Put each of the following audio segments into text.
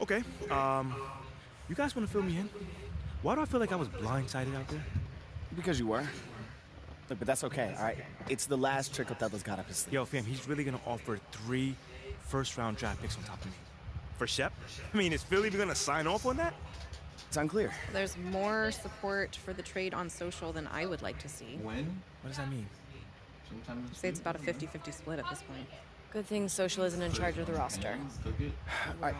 Okay, you guys want to fill me in? Why do I feel like I was blindsided out there? Because you were. Look, but that's okay, all right? It's the last trick Othello's got up his sleeve. Yo, fam, he's really gonna offer 3 first-round draft picks on top of me. For Shep? I mean, is Philly even gonna sign off on that? It's unclear. There's more support for the trade on social than I would like to see. When? What does that mean? Sometimes I'd say it's about a 50-50 split at this point. Good thing social isn't in charge of the roster. Cook it. All right.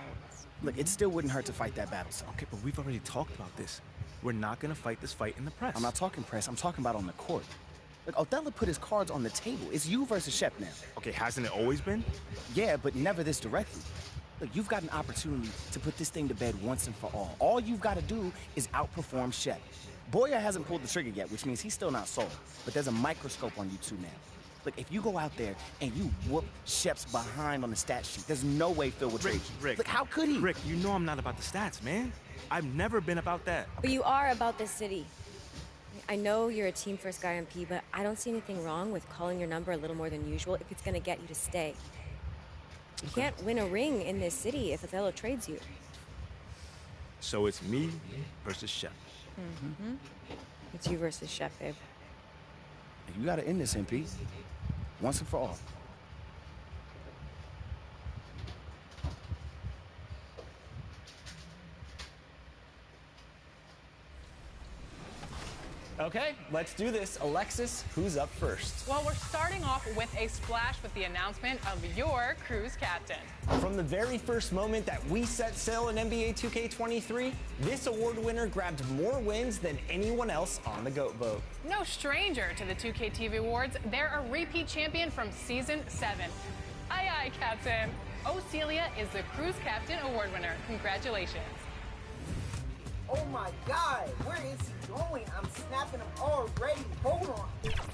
Look, it still wouldn't hurt to fight that battle, son. Okay, but we've already talked about this. We're not gonna fight this fight in the press. I'm not talking press. I'm talking about on the court. Look, Othello put his cards on the table. It's you versus Shep now. Okay, hasn't it always been? Yeah, but never this directly. Look, you've got an opportunity to put this thing to bed once and for all. All you've got to do is outperform Shep. Boyer hasn't pulled the trigger yet, which means he's still not sold. But there's a microscope on you two now. Look, if you go out there and you whoop Shep's behind on the stat sheet, there's no way Phil will trade you. Rick. Look, how could he? Rick, you know I'm not about the stats, man. I've never been about that. But you are about this city. I know you're a team-first guy on P, but I don't see anything wrong with calling your number a little more than usual if it's gonna get you to stay. You can't win a ring in this city if Othello trades you. So it's me versus Shep. Mm-hmm. It's you versus Shep, babe. You got to end this, MP. Once and for all. Okay, let's do this. Alexis, who's up first? Well, we're starting off with a splash with the announcement of your cruise captain. From the very first moment that we set sail in NBA 2K23, this award winner grabbed more wins than anyone else on the GOAT vote. No stranger to the 2K TV Awards, they're a repeat champion from Season 7. Aye, aye, Captain. O'Celia is the cruise captain award winner. Congratulations. Oh my God, where is he going? I'm snapping him already. Hold on.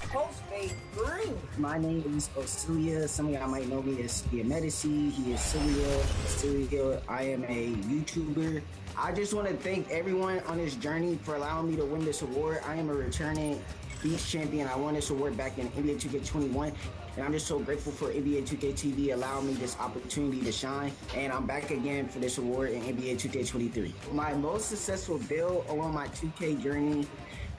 Post fade green. My name is O'Celia. Some of y'all might know me as Medici. He is Celia. I am a YouTuber. I just want to thank everyone on this journey for allowing me to win this award. I am a returning Beach champion. I won this award back in NBA 2K21, and I'm just so grateful for NBA 2K TV allowing me this opportunity to shine, and I'm back again for this award in NBA 2K23. My most successful build along my 2K journey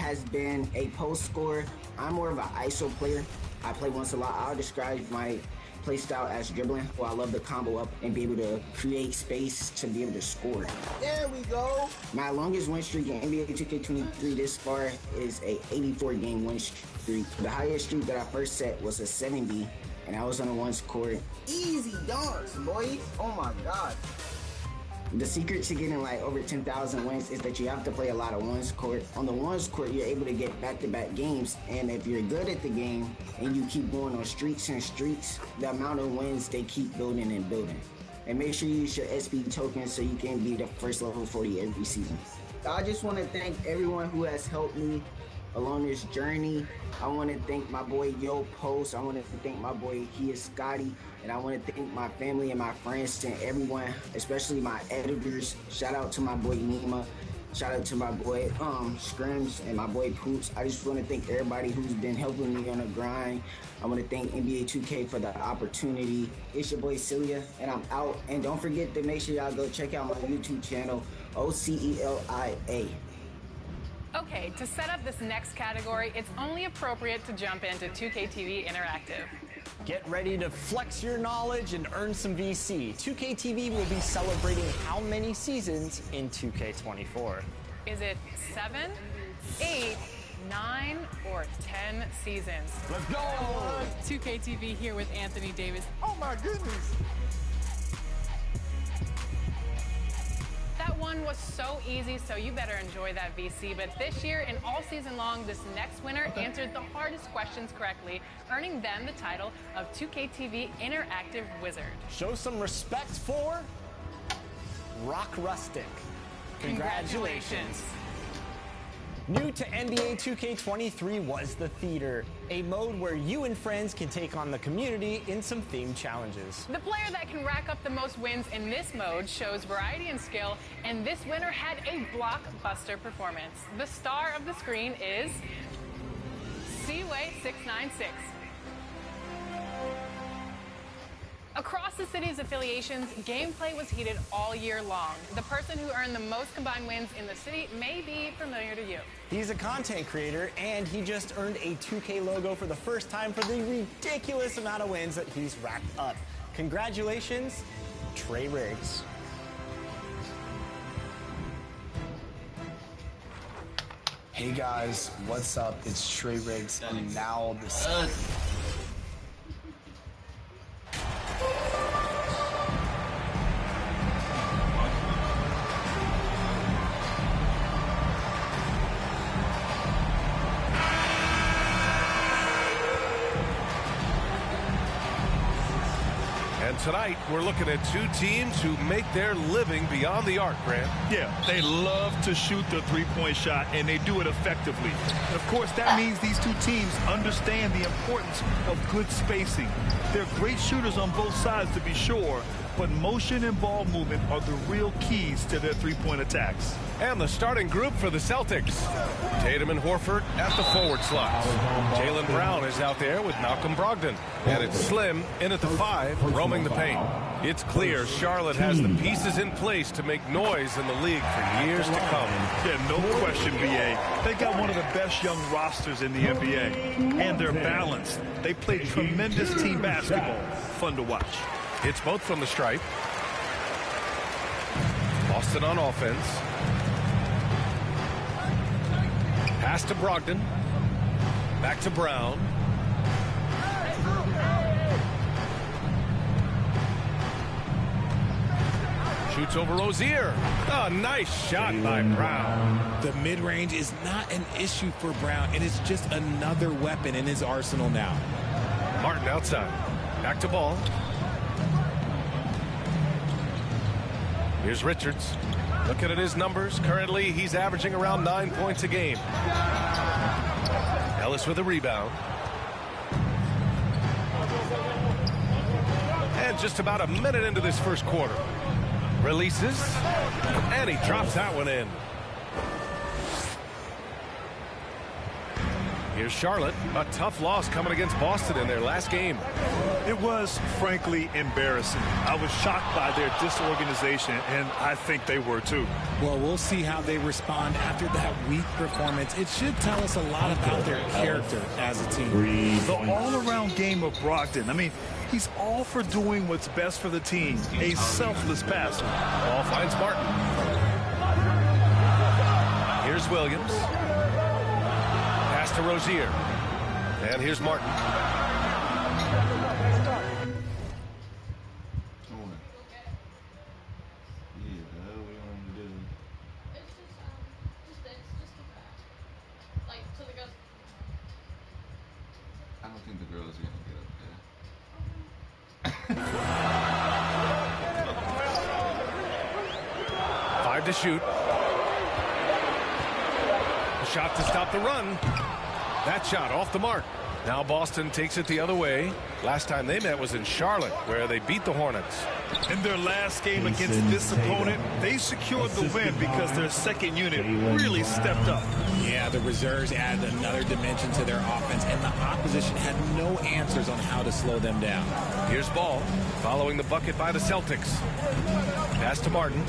has been a post scorer. I'm more of an ISO player. I play once a lot. I'll describe my play style as dribbling, where I love to combo up and be able to create space to be able to score. There we go. My longest win streak in NBA 2K23 this far is a 84-game win streak. The highest streak that I first set was a 70, and I was on a once court. Easy dunks, boy. Oh my God. The secret to getting like over 10,000 wins is that you have to play a lot of ones court. On the ones court, you're able to get back-to-back games, and if you're good at the game and you keep going on streaks and streaks, the amount of wins they keep building and building. And make sure you use your SP token so you can be the first level 40 every season. I just want to thank everyone who has helped me along this journey. I want to thank my boy Yo Post. I want to thank my boy Scotty. And I want to thank my family and my friends and everyone, especially my editors. Shout out to my boy Nima. Shout out to my boy Scrims and my boy Poops. I just want to thank everybody who's been helping me on the grind. I want to thank NBA 2K for the opportunity. It's your boy Celia, and I'm out. And don't forget to make sure y'all go check out my YouTube channel, OCELIA. Okay, to set up this next category, it's only appropriate to jump into 2K TV Interactive. Get ready to flex your knowledge and earn some VC. 2K TV will be celebrating how many seasons in 2K24? Is it 7, 8, 9, or 10 seasons? Let's go! 2K TV here with Anthony Davis. Oh my goodness. That one was so easy, so you better enjoy that VC. But this year and all season long, this next winner answered the hardest questions correctly, earning them the title of 2K TV Interactive Wizard. Show some respect for Rock Rustic. Congratulations. New to NBA 2K23 was the Theater, a mode where you and friends can take on the community in some themed challenges. The player that can rack up the most wins in this mode shows variety and skill, and this winner had a blockbuster performance. The star of the screen is Seaway696. Across the city's affiliations, gameplay was heated all year long. The person who earned the most combined wins in the city may be familiar to you. He's a content creator, and he just earned a 2K logo for the first time for the ridiculous amount of wins that he's racked up. Congratulations, Trey Riggs. Hey guys, what's up? It's Trey Riggs, and now the And tonight, we're looking at two teams who make their living beyond the arc, Grant. Yeah, they love to shoot the three-point shot, and they do it effectively. Of course, that means these two teams understand the importance of good spacing. They're great shooters on both sides, to be sure, but motion and ball movement are the real keys to their three-point attacks. And the starting group for the Celtics. Tatum and Horford at the forward slots. Jaylen Brown is out there with Malcolm Brogdon. And it's Slim in at the 5, roaming the paint. It's clear Charlotte has the pieces in place to make noise in the league for years to come. Yeah, no question, B.A. They got one of the best young rosters in the NBA. And they're balanced. They play tremendous team basketball. Fun to watch. It's both from the stripe. Boston on offense. Pass to Brogdon. Back to Brown. Shoots over Rozier. A nice shot by Brown. The mid-range is not an issue for Brown, and it's just another weapon in his arsenal now. Martin outside. Back to Ball. Here's Richards. Looking at his numbers. Currently, he's averaging around 9 points a game. Ellis with a rebound. And just about a minute into this first quarter. Releases. And he drops that one in. Here's Charlotte. A tough loss coming against Boston in their last game. It was, frankly, embarrassing. I was shocked by their disorganization, and I think they were too. Well, we'll see how they respond after that weak performance. It should tell us a lot about their character as a team. The all-around game of Brogdon. I mean, he's all for doing what's best for the team. A selfless passer. Ball finds Martin. Here's Williams. Pass to Rozier. And here's Martin. I don't think the girls are gonna get up there. 5 to shoot. A shot to stop the run. That shot off the mark. Now Boston takes it the other way. Last time they met was in Charlotte, where they beat the Hornets. In their last game against this opponent, they secured the win because their second unit really stepped up. Yeah, the reserves added another dimension to their offense, and the opposition had no answers on how to slow them down. Here's Ball, following the bucket by the Celtics. Pass to Martin.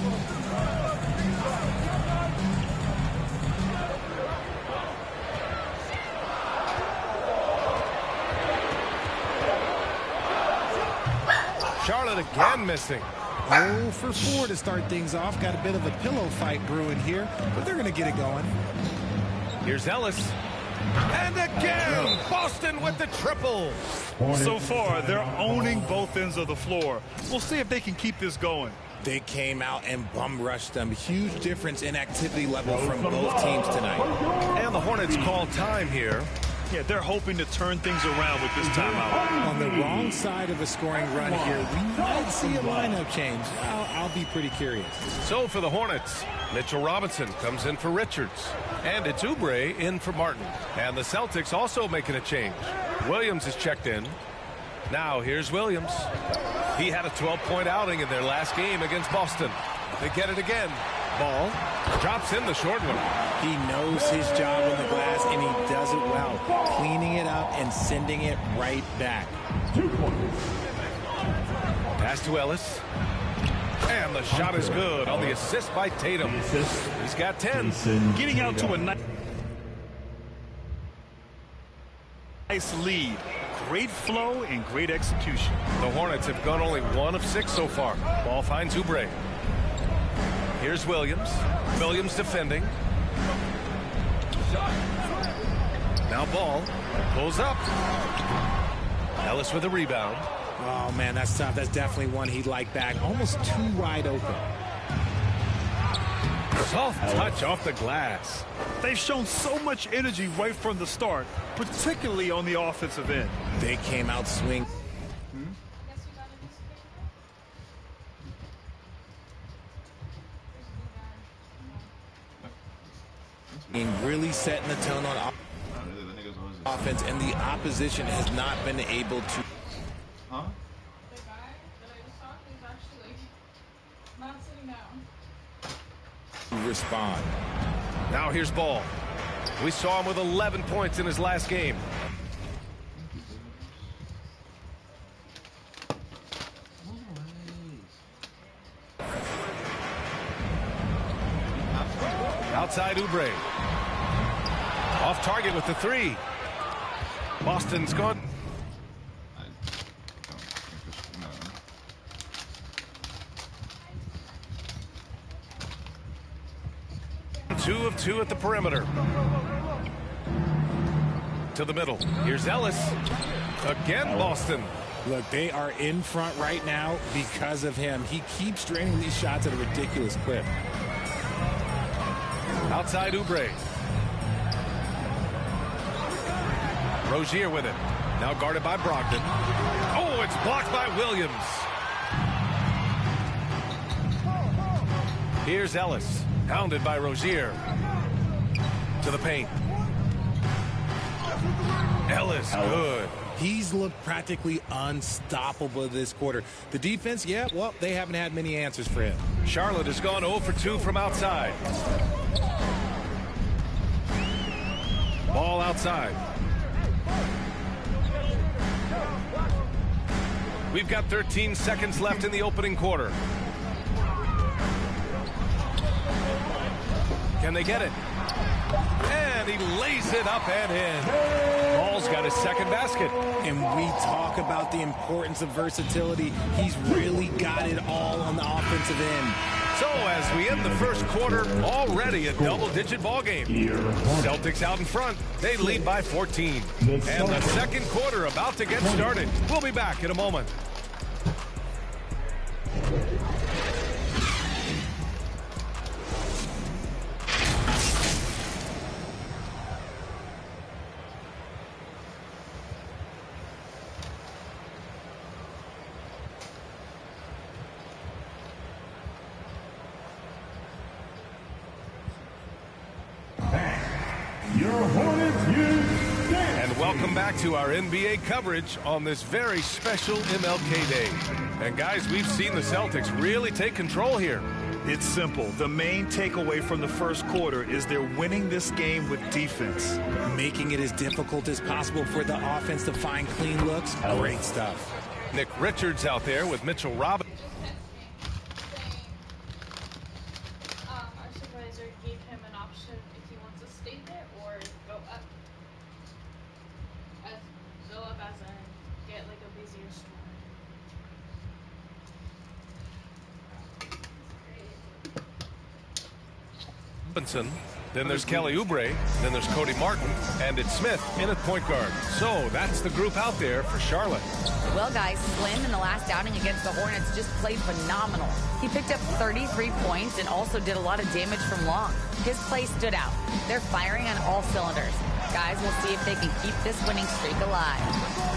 Charlotte again missing. 0 for 4 to start things off. Got a bit of a pillow fight brewing here, but they're going to get it going. Here's Ellis. And again, Boston with the triple. So far, they're owning both ends of the floor. We'll see if they can keep this going. They came out and bum rushed them. Huge difference in activity level from both teams tonight. And the Hornets call time here. Yeah, they're hoping to turn things around with this timeout. On the wrong side of a scoring run here, we might see a lineup change. I'll be pretty curious. So for the Hornets, Mitchell Robinson comes in for Richards. And it's Oubre in for Martin. And the Celtics also making a change. Williams is checked in. Now here's Williams. He had a 12-point outing in their last game against Boston. They get it again. Ball drops in the short one. He knows his job in the glass, and he does it well, cleaning it up and sending it right back. 2 points. Pass to Ellis. And the shot is good on the assist by Tatum. He's got 10. Getting out to a nice lead. Great flow and great execution. The Hornets have gone only 1 of 6 so far. Ball finds Oubre. Here's Williams. Williams defending. Now Ball pulls up. Ellis with a rebound. Oh, man, that's tough. That's definitely one he'd like back. Almost too wide open. Soft touch off the glass. They've shown so much energy right from the start, particularly on the offensive end. They came out swing. Really setting the tone on offense, and the opposition has not been able to. The guy that I just talked is actually not sitting down. Respond. Now here's Ball. We saw him with 11 points in his last game. Outside Oubre. Off target with the 3. Boston's gone. Two of 2 at the perimeter. To the middle. Here's Ellis. Again, Boston. Look, they are in front right now because of him. He keeps draining these shots at a ridiculous clip. Outside Oubre. Rozier with it. Now guarded by Brogdon. Oh, it's blocked by Williams. Here's Ellis. Hounded by Rozier. To the paint. Ellis, good. He's looked practically unstoppable this quarter. The defense, yeah, well, they haven't had many answers for him. Charlotte has gone 0 for 2 from outside. Ball outside. We've got 13 seconds left in the opening quarter. Can they get it? And he lays it up and in. Ball's got his second basket. And we talk about the importance of versatility. He's really got it all on the offensive end. So as we end the first quarter, already a double-digit ball game. Celtics out in front. They lead by 14. And the second quarter about to get started. We'll be back in a moment. And welcome back to our NBA coverage on this very special MLK Day. And guys, we've seen the Celtics really take control here. It's simple. The main takeaway from the first quarter is they're winning this game with defense. Making it as difficult as possible for the offense to find clean looks. Great stuff. Nick Richards out there with Mitchell Robinson. Our supervisor gave him an option if he wants to stay there or go up. Go up as in get like a busier store. Robinson. Then there's Kelly Oubre. Then there's Cody Martin. And it's Smith in at point guard. So that's the group out there for Charlotte. Well, guys, Slim in the last outing against the Hornets just played phenomenal. He picked up 33 points and also did a lot of damage from long. His play stood out. They're firing on all cylinders. Guys, we'll see if they can keep this winning streak alive.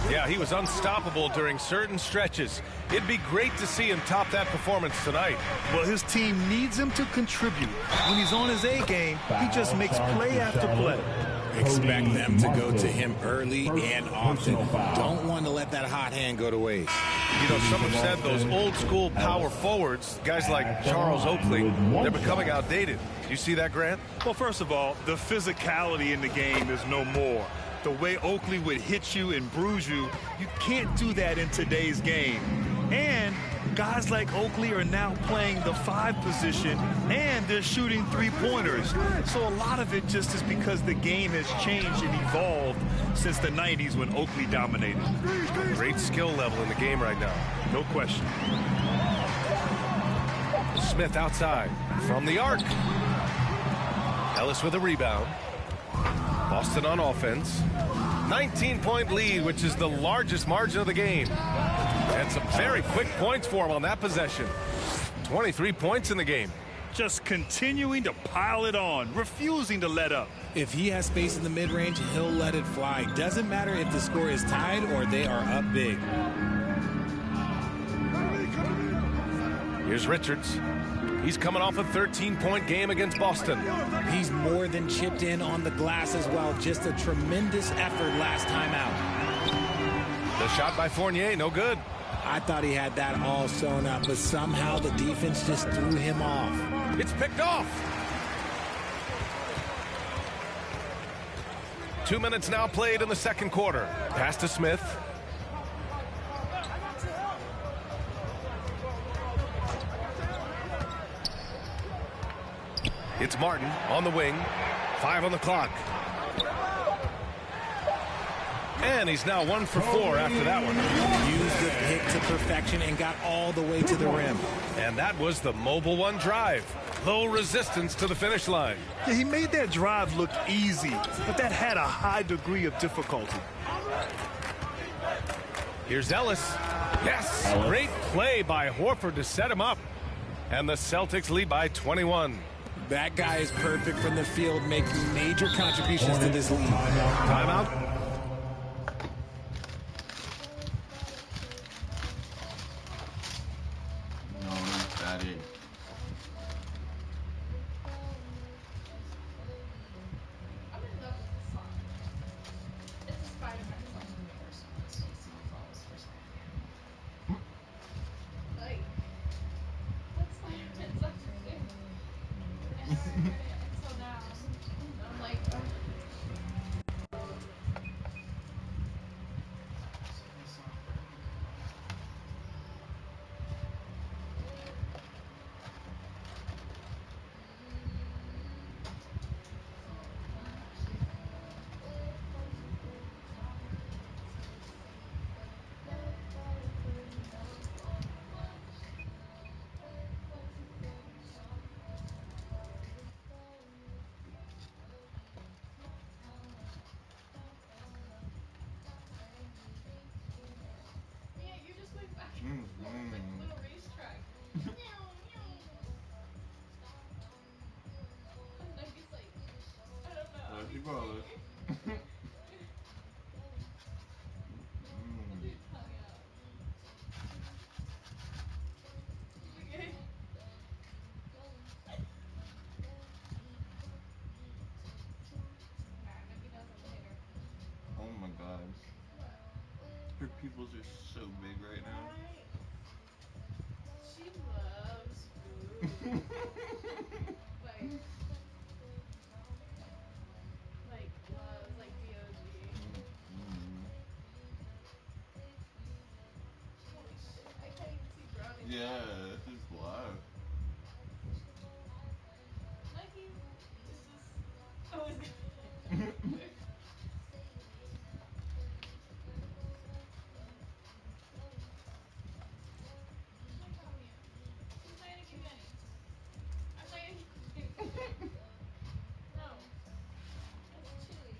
Yeah, he was unstoppable during certain stretches. It'd be great to see him top that performance tonight. Well, his team needs him to contribute. When he's on his A game, he just makes play after play. Expect them to go to him early and often. Don't want to let that hot hand go to waste. You know, someone said those old school power forwards, guys like Charles Oakley, they're becoming outdated. Do you see that, Grant? Well, first of all, the physicality in the game is no more. The way Oakley would hit you and bruise you, you can't do that in today's game. And guys like Oakley are now playing the 5 position, and they're shooting 3-pointers. So a lot of it just is because the game has changed and evolved since the 90s when Oakley dominated. Great skill level in the game right now. No question. Smith outside from the arc. Ellis with a rebound. Boston on offense. 19-point lead, which is the largest margin of the game. And some very quick points for him on that possession. 23 points in the game. Just continuing to pile it on, refusing to let up. If he has space in the mid-range, he'll let it fly. Doesn't matter if the score is tied or they are up big. Here's Richards. He's coming off a 13-point game against Boston. He's more than chipped in on the glass as well. Just a tremendous effort last time out. The shot by Fournier, no good. I thought he had that all sewn up, but somehow the defense just threw him off. It's picked off. 2 minutes now played in the second quarter. Pass to Smith. It's Martin on the wing. 5 on the clock. And he's now 1 for 4 after that one. Used the pick to perfection and got all the way to the rim. And that was the mobile one drive. Low resistance to the finish line. Yeah, he made that drive look easy, but that had a high degree of difficulty. Here's Ellis. Yes, great play by Horford to set him up. And the Celtics lead by 21. That guy is perfect from the field, making major contributions to this lead. Timeout. No, daddy. I'm in love with this song. It's a Spider-Man song. Like, what Spider-Man song is it? And I haven't heard it until now. I'm like, yeah, you just went back and forth like a little racetrack. And then he's like, I don't know. Let's go. Put your tongue out. Okay. Alright, maybe that was later. Oh my god. Her pupils are so big right now. Right? She loves food. like loves, like B.O.G. Holy shit, I can't even see brownie. Yeah, this is live. Nike is just always good. No. That's chili.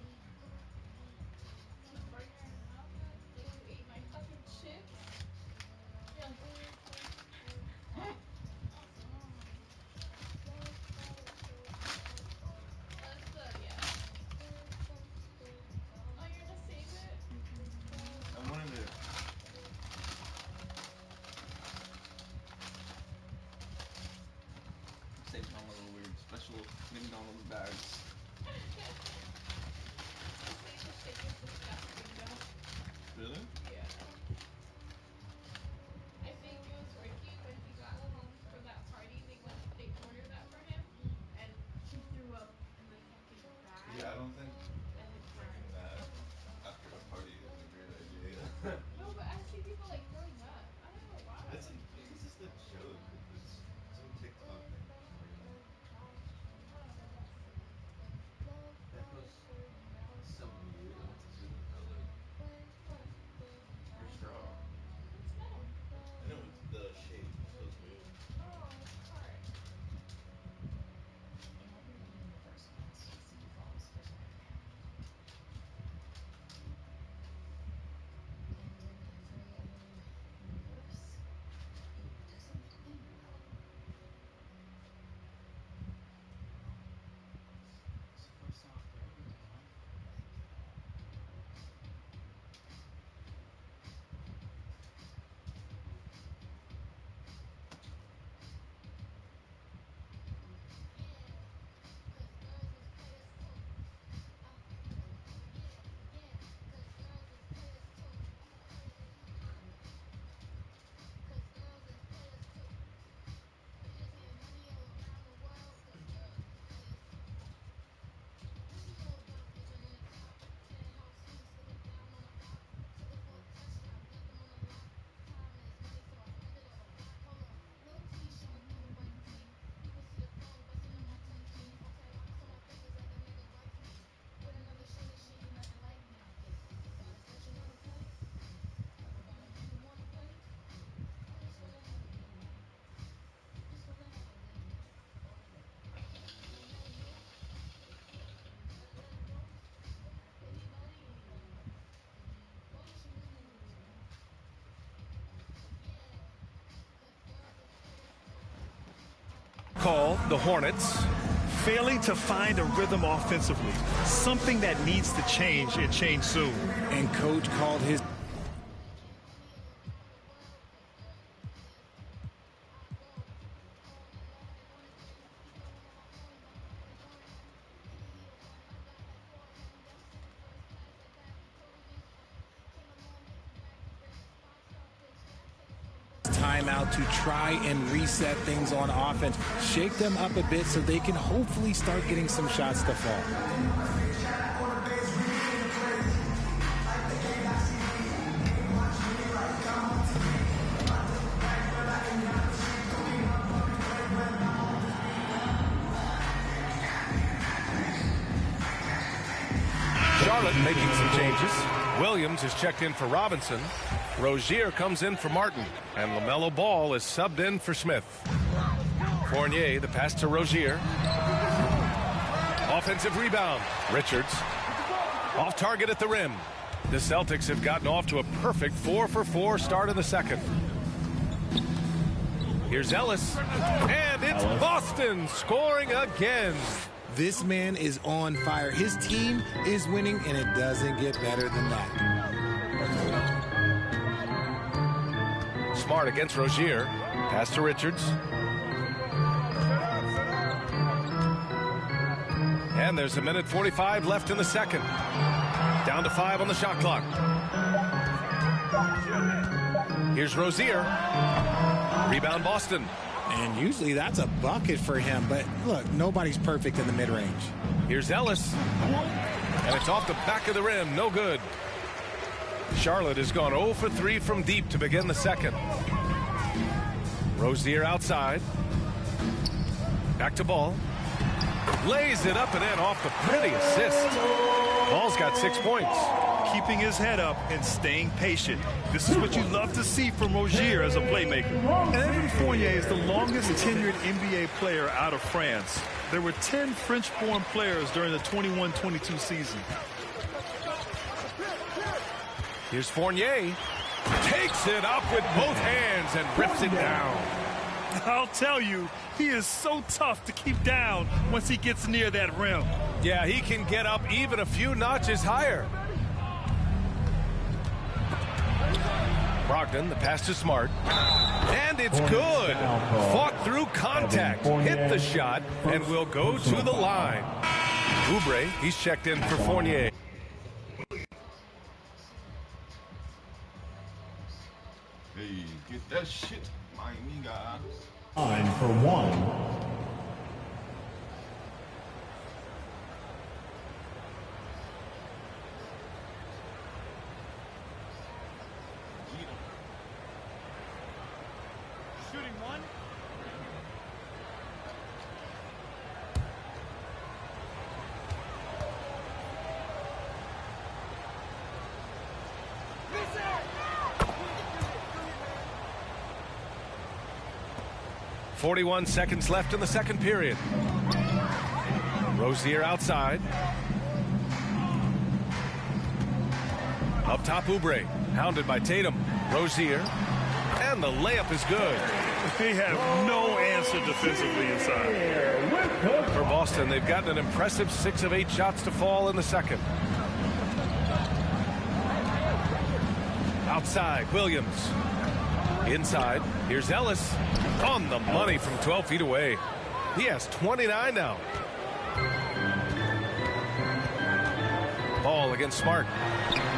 The burger in the mouth. Did you eat my fucking chips? Yeah. call, the Hornets. Failing to find a rhythm offensively, something that needs to change and change soon. And coach called his timeout to try and reset things on offense, shake them up a bit so they can hopefully start getting some shots to fall. Charlotte making some changes. Williams is checked in for Robinson. Rozier comes in for Martin. And LaMelo Ball is subbed in for Smith. Fournier, the pass to Rozier. Offensive rebound. Richards. Off target at the rim. The Celtics have gotten off to a perfect 4-for-4 start in the second. Here's Ellis. And it's Boston scoring again. This man is on fire. His team is winning, and it doesn't get better than that. Smart against Rozier. Pass to Richards. And there's 1:45 left in the second. Down to 5 on the shot clock. Here's Rozier. Rebound Boston. And usually that's a bucket for him. But look, nobody's perfect in the mid-range. Here's Ellis. And it's off the back of the rim. No good. Charlotte has gone 0 for 3 from deep to begin the second. Rozier outside. Back to Ball. Lays it up and in off the pretty assist. Ball's got 6 points. Keeping his head up and staying patient. This is what you love to see from Rozier as a playmaker. And Evan Fournier is the longest tenured NBA player out of France. There were 10 French-born players during the 21-22 season. Here's Fournier. Takes it up with both hands and rips it down. I'll tell you, he is so tough to keep down once he gets near that rim. Yeah, he can get up even a few notches higher. Brogdon, the pass to Smart. And it's good. Fought through contact, hit the shot, and will go to the line. Oubre, he's checked in for Fournier. Hey, get that shit, my nigga. Line for one. Shooting one. .41 seconds left in the second period. Rozier outside. Up top, Oubre. Hounded by Tatum. Rozier. And the layup is good. They have no answer defensively inside. For Boston, they've gotten an impressive 6 of 8 shots to fall in the second. Outside, Williams. Inside, here's Ellis. On the money from 12 feet away. He has 29 now. Ball against Smart.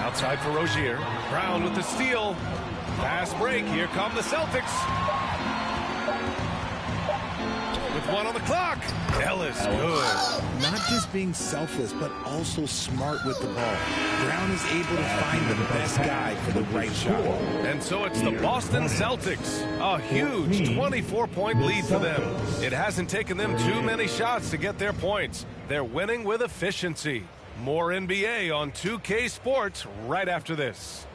Outside for Rozier. Brown with the steal. Fast break. Here come the Celtics. With 1 on the clock. Ellis, good. Not just being selfless, but also smart with the ball. Brown is able to find the best guy for the right shot. And so it's the Boston Celtics. A huge 24-point lead for them. It hasn't taken them too many shots to get their points. They're winning with efficiency. More NBA on 2K Sports right after this.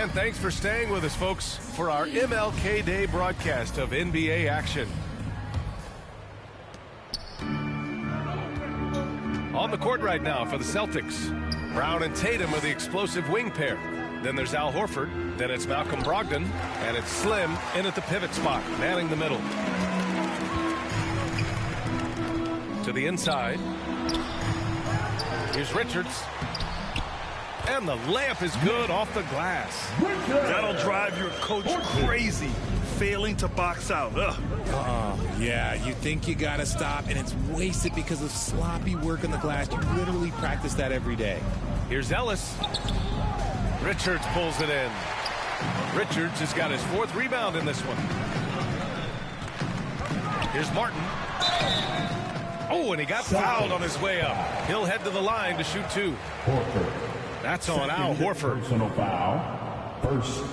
And thanks for staying with us, folks, for our MLK Day broadcast of NBA action. On the court right now for the Celtics, Brown and Tatum are the explosive wing pair. Then there's Al Horford, then it's Malcolm Brogdon, and it's Slim in at the pivot spot, manning the middle. To the inside. Here's Richards. And the layup is good off the glass. That'll drive your coach crazy, failing to box out. Yeah, you think you got to stop, and it's wasted because of sloppy work on the glass. You literally practice that every day. Here's Ellis. Richards pulls it in. Richards has got his 4th rebound in this one. Here's Martin. Oh, and he got fouled on his way up. He'll head to the line to shoot 2. That's on Al Horford.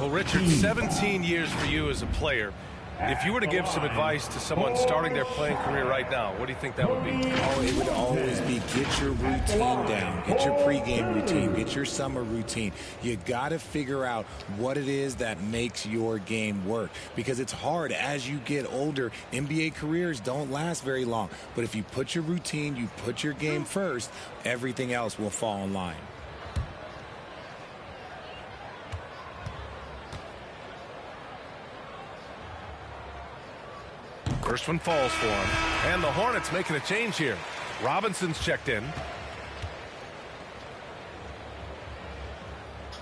Well, Richard, 17 years for you as a player. If you were to give some advice to someone starting their playing career right now, what do you think that would be? Oh, it would always be get your routine down. Get your pregame routine. Get your summer routine. You got to figure out what it is that makes your game work. Because it's hard as you get older. NBA careers don't last very long. But if you put your routine, you put your game first, everything else will fall in line. First one falls for him. And the Hornets making a change here. Robinson's checked in.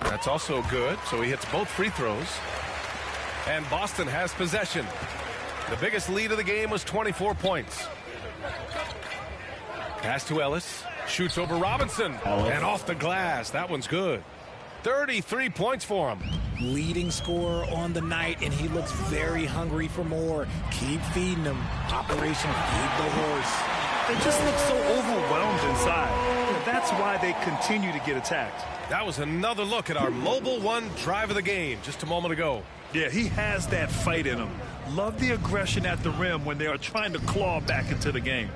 That's also good, so he hits both free throws. And Boston has possession. The biggest lead of the game was 24 points. Pass to Ellis. Shoots over Robinson. And off the glass. That one's good. 33 points for him. Leading scorer on the night, and he looks very hungry for more. Keep feeding him. Operation Feed the Horse. They just look so overwhelmed inside. That's why they continue to get attacked. That was another look at our Mobile One drive of the game just a moment ago. Yeah, he has that fight in him. Love the aggression at the rim when they are trying to claw back into the game.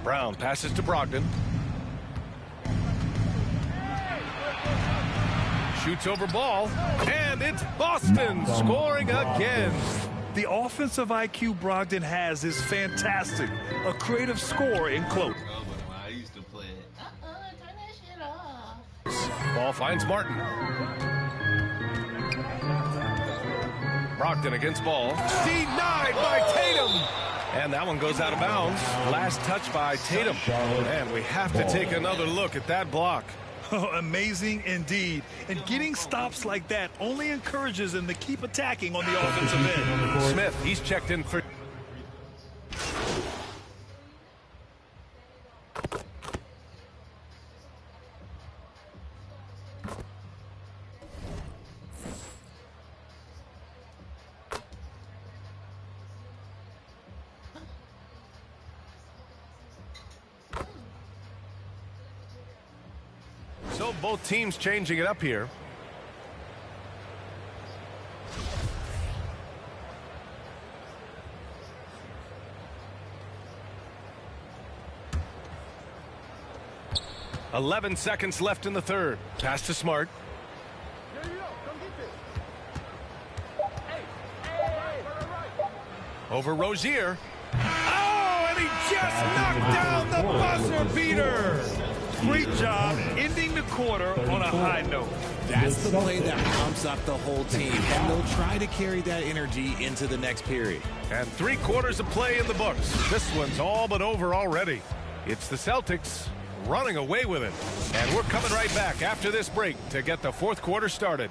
Brown passes to Brogdon. Shoots over ball, and it's Boston scoring again. The offensive IQ Brogdon has is fantastic. A creative scorer in close. I used to play it. Turn that shit off. Ball finds Martin. Brogdon against ball. Denied by Tatum. And that one goes out of bounds. Last touch by Tatum. And we have to take another look at that block. Amazing indeed. And getting stops like that only encourages them to keep attacking on the offensive end. Smith, he's checked in for... So both teams changing it up here. .11 seconds left in the third. Pass to Smart. Over Rozier. Oh, and he just knocked down the buzzer beater. Great job ending the quarter on a high note. That's the play that pumps up the whole team, and they'll try to carry that energy into the next period. And 3/4 of play in the books. This one's all but over already. It's the Celtics running away with it. And we're coming right back after this break to get the fourth quarter started.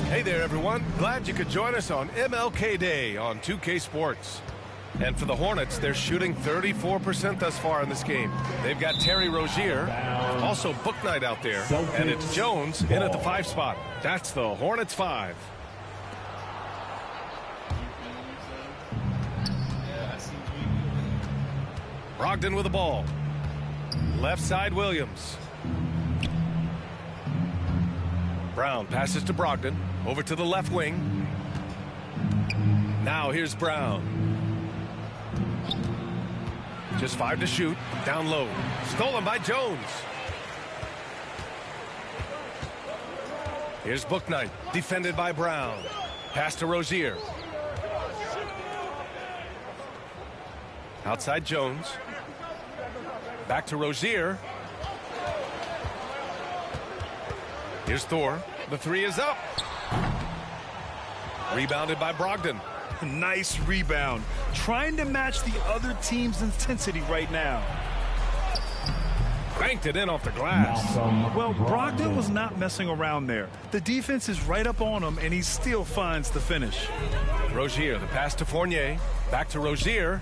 Hey there, everyone. Glad you could join us on MLK Day on 2K Sports. And for the Hornets, they're shooting 34% thus far in this game. They've got Terry Rozier, also Book Night out there, and it's Jones in at the 5 spot. That's the Hornets 5. Brogdon with the ball. Left side, Williams. Brown passes to Brogdon. Over to the left wing. Now here's Brown. Just 5 to shoot. Down low. Stolen by Jones. Here's Bouknight. Defended by Brown. Pass to Rozier. Outside Jones. Back to Rozier. Here's Thor. The 3 is up. Rebounded by Brogdon. Nice rebound. Trying to match the other team's intensity right now. Banked it in off the glass. Well, Brogdon was not messing around there. The defense is right up on him, and he still finds the finish. Rozier, the pass to Fournier. Back to Rozier.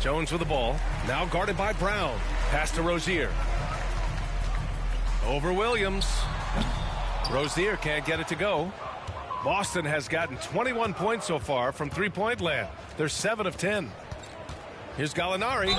Jones with the ball. Now guarded by Brown. Pass to Rozier. Over Williams. Rozier can't get it to go. Boston has gotten 21 points so far from three-point land. They're 7 of 10. Here's Gallinari,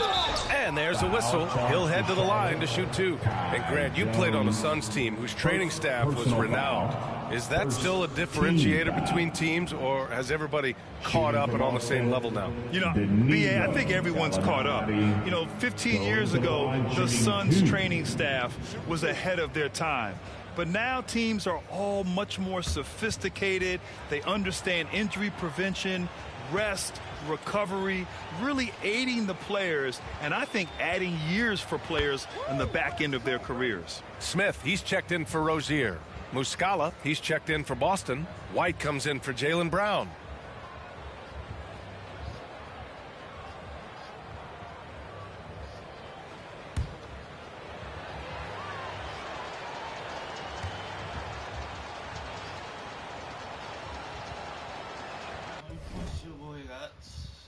and there's a whistle. He'll head to the line to shoot 2. And Grant, you played on a Suns team whose training staff was renowned. Is that still a differentiator between teams, or has everybody caught up and on the same level now? You know, BA, I think everyone's caught up. You know, 15 years ago, the Suns training staff was ahead of their time. But now teams are all much more sophisticated. They understand injury prevention, rest, recovery, really aiding the players, and I think adding years for players on the back end of their careers. Smith, he's checked in for Rozier. Muscala, he's checked in for Boston. White comes in for Jaylen Brown.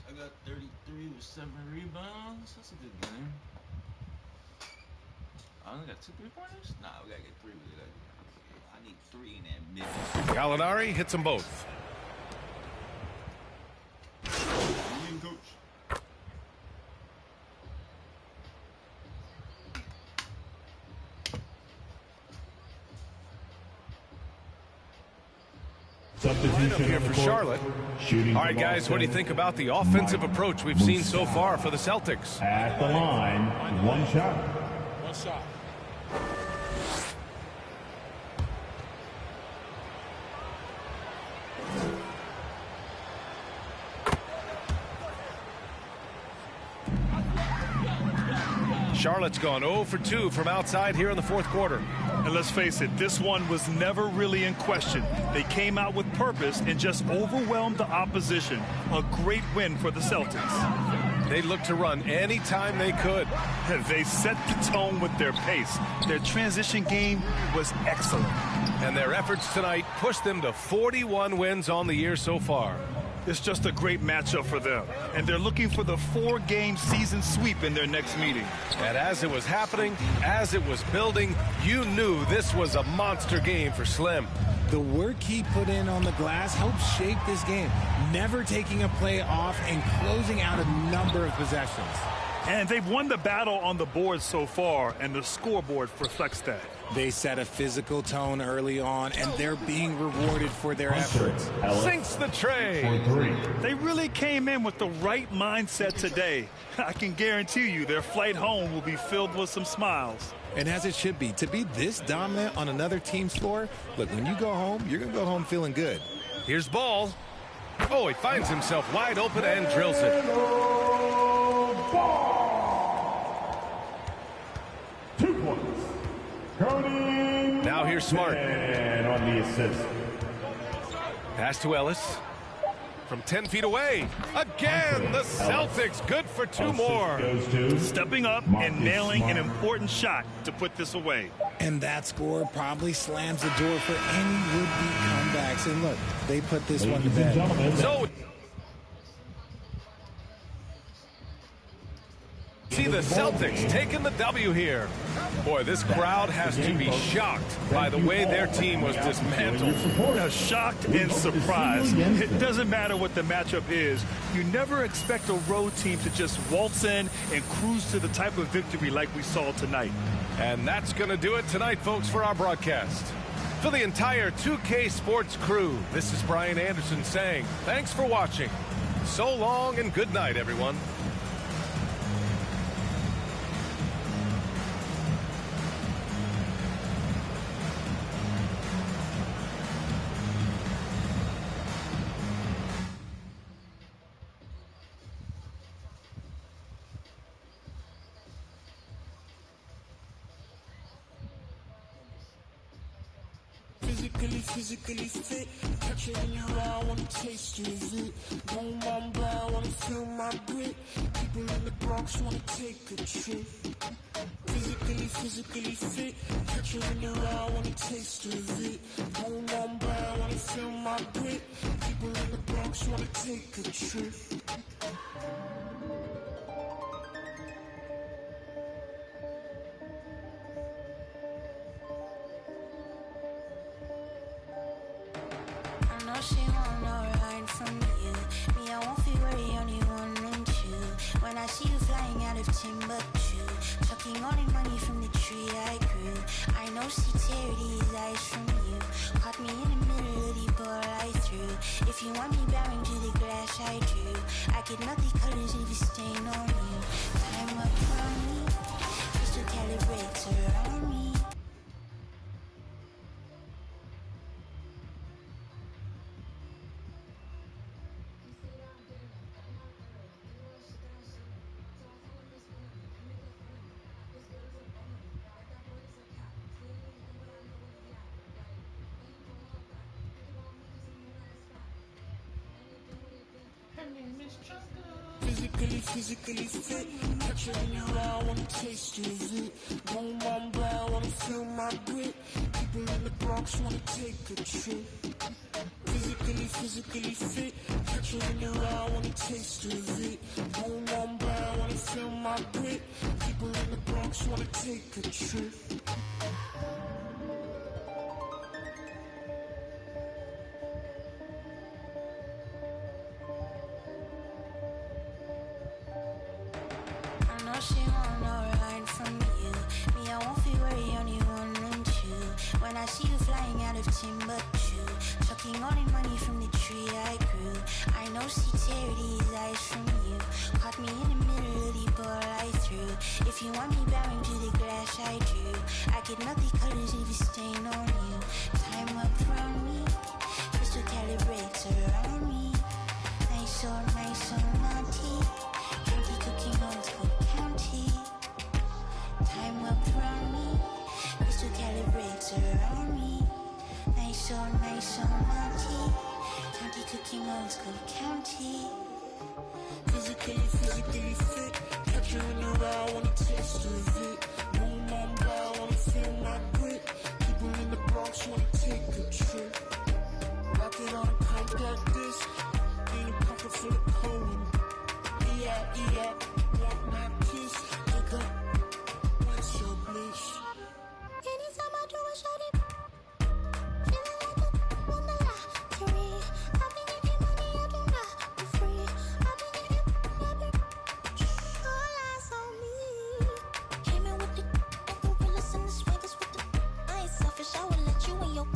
I got 33 with 7 rebounds. That's a good game. I only got 2 3-pointers? Nah, we gotta get 3 with it. I need 3 in that mid. Gallinari hits them both. Coach. Lineup here for Charlotte. All right, guys, what do you think about the offensive approach we've seen so far for the Celtics? At the line, 1 shot. 1 shot. Charlotte's gone 0 for 2 from outside here in the 4th quarter. And let's face it, this one was never really in question. They came out with purpose and just overwhelmed the opposition. A great win for the Celtics. They looked to run any time they could. They set the tone with their pace. Their transition game was excellent. And their efforts tonight pushed them to 41 wins on the year so far. It's just a great matchup for them. And they're looking for the 4-game season sweep in their next meeting. And as it was happening, as it was building, you knew this was a monster game for Slim. The work he put in on the glass helped shape this game, never taking a play off and closing out a number of possessions. And they've won the battle on the board so far, and the scoreboard reflects that. They set a physical tone early on, and they're being rewarded for their efforts. Sinks the tray. They really came in with the right mindset today. I can guarantee you their flight home will be filled with some smiles. And as it should be, to be this dominant on another team's floor, look, when you go home, you're going to go home feeling good. Here's Ball. Oh, he finds himself wide open and drills it. 2 points. Now here's Smart. And on the assist. Pass to Ellis. From 10 feet away. Again, the Celtics good for 2 more. Stepping up and nailing an important shot to put this away. And that score probably slams the door for any would-be comebacks. And look, they put this one to bed. So, see the Celtics taking the W here. Boy, this crowd has to be shocked by the way their team was dismantled. Shocked and surprised. It doesn't matter what the matchup is. You never expect a road team to just waltz in and cruise to the type of victory like we saw tonight. And that's going to do it tonight, folks, for our broadcast. For the entire 2K Sports crew, this is Brian Anderson saying thanks for watching. So long and good night, everyone. Physically fit, catch it in your eye, wanna taste of it. Boom, boom, brown, wanna feel my grit. People in the Bronx wanna take a trip. Physically fit, catch it in your eye, wanna taste of it. Boom, boom, brown, wanna feel my grit. People in the Bronx wanna take a trip. She won't know right from you. Me, I won't feel worry, only one and two. When I see you flying out of Timbuktu, chucking all the money from the tree I grew. I know sincerity is eyes from you. Caught me in the middle of the ball I threw. If you want me bowing to the grass I drew, I could melt the colors if you stain on you. Time up from me, crystal calibrates around me. Physically fit, catch it in your eye, wanna taste of it. Boom, boom, brown, wanna feel my grit. People in the Bronx wanna take a trip. Physically fit, catch it in your eye, wanna taste of it. Boom, boom, brown, wanna feel my grit. People in the Bronx wanna take a trip. She won't know right from you. Me, I won't feel worry, only one and two. When I see you flying out of Timbuktu, chucking all the money from the tree I grew. I know sincerity is eyes from you. Caught me in the middle of the ball I threw. If you want me bowing to the grass I drew, I could melt the colors if you stain on you. Time up from me, crystal calibrates around me. Nice or naughty. County cooking old school county. Time up from me, crystal calibrates around me. Nice or naughty. County cooking old school county. Physically fit, catch you in your eye, wanna taste of it. Boom, boom, brown, wanna feel my grit. People in the Bronx wanna take a trip. Rock it on a pump like this, in a pocket full of cold. Yeah, want my kiss, take up, what's your bliss? Anytime I do a shot it, feeling like a wonderlottery. I've been getting money, I do not for free. I've been getting all eyes on me. Came in with the gorillas and the swaggers with the. I ain't selfish, I will let you in your.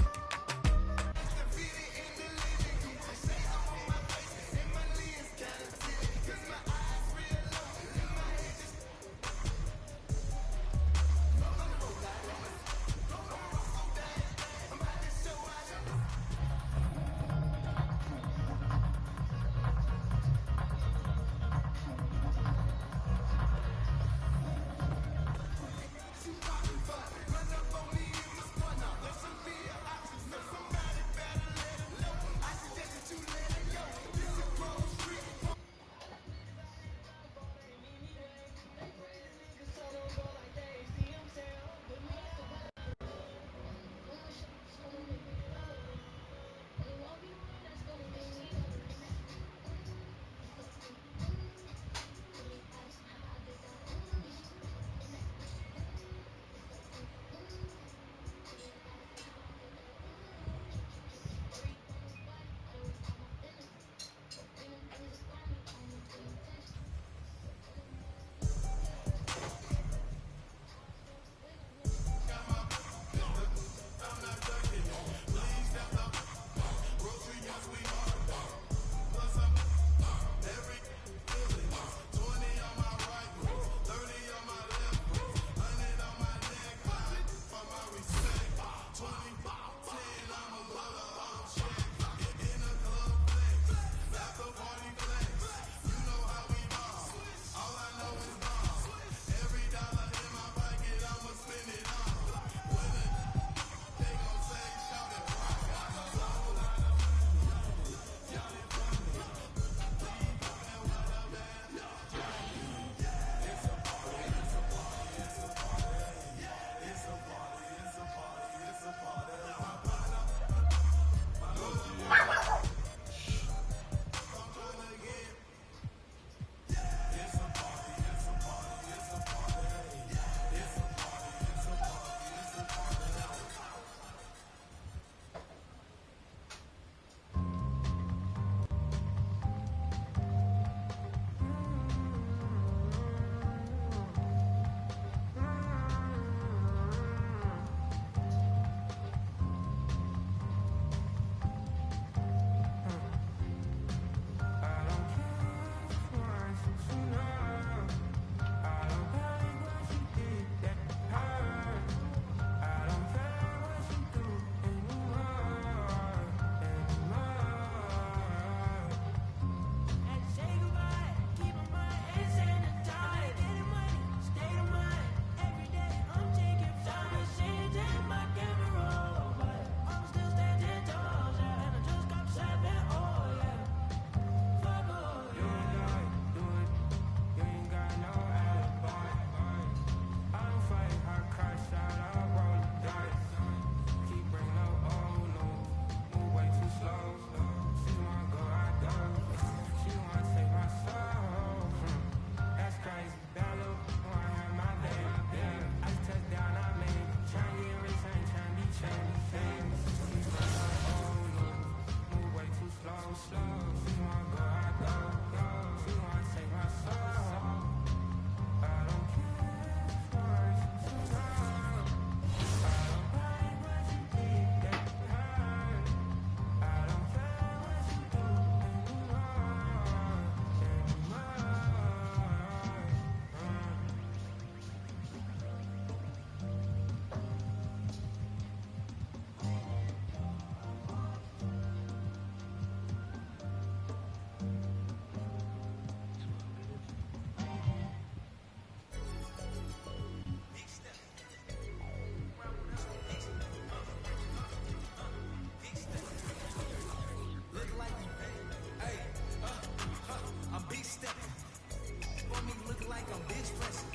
I'm bench pressing.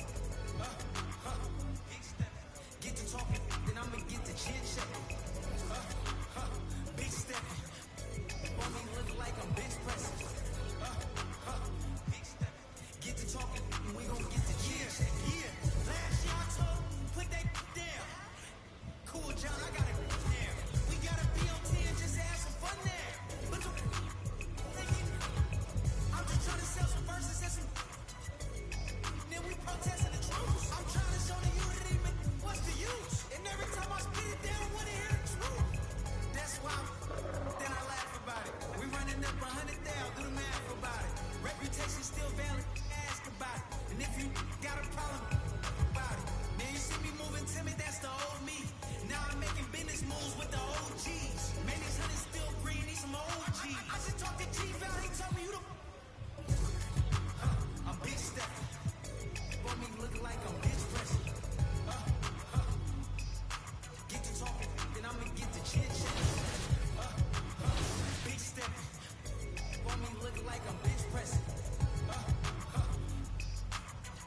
Get to talking, then I'ma get to chin checking. Big step. Want me look like I'm bench pressing. Big step. Get to talking, and we gon' get to chin checking. Yeah. Last year I told him, put that down. Cool, John, I got it down. We gotta be on 10 just to have some fun there. But I'm just trying to sell some verses and some. Then we protesting the truth. I'm trying to show the unity, but what's the use? And every time I spit it, they don't want to hear the truth. That's why then I laugh about it. We running up 100,000, do the math about it. Reputation still valid, ask about it. And if you got a problem about it, now you see me moving timid, that's the old me. Now I'm making business moves with the OGs. Man, these honey's still green, need some OGs. I just talked to G-Val, he told me you the. I'm big stepping. Want me look like I'm bench pressing. Get to talking, then I'ma get to chin checking. Big stepping. Want me look like I'm bench pressing.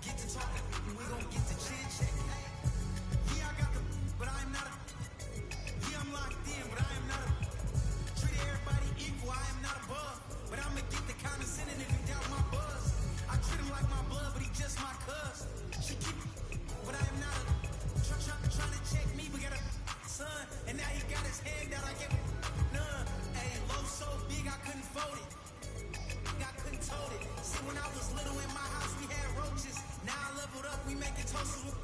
Get to talking, and we gon' get to chin checking. Yeah, I got the, but I'm not a. Yeah, I'm locked in, but I am not a. Treat everybody equal, I am not above. But I'ma get the condescending if you doubt my buzz. I treat him like my blood, but he just my cuz. She keep, but I am not a. Trying to check me, we got a son, and now he got his hand out. I gave him none. Hey, low so big I couldn't fold it. I couldn't told it. See, when I was little in my house, we had roaches. Now I leveled up, we making toasters with.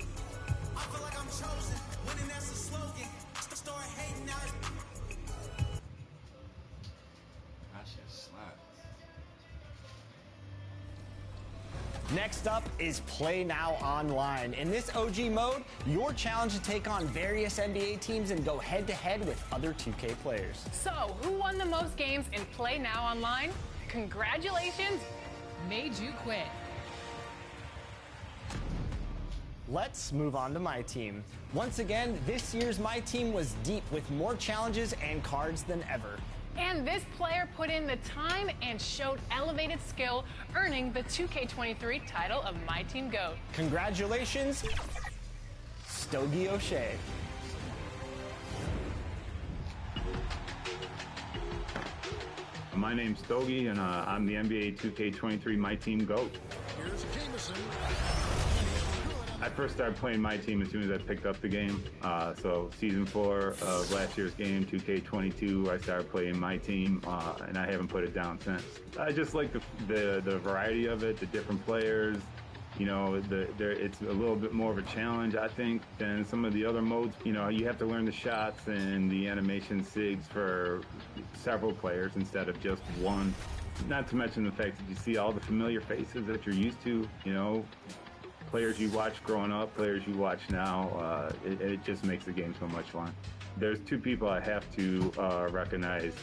I feel like I'm chosen. Winning, that's a slogan. Start hating now. That shit slaps. Next up is Play Now Online. In this OG mode, you're challenged to take on various NBA teams and go head-to-head with other 2K players. So, who won the most games in Play Now Online? Congratulations! Made you quit. Let's move on to My Team. Once again, this year's My Team was deep with more challenges and cards than ever. And this player put in the time and showed elevated skill, earning the 2K23 title of My Team GOAT. Congratulations, Stogie O'Shea. My name's Stogie, and I'm the NBA 2K23 My Team GOAT. Here's Jameson. I first started playing My Team as soon as I picked up the game. So season 4 of last year's game, 2K22, I started playing My Team, and I haven't put it down since. I just like the variety of it, the different players. You know, it's a little bit more of a challenge, I think, than some of the other modes. You know, you have to learn the shots and the animation sigs for several players instead of just one. Not to mention the fact that you see all the familiar faces that you're used to, you know, players you watched growing up, players you watch now. It just makes the game so much fun. There's two people I have to recognize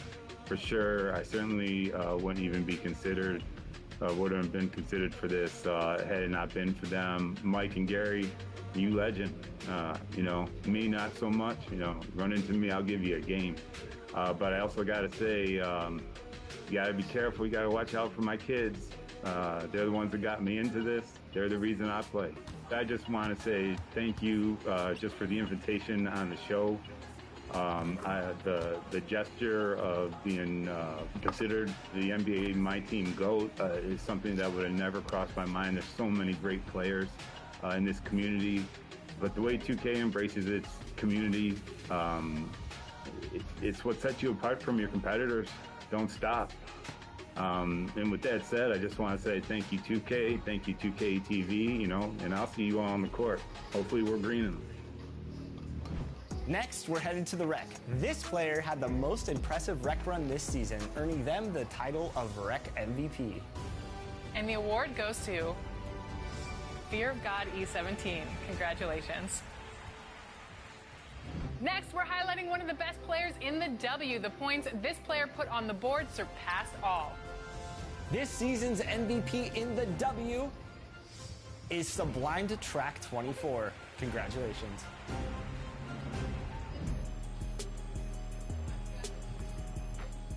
for sure. I certainly wouldn't even be considered, wouldn't have been considered for this had it not been for them. Mike and Gary, you legend. You know, me not so much. You know, run into me, I'll give you a game. But I also got to say, you got to be careful. You got to watch out for my kids. They're the ones that got me into this. They're the reason I play. I just want to say thank you just for the invitation on the show. The gesture of being considered the NBA My Team GOAT is something that would have never crossed my mind. There's so many great players in this community, but the way 2K embraces its community, it's what sets you apart from your competitors. Don't stop. And with that said, I just want to say thank you 2K, thank you 2K TV, you know, and I'll see you all on the court. Hopefully we're greening them. Next, we're headed to the Rec. This player had the most impressive Rec run this season, earning them the title of Rec MVP. And the award goes to Fear of God E17. Congratulations. Next, we're highlighting one of the best players in the W. The points this player put on the board surpassed all. This season's MVP in the W is Sublime to Track 24. Congratulations.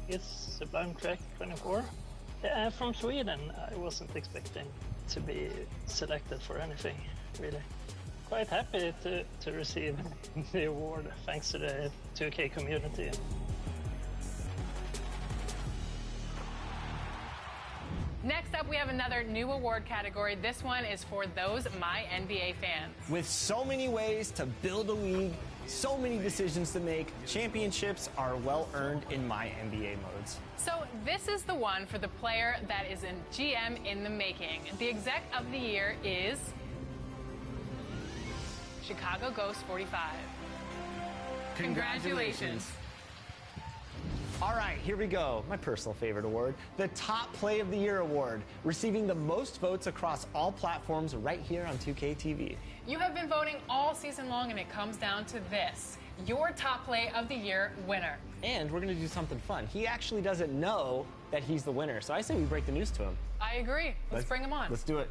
It's Sublime Track 24. From Sweden. I wasn't expecting to be selected for anything, really. Quite happy to receive the award, thanks to the 2K community. Next up, we have another new award category. This one is for those My NBA fans. With so many ways to build a league, so many decisions to make, championships are well earned in My NBA modes. So this is the one for the player that is in GM in the making. The exec of the year is Chicago Ghost 45. Congratulations. All right, here we go. My personal favorite award, the Top Play of the Year award, receiving the most votes across all platforms right here on 2K TV. You have been voting all season long, and it comes down to this: your Top Play of the Year winner. And we're going to do something fun. He actually doesn't know that he's the winner, so I say we break the news to him. I agree. Let's bring him on. Let's do it.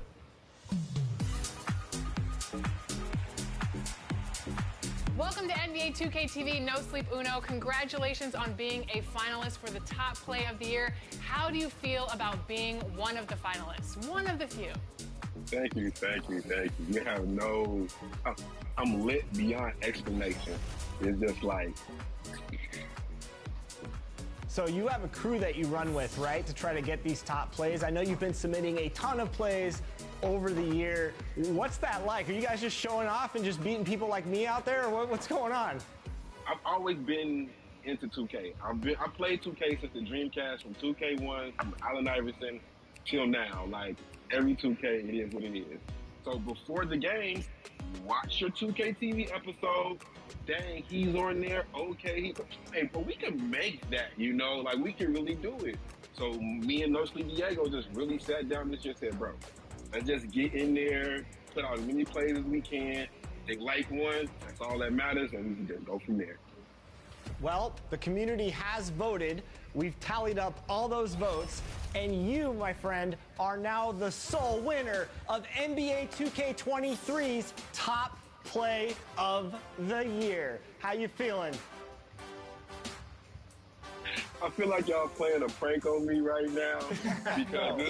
Welcome to NBA 2K TV No Sleep Uno. Congratulations on being a finalist for the Top Play of the Year. How do you feel about being one of the finalists? One of the few. Thank you. You have no... I'm lit beyond explanation. It's just like... So you have a crew that you run with, right, to try to get these top plays. I know you've been submitting a ton of plays over the year. What's that like? Are you guys just showing off and just beating people like me out there, or what's going on? I've always been into 2K. I played 2K since the Dreamcast, from 2K1, from Allen Iverson till now. Like, every 2K, it is what it is. So before the games, watch your 2K TV episode. Dang, he's on there. Okay, hey, but we can make that, you know? Like, we can really do it. So me and No Sleep Diego just really sat down this year and said, bro, let's just get in there, put out as many plays as we can. They like one, that's all that matters, and we can just go from there. Well, the community has voted. We've tallied up all those votes, and you, my friend, are now the sole winner of NBA 2K23's Top Play of the Year. How you feeling? I feel like y'all playing a prank on me right now because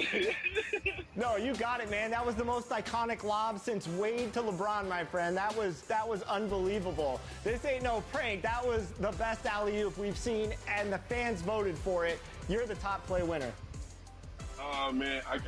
No, you got it, man. That was the most iconic lob since Wade to LeBron, my friend. That was unbelievable. This ain't no prank. That was the best alley-oop we've seen, and the fans voted for it. You're the top play winner. Oh man, I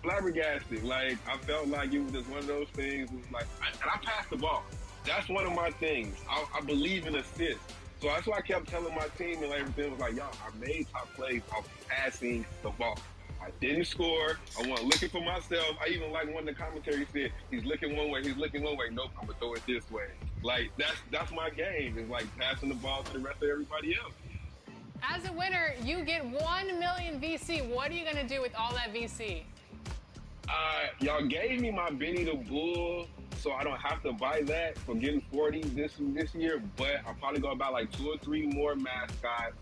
flabbergasted. Like, I felt like it was just one of those things. It was like, and I passed the ball. That's one of my things. I believe in assists. So that's why I kept telling my team and everything was like, y'all, I made top plays off passing the ball. I didn't score. I wasn't looking for myself. I even like one of the commentaries said, he's looking one way, he's looking one way. Nope, I'm gonna throw it this way. Like, that's my game. It's like passing the ball to the rest of everybody else. As a winner, you get 1 million VC. What are you gonna do with all that VC? Y'all gave me my Benny the Bull, so I don't have to buy that for getting 40 this year, but I'll probably go buy like 2 or 3 more mascots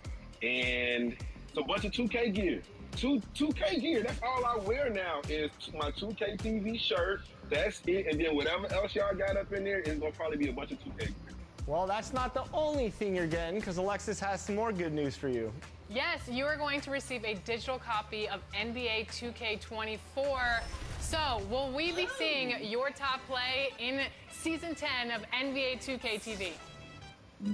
and it's a bunch of 2K gear. 2K gear, that's all I wear now is my 2K TV shirt. That's it, and then whatever else y'all got up in there is gonna probably be a bunch of 2K gear. Well, that's not the only thing you're getting, because Alexis has some more good news for you. Yes, you are going to receive a digital copy of NBA 2K24. So, will we be seeing your top play in Season 10 of NBA 2K TV?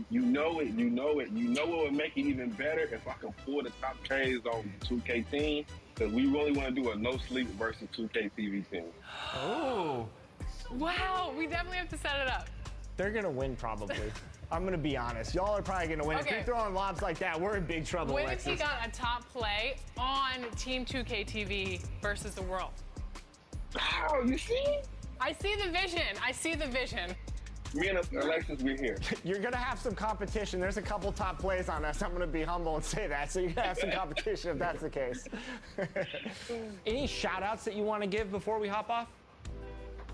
You know it. You know what would make it even better if I can pull the top trades on the 2K team, because we really want to do a no sleep versus 2K TV team. Oh. Wow, we definitely have to set it up. They're going to win, probably. I'm going to be honest. Y'all are probably going to win. Okay. If you're throwing lobs like that, we're in big trouble, What Alexis. if he got a top play on Team 2K TV versus the world? Oh, you see? I see the vision. I see the vision. Me and Alexis, we're here. You're going to have some competition. There's a couple top plays on us. I'm going to be humble and say that. So you're going to have some competition if that's the case. Any shout-outs that you want to give before we hop off?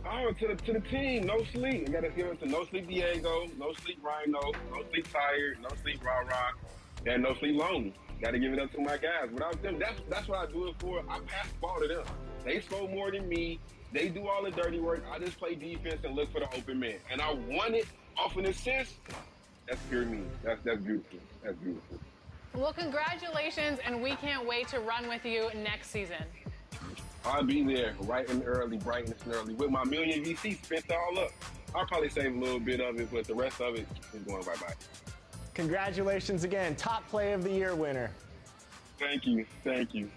Oh, to the team, No Sleep. I got to give it to No Sleep Diego, No Sleep Rhino, No Sleep Tired, No Sleep Raw Rock, and No Sleep Lonely. Got to give it up to my guys. Without them, that's what I do it for. I pass the ball to them. They score more than me. They do all the dirty work. I just play defense and look for the open man. And I won it off an assist. That's pure me. That's beautiful. That's beautiful. Well, congratulations, and we can't wait to run with you next season. I'll be there right and early, bright and early, with my million VC spent all up. I'll probably save a little bit of it, but the rest of it is going right by. Congratulations again, top play of the year winner. Thank you, thank you.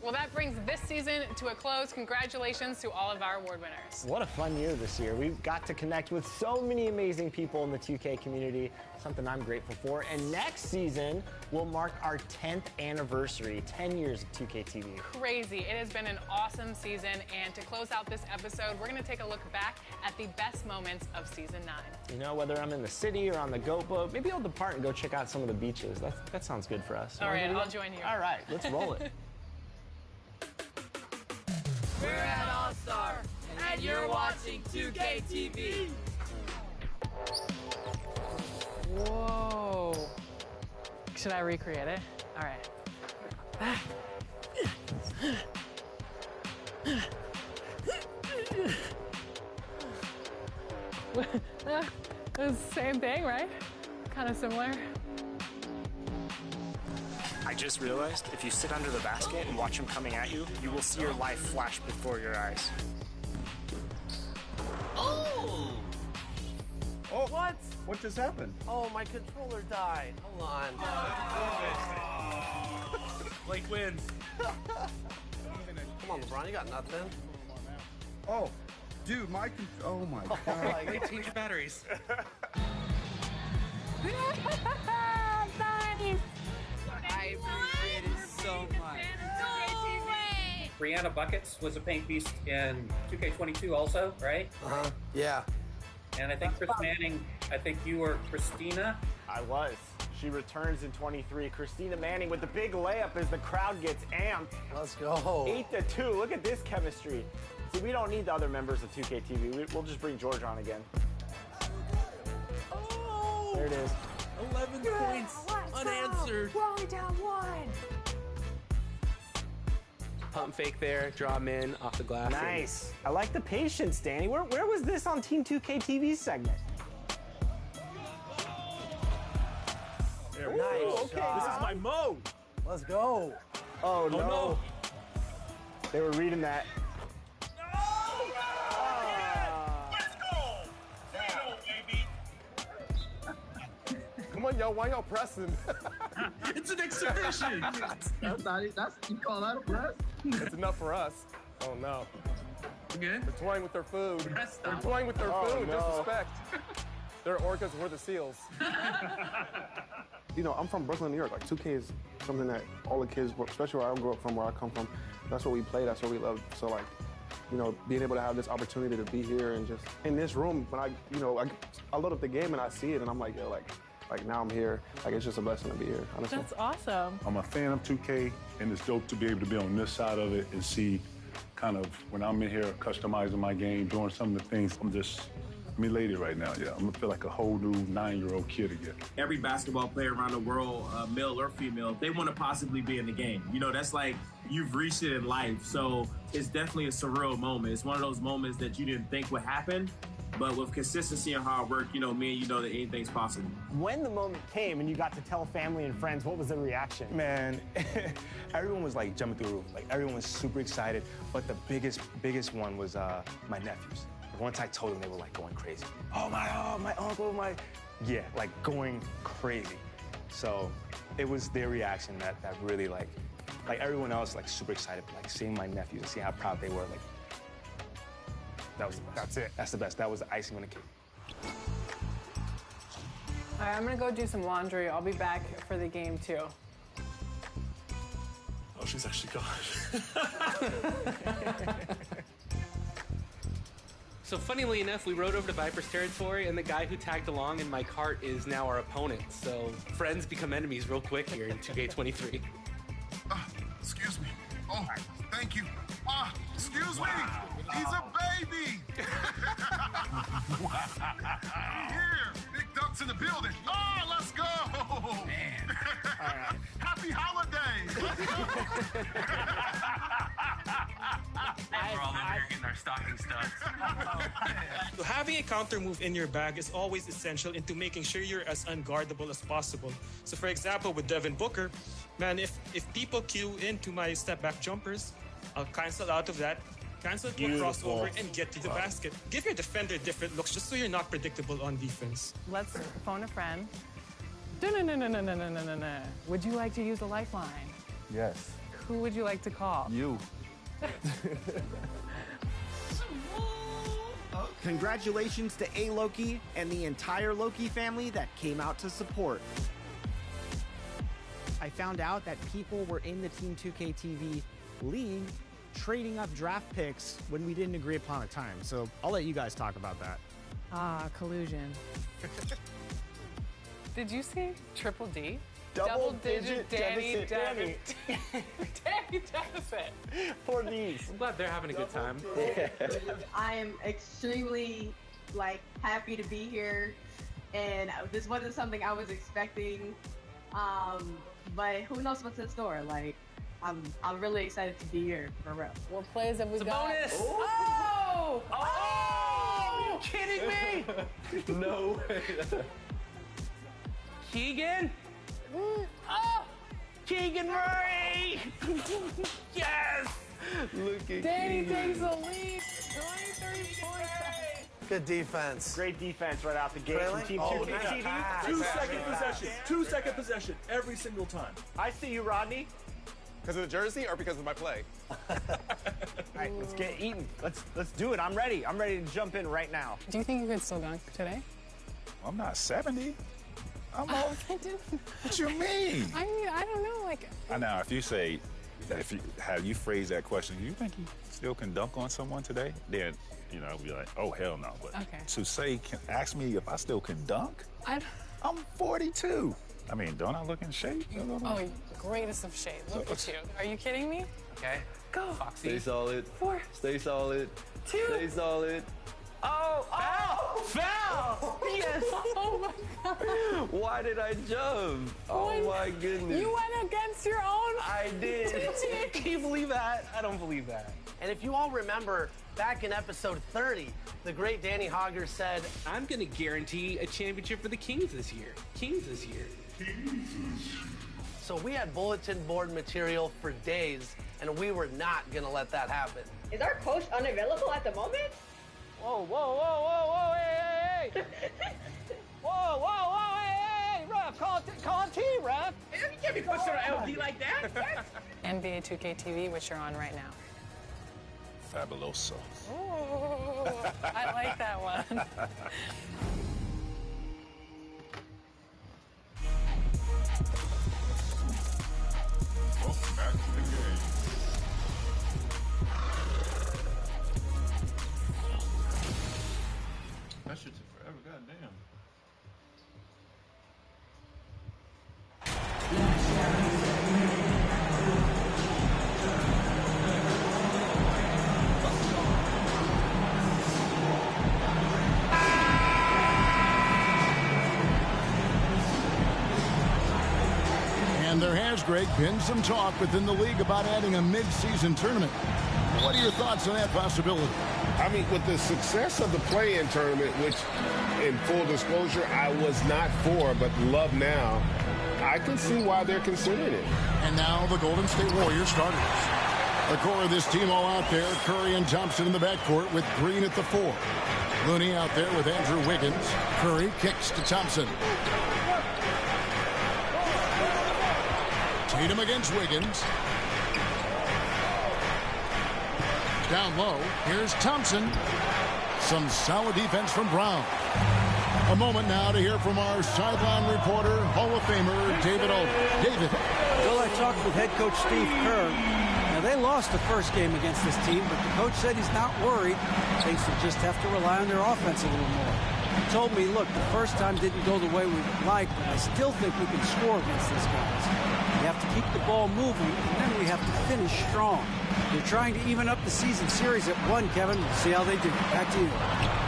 Well, that brings this season to a close. Congratulations to all of our award winners. What a fun year this year. We've got to connect with so many amazing people in the 2K community, something I'm grateful for. And next season will mark our 10th anniversary, 10 years of 2K TV. Crazy. It has been an awesome season. And to close out this episode, we're going to take a look back at the best moments of Season 9. You know, whether I'm in the city or on the goat boat, maybe I'll depart and go check out some of the beaches. That sounds good for us. All right, I'll join you. All right, let's roll it. We're at All-Star, and you're watching 2K TV. Whoa. Should I recreate it? All right. It's the same thing, right? Kind of similar. I just realized if you sit under the basket and watch him coming at you, you will see your life flash before your eyes. Oh! Oh, what? What just happened? Oh, my controller died. Hold on. Blake wins. Come on, LeBron, you got nothing. Oh, dude, oh my God. Blake, change your batteries. I appreciate it so much. Brianna Buckets was a paint beast in 2K22 also, right? Uh-huh, yeah. And I think Chris Manning, I think you were Christina. I was. She returns in 23. Christina Manning with the big layup as the crowd gets amped. Let's go. 8-2. Look at this chemistry. See, we don't need the other members of 2K TV. We'll just bring George on again. Oh! There it is. 11 points unanswered. We're only down 1. Pump fake there, draw him in off the glass. Nice. I like the patience, Danny. Where was this on Team 2K TV's segment? There nice. Okay, this is my mode. Let's go. Oh, no. No. They were reading that. Come on, y'all. Why y'all pressing? It's an exhibition. You call that a press? It's enough for us. Oh, no. Good. They're toying with their food. Press They're stop. toying with their food. no. Disrespect. They're orcas, we're the seals. You know, I'm from Brooklyn, New York. Like, 2K is something that all the kids, especially where I grew up from, where I come from, that's what we play, that's what we love. So, like, you know, being able to have this opportunity to be here and just in this room, when I load up the game and I see it and I'm like, yo, like now I'm here. Like, it's just a blessing to be here, honestly. That's awesome. I'm a fan of 2K, and it's dope to be able to be on this side of it and see kind of when I'm in here customizing my game, doing some of the things. I'm elated right now, yeah. I'm gonna feel like a whole new 9-year-old kid again. Every basketball player around the world, male or female, they want to possibly be in the game. You know, that's like you've reached it in life. So it's definitely a surreal moment. It's one of those moments that you didn't think would happen, but with consistency and hard work, you know, me and you know that anything's possible. When the moment came and you got to tell family and friends, what was the reaction? Man, everyone was like jumping through the roof. Like everyone was super excited, but the biggest one was my nephews. Once I told them, they were like going crazy. Oh, my uncle, yeah, like going crazy. So it was their reaction that really like everyone else like super excited, but like seeing my nephews and see how proud they were, like that's it. That's the best. That was the icing on the cake. All right, I'm gonna go do some laundry. I'll be back for the game too. Oh, she's actually gone. So funnily enough, we rode over to Viper's territory, and the guy who tagged along in my cart is now our opponent. So friends become enemies real quick here in 2K23. Excuse me. Oh, thank you. Excuse me. He's a baby. Here, big ducks in the building. Oh, let's go. Man. All right. Happy holidays. We're all over here getting our stocking stuffed. So having a counter move in your bag is always essential into making sure you're as unguardable as possible. So for example, with Devin Booker, man, if people queue into my step back jumpers, I'll cancel out of that, cancel to a Beautiful. crossover, and get to the basket. Give your defender different looks just so you're not predictable on defense. Let's phone a friend. No. Would you like to use a lifeline? Yes. Who would you like to call? You. Congratulations to A-Loki and the entire Loki family that came out to support. I found out that people were in the Team 2K TV league trading up draft picks when we didn't agree upon a time. So I'll let you guys talk about that. Ah, collusion. Did you see Triple D? Double-digit Danny deficit, Danny deficit. Poor D's. I'm glad they're having a good time. I am extremely happy to be here, and this wasn't something I was expecting. But who knows what's in store? I'm really excited to be here for real. What plays have we It's a got? bonus. Oh! Oh! Are you kidding me? No way. Keegan? Oh! Keegan Murray! Yes! Look at Danny Keegan. takes the lead. 23 points. Good defense. Great defense right out the gate from Team Oh, 2K TV. nice. 2-second possession. 2-second possession every single time. I see you, Rodney. Because of the jersey or because of my play? All right, let's get eating. Let's do it. I'm ready. I'm ready to jump in right now. Do you think you could still dunk today? I'm not 70. I'm old. What you mean? I mean, I don't know. Now, if you have you phrased that question, do you think you still can dunk on someone today? Then, I'll be like, oh, hell no. But Okay. to ask me if I still can dunk? I'm 42. I mean, don't I look in shape? Oh, greatest of shape. Look at you. Are you kidding me? Okay. Go. Stay solid. 4. Stay solid. 2. Stay solid. Oh! Foul! Yes! Oh my God. Why did I jump? Oh my goodness. You went against your own. I did. Can you believe that? I don't believe that. And if you all remember, back in episode 30, the great Danny Hogger said, I'm going to guarantee a championship for the Kings this year. So we had bulletin board material for days, and we were not going to let that happen. Is our coach unavailable at the moment? Whoa, hey. Whoa, hey, ref, call T, ref. You can't be pushing an LD like that. NBA 2K TV, which you're on right now. Fabuloso. Ooh, I like that one. Welcome back to the game. That shit took forever, goddamn. And there has, Greg, been some talk within the league about adding a mid-season tournament. What are your thoughts on that possibility? I mean, with the success of the play-in tournament, which, in full disclosure, I was not for, but love now, I can see why they're considering it. And now the Golden State Warriors starters. The core of this team all out there, Curry and Thompson in the backcourt with Green at the 4. Looney out there with Andrew Wiggins. Curry kicks to Thompson. Tatum against Wiggins. Down low, here's Thompson. Some solid defense from Brown. A moment now to hear from our sideline reporter, Hall of Famer David Olden. David. Well, I talked with head coach Steve Kerr. Now, they lost the first game against this team, but the coach said he's not worried. Thinks they'll just have to rely on their offense a little more. He told me, look, the first time didn't go the way we would like, but I still think we can score against these guys. We have to keep the ball moving, and then we have to finish strong. They're trying to even up the season series at 1, Kevin. We'll see how they do. Back to you.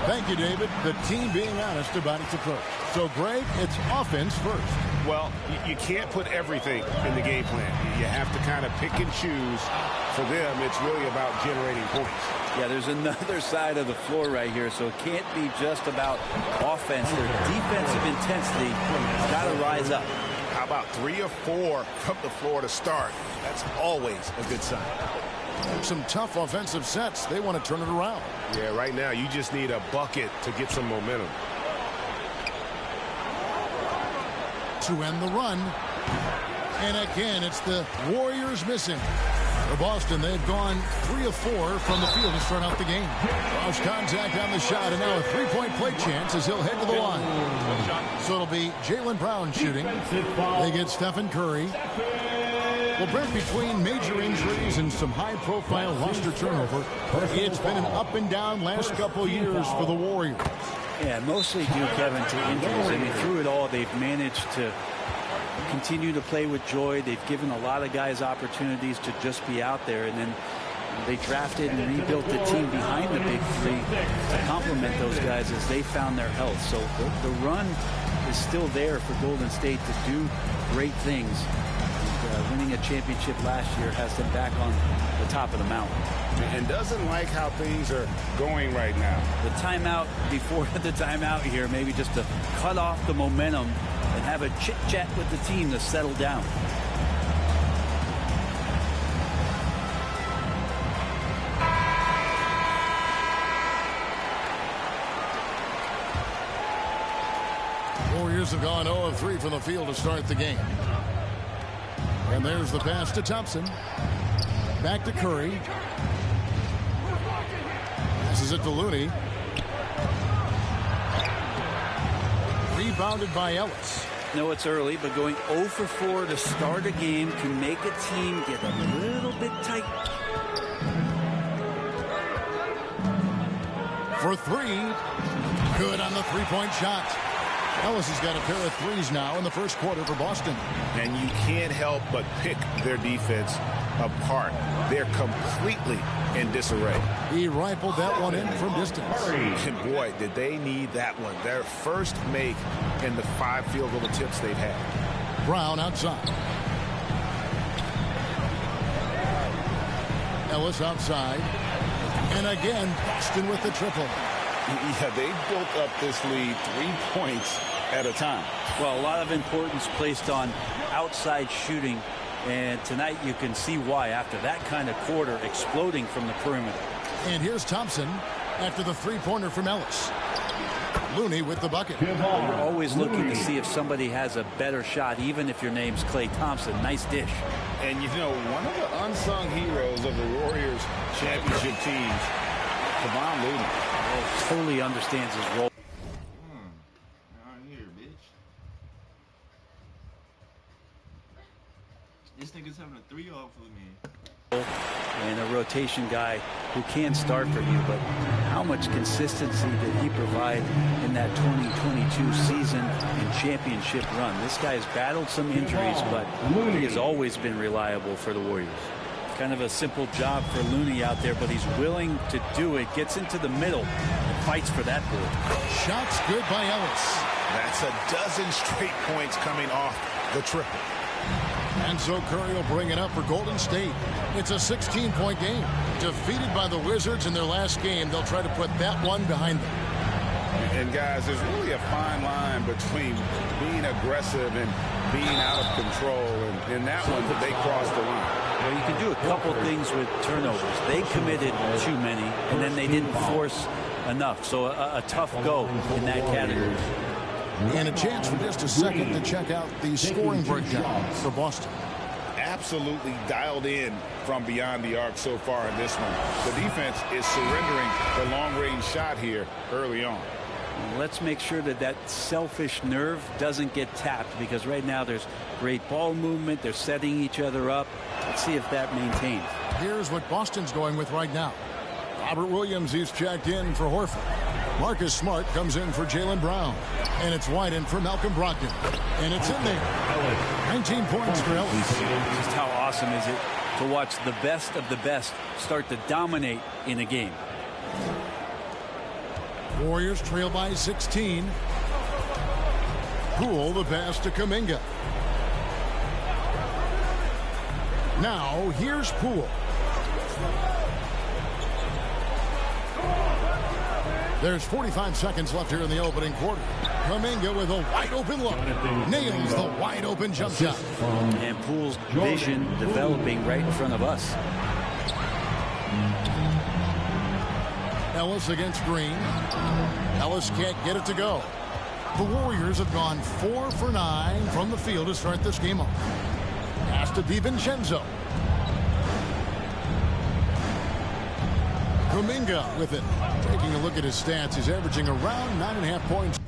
Thank you, David. The team being honest about its approach. So, Greg, it's offense first. Well, you can't put everything in the game plan. You have to kind of pick and choose. For them, it's really about generating points. Yeah, there's another side of the floor right here, so it can't be just about offense. Their defensive intensity has got to rise up. How about 3 or 4 from the floor to start? That's always a good sign. Some tough offensive sets. They want to turn it around. Yeah, right now you just need a bucket to get some momentum. To end the run. And again, it's the Warriors missing. For Boston, they've gone 3 of 4 from the field to start out the game. Lost contact on the shot, and now a three-point play chance as he'll head to the line. So it'll be Jaylen Brown shooting. They get Stephen Curry. Well, Brent, between major injuries and some high-profile roster turnover, it's been an up and down last couple years for the Warriors. Yeah, mostly due, Kevin, to injuries. I mean, through it all, they've managed to continue to play with joy. They've given a lot of guys opportunities to just be out there, and then they drafted and rebuilt the team behind the big three to complement those guys as they found their health. So the run is still there for Golden State to do great things. And, winning a championship last year has them back on the top of the mountain. And doesn't like how things are going right now. The timeout before the timeout here, maybe just to cut off the momentum and have a chit-chat with the team to settle down. Warriors have gone 0 of 3 from the field to start the game. And there's the pass to Thompson. Back to Curry. Passes it to Looney. Rebounded by Ellis. No, it's early, but going 0 for 4 to start a game can make a team get a little bit tight. For 3. Good on the three-point shot. Ellis has got a pair of threes now in the first quarter for Boston. And you can't help but pick their defense apart. They're completely in disarray. He rifled that one in from distance. And boy, did they need that one. Their first make in the 5 field goal attempts they've had. Brown outside. Ellis outside. And again, Boston with the triple. Yeah, they built up this lead 3 points at a time. Well, a lot of importance placed on outside shooting, and tonight you can see why after that kind of quarter exploding from the perimeter. And here's Thompson after the three-pointer from Ellis. Looney with the bucket. You're always looking to see if somebody has a better shot, even if your name's Klay Thompson. Nice dish. And you know, one of the unsung heroes of the Warriors championship teams, Kevon Looney. Totally understands his role. Here, bitch. This nigga's having a 3-off with me. And a rotation guy who can start for you, but how much consistency did he provide in that 2022 season and championship run? This guy's battled some injuries, but he has always been reliable for the Warriors. Kind of a simple job for Looney out there, but he's willing to do it. Gets into the middle and fights for that board. Shots good by Ellis. That's a dozen straight points coming off the triple. And so Curry will bring it up for Golden State. It's a 16-point game. Defeated by the Wizards in their last game, they'll try to put that one behind them. And guys, there's really a fine line between being aggressive and being out of control. And in that one, they crossed the line. Well, you can do a couple things with turnovers. They committed too many, and then they didn't force enough. So a tough go in that category. And a chance for just a second to check out the scoring breakdown for Boston. Absolutely dialed in from beyond the arc so far in this one. The defense is surrendering the long-range shot here early on. Let's make sure that that selfish nerve doesn't get tapped, because right now there's great ball movement. They're setting each other up. Let's see if that maintains. Here's what Boston's going with right now. Robert Williams is checked in for Horford. Marcus Smart comes in for Jaylen Brown. And it's wide in for Malcolm Brogdon. And it's in there. 19 points for Ellis. Just how awesome is it to watch the best of the best start to dominate in a game. Warriors trail by 16. Poole the pass to Kuminga. Now here's Poole. There's 45 seconds left here in the opening quarter. Kuminga with a wide open look. Nails the wide open jump shot. And Poole's vision developing right in front of us. Ellis against Green. Ellis can't get it to go. The Warriors have gone 4 for 9 from the field to start this game off. Pass to DiVincenzo. Kuminga with it. Taking a look at his stats, he's averaging around 9.5 points.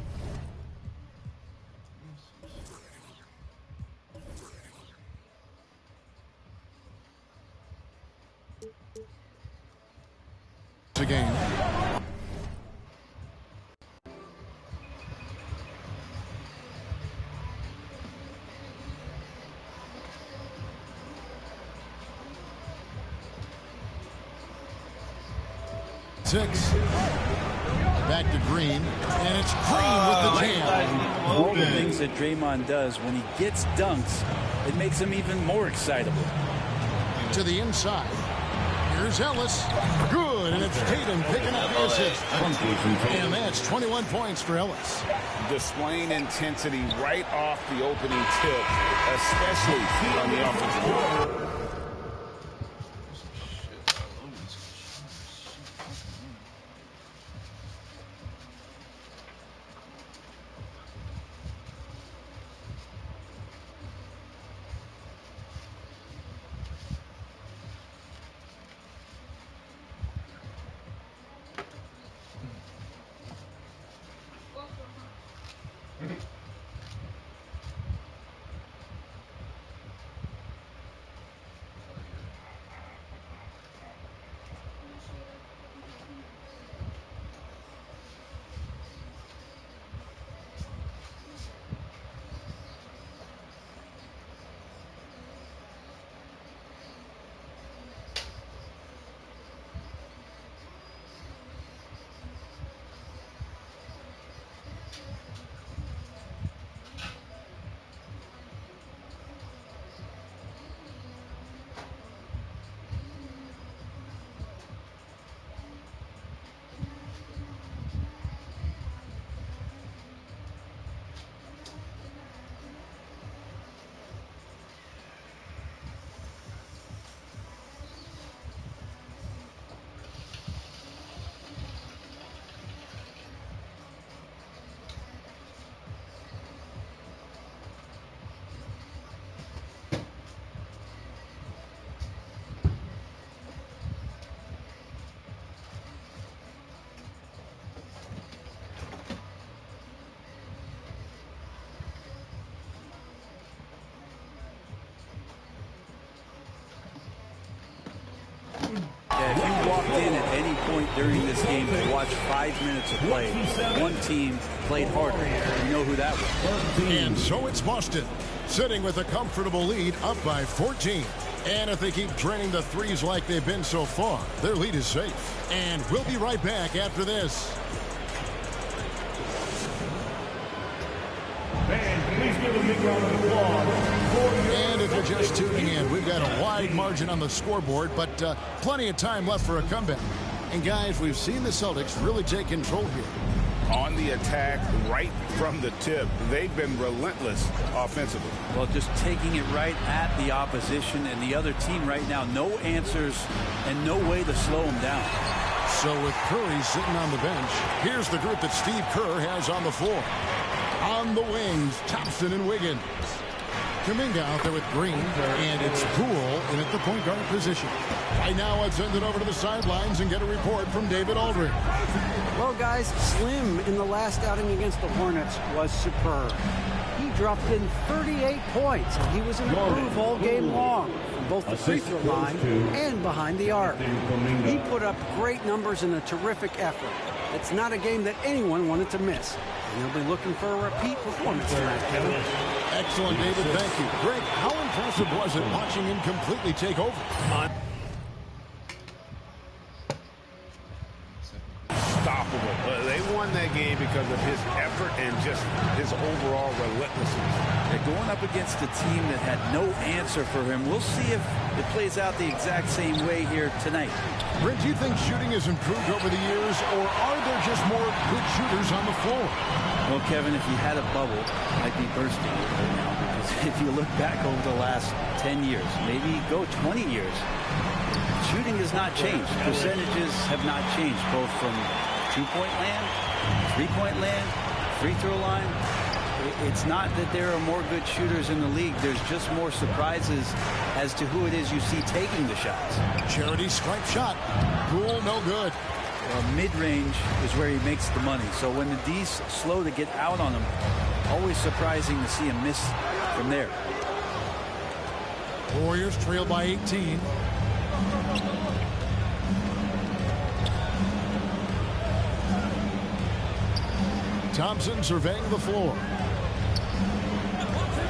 A game. Six. Back to Green, and it's Green with the jam. All the things that Draymond does, when he gets dunks, it makes him even more excitable. To the inside. Here's Ellis. Good, and it's Tatum picking up the assist. And that's 21 points for Ellis. Displaying intensity right off the opening tip, especially on the offensive end. If you walked in at any point during this game to watch 5 minutes of play, one team played harder. You know who that was. And so it's Boston, sitting with a comfortable lead, up by 14. And if they keep draining the threes like they've been so far, their lead is safe. And we'll be right back after this. Please give a big round of applause. And if you're just tuning in, we've got a wide margin on the scoreboard, but plenty of time left for a comeback. And guys, we've seen the Celtics really take control here. On the attack right from the tip, they've been relentless offensively. Well, just taking it right at the opposition and the other team right now. No answers and no way to slow them down. So with Curry sitting on the bench, here's the group that Steve Kerr has on the floor. On the wings, Thompson and Wiggins. Kuminga out there with Green, and it's Poole in at the point guard position. Right now, let's send it over to the sidelines and get a report from David Aldridge. Well, guys, Slim in the last outing against the Hornets was superb. He dropped in 38 points, and he was in the groove all game long, from both the free throw line and behind the arc. He put up great numbers in a terrific effort. It's not a game that anyone wanted to miss. And he'll be looking for a repeat performance tonight, Kevin. Excellent, David. Thank you. Greg, how impressive was it watching him completely take over? Unstoppable. They want won that game because of his effort and just his overall relentlessness. They're going up against a team that had no answer for him. We'll see if it plays out the exact same way here tonight. Brent, do you think shooting has improved over the years, or are there just more good shooters on the floor? Well, Kevin, if you had a bubble, it might be bursting right now, because if you look back over the last 10 years, maybe go 20 years, shooting has not changed. Percentages have not changed, both from two-point land, three-point land, free throw line. It's not that there are more good shooters in the league. There's just more surprises as to who it is you see taking the shots. Charity stripe shot. Cool, no good. Well, mid-range is where he makes the money. So when the D's slow to get out on him, always surprising to see him miss from there. Warriors trail by 18. Thompson surveying the floor.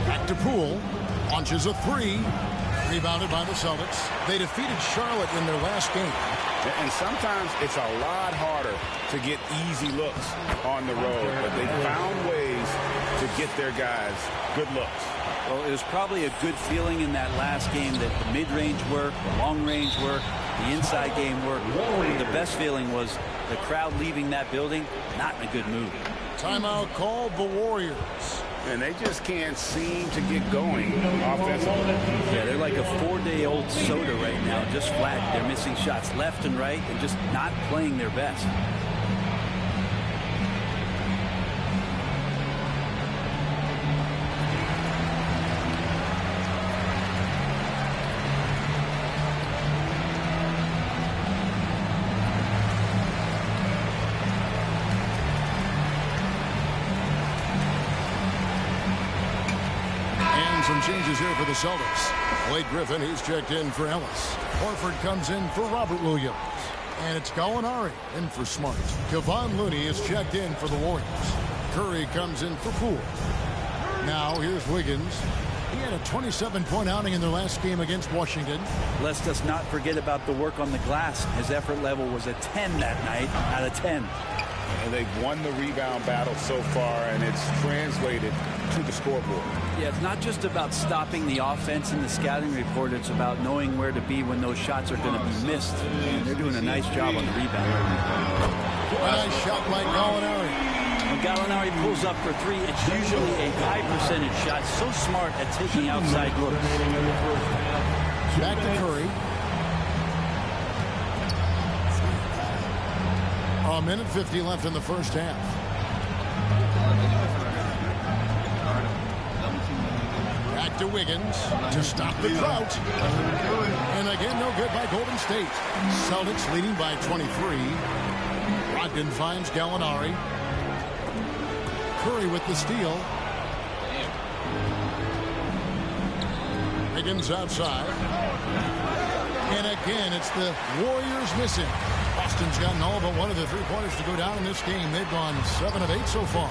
Back to Poole. Launches a three. Rebounded by the Celtics. They defeated Charlotte in their last game. And sometimes it's a lot harder to get easy looks on the road, but they found ways to get their guys good looks. Well, it was probably a good feeling in that last game that the mid-range worked, the long-range worked, the inside game worked. The best feeling was the crowd leaving that building not in a good mood. Timeout called the Warriors. And they just can't seem to get going offensively. Yeah, they're like a 4-day-old soda right now, just flat. They're missing shots left and right and just not playing their best. Some changes here for the Celtics. Blake Griffin, he's checked in for Ellis. Horford comes in for Robert Williams. And it's Gallinari in for Smart. Kevon Looney is checked in for the Warriors. Curry comes in for Poole. Now here's Wiggins. He had a 27-point outing in their last game against Washington. Let's just not forget about the work on the glass. His effort level was a 10 that night out of 10. And they've won the rebound battle so far, and it's translated to the scoreboard. Yeah, it's not just about stopping the offense in the scouting report. It's about knowing where to be when those shots are going to be missed. And they're doing a nice job on the rebound. A nice shot by Gallinari. When Gallinari pulls up for three, it's usually a high percentage shot. So smart at taking outside looks. Back to Curry. A minute 50 left in the first half. Back to Wiggins to stop the drought. And again, no good by Golden State. Celtics leading by 23. Brogdon finds Gallinari. Curry with the steal. Wiggins outside. And again, it's the Warriors missing. Boston's gotten all but one of the three-pointers to go down in this game. They've gone 7 of 8 so far.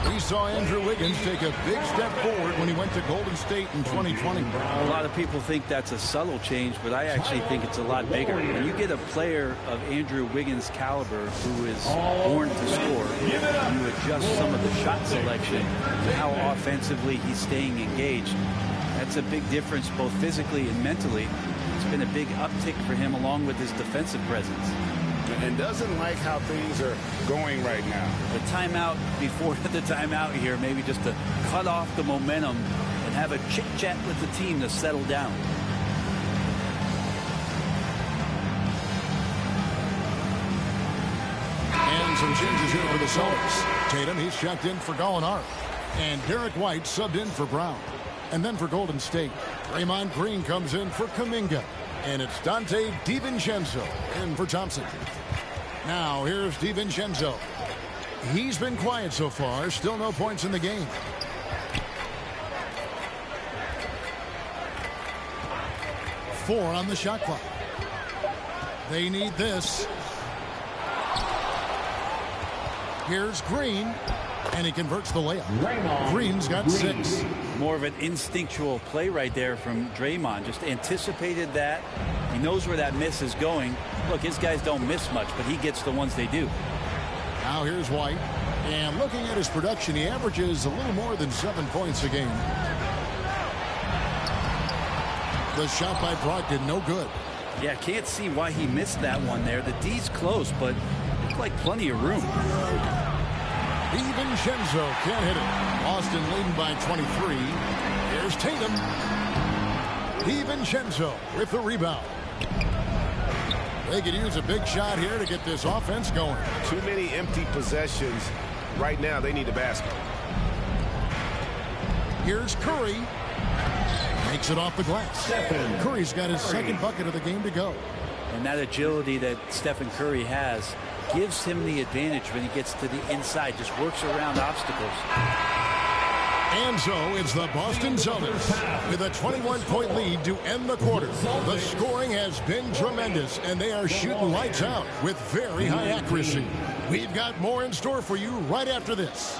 We saw Andrew Wiggins take a big step forward when he went to Golden State in 2020. A lot of people think that's a subtle change, but I actually think it's a lot bigger. When you get a player of Andrew Wiggins' caliber who is born to score, you adjust some of the shot selection to how offensively he's staying engaged. That's a big difference both physically and mentally. It's been a big uptick for him along with his defensive presence. And doesn't like how things are going right now. The timeout before the timeout here, maybe just to cut off the momentum and have a chit-chat with the team to settle down. And some changes here for the Celtics. Tatum, he's checked in for Gallinari. And Derek White subbed in for Brown. And then for Golden State, Draymond Green comes in for Kuminga. And it's Dante DiVincenzo in for Thompson. Now here's DiVincenzo. He's been quiet so far. Still no points in the game. Four on the shot clock. They need this. Here's Green. And he converts the layup. Green's got 6. More of an instinctual play right there from Draymond. Just anticipated that. He knows where that miss is going. Look, his guys don't miss much, but he gets the ones they do. Now here's White. And looking at his production, he averages a little more than 7 points a game. The shot by Brogdon, no good. Yeah, can't see why he missed that one there. The D's close, but looked like plenty of room. DiVincenzo can't hit it. Boston leading by 23. Here's Tatum. DiVincenzo with the rebound. They could use a big shot here to get this offense going. Too many empty possessions. Right now, they need the basket. Here's Curry. Makes it off the glass. Curry's got his second bucket of the game to go. And that agility that Stephen Curry has gives him the advantage when he gets to the inside, just works around obstacles. And so it's the Boston Celtics with a 21-point lead to end the quarter. The scoring has been tremendous, and they are shooting lights out with very high accuracy. We've got more in store for you right after this.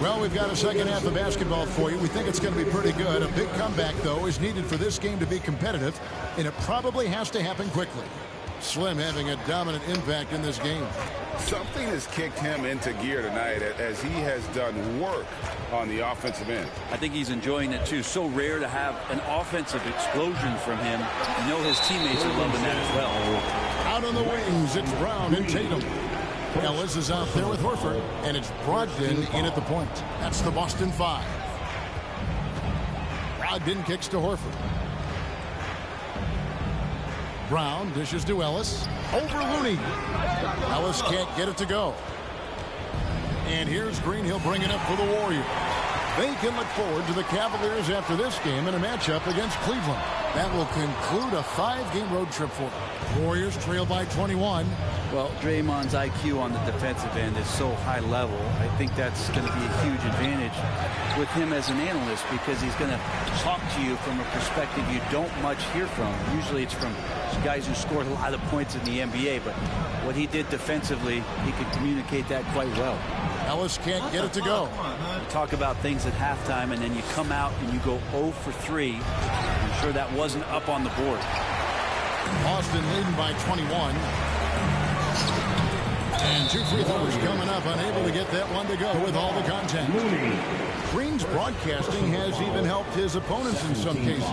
Well, we've got a second half of basketball for you. We think it's going to be pretty good. A big comeback, though, is needed for this game to be competitive, and it probably has to happen quickly. Slim having a dominant impact in this game. Something has kicked him into gear tonight as he has done work on the offensive end. I think he's enjoying it, too. So rare to have an offensive explosion from him. You know his teammates are loving that as well. Out on the wings, it's Brown and Tatum. Ellis is out there with Horford, and it's Brogdon in at the point. That's the Boston 5. Brogdon kicks to Horford. Brown dishes to Ellis. Over Looney. Ellis can't get it to go. And here's Green. He'll bring it up for the Warriors. They can look forward to the Cavaliers after this game in a matchup against Cleveland. That will conclude a 5-game road trip for them. Warriors trail by 21. Well, Draymond's IQ on the defensive end is so high level. I think that's going to be a huge advantage with him as an analyst because he's going to talk to you from a perspective you don't much hear from. Usually it's from guys who scored a lot of points in the NBA, but what he did defensively, he could communicate that quite well. Ellis can't get it to go. You talk about things at halftime, and then you come out and you go 0 for 3. I'm sure that wasn't up on the board. Boston leading by 21. And 2 free throws coming up, unable to get that one to go with all the contact. Green's broadcasting has even helped his opponents in some cases.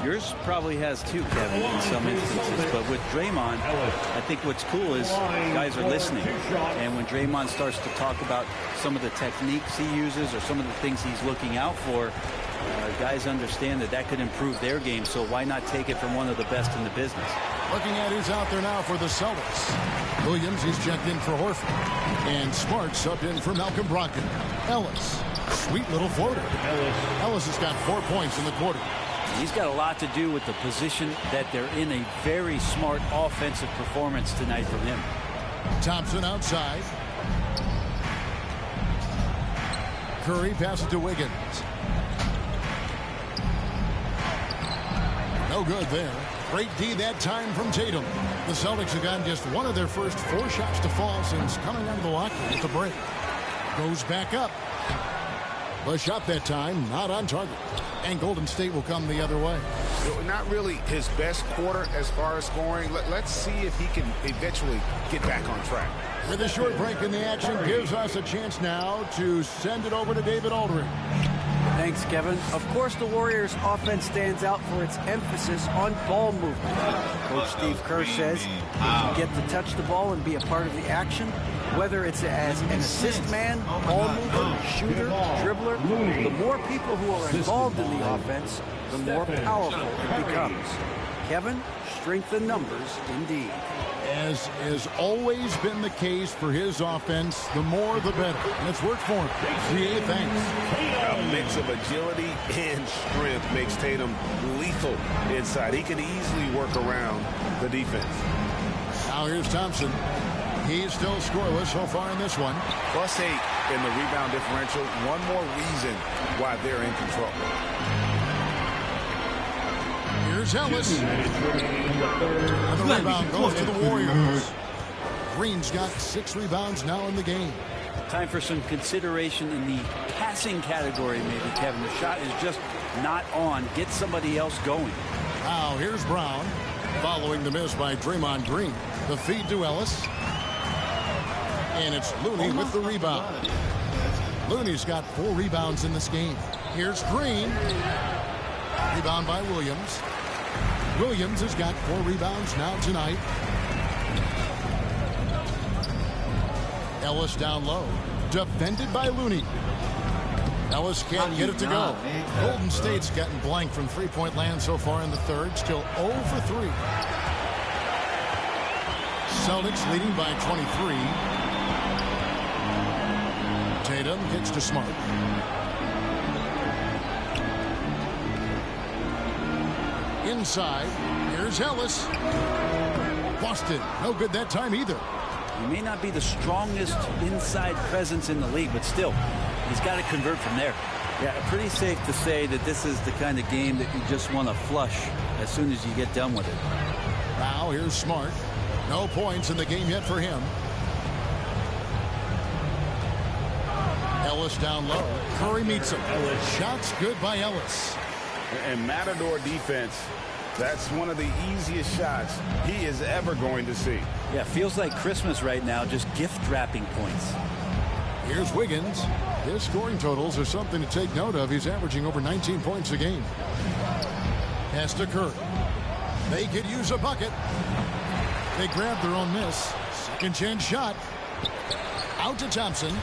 Yours probably has too, Kevin, in some instances. But with Draymond, I think what's cool is guys are listening. And when Draymond starts to talk about some of the techniques he uses or some of the things he's looking out for, guys understand that that could improve their game. So why not take it from one of the best in the business? Looking at who's out there now for the Celtics. Williams, he's checked in for Horford. And Smart subbed in for Malcolm Brogdon. Ellis, sweet little floater. Ellis has got 4 points in the quarter. He's got a lot to do with the position that they're in. A very smart offensive performance tonight from him. Thompson outside. Curry passes to Wiggins. No good there. Great D that time from Tatum. The Celtics have gotten just one of their first 4 shots to fall since coming out of the locker at the break. Goes back up. The shot that time not on target. And Golden State will come the other way. Not really his best quarter as far as scoring. Let's see if he can eventually get back on track. With a short break in the action gives us a chance now to send it over to David Aldridge. Thanks, Kevin. Of course, the Warriors' offense stands out for its emphasis on ball movement. Coach Steve Kerr says if you get to touch the ball and be a part of the action, whether it's as an assist man, ball mover, shooter, dribbler, the more people who are involved in the offense, the more powerful it becomes. Kevin, strength in numbers indeed. As has always been the case for his offense, the more the better. And it's worked for him. CA, thanks. A mix of agility and strength makes Tatum lethal inside. He can easily work around the defense. Now here's Thompson. He's still scoreless so far in this one. +8 in the rebound differential. One more reason why they're in control. Here's Ellis. And the rebound goes to the Warriors. Green's got 6 rebounds now in the game. Time for some consideration in the passing category, maybe, Kevin. The shot is just not on. Get somebody else going. Now here's Brown. Following the miss by Draymond Green. The feed to Ellis. And it's Looney with the rebound. Looney's got 4 rebounds in this game. Here's Green. Rebound by Williams. Williams has got 4 rebounds now tonight. Ellis down low. Defended by Looney. Ellis can't get it to go. Golden State's gotten blank from three-point land so far in the third. Still 0 for 3. Celtics leading by 23. Tatum gets to Smart. Inside, here's Ellis. Busted. No good that time either. He may not be the strongest inside presence in the league, but still, he's got to convert from there. Yeah, pretty safe to say that this is the kind of game that you just want to flush as soon as you get done with it. Now here's Smart. No points in the game yet for him. Ellis down low. Curry meets him. Shots good by Ellis. And Matador defense, that's one of the easiest shots he is ever going to see. Yeah, feels like Christmas right now, just gift wrapping points. Here's Wiggins. His scoring totals are something to take note of. He's averaging over 19 points a game. Pass to Curry. They could use a bucket. They grabbed their own miss. Second chance shot. Out to Thompson.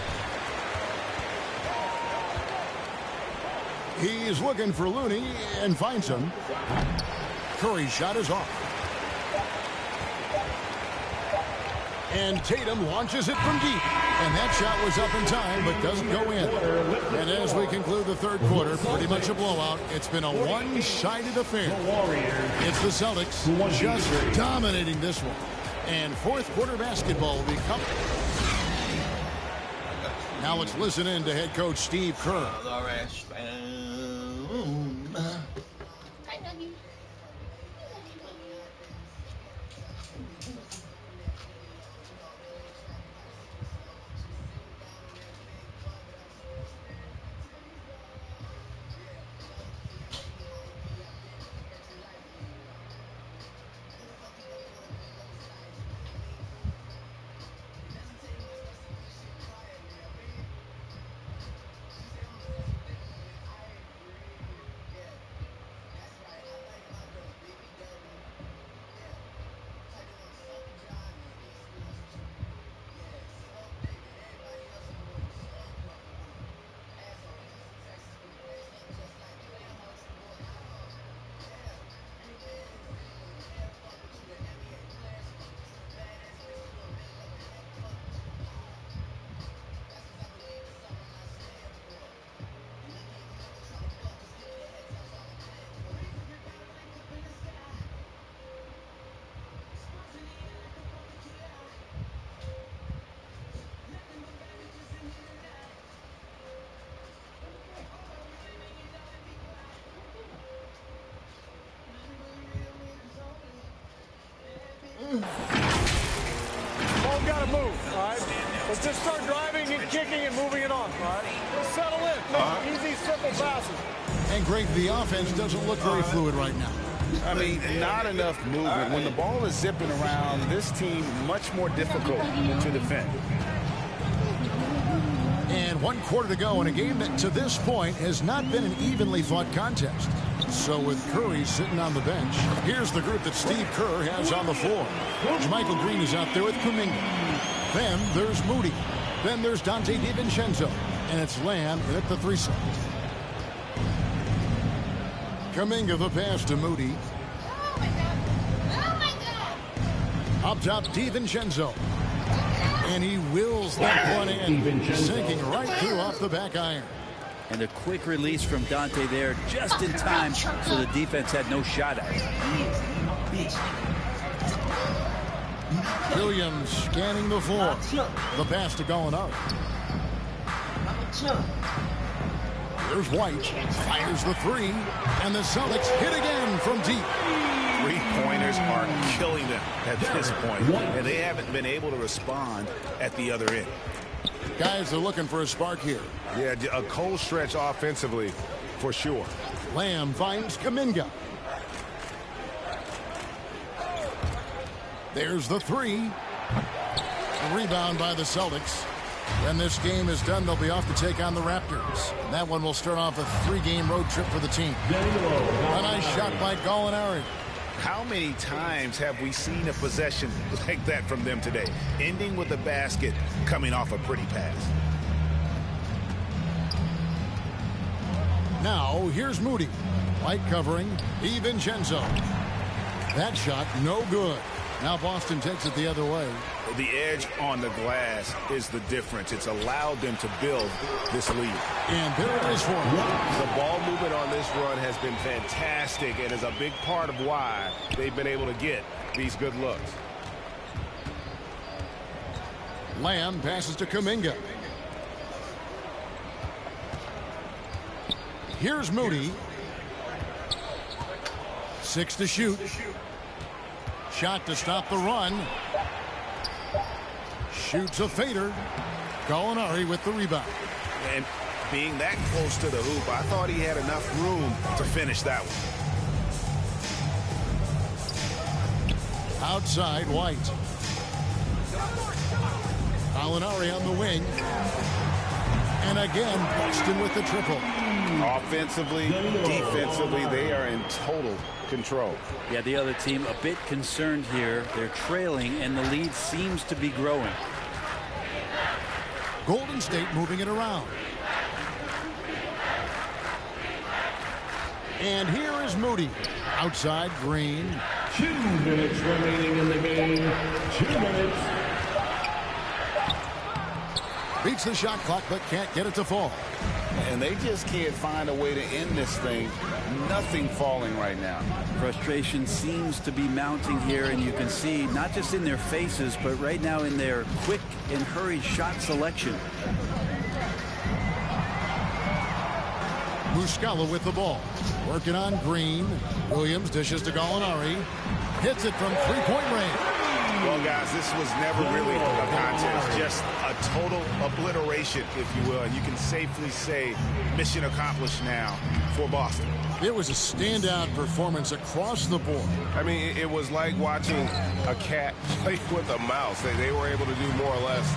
He's looking for Looney and finds him. Curry's shot is off. And Tatum launches it from deep. And that shot was up in time, but doesn't go in. And as we conclude the third quarter, pretty much a blowout. It's been a one-sided affair. It's the Celtics just dominating this one. And fourth quarter basketball will be coming. Now let's listen in to head coach Steve Kerr. Ball got to move, all right? Let's just start driving and kicking and moving it on, all right? Let's settle in. Easy, simple passes. And Greg, the offense doesn't look very fluid right now. I mean, not enough movement. When the ball is zipping around, this team much more difficult to defend. And 1 quarter to go in a game that to this point has not been an evenly fought contest. So with Curry sitting on the bench, here's the group that Steve Kerr has on the floor. Michael Green is out there with Kuminga. Then there's Moody. Then there's Dante DiVincenzo. And it's Lamb in at the 3 slot. Kuminga the pass to Moody. Up top, DiVincenzo. And he wills that one in, sinking right through off the back iron. And a quick release from Dante there just in time, so the defense had no shot at it. Williams scanning the floor. The pass to Gallinari. There's White. Fires the three. And the Celtics hit again from deep. Three-pointers are killing them at this point, and they haven't been able to respond at the other end. Guys are looking for a spark here. Yeah, a cold stretch offensively, for sure. Lamb finds Kuminga. There's the three. A rebound by the Celtics. When this game is done, they'll be off to take on the Raptors. That one will start off a 3-game road trip for the team. A nice shot by Gallinari. How many times have we seen a possession like that from them today? Ending with a basket, coming off a pretty pass. Now, here's Moody. White covering, DiVincenzo. That shot, no good. Now Boston takes it the other way. The edge on the glass is the difference. It's allowed them to build this lead. And there it is for them. The ball movement on this run has been fantastic and is a big part of why they've been able to get these good looks. Lamb passes to Kuminga. Here's Moody. 6 to shoot. Shot to stop the run. Shoots a fader. Gallinari with the rebound. And being that close to the hoop, I thought he had enough room to finish that one. Outside, White. Gallinari on the wing. And again, Boston with the triple. Offensively, defensively, they are in total control. Yeah, the other team a bit concerned here. They're trailing, and the lead seems to be growing. Golden State moving it around. And here is Moody. Outside, Green. 2 minutes remaining in the game. 2 minutes. Beats the shot clock, but can't get it to fall. And they just can't find a way to end this thing. Nothing falling right now. Frustration seems to be mounting here, and you can see not just in their faces, but right now in their quick and hurried shot selection. Muscala with the ball. Working on Green. Williams dishes to Gallinari. Hits it from three-point range. Well, guys, this was never really a contest, just a total obliteration, if you will. And you can safely say mission accomplished now for Boston. It was a standout performance across the board. I mean, it was like watching a cat play with a mouse. They were able to do more or less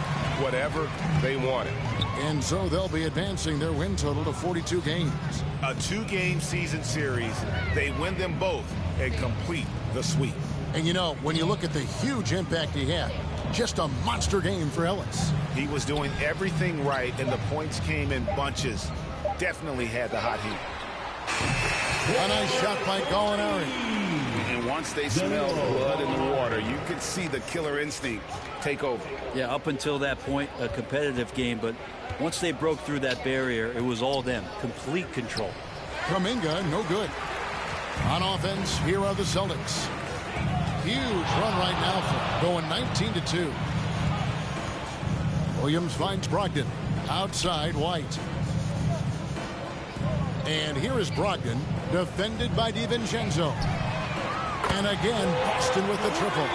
whatever they wanted. And so they'll be advancing their win total to 42 games. A 2-game season series. They win them both and complete the sweep. And you know, when you look at the huge impact he had, just a monster game for Ellis. He was doing everything right, and the points came in bunches. Definitely had the hot heat. A nice shot by Gallinari. And once they smelled blood in the water, you could see the killer instinct take over. Yeah, up until that point, a competitive game, but once they broke through that barrier, it was all them. Complete control. Kuminga, no good. On offense, here are the Celtics. Huge run right now for going 19-2. Williams finds Brogdon. Outside, White. And here is Brogdon, defended by DiVincenzo. And again, Boston with the triple.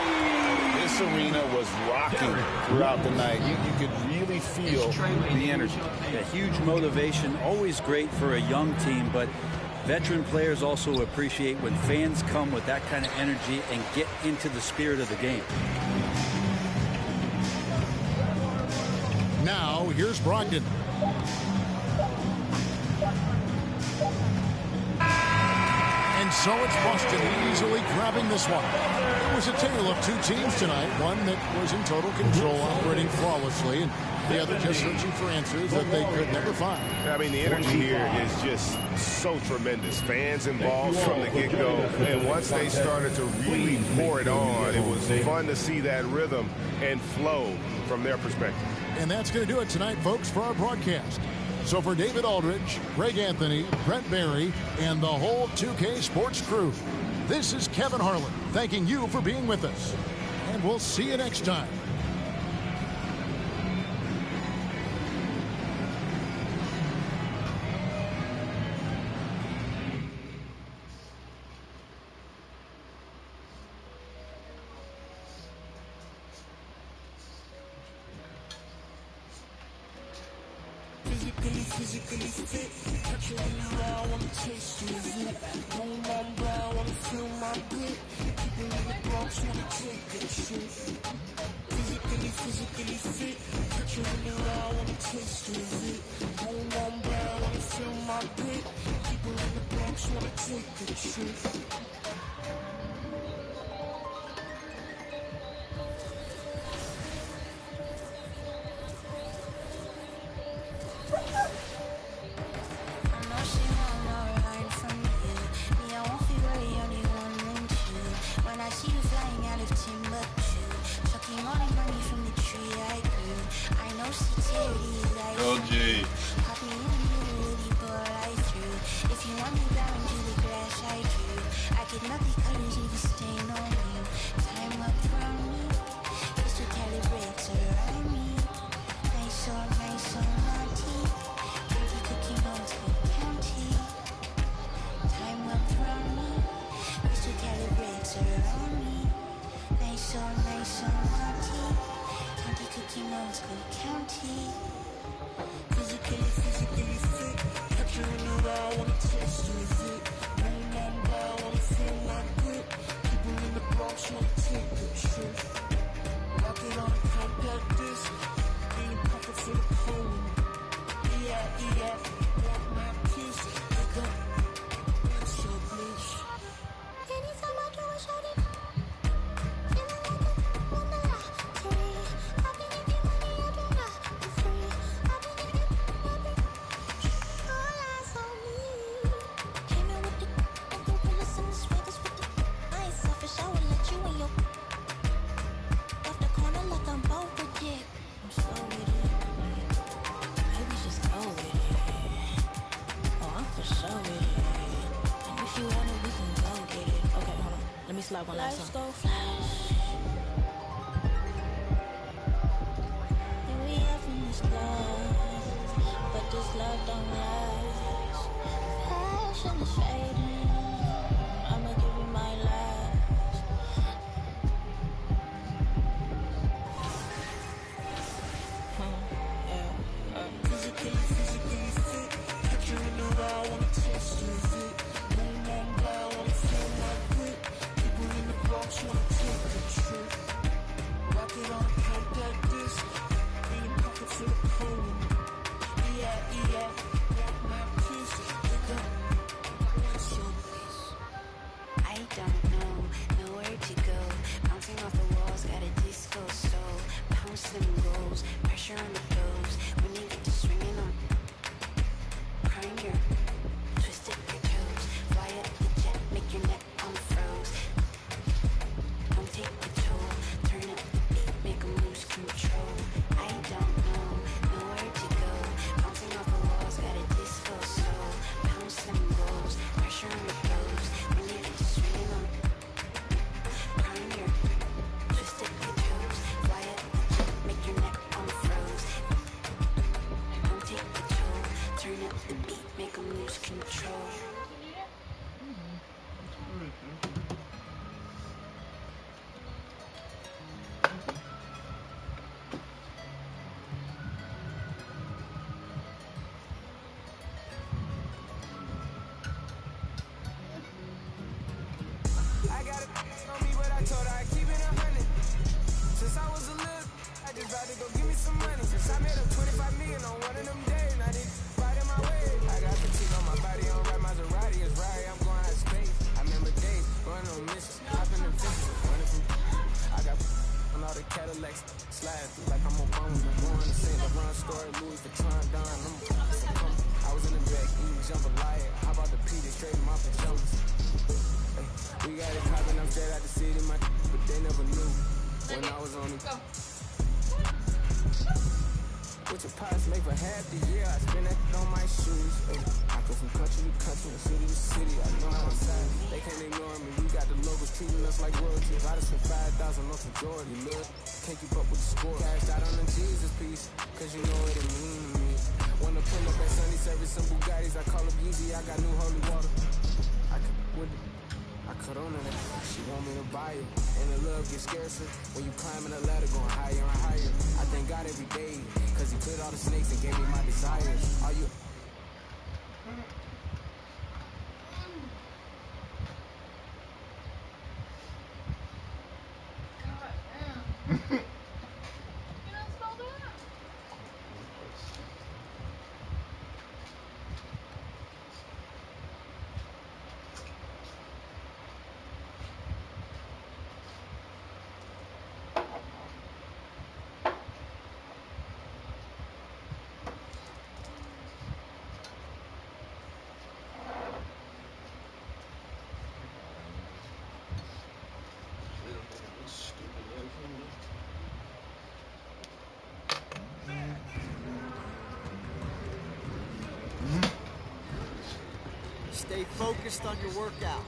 This arena was rocking throughout the night. You could really feel the energy. Yeah, huge motivation, always great for a young team, but veteran players also appreciate when fans come with that kind of energy and get into the spirit of the game. Now, here's Brogdon. And so it's Boston easily grabbing this one. It was a tale of two teams tonight, one that was in total control, operating flawlessly, and the other just searching for answers that they could never find. I mean, the energy here is just so tremendous. Fans involved from the get-go, and once they started to really pour it on, it was fun to see that rhythm and flow from their perspective. And that's going to do it tonight, folks, for our broadcast. So for David Aldridge, Greg Anthony, Brent Barry, and the whole 2K Sports crew, this is Kevin Harlan thanking you for being with us. And we'll see you next time. Physically fit, catch you in the raw, wanna taste you. Home on brown, wanna feel my grip. People in the Bronx wanna take that shit. Physically fit, catch you in the raw, wanna taste you. Home on brown, wanna feel my grip. People in the Bronx wanna take that shit. LG. Physically fit, catch you in the raw, wanna taste you. Home on brown, wanna feel my grip. People in the Bronx wanna take that shit. Rock it on a compact disc, in a pocket full of cold. Yeah, want my kiss, pick up, it's so bliss. Anytime I do a shot it, feeling like a wonder. To me, I've been giving money, I do not for free. I've been giving all eyes on me. Came in with the gorillas and the swaggers with the I ain't selfish, I will let you in your off the corner like I'm both with it. I'm so with it. Maybe just go with it. Oh, I'm for sure with it. And if you want it, we can go get it. Okay, hold on. Let me slide one last time. Let's go flash. Yeah, we having this love, but this love don't last. Passion is fading. I'ma give you my last. Physically fit, catch you in the raw, wanna taste you. Home on brown, wanna feel my grip. People in the Bronx wanna take that shit. Rock it on a compact disc, in a pocket full of cold. Yeah, want my kiss, pick up, it's so bliss. I don't know, nowhere to go. Bouncing off the walls, got a disco soul. Pounce them goals, pressure on the toes. When you get to swinging on, crying your twisted your toes. Fly up the jet, make your neck unfroze. Don't take the toll, turn up the beat, make them lose control. I don't know, nowhere to go. Bouncing off the walls, got a disco soul. Pounce them goals, pressure on the toes. When you get to swinging on, crying your twisted your toes. Fly up the jet, make your neck unfroze. Don't take the toll, turn up the beat, make them lose control. I got it on me, but I told her I keep it 100. Since I was a little, I just vowed to go give me some money. Since I made up 25 million on one of them days, I need to fight in my way. I got fatigue on my body, on right Maserati, it's right, I'm going out of space. I I was in the back, eating jambalaya. How about the P, they straight in my pajamas? Hey, we got it poppin', I'm straight out the city, but they never knew when I was on it. What your pops make for half the year, I spend that on my shoes. Ay, I go from country to country and city to city, I know how I'm sad. They can't ignore me, we got the locals treating us like royalty. I just spent 5,000 on some Jordan, look, can't keep up with the score. Cashed out on the Jesus piece, cause you know what it mean to me. When I pull up at Sunday service, some Bugattis, I call up Yeezy, I got new holy water. I cut on it, she want me to buy it. And the love gets scarcer when you climbing the ladder, going higher and higher. I thank God every day, cause he cleared all the snakes and gave me my desires. Are you... Stay focused on your workout.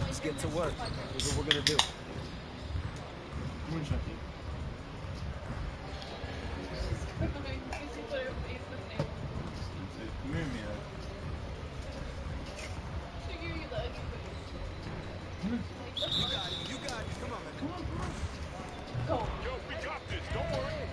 Let's get to work. Here's what we're gonna do. You got it. Come on, man. Go. Yo, we got this. Don't worry.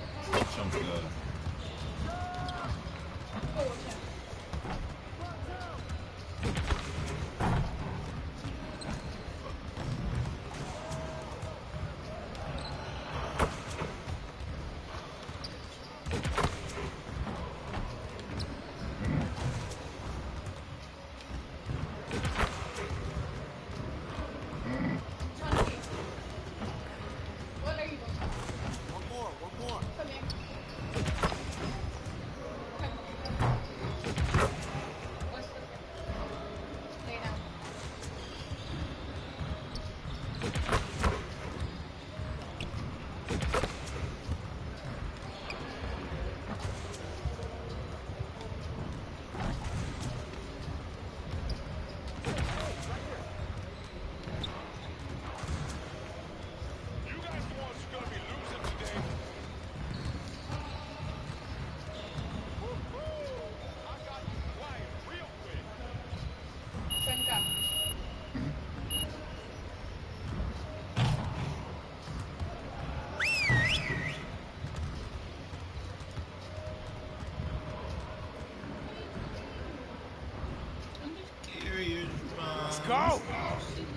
Let's go!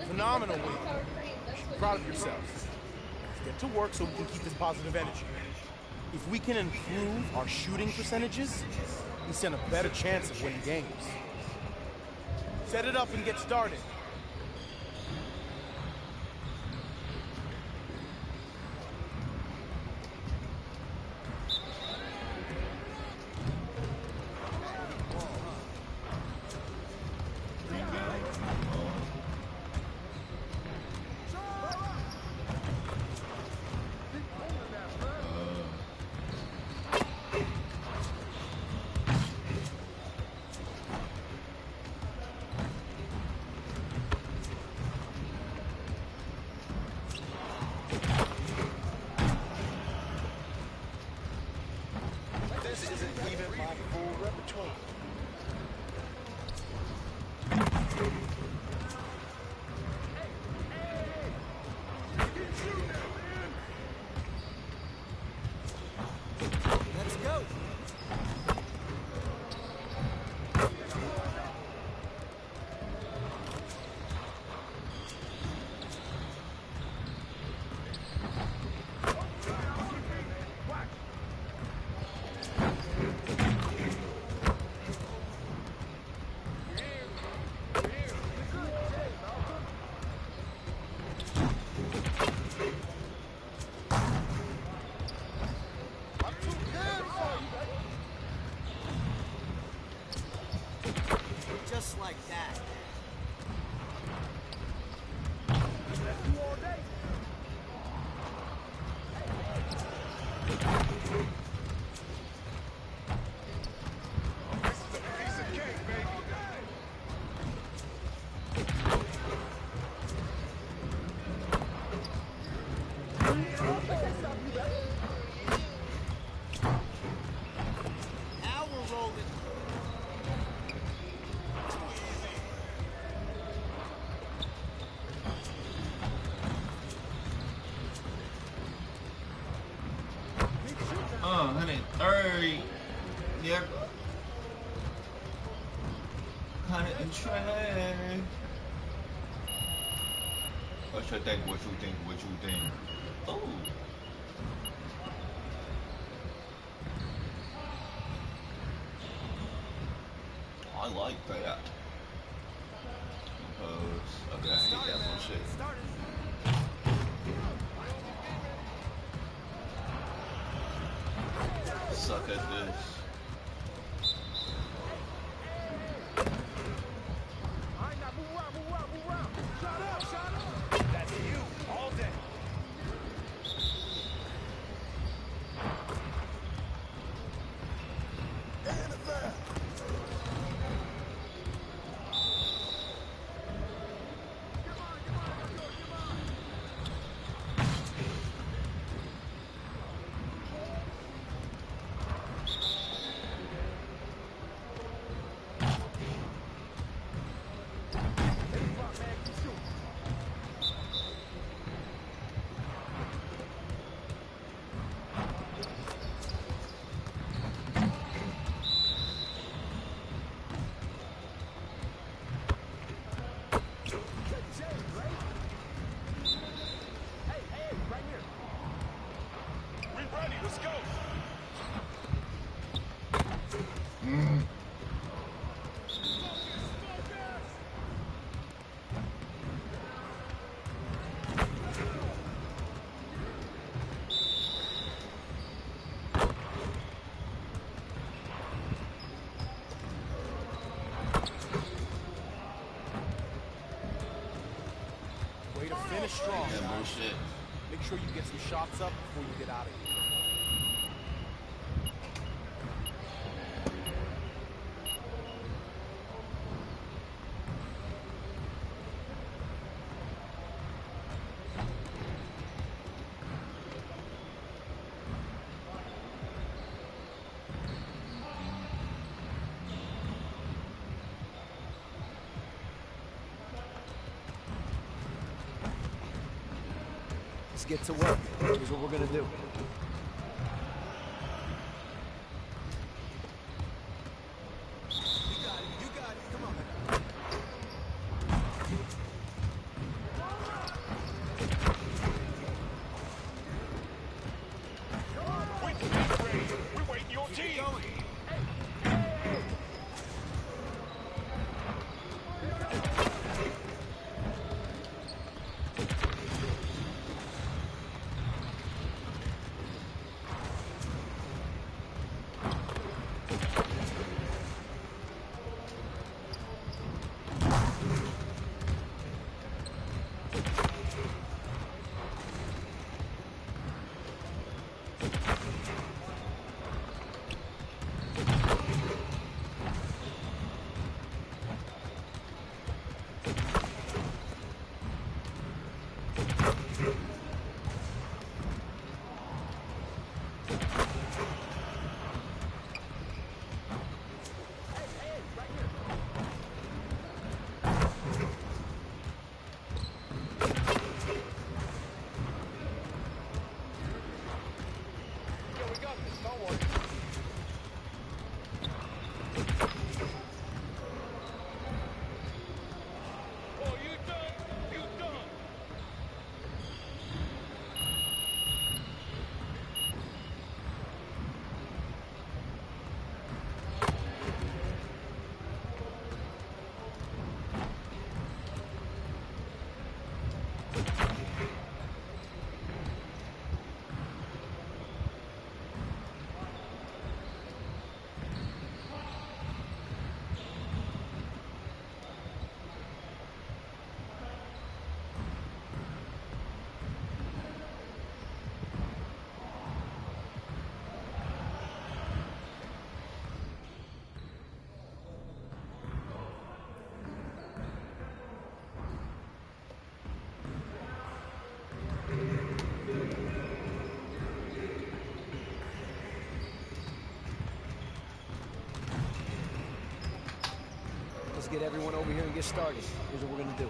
Phenomenal win. Be proud of yourselves. Let's get to work so we can keep this positive energy. If we can improve our shooting percentages, we stand a better chance of winning games. Set it up and get started. What you think? What you think? What you think? Oh. I like that. Pose. Okay, I hate that bullshit. Suck at this. That's you all day. Way to finish strong. Yeah, bullshit. Make sure you get some shots up before you get out of here. Let's get to work. Here's what we're gonna do. We're waiting your team. Let's get everyone over here and get started. Here's what we're gonna do.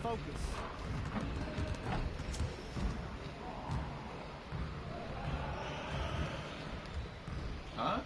focus. Huh?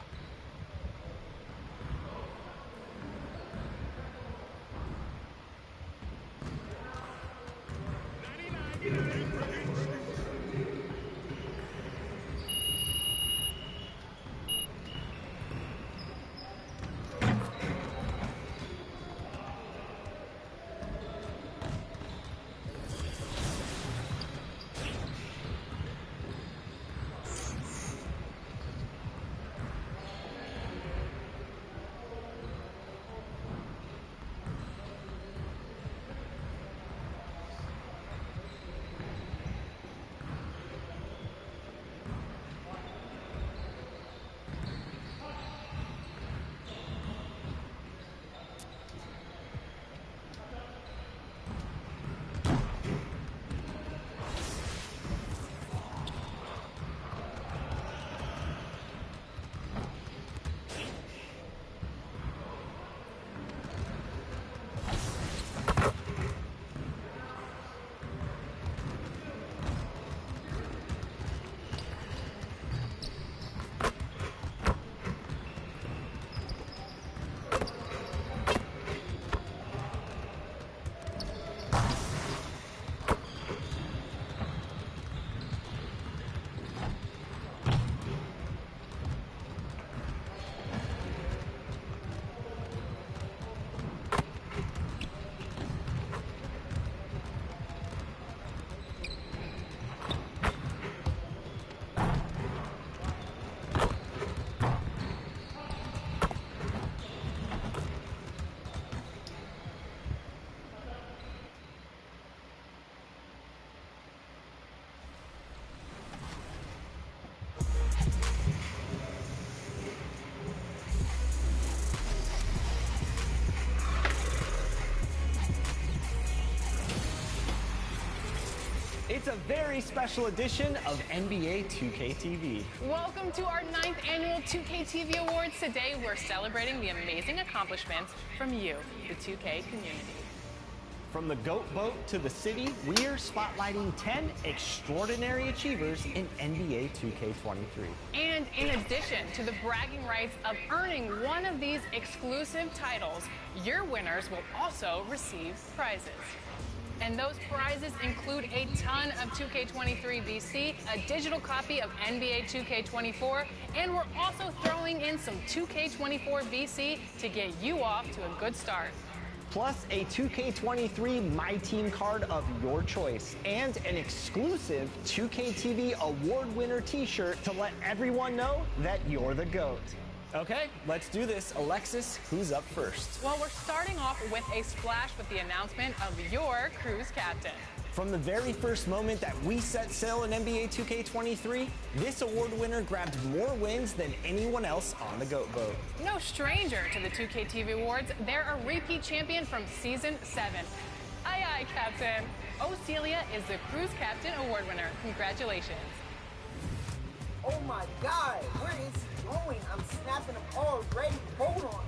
It's a very special edition of NBA 2K TV. Welcome to our 9th annual 2K TV Awards. Today, we're celebrating the amazing accomplishments from you, the 2K community. From the GOAT Boat to the city, we're spotlighting 10 extraordinary achievers in NBA 2K23. And in addition to the bragging rights of earning one of these exclusive titles, your winners will also receive prizes. And those prizes include a ton of 2K23 VC, a digital copy of NBA 2K24, and we're also throwing in some 2K24 VC to get you off to a good start. Plus a 2K23 My Team card of your choice and an exclusive 2K TV award winner t-shirt to let everyone know that you're the GOAT. Okay, let's do this. Alexis, who's up first? Well, we're starting off with a splash with the announcement of your cruise captain. From the very first moment that we set sail in NBA 2K23, this award winner grabbed more wins than anyone else on the GOAT Boat. No stranger to the 2K TV Awards, they're a repeat champion from Season 7. Aye, aye, Captain. O'Celia is the Cruise Captain Award winner. Congratulations. Oh my God, where is he going? I'm snapping him already. Hold on.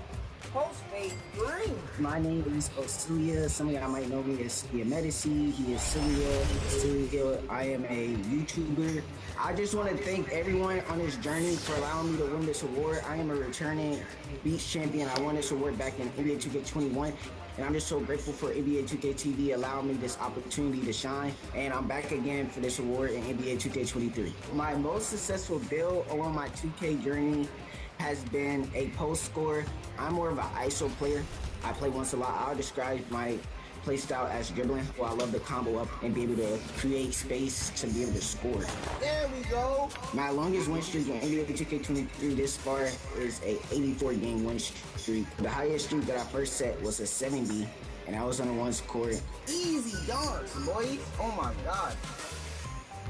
Post-fade green. My name is O'Celia. Some of y'all might know me as Celia Medici. He is Celia. I am a YouTuber. I just want to thank everyone on this journey for allowing me to win this award. I am a returning beach champion. I won this award back in NBA 2K21. And I'm just so grateful for NBA 2K TV allowing me this opportunity to shine. And I'm back again for this award in NBA 2K23. My most successful build on my 2K journey has been a post scorer. I'm more of an ISO player. I play once a lot. I'll describe my play style as dribbling. Well, I love to combo up and be able to create space to be able to score. There we go. My longest win streak in NBA 2K23 this far is a 84-game win streak. The highest streak that I first set was a 70, and I was on the ones court. Easy dunks, boy. Oh my God.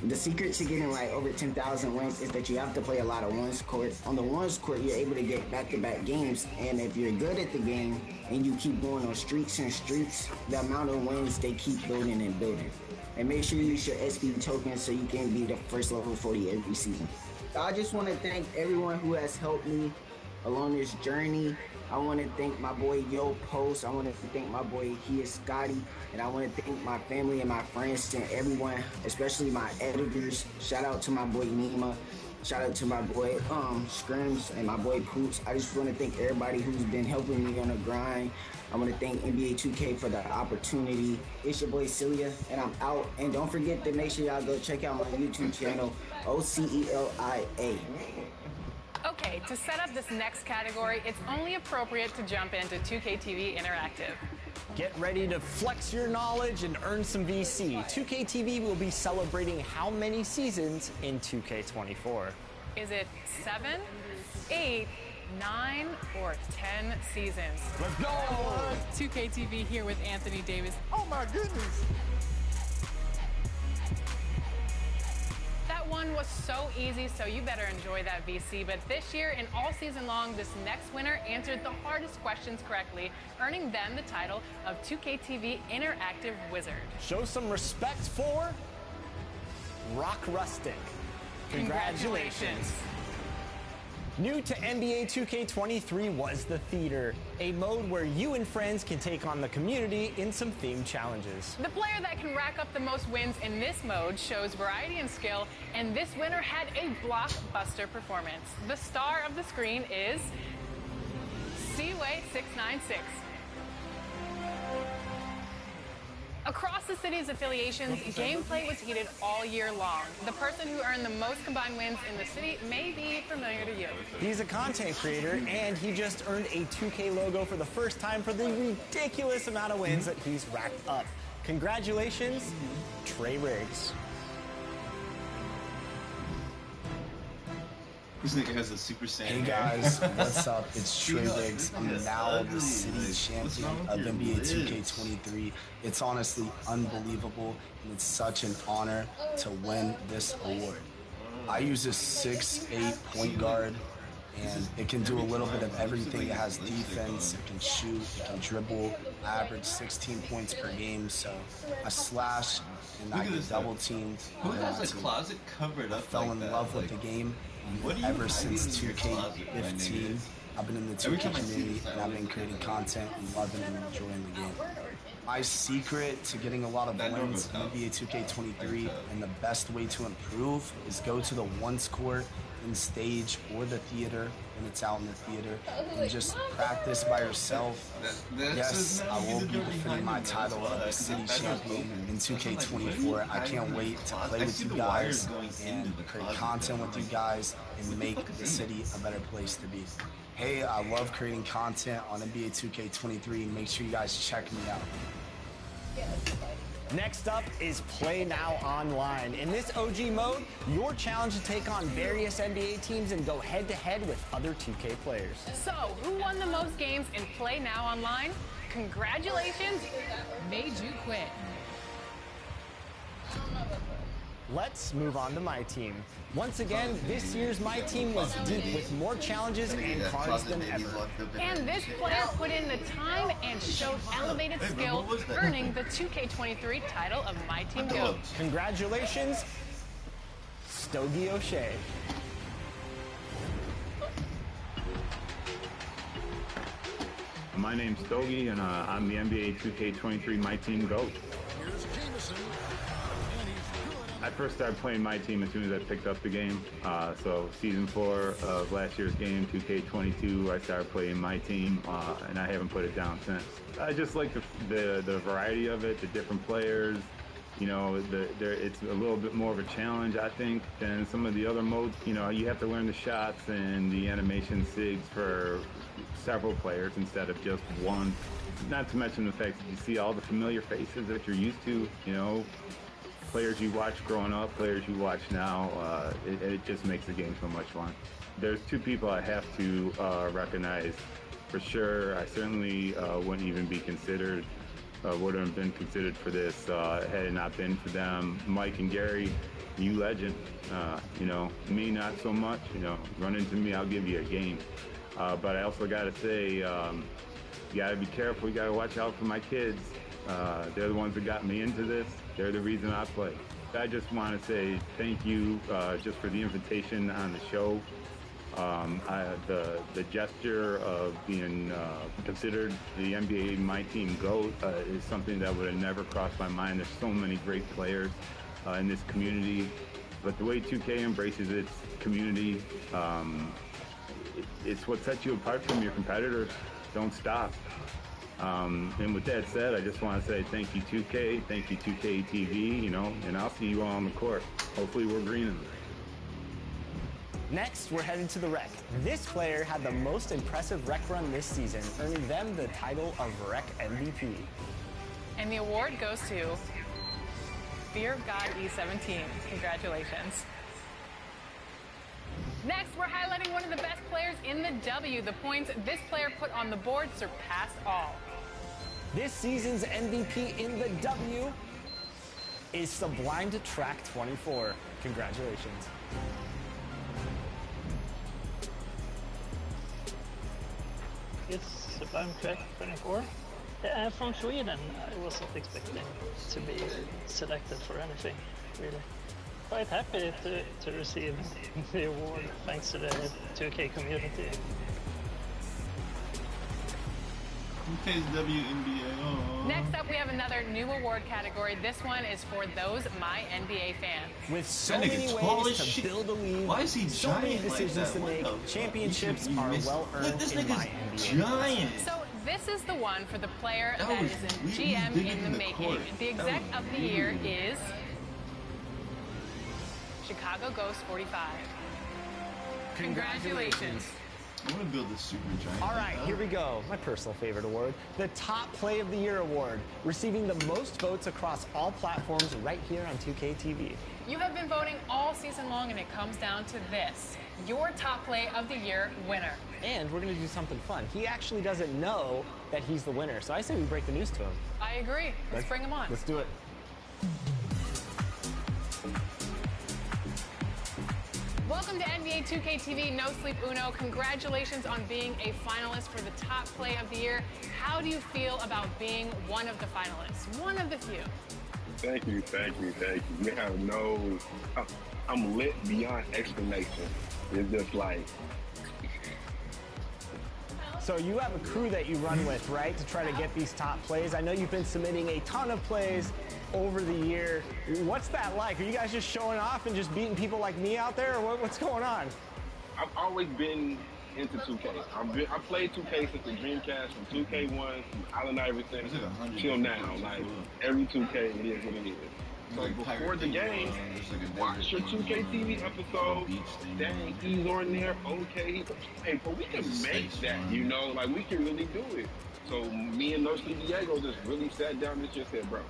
The secret to getting like over 10,000 wins is that you have to play a lot of ones court. On the ones court, you're able to get back-to-back games, and if you're good at the game and you keep going on streaks and streaks, the amount of wins they keep building and building. And make sure you use your SP tokens so you can be the first level 40 every season. I just want to thank everyone who has helped me along this journey. I want to thank my boy Yo Post. I want to thank my boy He is Scotty. And I want to thank my family and my friends and everyone, especially my editors. Shout out to my boy Nima. Shout out to my boy Scrims and my boy Poops. I just want to thank everybody who's been helping me on the grind. I want to thank NBA 2K for the opportunity. It's your boy Celia, and I'm out. And don't forget to make sure y'all go check out my YouTube channel, OCELIA. Okay, to set up this next category, it's only appropriate to jump into 2K TV Interactive. Get ready to flex your knowledge and earn some VC. 2K TV will be celebrating how many seasons in 2K24? Is it 7, 8, 9, or 10 seasons? Let's go! 2K TV here with Anthony Davis. Oh my goodness! That one was so easy, so you better enjoy that VC. But this year and all season long, this next winner answered the hardest questions correctly, earning them the title of 2K TV Interactive Wizard. Show some respect for Rock Rustic. Congratulations. New to NBA 2K23 was the Theater, a mode where you and friends can take on the community in some themed challenges. The player that can rack up the most wins in this mode shows variety and skill, and this winner had a blockbuster performance. The star of the screen is Seaway696. Across the city's affiliations, gameplay was heated all year long. The person who earned the most combined wins in the city may be familiar to you. He's a content creator, and he just earned a 2K logo for the first time for the ridiculous amount of wins that he's racked up. Congratulations, Trey Riggs. This nigga has a Super Saiyan. Hey guys, what's up? It's Trey Riggs. I'm now the city champion of NBA 2K23. It's honestly unbelievable, and it's such an honor to win this award. I use a 6'8" point guard, and it can do a little bit of everything. It has defense, it can shoot, it can dribble. I average 16 points per game, so I slash and I get double teamed. Who has a closet covered up? I fell in love with the game. Ever since 2K15, I've been in the 2K community, and I've been creating content and loving and enjoying the game. My secret to getting a lot of wins in NBA 2K23 and the best way to improve is go to the once court in stage or the theater when it's out in the theater and just practice by yourself. Yes, I will be defending my title of the city champion in 2K24. I can't wait to play with you guys and create content with you guys and make the city a better place to be. Hey, I love creating content on NBA 2K23. Make sure you guys check me out. Next up is Play Now Online. In this OG mode, your challenge to take on various NBA teams and go head-to-head with other 2K players. So, who won the most games in Play Now Online? Congratulations, made you quit. Let's move on to my team. Once again, this year's My Team was deep with more challenges and cards than ever. And this player put in the time and showed elevated skill, earning the 2K23 title of My Team GOAT. Congratulations, Stogie O'Shea. My name's Stogie, and I'm the NBA 2K23 My Team GOAT. I first started playing My Team as soon as I picked up the game. So season 4 of last year's game, 2K22, I started playing My Team, and I haven't put it down since. I just like the variety of it, the different players. You know, it's a little bit more of a challenge, I think, than some of the other modes. You know, you have to learn the shots and the animation sigs for several players instead of just one. Not to mention the fact that you see all the familiar faces that you're used to, you know, players you watched growing up, players you watch now. It just makes the game so much fun. There's two people I have to recognize for sure. I certainly wouldn't even be considered, wouldn't have been considered for this had it not been for them. Mike and Gary, you legend. You know, me not so much. You know, run into me, I'll give you a game. But I also got to say, you got to be careful. You got to watch out for my kids. They're the ones that got me into this. They're the reason I play. I just want to say thank you just for the invitation on the show. The gesture of being considered the NBA My Team GOAT is something that would have never crossed my mind. There's so many great players in this community, but the way 2K embraces its community, it's what sets you apart from your competitors. Don't stop. And with that said, I just want to say thank you 2K, thank you 2K TV, you know, and I'll see you all on the court. Hopefully we're greening. Next, we're headed to the rec. This player had the most impressive rec run this season, earning them the title of rec MVP. And the award goes to Fear of God E17. Congratulations. Next, we're highlighting one of the best players in the W. The points this player put on the board surpassed all. This season's MVP in the W is Sublime to Track 24. Congratulations. It's Sublime Track 24. From Sweden, I wasn't expecting to be selected for anything, really. Quite happy to receive the award thanks to the 2K community. UK's WNBA. Oh. Next up, we have another new award category. This one is for those My NBA fans. With so many ways to build a lead, why is he so many giant like decisions that? to make, championships are well earned Look, this in My nigga's NBA. giant. So this is the one for the player That that was is in really GM big in in the the making. court. The That exec was of the really year good. is Chicago Ghost 45. Congratulations. I want to build a super giant. All right, here we go. My personal favorite award, the Top Play of the Year award, receiving the most votes across all platforms right here on 2K TV. You have been voting all season long, and it comes down to this: your Top Play of the Year winner. And we're going to do something fun. He actually doesn't know that he's the winner, so I say we break the news to him. I agree. Let's bring him on. Let's do it. Welcome to NBA 2K TV No Sleep Uno. Congratulations on being a finalist for the Top Play of the Year. How do you feel about being one of the finalists? One of the few. Thank you, thank you, thank you. You have no, I'm lit beyond explanation. It's just like. So you have a crew that you run with, right, to try to get these top plays. I know you've been submitting a ton of plays over the year. What's that like? Are you guys just showing off and just beating people like me out there, or what's going on? I've always been into 2K. I played 2K since the Dreamcast, from 2K1, from Allen Iverson till now. Like, every 2K, it is what it is. So before the game, watch your 2K TV episode. Dang, he's on there. Okay, hey, but we can make that, you know? Like, we can really do it. So me and Nurse Diego just really sat down and just said, bro,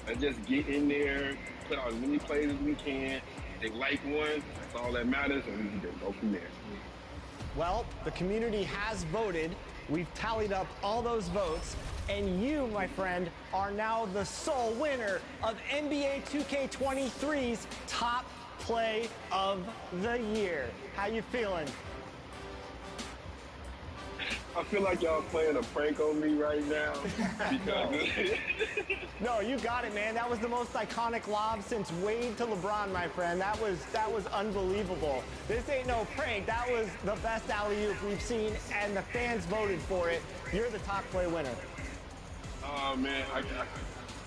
let's just get in there, put out as many plays as we can. They like one, that's all that matters, and we can just go from there. Well, the community has voted. We've tallied up all those votes, and you, my friend, are now the sole winner of NBA 2K23's Top Play of the Year. How you feeling? I feel like y'all playing a prank on me right now. Because No, you got it, man. That was the most iconic lob since Wade to LeBron, my friend. That was unbelievable. This ain't no prank. That was the best alley-oop we've seen, and the fans voted for it. You're the top play winner. Oh man, I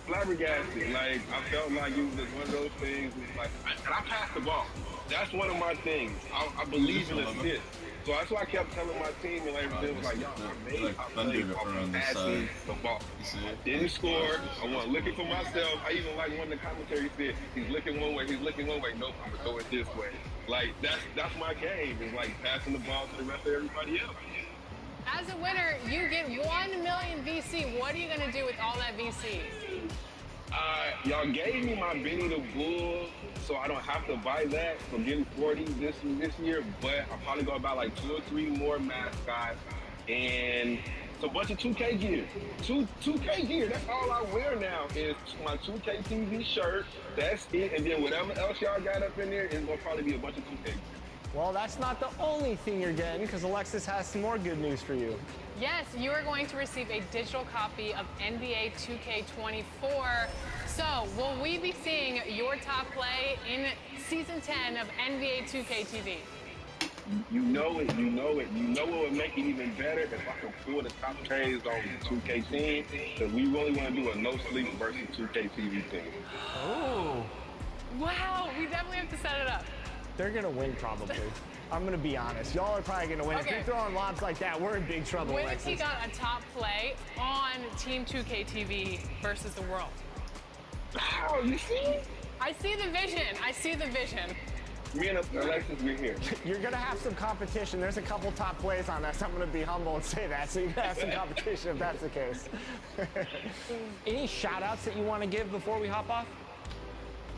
flabbergasted. Like, I felt like it was just one of those things. Like, and I passed the ball. That's one of my things. I believe in assist. So that's why I kept telling my team and everything was like, y'all, I made passing the ball. I didn't score. I wasn't looking for myself. I even like one of the commentaries said, he's looking one way, he's looking one way. Nope, I'm gonna throw it this way. Like, that's my game. It's like passing the ball to the rest of everybody else. As a winner, you get 1 million VC. What are you going to do with all that VC? Y'all gave me my Benny the Bull, so I don't have to buy that. So I'm getting 40 this year, but I'll probably go buy like 2 or 3 more mascots and it's a bunch of 2K gear. 2K gear, that's all I wear now is my 2K TV shirt. That's it, and then whatever else y'all got up in there is going to probably be a bunch of 2K gear. Well, that's not the only thing you're getting, because Alexis has some more good news for you. Yes, you are going to receive a digital copy of NBA 2K24. So, will we be seeing your top play in Season 10 of NBA 2K TV? You know it. You know it. You know what would make it even better if I could pull the top trades on the 2K team. Because we really want to do a no sleep versus 2K TV team. Oh. Wow, we definitely have to set it up. They're going to win, probably. I'm going to be honest. Y'all are probably going to win. Okay. If you're throwing lobs like that, we're in big trouble, When Alexis. he got a top play on Team 2K TV versus the world. Wow, you see? I see the vision. I see the vision. Me and Alexis, we're here. You're going to have some competition. There's a couple top plays on us. I'm going to be humble and say that. So you're going to have some competition if that's the case. Any shout-outs that you want to give before we hop off?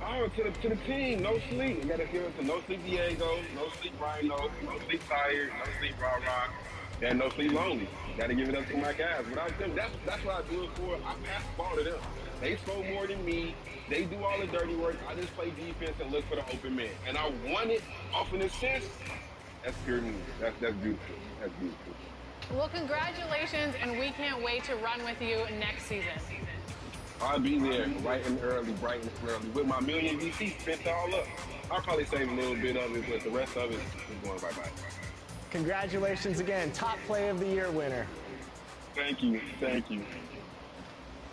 Oh, to the team, no sleep. You gotta give it to No Sleep Diego, No Sleep Rhino, No Sleep Tired, No Sleep Raw Rock, and No Sleep Lonely. Gotta give it up to my guys. Without them, that's what I do it for. I pass the ball to them. They score more than me. They do all the dirty work. I just play defense and look for the open man. And I won it off an assist. That's pure news. That's beautiful. That's beautiful. Well, congratulations, and we can't wait to run with you next season. I'll be there bright and early with my million VC spent all up. I'll probably save a little bit of it, but the rest of it is going bye-bye. Congratulations again. Top play of the year winner. Thank you. Thank you.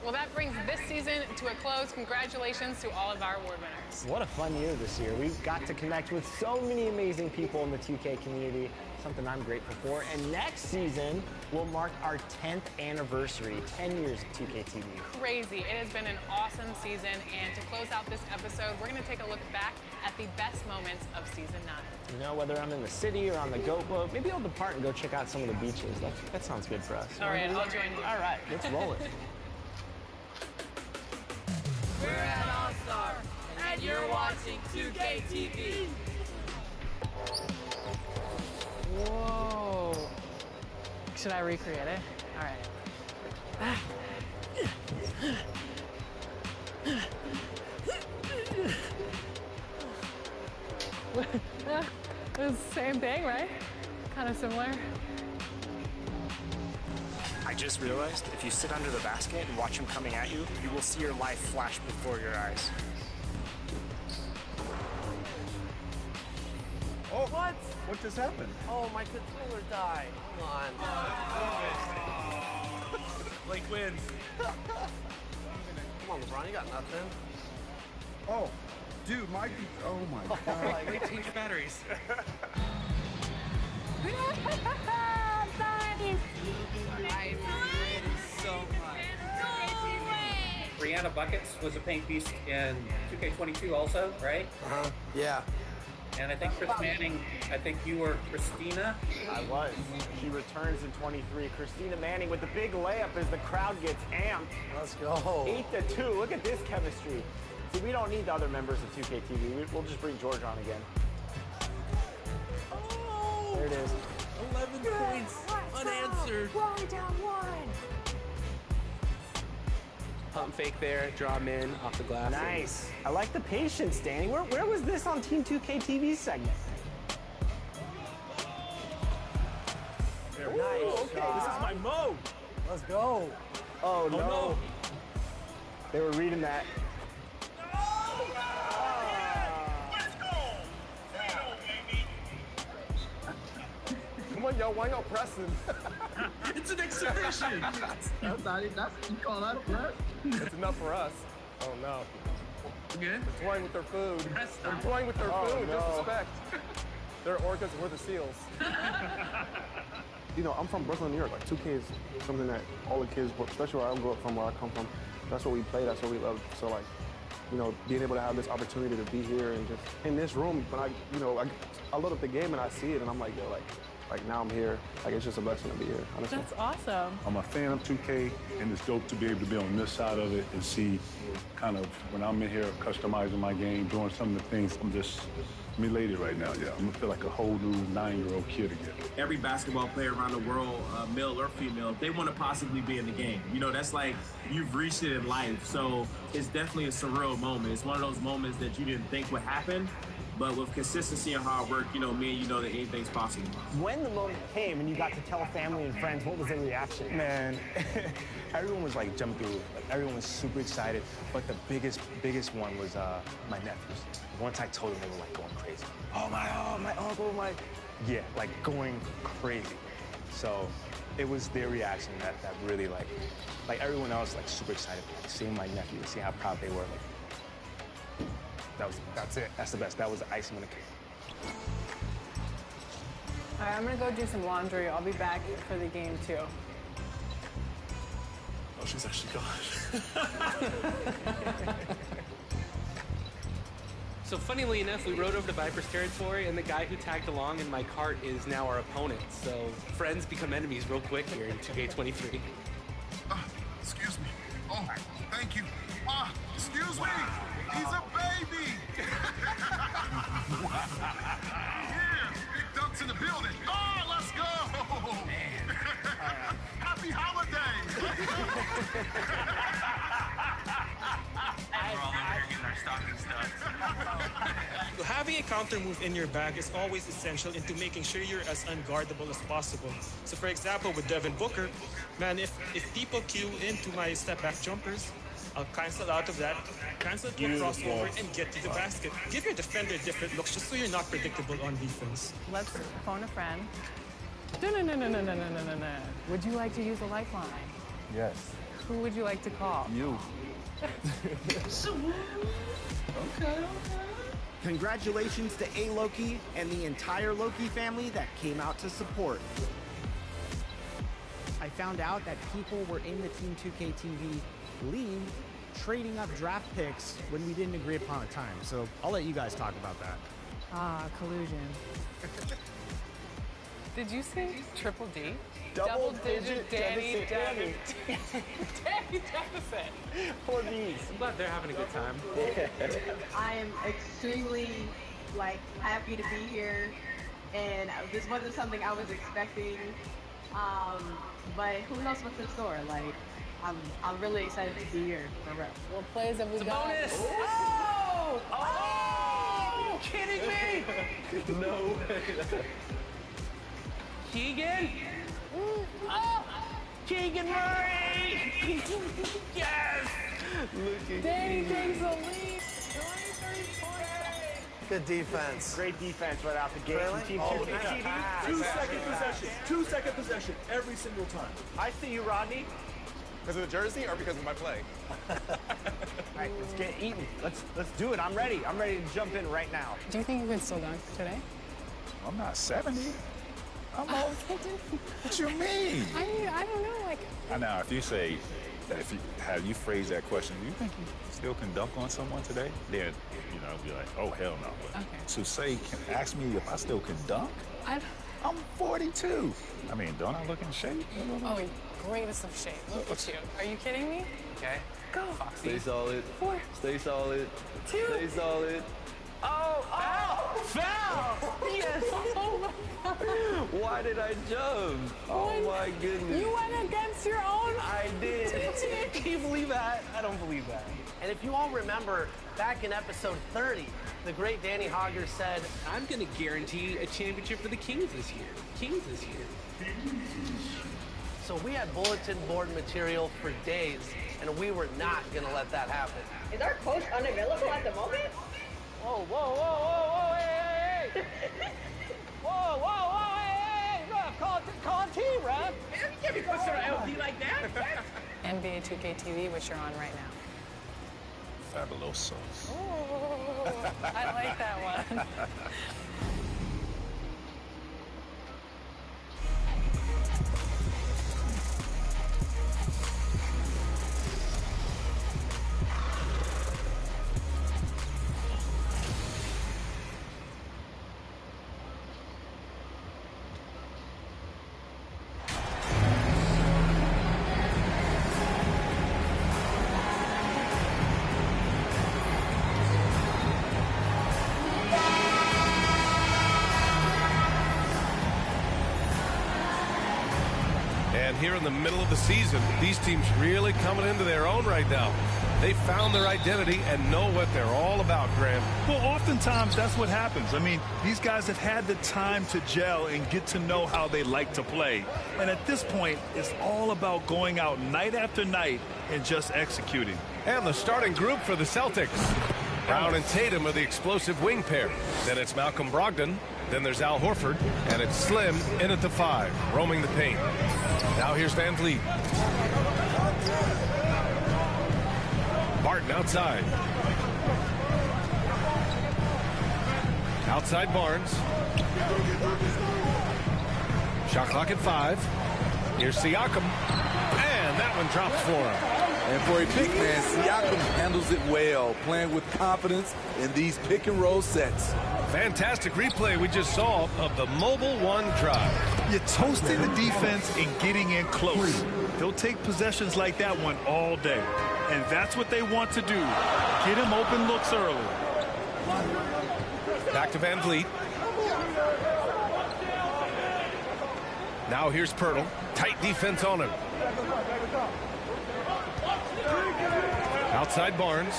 Well, that brings this season to a close. Congratulations to all of our award winners. What a fun year this year. We got to connect with so many amazing people in the 2K community, something I'm grateful for. And next season will mark our 10th anniversary, 10 years of 2K TV. Crazy. It has been an awesome season. And to close out this episode, we're going to take a look back at the best moments of season 9. You know, whether I'm in the city or on the goat boat, maybe I'll depart and go check out some of the beaches. That sounds good for us. All right, I'll join you. All right, let's roll it. We're at All-Star, and you're watching 2K TV. Whoa. Should I recreate it? All right. It's the same thing, right? Kind of similar. I just realized if you sit under the basket and watch him coming at you, you will see your life flash before your eyes. Oh, what? What just happened? Oh, my controller died. Come on. Blake wins. Come on, LeBron, you got nothing. Oh, dude, oh my God. Wait, change your batteries. I appreciate it so much. Brianna Buckets was a paint beast in 2K22 also, right? Yeah. And I think Chris Manning, I think you were Christina. I was. She returns in 23. Christina Manning with the big layup as the crowd gets amped. Let's go. 8-2. Look at this chemistry. See, we don't need the other members of 2K TV. We'll just bring George on again. Oh! There it is. 11 points unanswered. Rolling down one. Pump fake there, draw him in off the glass. Nice. I like the patience, Danny. Where was this on Team 2K TV segment? Ooh, Nice. okay, this is my mode. Let's go. Oh, no. no. They were reading that. Come on, y'all. Why y'all pressing? It's an exhibition. You call that a press? It's enough for us. Oh, no. Good. They're toying with their food. Press They're time. toying with their Oh, food. no. Disrespect. They're orcas, we're the seals. You know, I'm from Brooklyn, New York. Like 2K is something that all the kids, especially where I grew up from, where I come from, that's what we play, that's what we love. So like, you know, being able to have this opportunity to be here and just in this room, when I load up the game and I see it and I'm like, yo, like now I'm here. Like it's just a blessing to be here, honestly. That's awesome. I'm a fan of 2K, and it's dope to be able to be on this side of it and see kind of when I'm in here customizing my game, doing some of the things. I'm just elated right now, yeah. I'm gonna feel like a whole new 9-year-old kid again. Every basketball player around the world, male or female, they want to possibly be in the game. You know, that's like you've reached it in life. So it's definitely a surreal moment. It's one of those moments that you didn't think would happen. But with consistency and hard work, you know, me and you know that anything's possible. When the moment came and you got to tell family and friends, what was their reaction? Man, everyone was like jumping through. Like, everyone was super excited. But the biggest one was my nephews. Once I told them, they were like going crazy. Oh my uncle, Yeah, like going crazy. So it was their reaction that really like everyone else like super excited, like seeing my nephew, seeing how proud they were. Like that's it. That's the best. That was the icing on the cake. All right, I'm gonna go do some laundry. I'll be back for the game too. Oh, she's actually gone. So funnily enough, we rode over to Viper's territory, and the guy who tagged along in my cart is now our opponent. So friends become enemies real quick here in 2K23. Excuse me. Oh, thank you. Excuse me. He's a baby. Yeah, big dunks in the building. Oh, let's go. Man. Happy holidays. We're all over here getting our stocking stuffed. Having a counter move in your bag is always essential into making sure you're as unguardable as possible. So for example, with Devin Booker, man, if people queue into my step back jumpers, I'll cancel out of that, cancel to a crossover, and get to the basket. Give your defender different looks just so you're not predictable on defense. Let's phone a friend. No. Would you like to use a lifeline? Yes. Who would you like to call? You. Okay. Congratulations to A-Loki and the entire Loki family that came out to support. I found out that people were in the Team 2K TV league trading up draft picks when we didn't agree upon a time. So I'll let you guys talk about that. Collusion. Did you say triple D? Double-digit Danny deficit. Danny deficit. For these. I'm glad they're having a good time. I am extremely happy to be here, and this wasn't something I was expecting. But who knows what's in store? I'm really excited to be here. For real. What plays have we got? Bonus! Oh! Are you kidding me? No way. Keegan? Keegan Murray! Yes! Look at Danny Keegan. takes the lead. 23 points. Good defense. Great defense right out the gate. Trailing? Team Oh, 2K nice. TV. 2-second possession. 2-second possession every single time. I see you, Rodney. Because of the jersey or because of my play? All right, let's get eating. Let's do it. I'm ready. I'm ready to jump in right now. Do you think you could still dunk today? I'm not 70. I'm old. What you mean? I don't know. Now, if you say that, have you phrased that question, do you think you still can dunk on someone today? Then, be like, oh, hell no. But to say, ask me if I still can dunk? I'm 42. I mean, don't I look in shape? Oh, greatest of shape. Look at you. Are you kidding me? Okay. Go. Stay solid. 4. Stay solid. 2. Stay solid. Oh! Foul! Yes. Oh my God. Why did I jump? Oh my goodness. You went against your own. I did. Can you believe that? I don't believe that. And if you all remember, back in episode 30, the great Danny Hogger said, I'm going to guarantee a championship for the Kings this year. So we had bulletin board material for days, and we were not going to let that happen. Is our coach unavailable at the moment? Whoa, hey. Whoa, hey. Call a team, ref. You can't be pushing an LD like that. NBA 2K TV, which you're on right now. Fabuloso. Oh, I like that one. Here in the middle of the season, these teams really coming into their own right now. They found their identity and know what they're all about, Graham. Well, oftentimes that's what happens. I mean, these guys have had the time to gel and get to know how they like to play. And at this point, it's all about going out night after night and just executing. And the starting group for the Celtics. Brown and Tatum are the explosive wing pair. Then it's Malcolm Brogdon, Then there's Al Horford, and it's Slim in at the 5, roaming the paint. Now here's Van Vliet. Barton outside. Outside Barnes. Shot clock at 5. Here's Siakam. And that one drops for him. And for a big man, Siakam handles it well, playing with confidence in these pick and roll sets. Fantastic replay we just saw of the mobile 1 drive. You're toasting the defense and getting in close. They'll take possessions like that one all day. And that's what they want to do. Get him open looks early. Back to Van Vliet. Now here's Pirtle. Tight defense on him. Outside Barnes.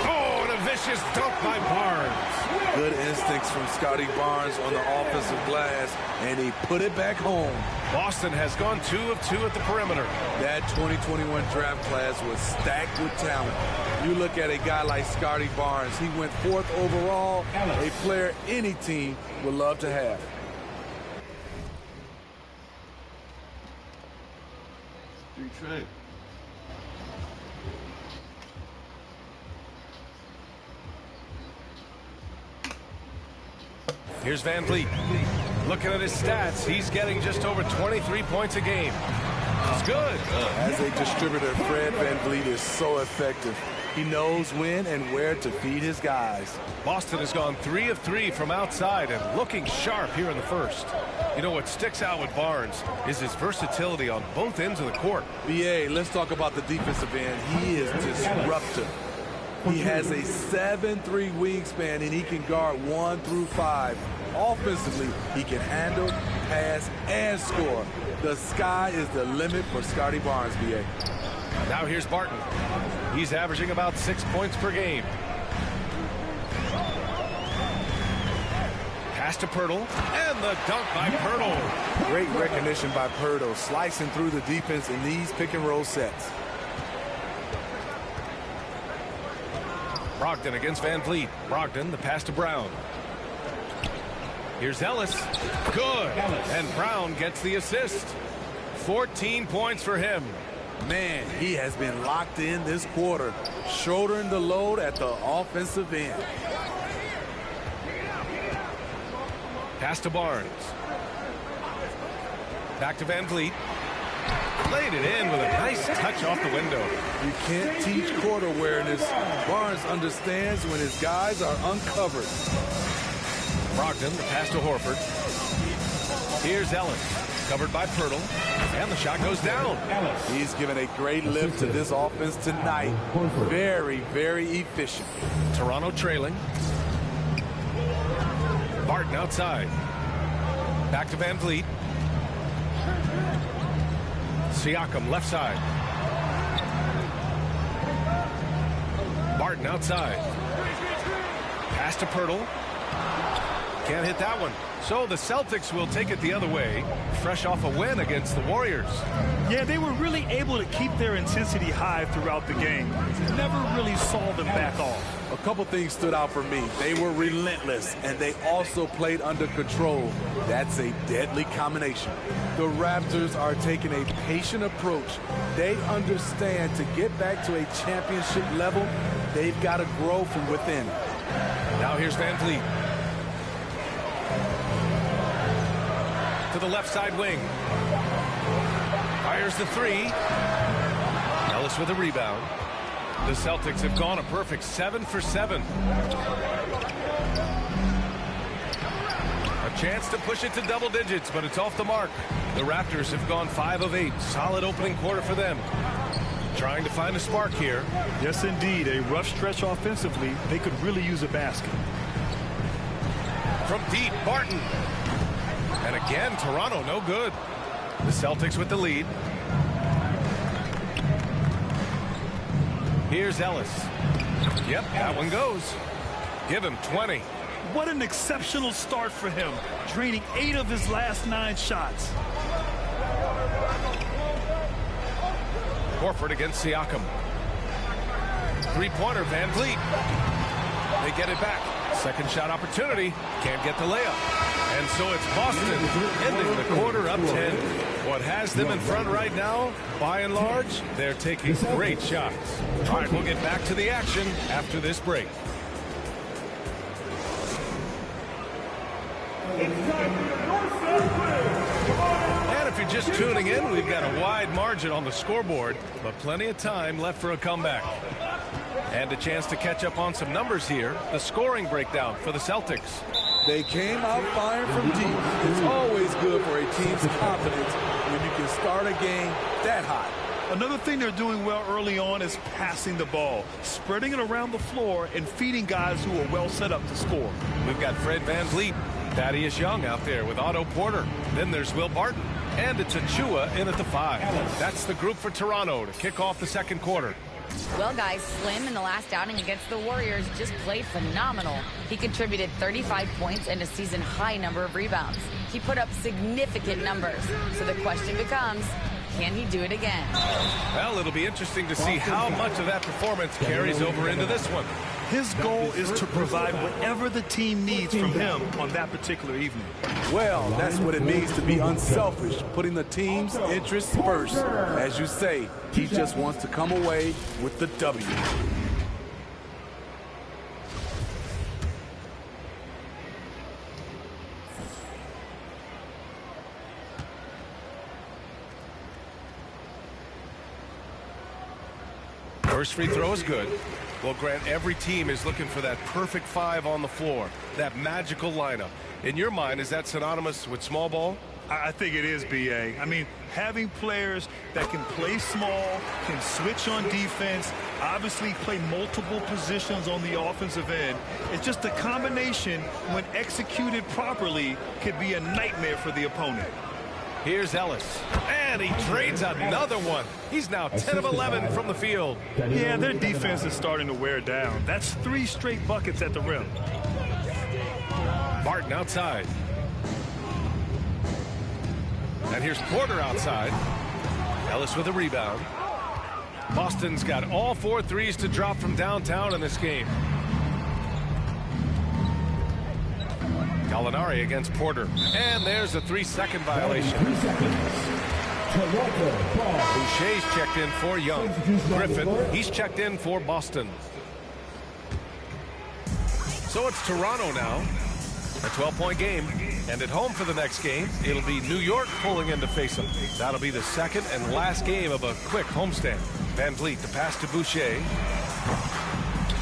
Oh, and a vicious dunk by Barnes. Good instincts from Scotty Barnes on the offensive glass, and he put it back home. Boston has gone 2 of 2 at the perimeter. That 2021 draft class was stacked with talent. You look at a guy like Scotty Barnes, he went 4th overall, a player any team would love to have. Trey. Here's Van Vliet. Looking at his stats, he's getting just over 23 points a game. It's good. As a distributor, Fred Van Vliet is so effective. He knows when and where to feed his guys. Boston has gone 3 of 3 from outside and looking sharp here in the first. You know what sticks out with Barnes is his versatility on both ends of the court. BA, let's talk about the defensive end. He is disruptive. He has a 7'3" wingspan, and he can guard 1 through 5. Offensively, he can handle, pass, and score. The sky is the limit for Scotty Barnes, BA. Now here's Barton. He's averaging about 6 points per game. Pass to Pirtle, and the dunk by Pirtle. Great recognition by Pirtle, slicing through the defense in these pick-and-roll sets. Brogdon against Van Vliet. Brogdon, the pass to Brown. Here's Ellis. Good. And Brown gets the assist. 14 points for him. Man, he has been locked in this quarter, shouldering the load at the offensive end. Pass to Barnes. Back to Van Vliet. Laid it in with a nice touch off the window. You can't teach court awareness. Barnes understands when his guys are uncovered. Brogdon, the pass to Horford. Here's Ellis, covered by Pirtle, and the shot goes down. He's given a great lift to this offense tonight. Very, very efficient. Toronto trailing. Barton outside. Back to Van Vliet. Siakam left side. Barton outside. Pass to Pirtle. Can't hit that one. So the Celtics will take it the other way, fresh off a win against the Warriors. Yeah, they were really able to keep their intensity high throughout the game. Never really saw them back off. A couple things stood out for me. They were relentless, and they also played under control. That's a deadly combination. The Raptors are taking a patient approach. They understand to get back to a championship level, they've got to grow from within. Now here's Van Vliet. To the left side wing. Fires the 3. Ellis with a rebound. The Celtics have gone a perfect 7 for 7. A chance to push it to double digits, but it's off the mark. The Raptors have gone 5 of 8. Solid opening quarter for them. Trying to find a spark here. Yes, indeed. A rough stretch offensively. They could really use a basket. From deep, Barton. And again, Toronto no good. The Celtics with the lead. Here's Ellis. Yep, that one goes. Give him 20. What an exceptional start for him, draining 8 of his last 9 shots. Horford against Siakam. Three-pointer, Van Vliet. They get it back. Second shot opportunity. Can't get the layup. And so it's Boston ending the quarter up 10. What has them in front right now, by and large, they're taking great shots. All right, we'll get back to the action after this break. And if you're just tuning in, we've got a wide margin on the scoreboard, but plenty of time left for a comeback. And a chance to catch up on some numbers here. The scoring breakdown for the Celtics. They came out firing from deep. It's always good for a team's confidence when you can start a game that hot. Another thing they're doing well early on is passing the ball, spreading it around the floor and feeding guys who are well set up to score. We've got Fred VanVleet, Thaddeus Young out there with Otto Porter. Then there's Will Barton. And it's Achua in at the 5. That's the group for Toronto to kick off the second quarter. Well, guys, Slim in the last outing against the Warriors just played phenomenal. He contributed 35 points and a season-high number of rebounds. He put up significant numbers. So the question becomes, can he do it again? Well, it'll be interesting to see how much of that performance carries over into this one. His goal is to provide whatever the team needs from him on that particular evening. Well, that's what it means to be unselfish, putting the team's interests first. As you say, he just wants to come away with the W. First free throw is good. Well, Grant, every team is looking for that perfect 5 on the floor, that magical lineup. In your mind, is that synonymous with small ball? I think it is, B.A. I mean, having players that can play small, can switch on defense, obviously play multiple positions on the offensive end. It's just a combination, when executed properly, could be a nightmare for the opponent. Here's Ellis, and he trades another one. He's now 10 of 11 from the field. Yeah, their defense is starting to wear down. That's 3 straight buckets at the rim. Barton outside. And here's Porter outside. Ellis with a rebound. Boston's got all 4 threes to drop from downtown in this game. Gallinari against Porter. And there's a 3-second violation. Boucher's checked in for Young. Griffin, he's checked in for Boston. So it's Toronto now. A 12-point game. And at home for the next game, it'll be New York pulling in to face them. That'll be the second and last game of a quick homestand. VanVleet, the pass to Boucher.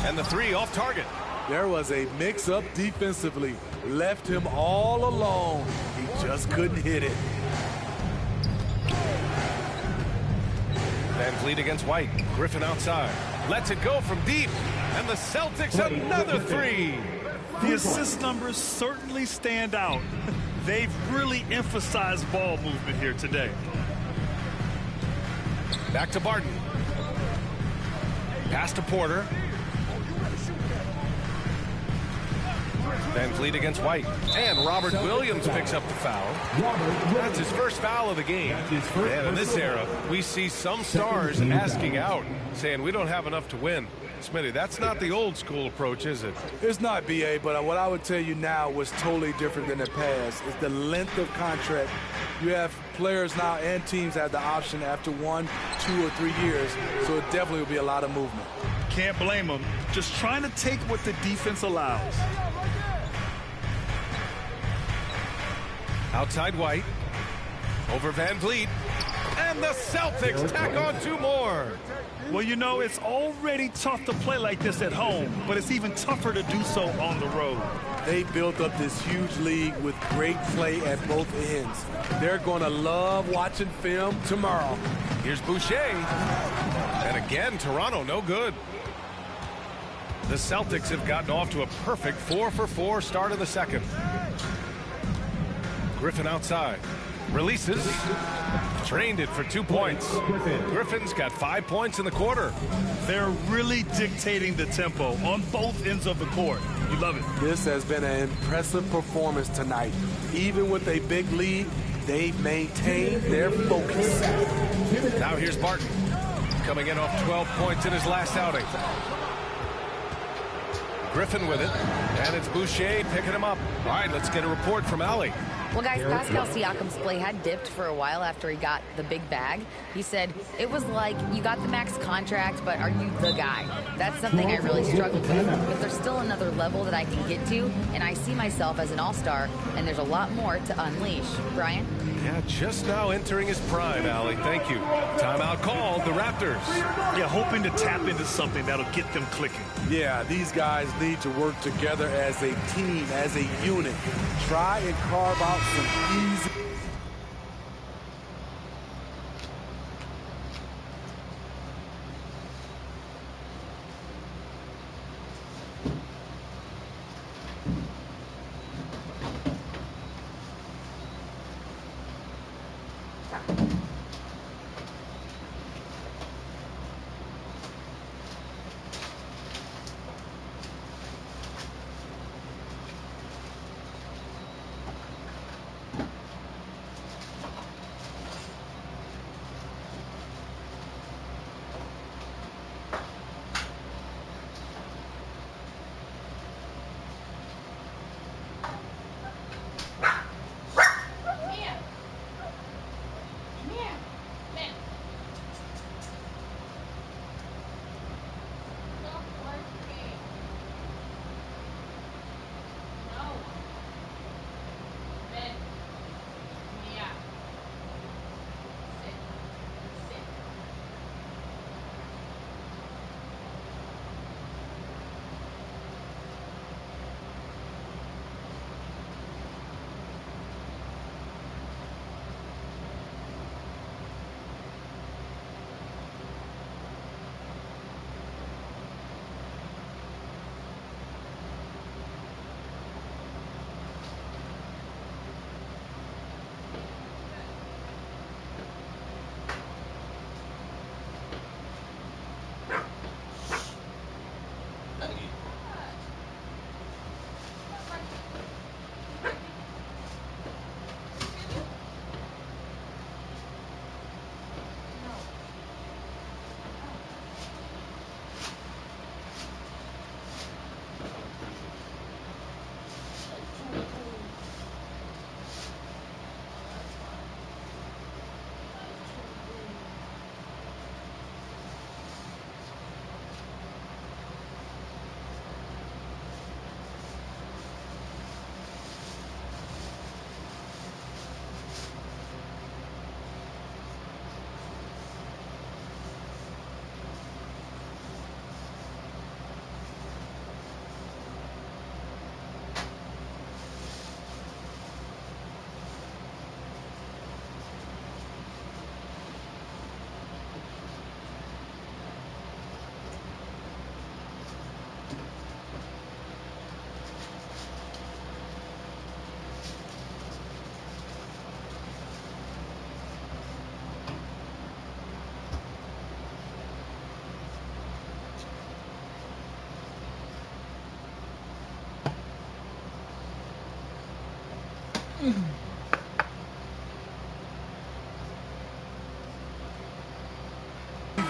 And the 3 off target. There was a mix-up defensively. Left him all alone. He just couldn't hit it. VanVleet against White. Griffin outside. Lets it go from deep. And the Celtics another 3. The assist numbers certainly stand out. They've really emphasized ball movement here today. Back to Barton. Pass to Porter. VanVleet against White. And Robert Williams picks up the foul. That's his first foul of the game. And in this era, we see some stars asking out, saying we don't have enough to win. Smitty, that's not the old school approach, is it? It's not, B.A., but what I would tell you now was totally different than the past. It's the length of contract. You have players now and teams have the option after 1, 2, or 3 years, so it definitely will be a lot of movement. Can't blame them. Just trying to take what the defense allows. Outside White. Over VanVleet. And the Celtics tack on 2 more. Well, you know, it's already tough to play like this at home, but it's even tougher to do so on the road. They built up this huge league with great play at both ends. They're going to love watching film tomorrow. Here's Boucher. And again, Toronto no good. The Celtics have gotten off to a perfect 4-for-4 start of the second. Griffin outside. Releases. Trained it for 2 points. Griffin's got 5 points in the quarter. They're really dictating the tempo on both ends of the court. You love it. This has been an impressive performance tonight. Even with a big lead, they've maintained their focus. Now here's Barton. Coming in off 12 points in his last outing. Griffin with it. And it's Boucher picking him up. All right, let's get a report from Allie. Well, guys, Pascal Siakam's play had dipped for a while after he got the big bag. He said, it was like, you got the max contract, but are you the guy? That's something I really struggled with, but there's still another level that I can get to, and I see myself as an all-star, and there's a lot more to unleash. Brian? Yeah, just now entering his prime, Allie. Thank you. Timeout called, the Raptors. Yeah, hoping to tap into something that'll get them clicking. Yeah, these guys need to work together as a team, as a unit. Try and carve out some easy...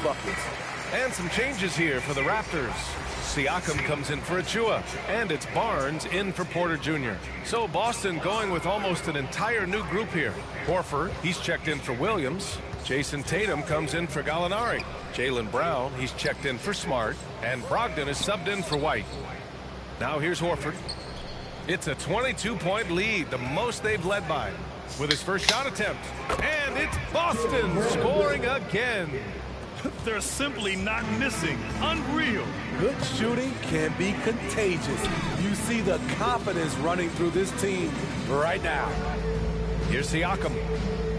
buckets. And some changes here for the Raptors. Siakam comes in for Achua, and it's Barnes in for Porter Jr. So Boston going with almost an entire new group here. Horford, he's checked in for Williams. Jason Tatum comes in for Gallinari. Jaylen Brown, he's checked in for Smart. And Brogdon is subbed in for White. Now here's Horford. It's a 22-point lead, the most they've led by, with his first shot attempt. And it's Boston scoring again. They're simply not missing. Unreal. Good shooting can be contagious. You see the confidence running through this team right now. Here's Siakam.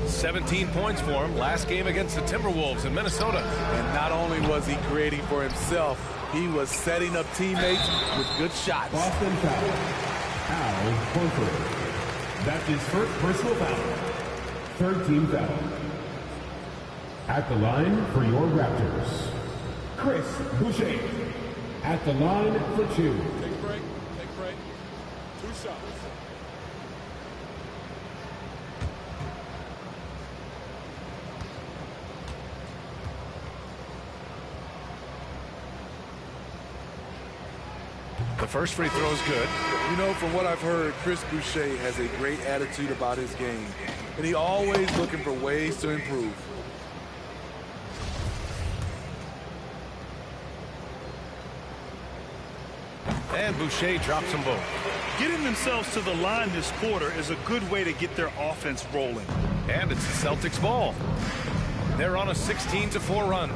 17 points for him last game against the Timberwolves in Minnesota. And not only was he creating for himself, he was setting up teammates with good shots. Boston foul. Al Horford. That's his first personal foul. Third team foul. At the line for your Raptors, Chris Boucher. At the line for two. Take a break. Take a break. 2 shots. The first free throw is good. You know, from what I've heard, Chris Boucher has a great attitude about his game, and he always looking for ways to improve. And Boucher drops them both. Getting themselves to the line this quarter is a good way to get their offense rolling. And it's the Celtics ball. They're on a 16-4 run.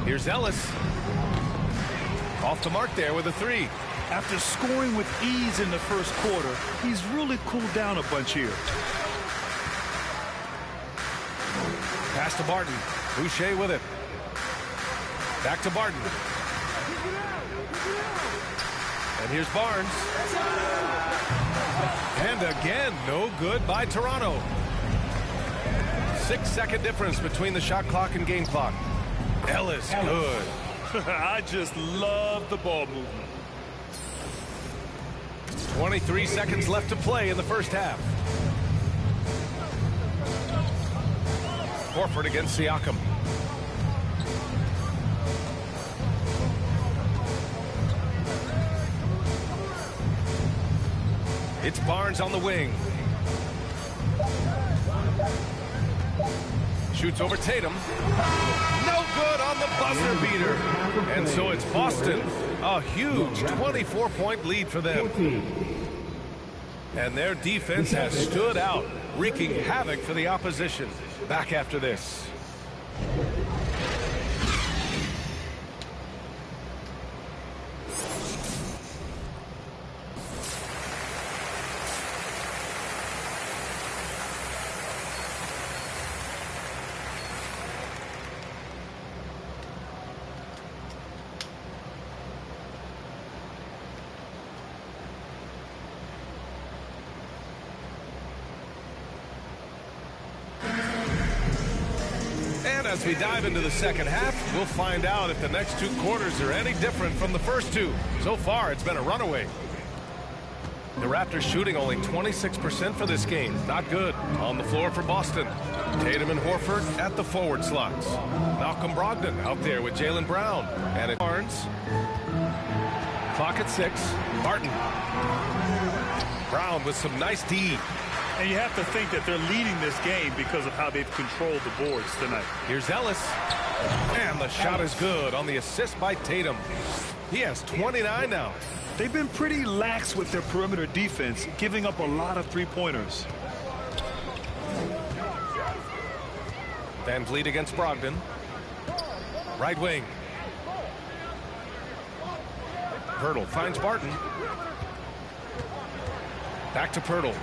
Here's Ellis. Off the mark there with a three. After scoring with ease in the first quarter, he's really cooled down a bunch here. Pass to Barton. Boucher with it. Back to Barton. And here's Barnes. And again, no good by Toronto. 6-second difference between the shot clock and game clock. Ellis, good. I just love the ball movement. 23 seconds left to play in the first half. Horford against Siakam. It's Barnes on the wing. Shoots over Tatum. No good on the buzzer beater. And so it's Boston. A huge 24-point lead for them. And their defense has stood out, wreaking havoc for the opposition. Back after this. As we dive into the second half, we'll find out if the next two quarters are any different from the first two. So far, it's been a runaway. The Raptors shooting only 26% for this game. Not good. On the floor for Boston. Tatum and Horford at the forward slots. Malcolm Brogdon out there with Jaylen Brown. And it's Barnes. Clock at 6. Barton. Brown with some nice D. And you have to think that they're leading this game because of how they've controlled the boards tonight. Here's Ellis. And the shot is good on the assist by Tatum. He has 29 now. They've been pretty lax with their perimeter defense, giving up a lot of three-pointers. Van Vliet against Brogdon. Right wing. Pirtle finds Barton. Back to Pirtle.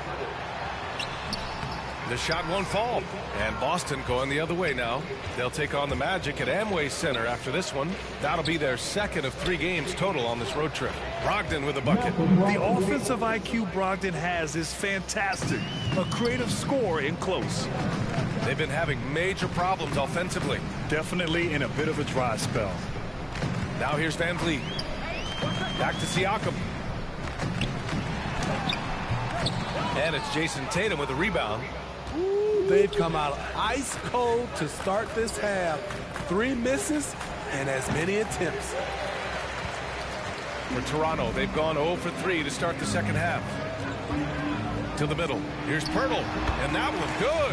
The shot won't fall. And Boston going the other way now. They'll take on the Magic at Amway Center after this one. That'll be their second of 3 games total on this road trip. Brogdon with a bucket. The offensive IQ Brogdon has is fantastic. A creative scorer in close. They've been having major problems offensively. Definitely in a bit of a dry spell. Now here's Van Vliet. Back to Siakam. And it's Jason Tatum with a rebound. Ooh, they've come out ice cold to start this half. 3 misses and as many attempts. For Toronto, they've gone 0 for 3 to start the second half. To the middle. Here's Pirtle. And that one good.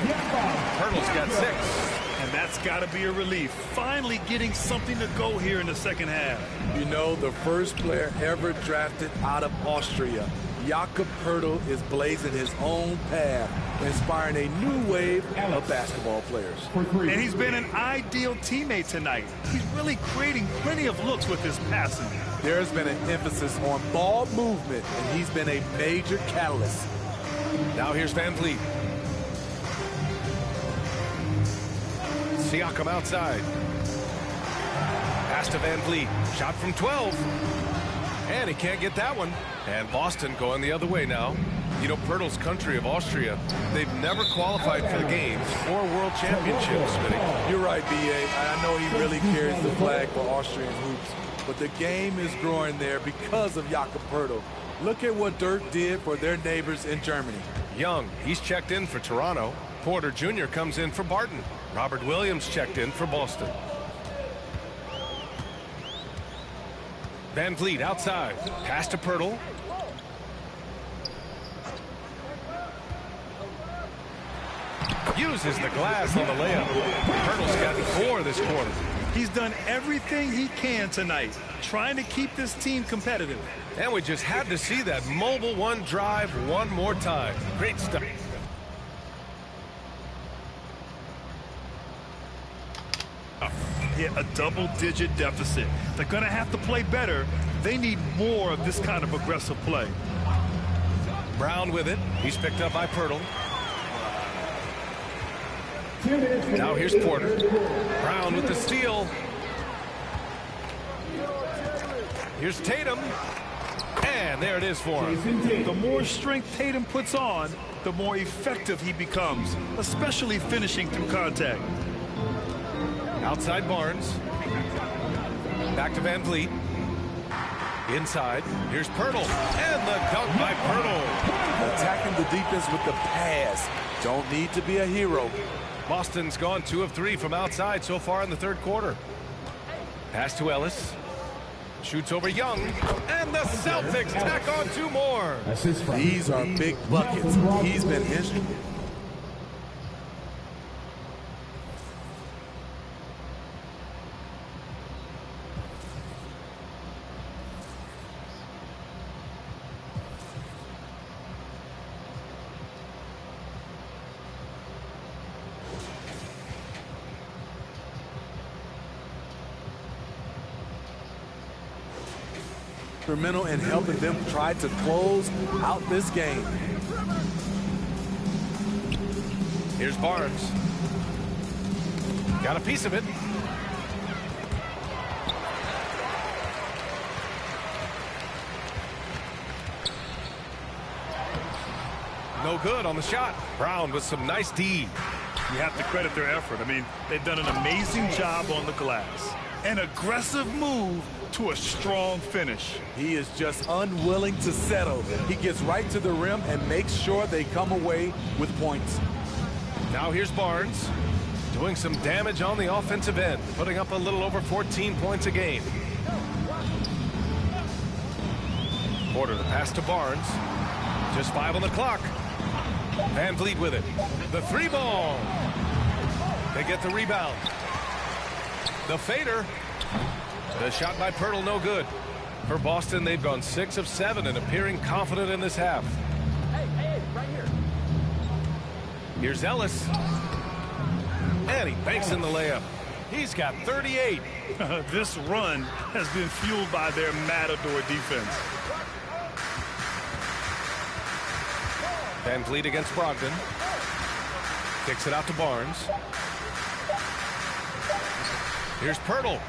Pirtle's got 6. And that's got to be a relief. Finally getting something to go here in the second half. You know, the first player ever drafted out of Austria, Jakob Pirtle, is blazing his own path, inspiring a new wave of basketball players. And he's been an ideal teammate tonight. He's really creating plenty of looks with his passing. There's been an emphasis on ball movement, and he's been a major catalyst. Now here's Van Vliet. Siakam outside. Pass to Van Vliet. Shot from 12. And he can't get that one. And Boston going the other way now. You know, Pirtle's country of Austria, they've never qualified for the games or world championships, Smitty. You're right, B.A. I know he really carries the flag for Austrian hoops. But the game is growing there because of Jakob Pirtle. Look at what Dirk did for their neighbors in Germany. Young, he's checked in for Toronto. Porter Jr. comes in for Barton. Robert Williams checked in for Boston. Van Vliet outside. Pass to Pirtle. Uses the glass on the layup. Pirtle's got 4 this quarter. He's done everything he can tonight, trying to keep this team competitive. And we just had to see that mobile one drive one more time. Great stuff. Yeah, a double-digit deficit. They're going to have to play better. They need more of this kind of aggressive play. Brown with it. He's picked up by Pirtle. Now here's Porter. Brown with the steal. Here's Tatum. And there it is for him. The more strength Tatum puts on, the more effective he becomes, especially finishing through contact. Outside Barnes. Back to Van Vliet. Inside. Here's Pirtle. And the dunk by Pirtle. Attacking the defense with the pass. Don't need to be a hero. Boston's gone 2 of 3 from outside so far in the third quarter. Pass to Ellis. Shoots over Young. And the Celtics tack on 2 more. These are big buckets. He's been injured. Instrumental in helping them try to close out this game. Here's Barnes. Got a piece of it. No good on the shot. Brown with some nice D. You have to credit their effort. I mean, they've done an amazing job on the glass. An aggressive move to a strong finish. He is just unwilling to settle. He gets right to the rim and makes sure they come away with points. Now here's Barnes doing some damage on the offensive end, putting up a little over 14 points a game. Porter, the pass to Barnes. Just 5 on the clock. Van Vliet with it. The 3-ball. They get the rebound. The fader. The shot by Pirtle, no good. For Boston, they've gone 6 of 7 and appearing confident in this half. Hey, right here. Here's Ellis. And he banks in the layup. He's got 38. This run has been fueled by their matador defense. Van Vliet against Brogdon. Kicks it out to Barnes. Here's Pirtle.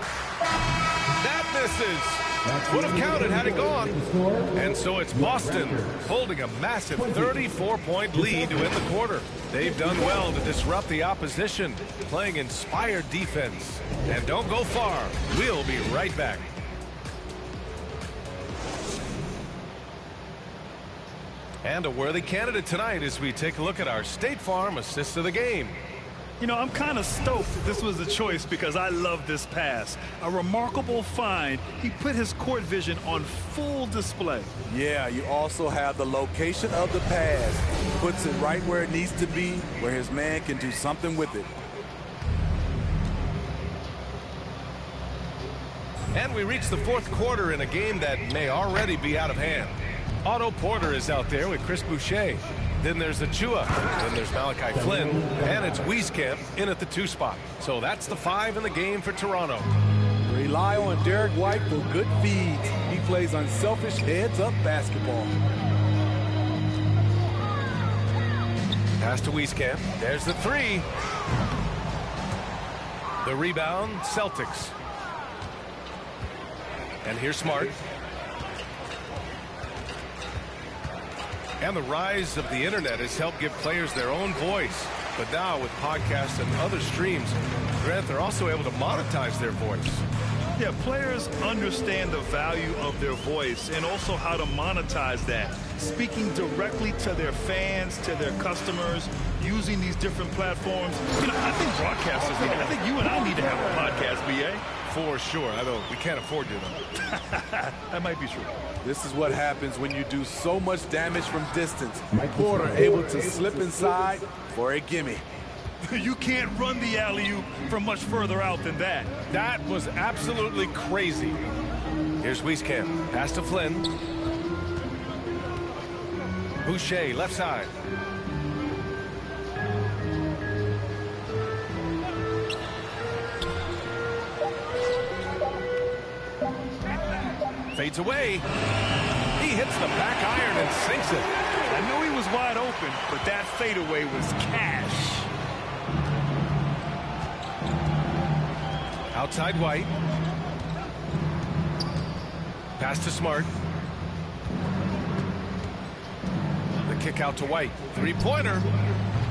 That misses. Would have counted had it gone. And so it's Boston holding a massive 34-point lead to end the quarter. They've done well to disrupt the opposition, playing inspired defense. And don't go far. We'll be right back. And a worthy candidate tonight as we take a look at our State Farm assist of the game. You know, I'm kind of stoked this was the choice because I love this pass. A remarkable find. He put his court vision on full display. Yeah, you also have the location of the pass. Puts it right where it needs to be, where his man can do something with it. And we reach the fourth quarter in a game that may already be out of hand. Otto Porter is out there with Chris Boucher. Then there's Achua. Then there's Malachi Flynn. And it's Wieskamp in at the 2 spot. So that's the 5 in the game for Toronto. Rely on Derek White for good feeds. He plays unselfish heads-up basketball. Pass to Wieskamp. There's the 3. The rebound, Celtics. And here's Smart. And the rise of the internet has helped give players their own voice. But now with podcasts and other streams, Grant, they're also able to monetize their voice. Yeah, players understand the value of their voice and also how to monetize that. Speaking directly to their fans, to their customers, using these different platforms. You know, I think broadcasters need it. I think you and I need to have a podcast, BA. for sure. We can't afford you, though. That might be true. This is what happens when you do so much damage from distance. Porter able to slip inside for a gimme. You can't run the alley-oop from much further out than that. That was absolutely crazy. Here's Wieskamp. Pass to Flynn. Boucher, left side. Fades away. He hits the back iron and sinks it. I knew he was wide open, but that fadeaway was cash. Outside White. Pass to Smart. The kick out to White. Three-pointer.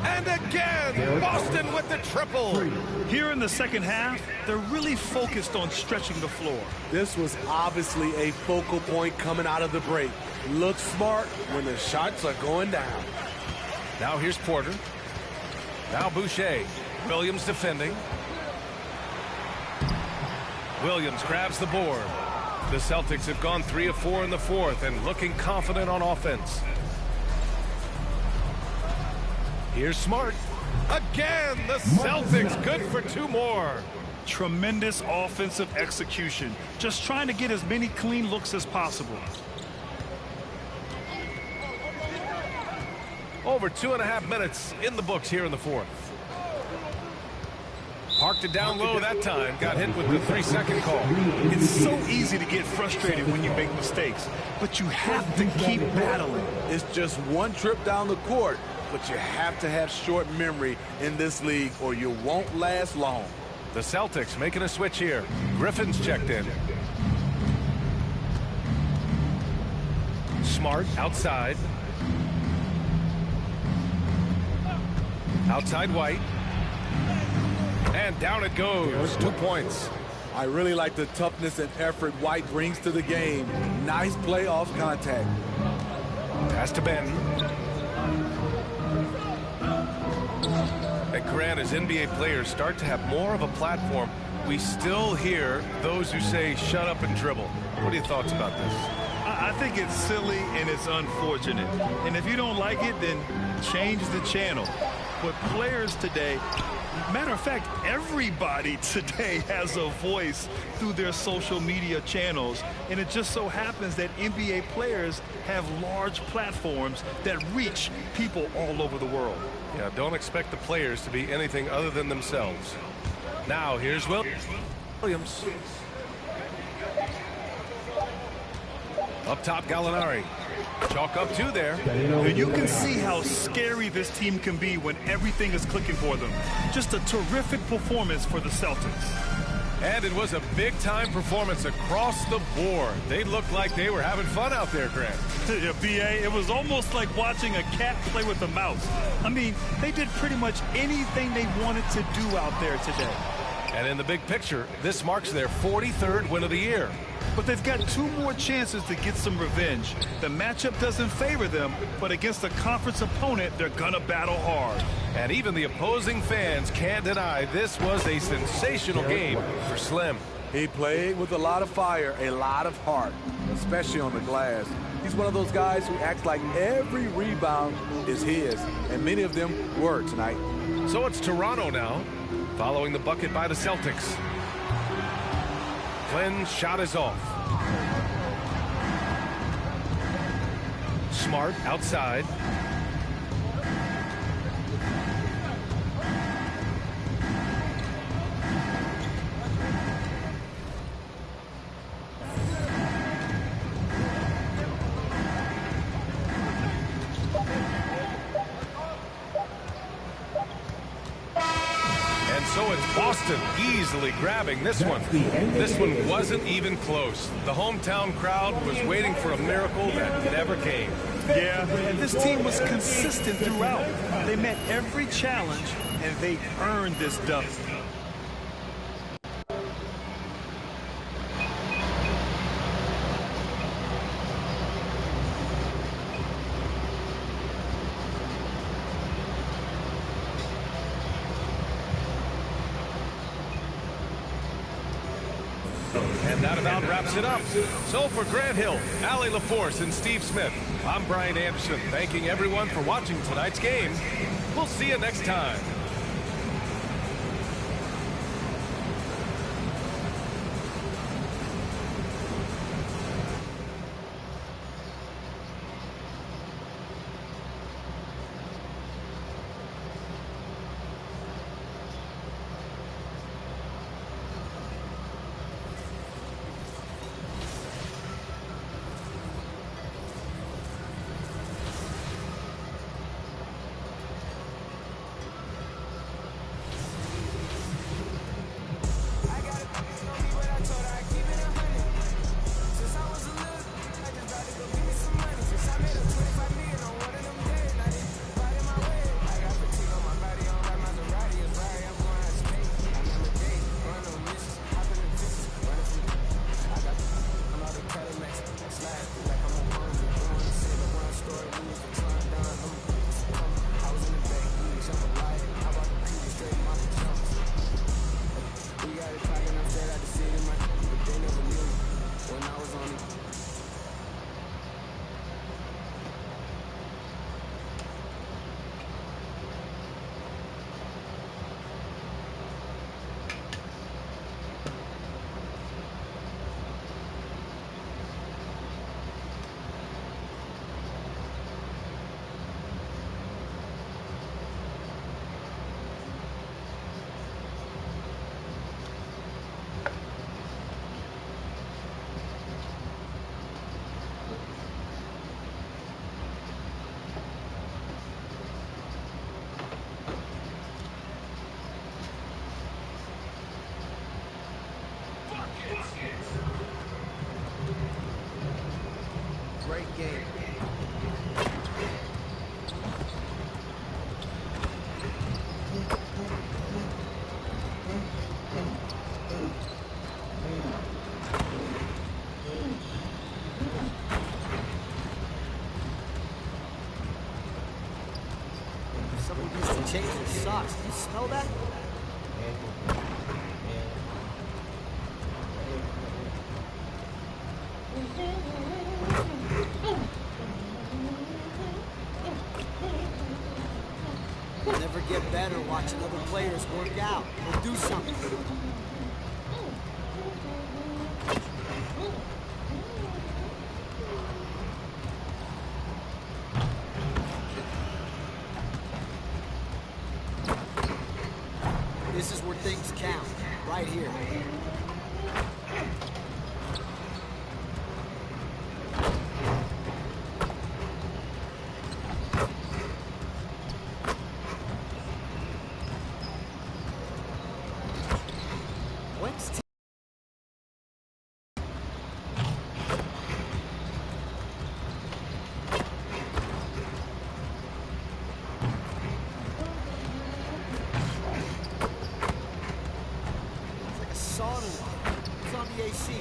And again, Boston with the triple. Here in the second half, they're really focused on stretching the floor. This was obviously a focal point coming out of the break. Look smart when the shots are going down. Now here's Porter. Now Boucher. Williams defending. Williams grabs the board. The Celtics have gone 3 of 4 in the fourth and looking confident on offense. Here's Smart. Again, the Celtics good for 2 more. Tremendous offensive execution. Just trying to get as many clean looks as possible. Over 2.5 minutes in the books here in the fourth. Parked it down low that time. Got hit with the 3-second call. It's so easy to get frustrated when you make mistakes, but you have to keep battling. It's just one trip down the court, but you have to have short memory in this league or you won't last long. The Celtics making a switch here. Griffin's checked in. Smart outside. Outside White. And down it goes. 2 points. I really like the toughness and effort White brings to the game. Nice playoff contact. Pass to Ben. And Grant, as NBA players start to have more of a platform, we still hear those who say shut up and dribble. What are your thoughts about this? I think it's silly and it's unfortunate. And if you don't like it, then change the channel. But players today, matter of fact, everybody today has a voice through their social media channels. And it just so happens that NBA players have large platforms that reach people all over the world. Yeah, don't expect the players to be anything other than themselves. Now, here's Williams. Up top, Gallinari. Chalk up 2 there. And you can see how scary this team can be when everything is clicking for them. Just a terrific performance for the Celtics. And it was a big-time performance across the board. They looked like they were having fun out there, Grant. Yeah, B.A., it was almost like watching a cat play with a mouse. I mean, they did pretty much anything they wanted to do out there today. And in the big picture, this marks their 43rd win of the year. But they've got 2 more chances to get some revenge. The matchup doesn't favor them, but against a conference opponent, they're gonna battle hard. And even the opposing fans can't deny this was a sensational game for Slim. He played with a lot of fire, a lot of heart, especially on the glass. He's one of those guys who acts like every rebound is his, and many of them were tonight. So it's Toronto now, following the bucket by the Celtics. Flynn's shot is off. Smart outside. So it's Boston easily grabbing this one. This one wasn't even close. The hometown crowd was waiting for a miracle that never came. Yeah, and this team was consistent throughout. They met every challenge, and they earned this dub. And that about wraps it up. So for Grant Hill, Allie LaForce, and Steve Smith, I'm Brian Anderson, thanking everyone for watching tonight's game. We'll see you next time. Great game. Someone needs to change their socks. Do you smell that? You'll never get better watching other players work out. They'll do something. This is where things count, right here. It's on the AC.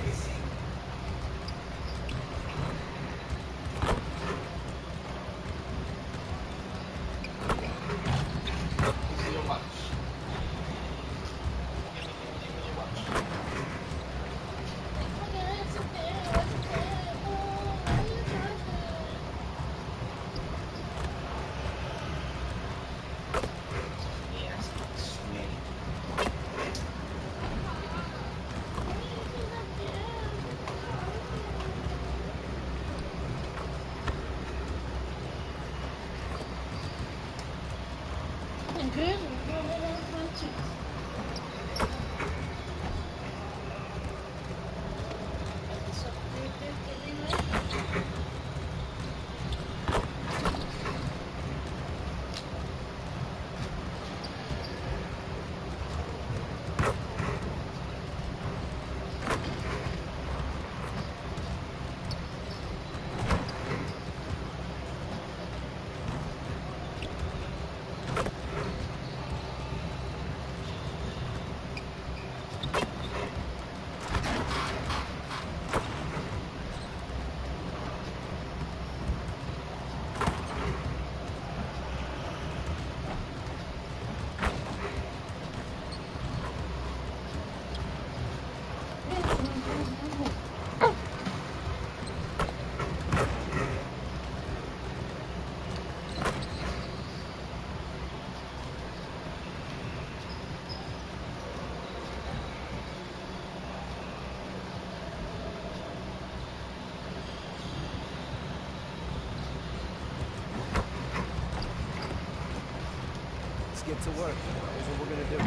get to work. Here's what we're going to do.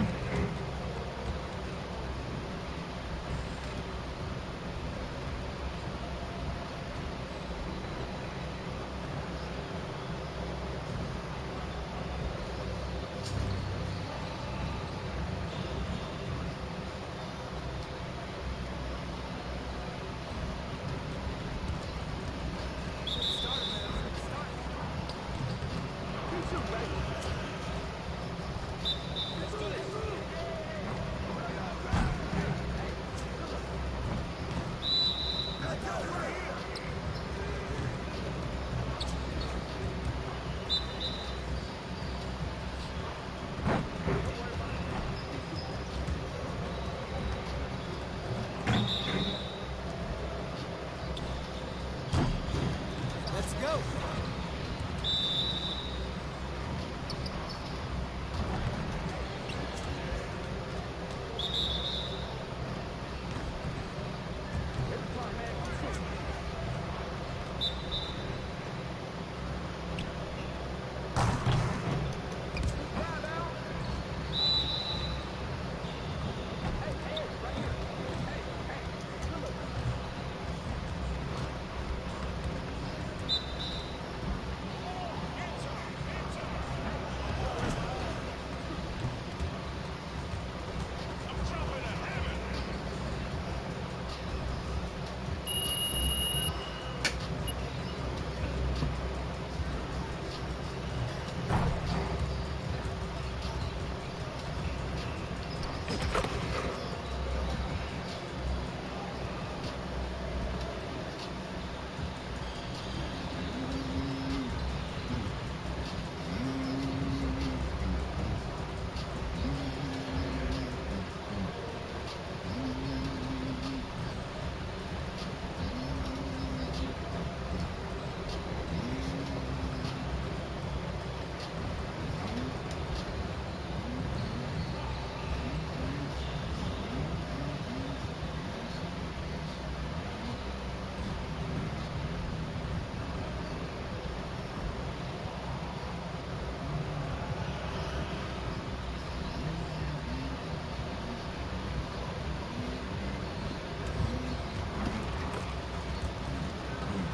Let's go.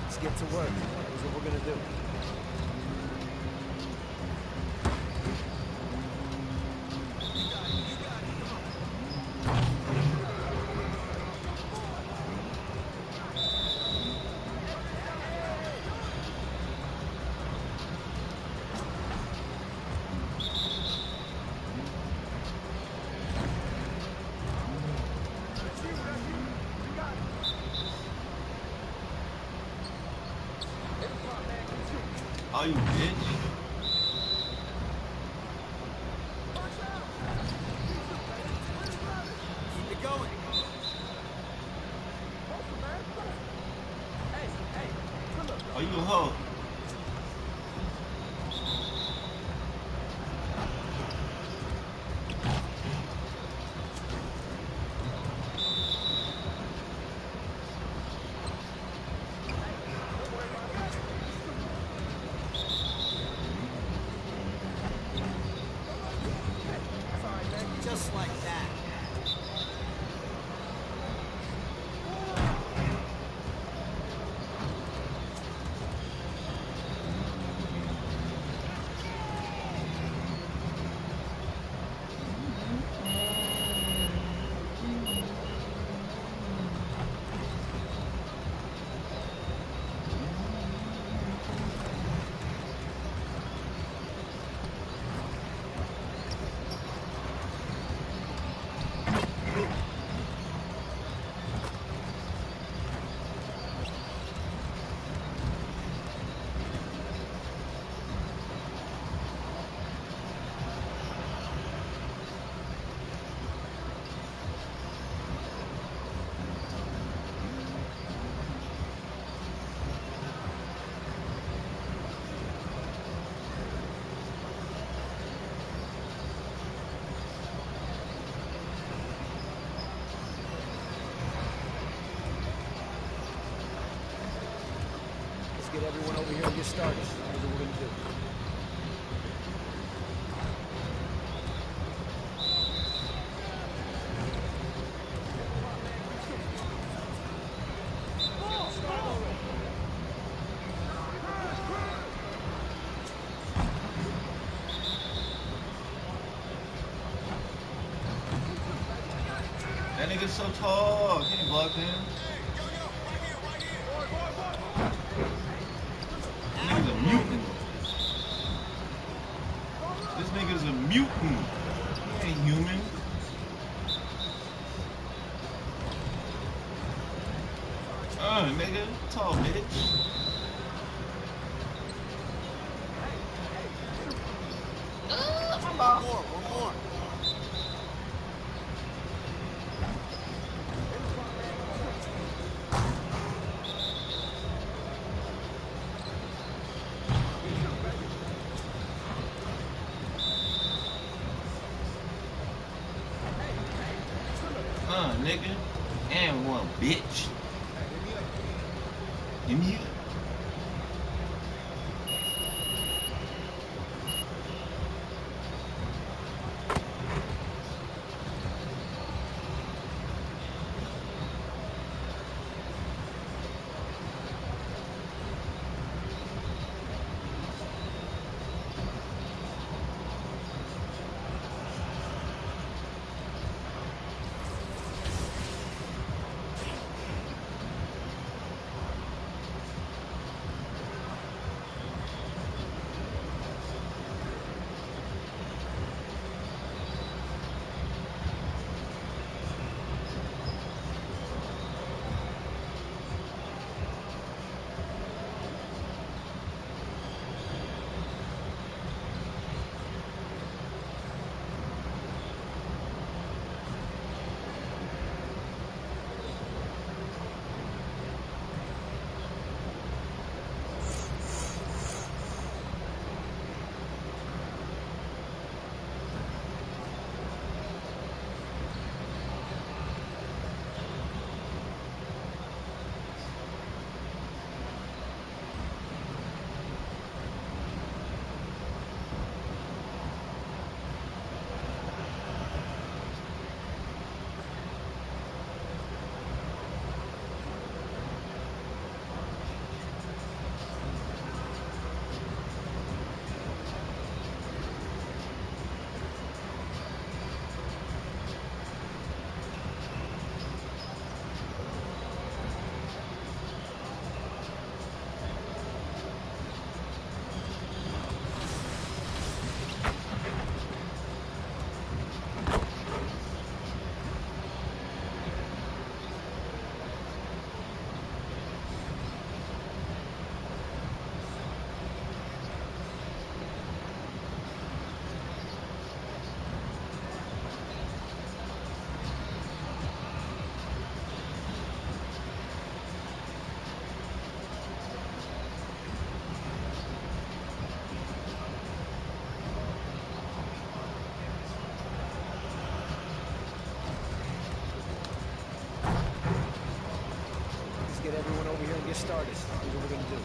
Let's get to work. Here's what we're going to do. Oh, you bitch. Keep it going. Oh, you a hoe. Just like that. Get everyone over here and get started. Here's what we're going to do. so tall. Can't block him. Nigga's a mutant. This nigga's a mutant. He ain't human. Nigga, tall bitch. My ball. One more. Nigga. And one bitch. Give me it. Get everyone over here and get started. Here's what we're gonna do.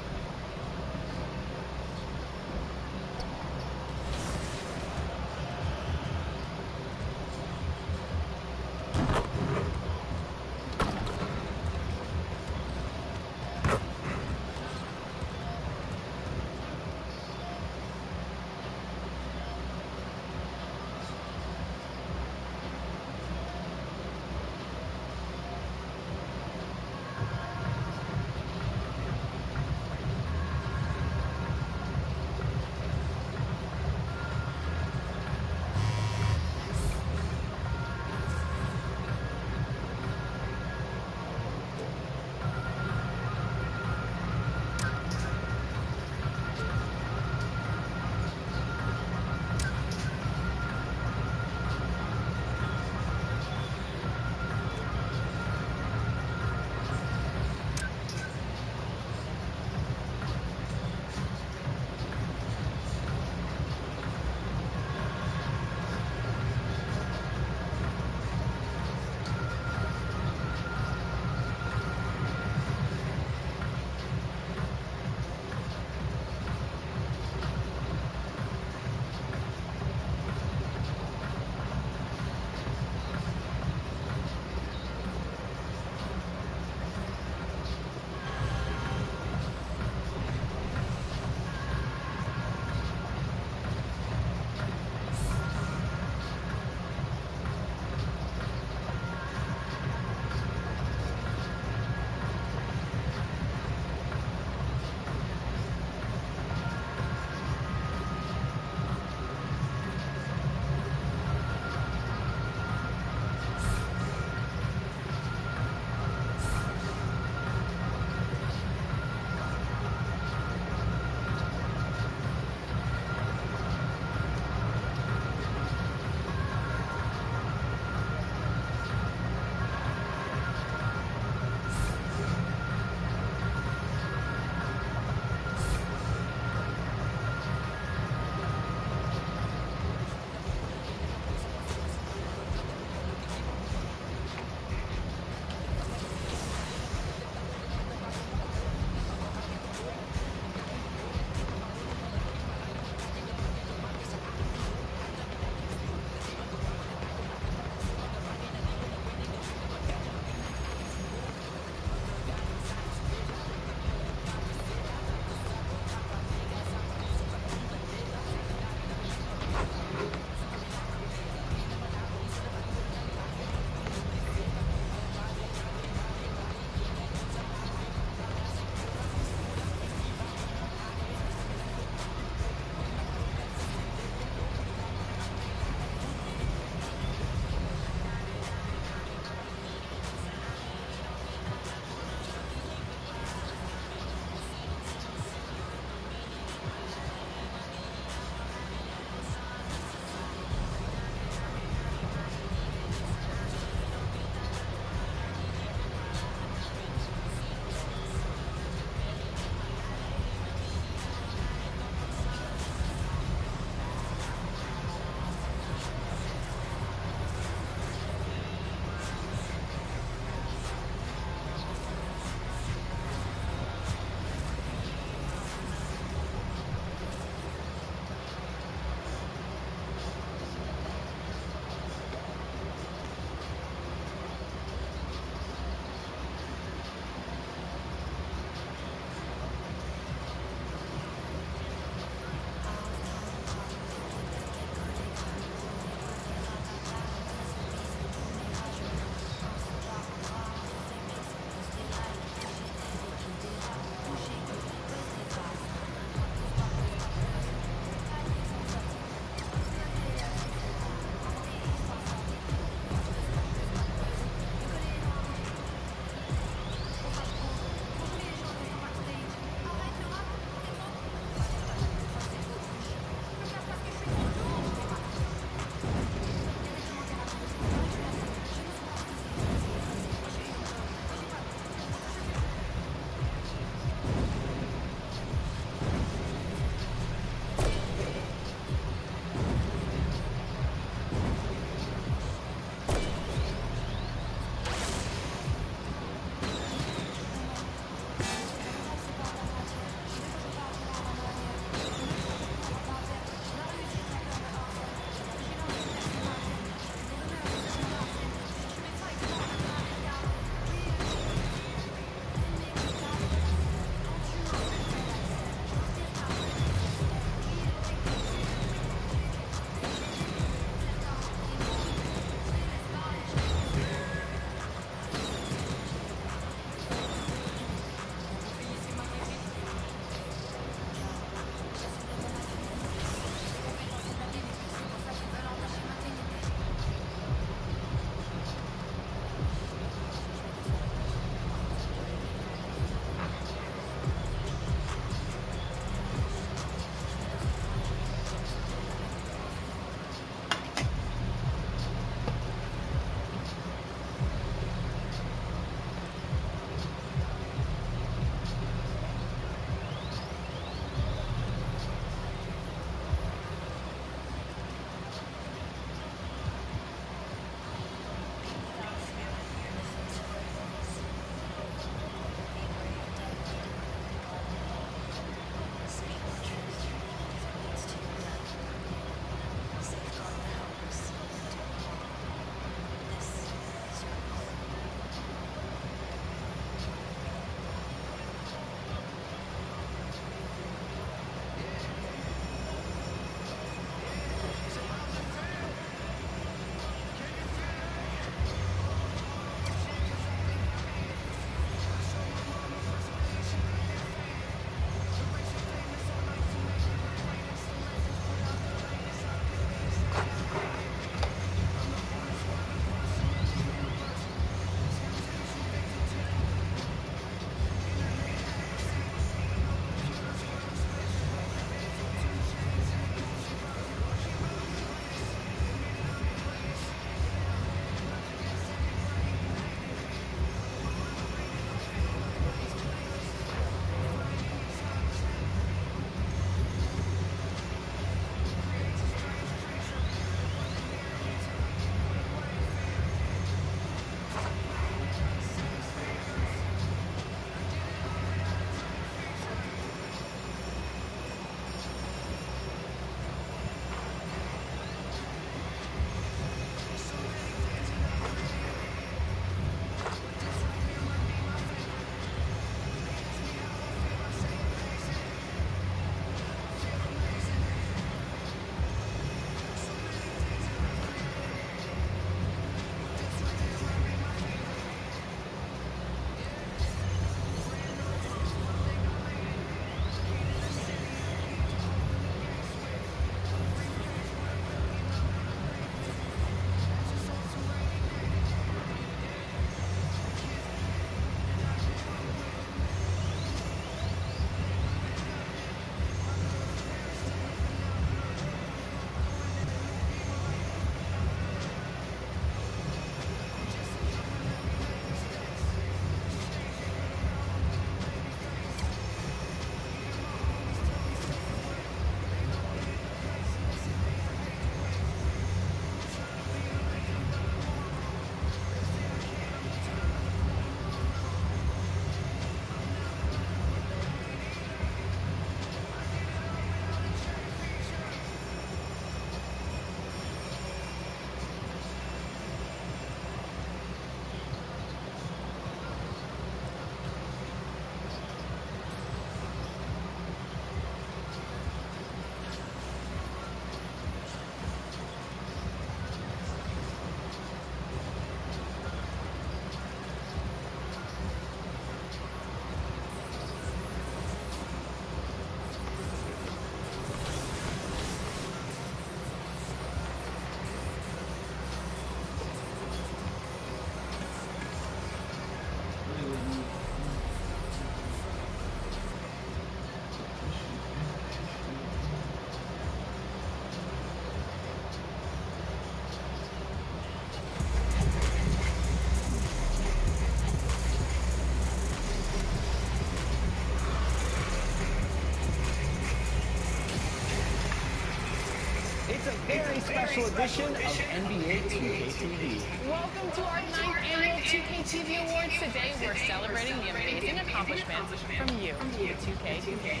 special edition of NBA 2K TV. Welcome to our 9th annual 2K TV Awards. Today we're celebrating the amazing accomplishments from you, the 2K community.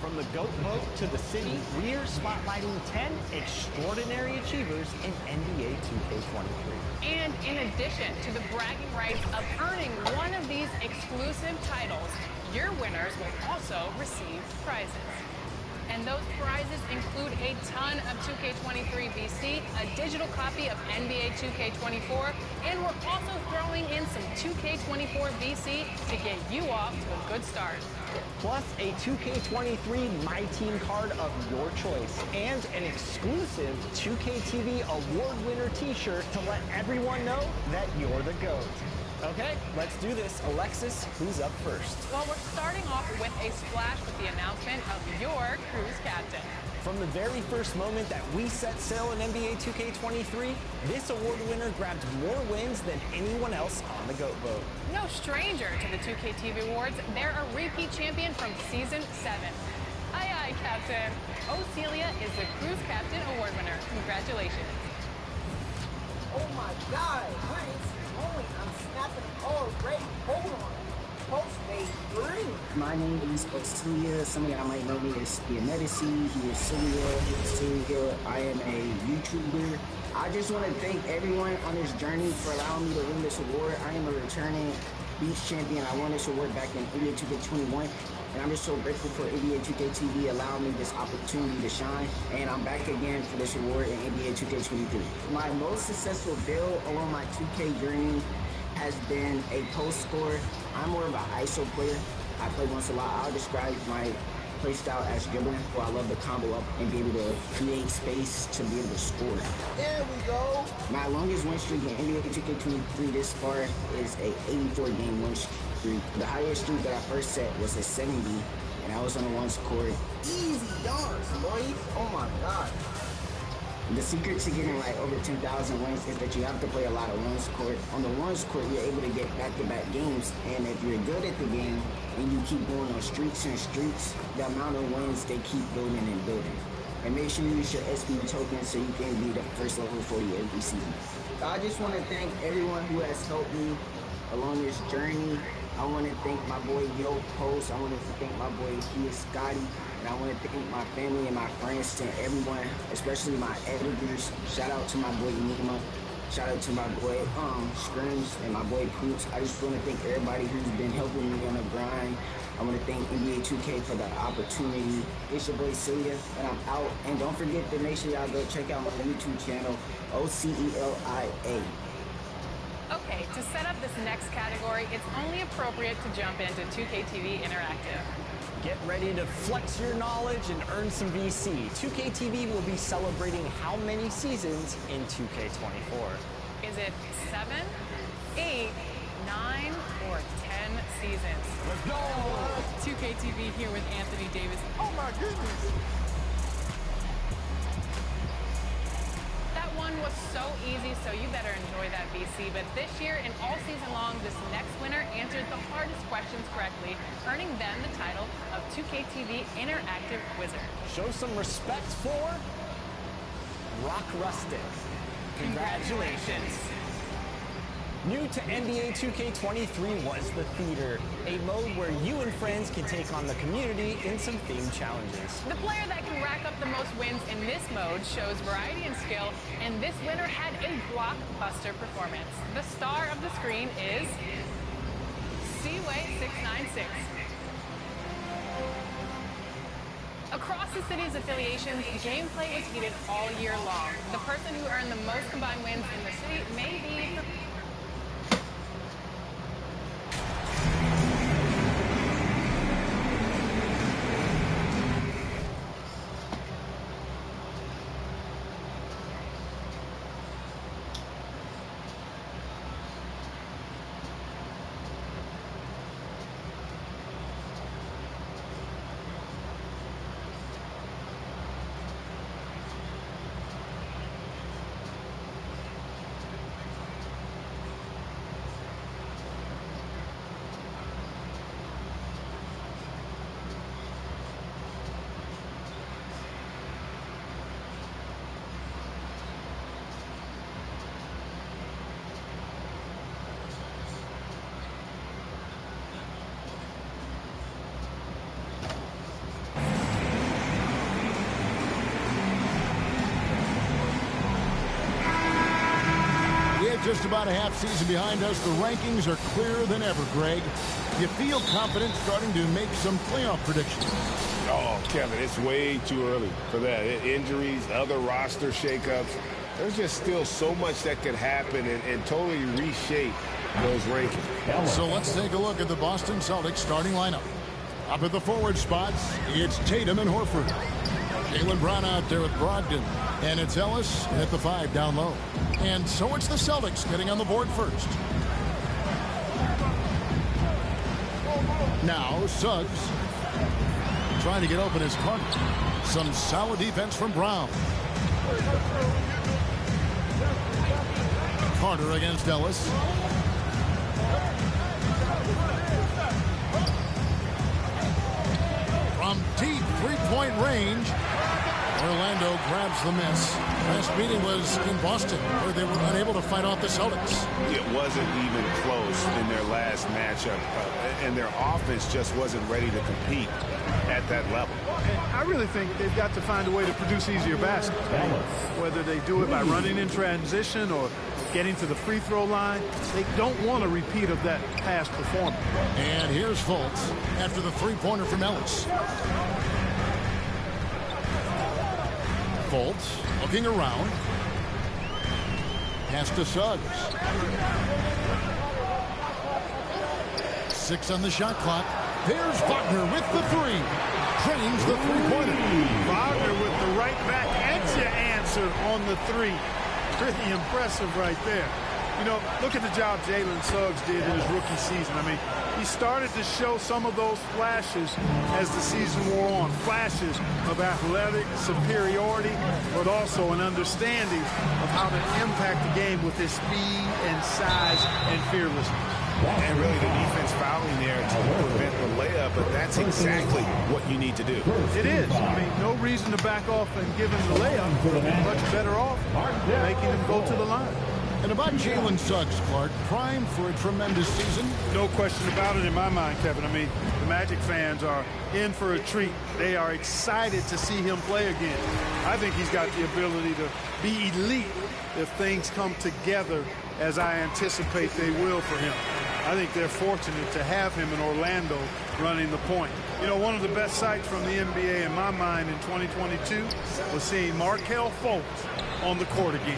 From the GOAT vote to the city, we're spotlighting 10 extraordinary achievers in NBA 2K23. And in addition to the bragging rights of earning one of these exclusive titles, your winners will also receive prizes. And those prizes include a ton of 2K23 VC, a digital copy of NBA 2K24, and we're also throwing in some 2K24 VC to get you off to a good start. Plus a 2K23 My Team card of your choice and an exclusive 2K TV award winner t-shirt to let everyone know that you're the GOAT. Okay, let's do this. Alexis, who's up first? Well, we're starting off with a splash with the announcement of your cruise captain. From the very first moment that we set sail in NBA 2K23, this award winner grabbed more wins than anyone else on the GOAT vote. No stranger to the 2K TV Awards, they're a repeat champion from Season 7. Aye, aye, Captain. Celia is the Cruise Captain Award winner. Congratulations. Oh my God, what is going? I'm snapping already. Hold on. Post-made green. My name is Celia. Some of y'all might know me as the Medici. He is Celia. I am a YouTuber. I just want to thank everyone on this journey for allowing me to win this award. I am a returning beach champion. I won this award back in NBA 2K21. And I'm just so grateful for NBA 2K TV allowing me this opportunity to shine. And I'm back again for this award in NBA 2K23. My most successful build along my 2K journey has been a post scorer. I'm more of an ISO player. I play once a lot. I'll describe my play style as dribbling, where I love to combo up and be able to create space to be able to score. There we go. My longest win streak in NBA 2K23 this far is a 84-game win streak. The highest streak that I first set was a 70, and I was on the ones court. Easy yards, boys. Oh my God. The secret to getting like over 10,000 wins is that you have to play a lot of ones court. On the ones court, you're able to get back-to-back games, and if you're good at the game and you keep going on streaks and streaks, the amount of wins they keep building and building. And make sure you use your SB token so you can be the first level 40 every season. I just want to thank everyone who has helped me along this journey. I want to thank my boy Yo Post. I want to thank my boy Scotty. And I want to thank my family and my friends and everyone, especially my editors. Shout out to my boy Nima. Shout out to my boy Scrims and my boy Poots. I just want to thank everybody who's been helping me on the grind. I want to thank NBA 2K for the opportunity. It's your boy Celia, and I'm out. And don't forget to make sure y'all go check out my YouTube channel, OCELIA. Okay, to set up this next category, it's only appropriate to jump into 2K TV Interactive. Get ready to flex your knowledge and earn some VC. 2K TV will be celebrating how many seasons in 2K24? Is it 7, 8, 9, or 10 seasons? Let's go! 2K TV here with Anthony Davis. Oh my goodness! That one was so easy, so you better enjoy that VC. But this year and all season long, this next winner answered the hardest questions correctly, earning them the title of 2K TV Interactive Wizard. Show some respect for Rock Rustic. Congratulations. New to NBA 2K23 was the Theater, a mode where you and friends can take on the community in some themed challenges. The player that can rack up the most wins in this mode shows variety and skill, and this winner had a blockbuster performance. The star of the screen is Seaway696. Across the city's affiliations, gameplay was heated all year long. The person who earned the most combined wins in the city may be... just about a half season behind us, the rankings are clearer than ever, Greg. You feel confident starting to make some playoff predictions? Oh, Kevin, it's way too early for that. Injuries, other roster shakeups. There's just still so much that could happen and totally reshape those rankings. So let's take a look at the Boston Celtics starting lineup. Up at the forward spots, it's Tatum and Horford. Jaylen Brown out there with Brogdon. And it's Ellis at the 5 down low. And so it's the Celtics getting on the board first. Now Suggs trying to get open his Carter. Some solid defense from Brown. Carter against Ellis. From deep three-point range, Orlando grabs the miss. Last meeting was in Boston, where they were unable to fight off the Celtics. It wasn't even close in their last matchup, and their offense just wasn't ready to compete at that level. And I really think they've got to find a way to produce easier baskets. Whether they do it by running in transition or getting to the free throw line, they don't want a repeat of that past performance. And here's Fultz after the three-pointer from Ellis. Fultz looking around. Pass to Suggs. 6 on the shot clock. There's Wagner with the 3. Trains the three-pointer. Wagner with the right back exit answer on the 3. Pretty impressive right there. You know, look at the job Jalen Suggs did in his rookie season. I mean, he started to show some of those flashes as the season wore on. Flashes of athletic superiority, but also an understanding of how to impact the game with his speed and size and fearlessness. And really the defense fouling there to prevent the layup, but that's exactly what you need to do. It is. I mean, no reason to back off and give him the layup. Much better off making him go to the line. And about Jalen Suggs, Clark, primed for a tremendous season. No question about it in my mind, Kevin. I mean, the Magic fans are in for a treat. They are excited to see him play again. I think he's got the ability to be elite if things come together as I anticipate they will for him. I think they're fortunate to have him in Orlando running the point. You know, one of the best sights from the NBA in my mind in 2022 was seeing Markelle Fultz on the court again.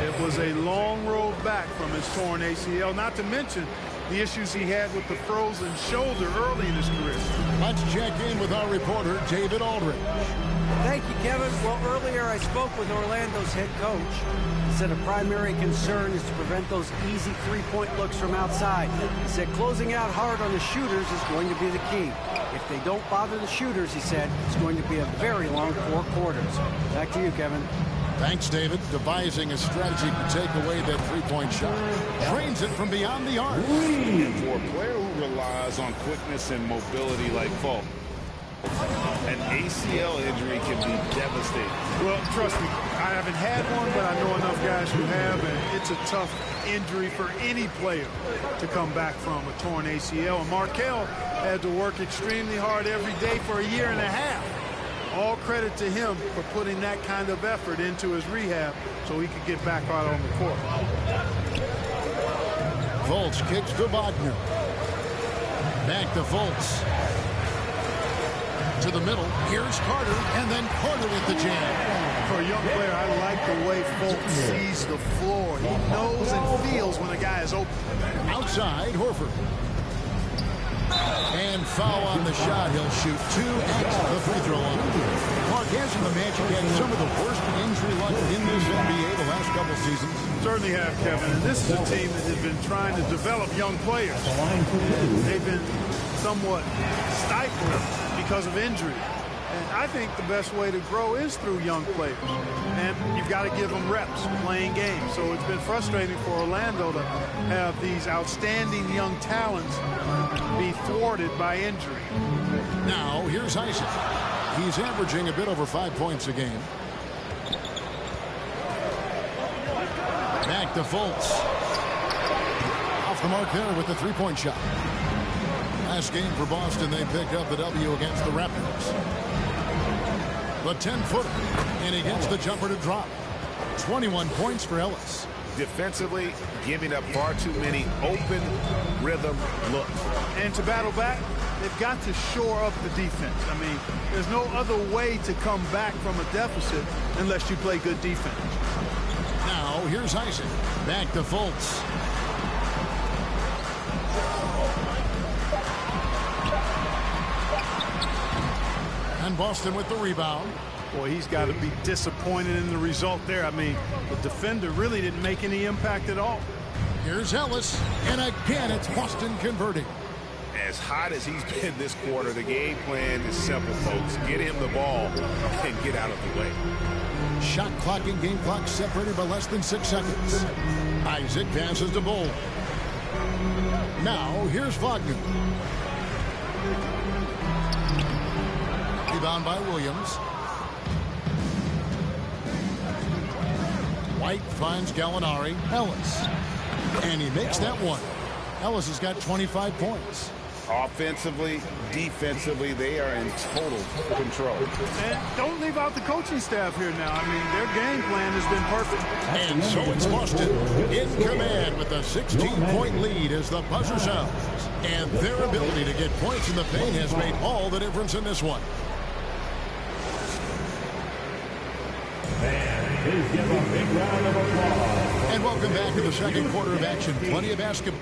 It was a long road back from his torn ACL, not to mention the issues he had with the frozen shoulder early in his career. Let's check in with our reporter, David Aldridge. Thank you, Kevin. Well, earlier I spoke with Orlando's head coach. He said a primary concern is to prevent those easy three-point looks from outside. He said closing out hard on the shooters is going to be the key. If they don't bother the shooters, he said, it's going to be a very long 4 quarters. Back to you, Kevin. Thanks, David. Devising a strategy to take away that three-point shot. Trains it from beyond the arc. And for a player who relies on quickness and mobility like Fultz, an ACL injury can be devastating. Well, trust me, I haven't had one, but I know enough guys who have, and it's a tough injury for any player to come back from, a torn ACL. And Markelle had to work extremely hard every day for a year and a half. All credit to him for putting that kind of effort into his rehab so he could get back out on the court. Fultz kicks to Wagner. Back to Fultz. To the middle. Here's Carter, and then Carter with the jam. For a young player, I like the way Fultz sees the floor. He knows and feels when a guy is open. Outside, Horford. And foul on the shot. He'll shoot 2 at the free throw line. Clark, hasn't the Magic had some of the worst injury luck in this NBA the last couple seasons? Certainly have, Kevin. And this is a team that has been trying to develop young players. They've been somewhat stifled because of injury. And I think the best way to grow is through young players. And you've got to give them reps playing games. So it's been frustrating for Orlando to have these outstanding young talents be thwarted by injury. Now, here's Isaac. He's averaging a bit over 5 points a game. Back to Fultz. Off the mark there with the three-point shot. Last game for Boston, they picked up the W against the Raptors. The 10-footer, and he gets the jumper to drop. 21 points for Ellis. Defensively, giving up far too many open rhythm looks. And to battle back, they've got to shore up the defense. I mean, there's no other way to come back from a deficit unless you play good defense. Now, here's Isaac. Back to Fultz. And Boston with the rebound. Boy, he's got to be disappointed in the result there. I mean, the defender really didn't make any impact at all. Here's Ellis, and again it's Boston converting. As hot as he's been this quarter, the game plan is simple, folks. Get him the ball and get out of the way. Shot clock and game clock separated by less than 6 seconds. Isaac passes to Bull. Now, here's Wagner. Rebound by Williams. White finds Gallinari. Ellis. And he makes that one. Ellis has got 25 points. Offensively, defensively, they are in total control. And don't leave out the coaching staff here now. I mean, their game plan has been perfect. And so it's Boston in command with a 16-point lead as the buzzer sounds. And their ability to get points in the paint has made all the difference in this one. Please give a big round of applause. And welcome back to the second quarter of action. Plenty of basketball.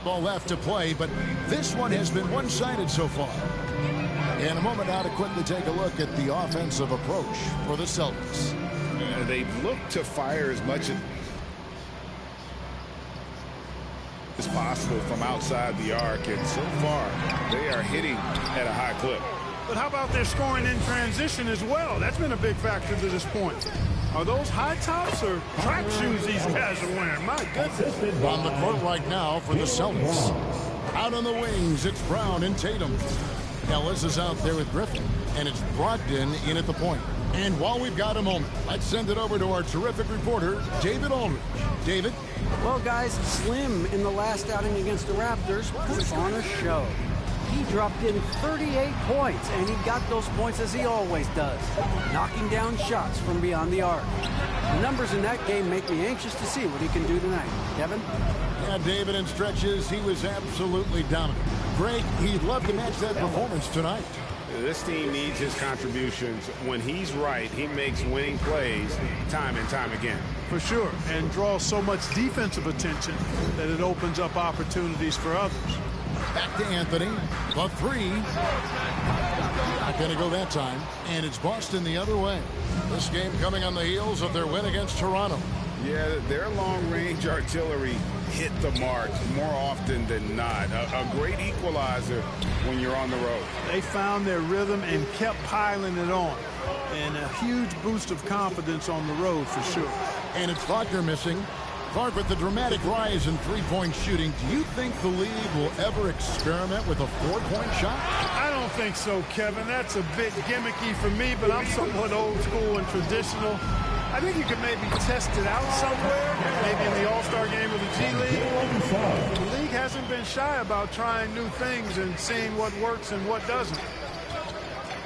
Ball left to play, but this one has been one-sided so far. In a moment now to quickly take a look at the offensive approach for the Celtics. They've looked to fire as much as possible from outside the arc, and so far they are hitting at a high clip. But how about their scoring in transition as well? That's been a big factor to this point. Are those high tops or track shoes these guys are wearing? My goodness. On the court right now for the Celtics. Out on the wings, it's Brown and Tatum. Ellis is out there with Griffin, and it's Brogdon in at the point. And while we've got a moment, let's send it over to our terrific reporter, David Aldridge. David? Well, guys, Slim in the last outing against the Raptors put on a show. He dropped in 38 points, and he got those points as he always does, knocking down shots from beyond the arc. The numbers in that game make me anxious to see what he can do tonight. Kevin? Yeah, David, in stretches, he was absolutely dominant. Greg, he'd love to match that performance tonight. This team needs his contributions. When he's right, he makes winning plays time and time again. For sure, and draws so much defensive attention that it opens up opportunities for others. Back to Anthony. The three. Not going to go that time. And it's Boston the other way. This game coming on the heels of their win against Toronto. Yeah, their long-range artillery hit the mark more often than not. A great equalizer when you're on the road. They found their rhythm and kept piling it on. And a huge boost of confidence on the road for sure. And it's Wagner missing. Clark, with the dramatic rise in three-point shooting, do you think the league will ever experiment with a four-point shot? I don't think so, Kevin. That's a bit gimmicky for me, but I'm somewhat old school and traditional. I think you could maybe test it out somewhere, maybe in the All-Star game of the G League. The league hasn't been shy about trying new things and seeing what works and what doesn't.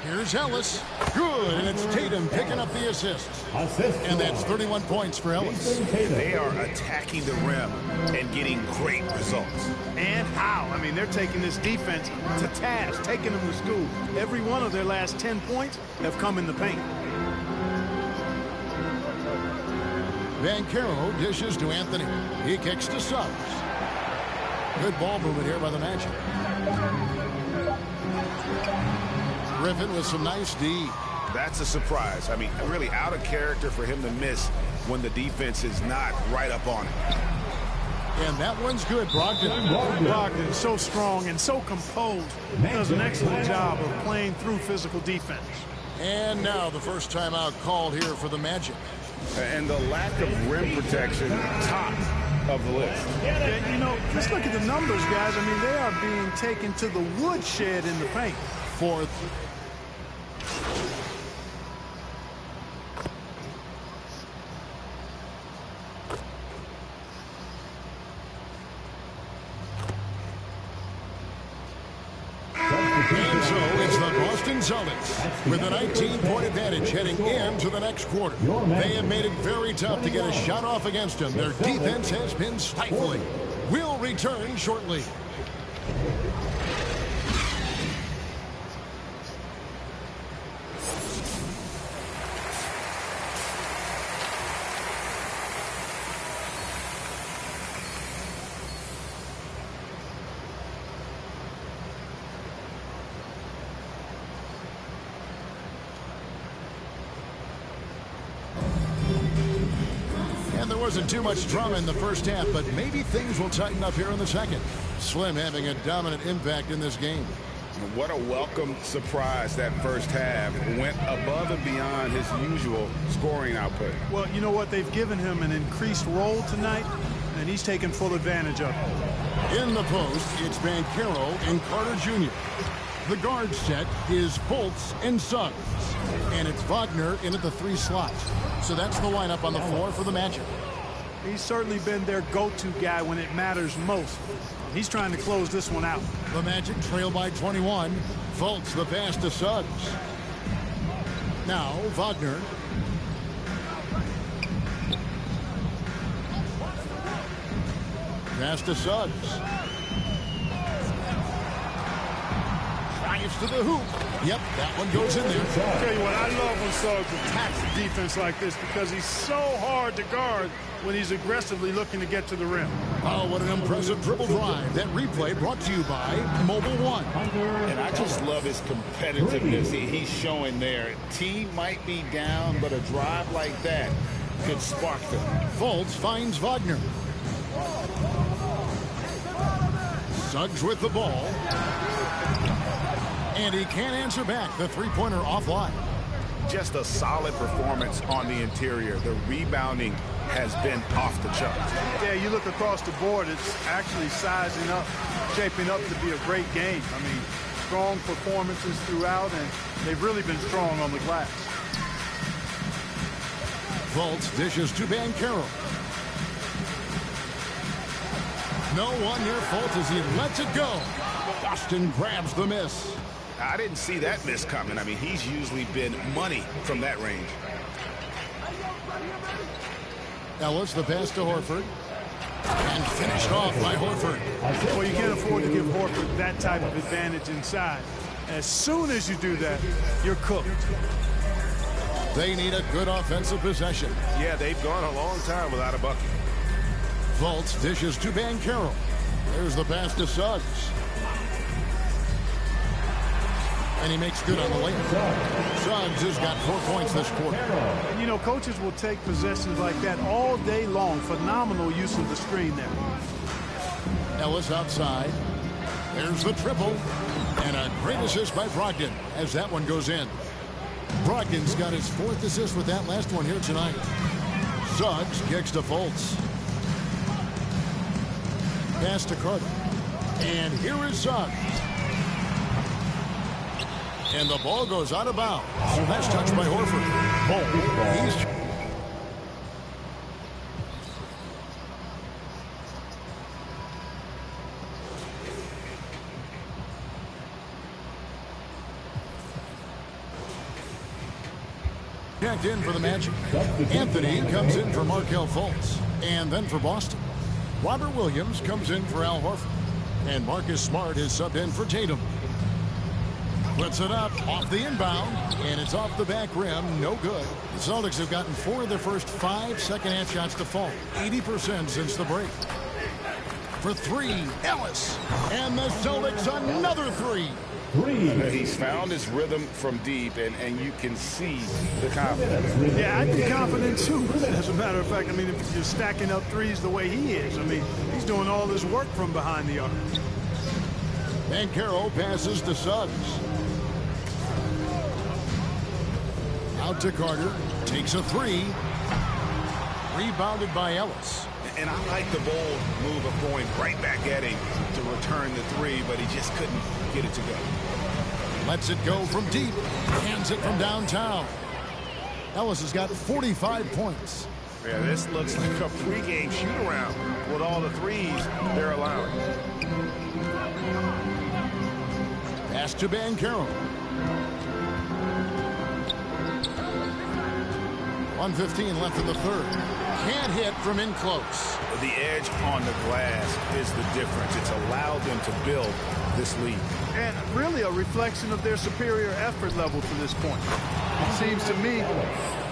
Here's Ellis. Good, and it's Tatum picking up the assist. And that's 31 points for Ellis. They are attacking the rim and getting great results. And how? I mean, they're taking this defense to task, taking them to school. Every one of their last 10 points have come in the paint. Banchero dishes to Anthony. He kicks to Suggs. Good ball movement here by the Magic. Griffin with some nice D. That's a surprise. I mean, really out of character for him to miss when the defense is not right up on him. And that one's good, Brogdon. Brogdon, so strong and so composed. Does an excellent job of playing through physical defense. And now the first timeout called here for the Magic. And the lack of rim protection, top of the list. Yeah, you know, just look at the numbers, guys. I mean, they are being taken to the woodshed in the paint. Fourth. And so it's the Boston Celtics with a 19-point advantage heading into the next quarter. They have made it very tough to get a shot off against them. Their defense has been stifling. We'll return shortly. There wasn't too much drama in the first half, but maybe things will tighten up here in the second. Slim having a dominant impact in this game. What a welcome surprise that first half. Went above and beyond his usual scoring output. Well, you know what? They've given him an increased role tonight, and he's taken full advantage of it. In the post, it's Banchero and Carter Jr. The guard set is Fultz and Suggs. And it's Wagner in at the 3 slot. So that's the lineup on the floor for the Magic. He's certainly been their go-to guy when it matters most. He's trying to close this one out. The Magic trail by 21. Fultz the pass to Suggs. Now Wagner. Pass to Suggs. Drives to the hoop. Yep, that one goes in there. I'll tell you what, I love when Suggs attacks the defense like this because he's so hard to guard when he's aggressively looking to get to the rim. Oh, what an impressive dribble drive. That replay brought to you by Mobile One. And I just love his competitiveness he's showing there. Team might be down, but a drive like that could spark them. Fultz finds Wagner. Suggs with the ball. And he can't answer back. The three-pointer offline. Just a solid performance on the interior. The rebounding has been off the charts. Yeah, you look across the board, it's actually sizing up, shaping up to be a great game. I mean, strong performances throughout, and they've really been strong on the glass. Fultz dishes to Banchero. No one near Fultz as he lets it go. Boston grabs the miss. I didn't see that miss coming. I mean, he's usually been money from that range. Ellis the pass to Horford. And finished off by Horford. Well, you can't afford to give Horford that type of advantage inside. As soon as you do that, you're cooked. They need a good offensive possession. Yeah, they've gone a long time without a bucket. Fultz dishes to Banchero. There's the pass to Suggs. And he makes good on the layup. Suggs has got 4 points this quarter. And, you know, coaches will take possessions like that all day long. Phenomenal use of the screen there. Ellis outside. There's the triple. And a great assist by Brogdon as that one goes in. Brogdon's got his 4th assist with that last one here tonight. Suggs kicks to Fultz. Pass to Carter. And here is Suggs. And the ball goes out of bounds. Nice touch by Horford. He's... checked in for the Magic. Anthony comes in for Markelle Fultz. And then for Boston, Robert Williams comes in for Al Horford. And Marcus Smart is subbed in for Tatum. Puts it up off the inbound, and it's off the back rim. No good. The Celtics have gotten 4 of their first 5 second-half shots to fall. 80% since the break. For three, Ellis. And the Celtics another three. He's found his rhythm from deep, and you can see the confidence. Yeah, I'd be confident too. As a matter of fact, I mean, if you're stacking up threes the way he is, I mean, he's doing all this work from behind the arc. Banchero passes to Suggs. Out to Carter. Takes a three. Rebounded by Ellis. And I like the bold move of going right back at him to return the three, but he just couldn't get it to go. Lets it go from deep. Hands it from downtown. Ellis has got 45 points. Yeah, this looks like a pregame shoot-around with all the threes they're allowing. Pass to Banchero. 1:15 left in the third. Can't hit from in close. The edge on the glass is the difference. It's allowed them to build this lead. And really a reflection of their superior effort level to this point. It seems to me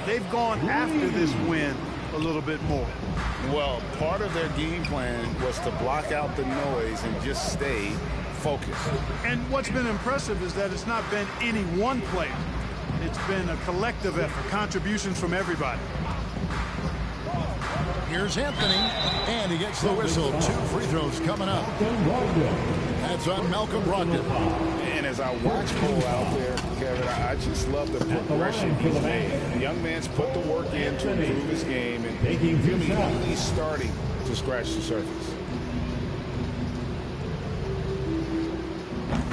they've gone after this win a little bit more. Well, part of their game plan was to block out the noise and just stay focused. And what's been impressive is that it's not been any one player. It's been a collective effort, contributions from everybody. Here's Anthony, and he gets the whistle. 2 free throws coming up. That's on Malcolm Brogdon. And as I watch Cole out there, Kevin, I just love the progression he's made. The young man's put the work in to improve his game, and really only starting to scratch the surface.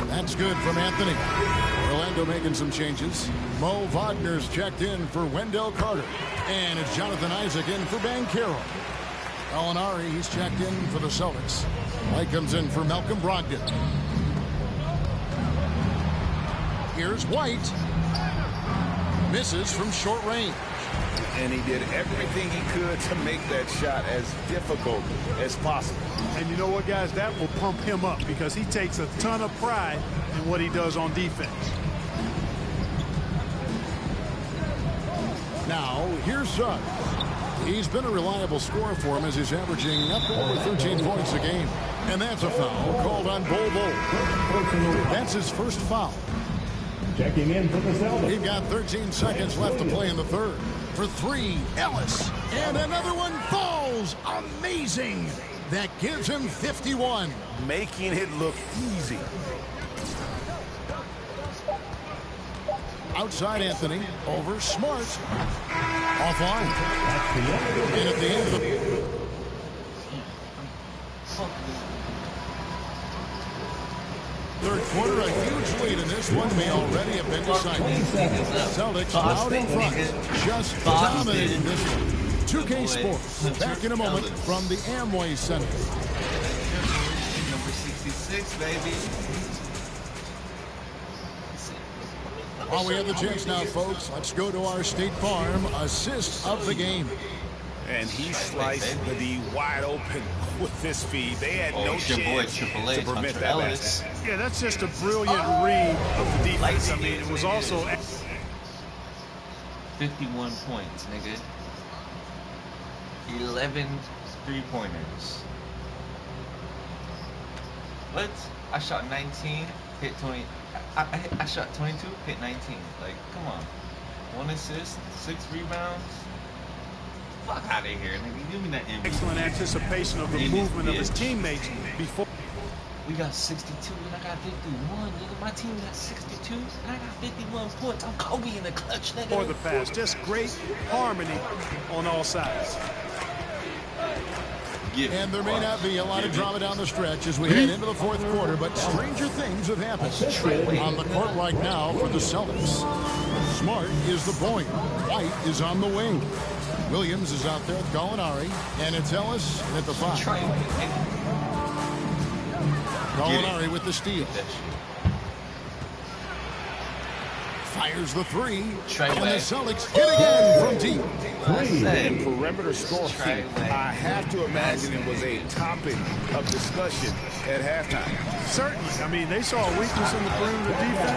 That's good from Anthony. Orlando making some changes. Mo Wagner's checked in for Wendell Carter. And it's Jonathan Isaac in for Banchero. Gallinari, he's checked in for the Celtics. White comes in for Malcolm Brogdon. Here's White. Misses from short range. And he did everything he could to make that shot as difficult as possible. And you know what, guys? That will pump him up because he takes a ton of pride in what he does on defense. Now, here's Suggs. He's been a reliable scorer for him as he's averaging up to over 13 points a game. And that's a foul called on Bol Bol. That's his first foul. Checking in for the Celtics. We've got 13 seconds left to play in the third. For three, Ellis. And another one falls. Amazing. That gives him 51. Making it look easy. Outside Anthony. Over Smart. Offline. And at the end of the... Third quarter, a huge lead in this one may already have been decided. Celtics out in front, just dominating this one. 2K Sports, back in a moment from the Amway Center. Number 66, baby. While we have the chance now, folks, let's go to our State Farm assist of the game. And he sliced the wide open with this feed. They had no chance to prevent that basket. Yeah, that's just a brilliant read of the defense. I mean, it was also 51 points, nigga. 11 three-pointers. What? I shot 19, hit 20. I shot 22, hit 19. Like, come on. 1 assist, 6 rebounds. Fuck out of here, nigga. Give me that MVP. Excellent anticipation of the movement of his teammates before. We got 62 and I got 51. Nigga, my team got 62 and I got 51 points. I'm Kobe in the clutch, nigga. For the pass, just great harmony on all sides. And there may not be a lot of drama down the stretch as we head into the fourth quarter, but stranger things have happened. On the court right now for the Celtics. Smart is the point. White is on the wing. Williams is out there with Gallinari, and it's Ellis at the 5. Gallinari with the steal. Fires the 3, and the Celtics hit again from deep. And perimeter scoring, I have to imagine it was a topic of discussion at halftime. Certainly. I mean, they saw a weakness in the perimeter defense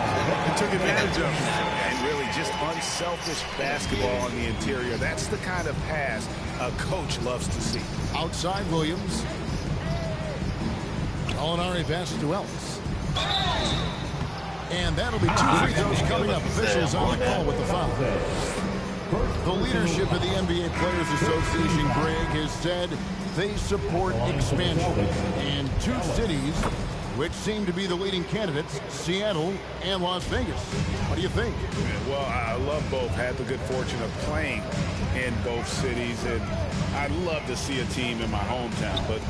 and took advantage of it. And really just unselfish basketball on the interior. That's the kind of pass a coach loves to see. Outside Williams. Molinari passes to Ellis. And that'll be 2 free throws coming up. Officials on the call with the foul. The leadership of the NBA Players Association, Greg, has said they support expansion. And 2 cities which seem to be the leading candidates, Seattle and Las Vegas. What do you think? Well, I love both. Had the good fortune of playing in both cities, and I'd love to see a team in my hometown. But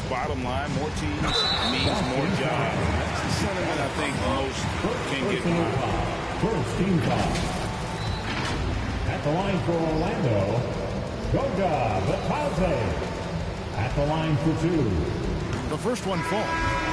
bottom line, more teams means more jobs. That's the sentiment I think most can get behind. First team foul. At the line for Orlando, Goga Batadze. At the line for 2. The first one falls.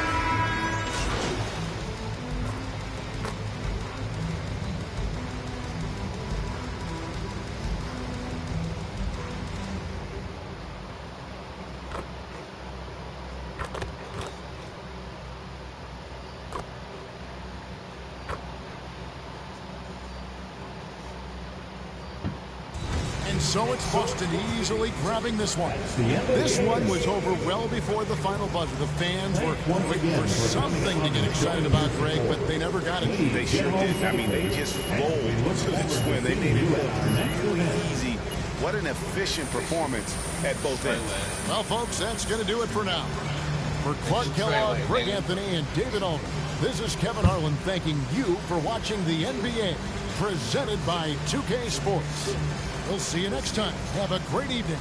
So it's Boston easily grabbing this one. This one was over well before the final buzzer. The fans were waiting for something to get excited about, Greg, but they never got it. They sure did. I mean, they just rolled to this win. They made it look really easy. What an efficient performance at both ends. Well, folks, that's going to do it for now. For Clark Kellogg, Greg Anthony, and David Aldridge, this is Kevin Harlan thanking you for watching the NBA, presented by 2K Sports. We'll see you next time. Have a great evening.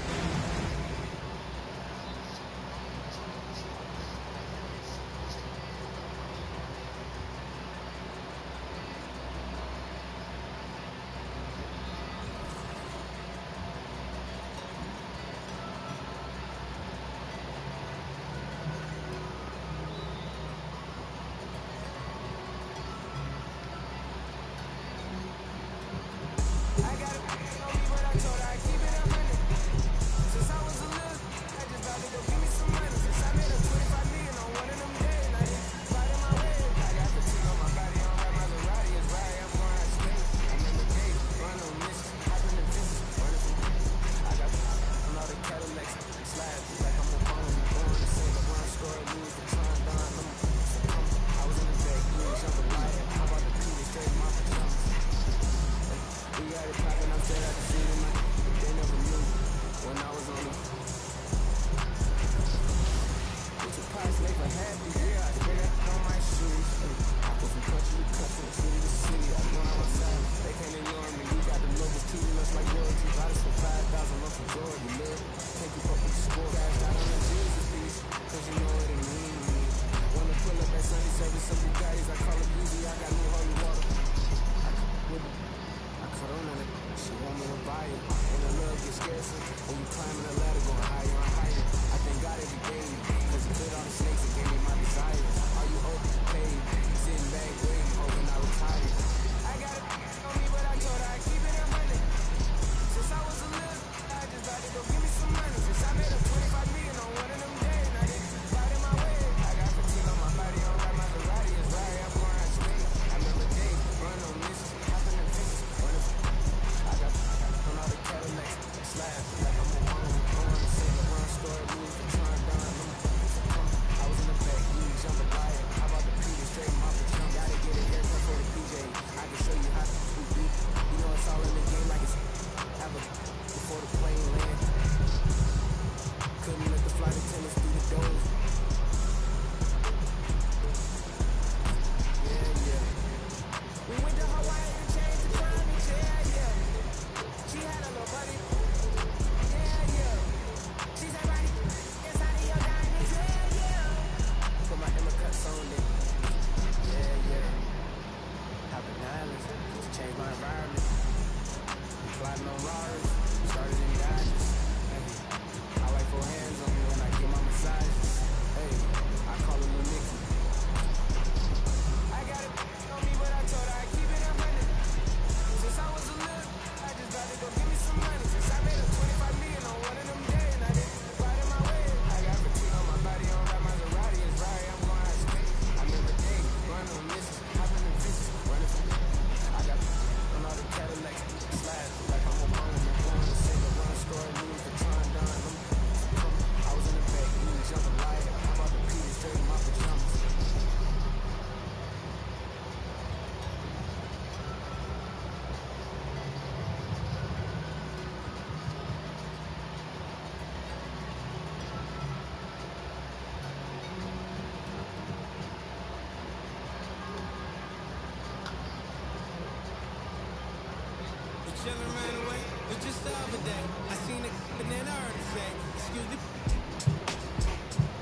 just the other day. I seen it and then I heard it say, excuse me.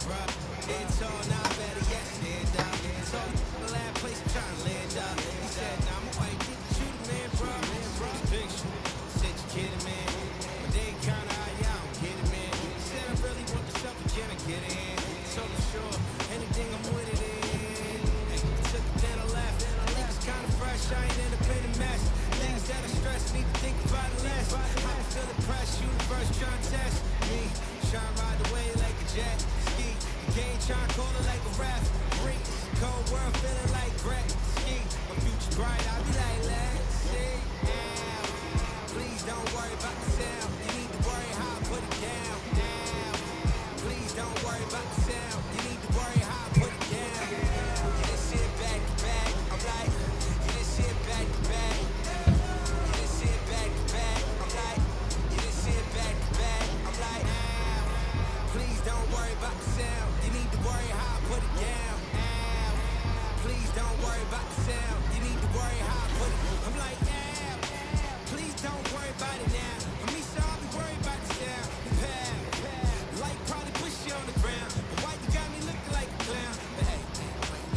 Bruh, it's all now better yet, stand up. It's all the last place I'm trying to land up. He said, nah, I'm a white kid, shoot it, man, bruh. Picture, said you kidding, man. But they ain't kinda how y'all don't get it, man. He said I really want myself a gin and get it in. So for sure, anything I'm with it in. Hey, took it, then I left. Niggas kinda fresh, I ain't in a pain of mess. Things that are stressed, need to think about it less. I'm feeling pressed, universe trying to test me. Shine ride the way like a jet ski. The game trying to call it like a ref. Freak, cold world feeling like Brett ski. My future bright, I'll be like, let's see. Please don't worry about the sound. You need to worry how I put it down. Please don't worry about the sound. You need to worry how I put it down. You just sit back to back. I'm like, you just sit back to back. You just sit back to back. I'm like, you just sit back to back. I'm like, please don't worry about the sound. You need to worry how I put it down. Please don't worry about the sound. You need to worry how I put it. I'm like, please don't worry about it now. For me, so I'll be worried about the sound. Light probably push you on the ground. But why you got me looking like a clown? But hey,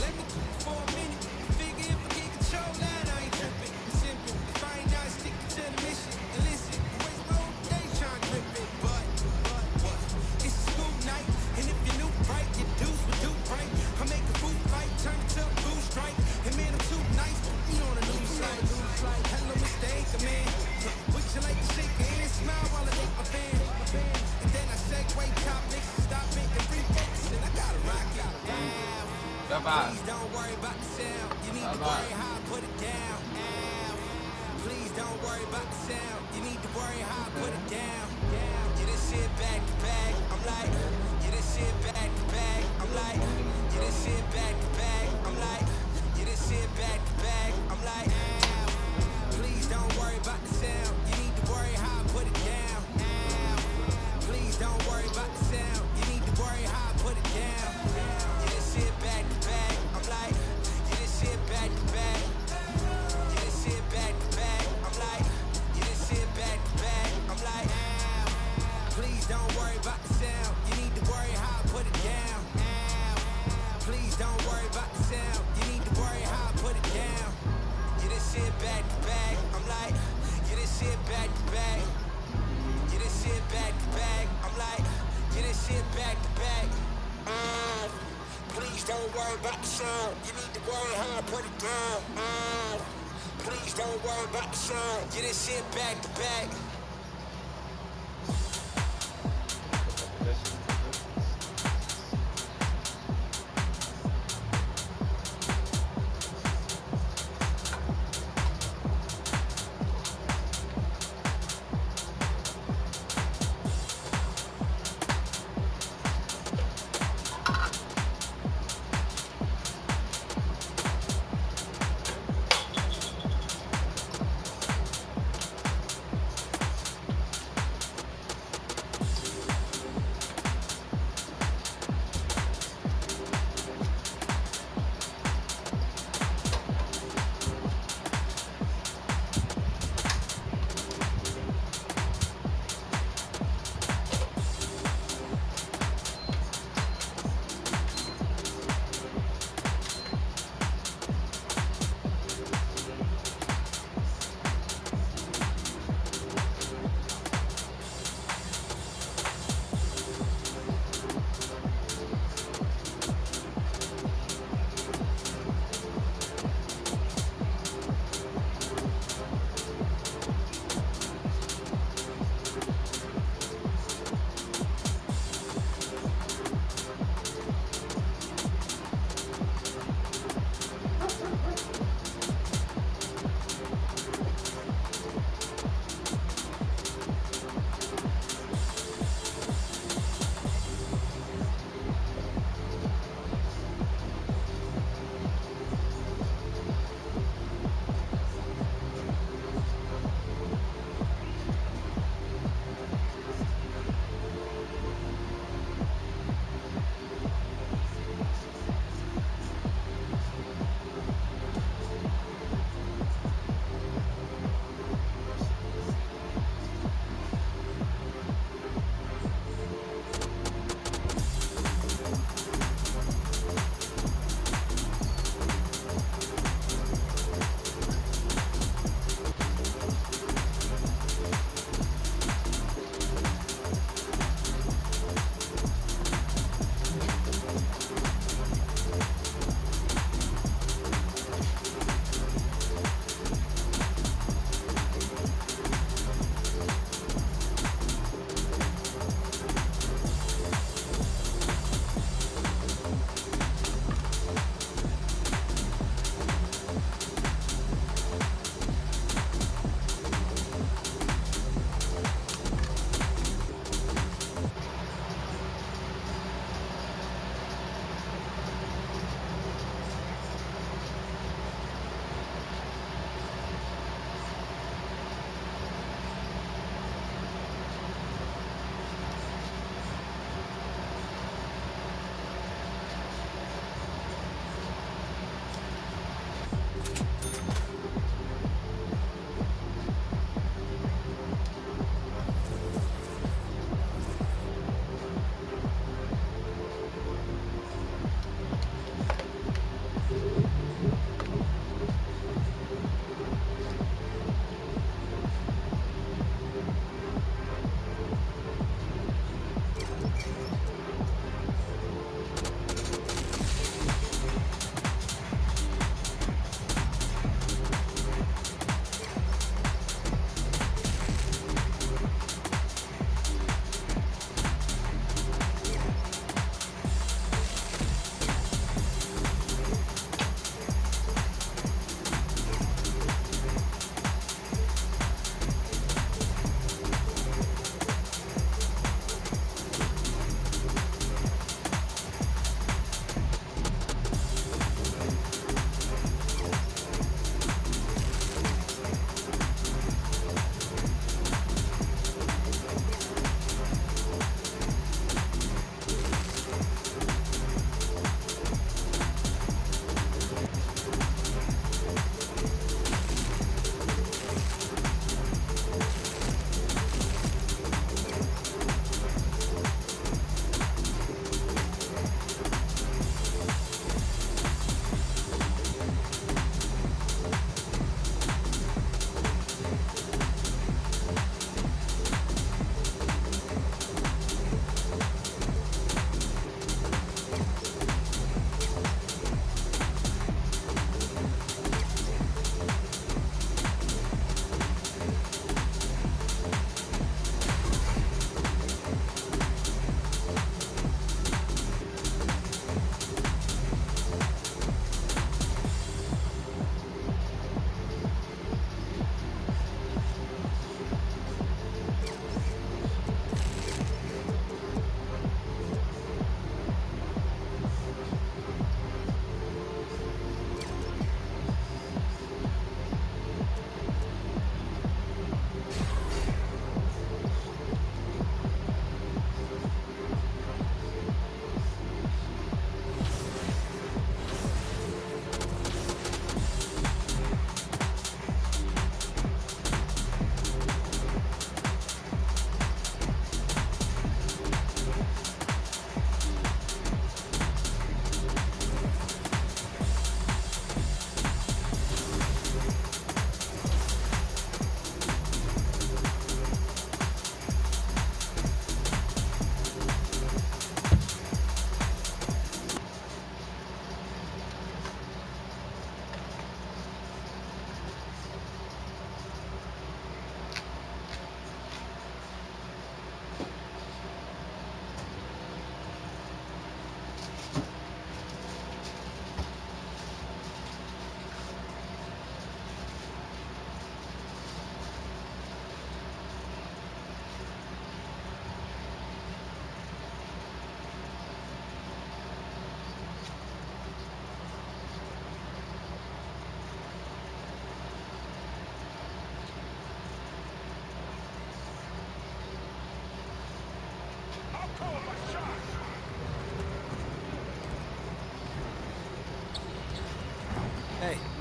let me for a minute. Figure if I can control that, I ain't tripping. It's simple. If I ain't not sticking to the mission. And listen, I waste my whole day trying to grip it. But what? It's a school night. And if you're new, right, your dues will do right. I make a food fight, turn it to a blue strike. And man, I'm too nice. Put me on a new site. Hello, mistake, man. Would you like to shake your hand, smile while I make my band? And then I segue topics, stop it and refocus, and I gotta rock it. Please don't worry about the sound. You need to worry how I put it down. Please don't worry about the sound. You need to worry how I put it down. You just sit back to back. I'm like, you just sit back to back. I'm like, you just sit back to back. I'm like, you just sit back to back. I'm like, please don't worry about the sound. You need to worry how I put it down. Please don't worry about the sound. You need to worry how I put it down. You just sit back to back. I'm like, you just sit back to back. You just sit back to back. I'm like, you just sit back to back. I'm like, please don't worry about the sound. You need to worry how I put it down. Please don't worry about the sound. You need to worry how I put it down. You just sit back to back. I'm like, you just sit back to back. You just sit back to back. I'm like, you just sit back to back. Please don't worry about the sound. You need to worry how I put it down. Please don't worry about the sound. You just sit back to back.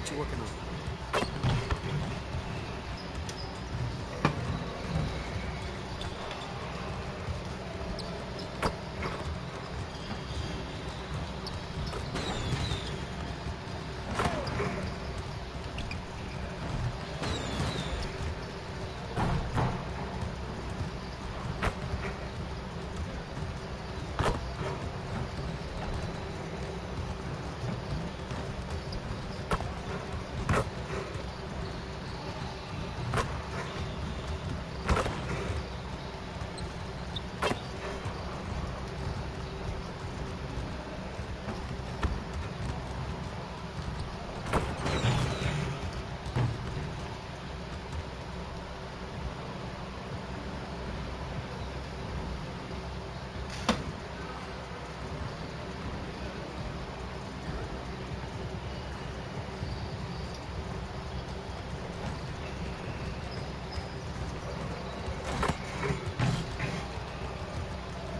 What you working on?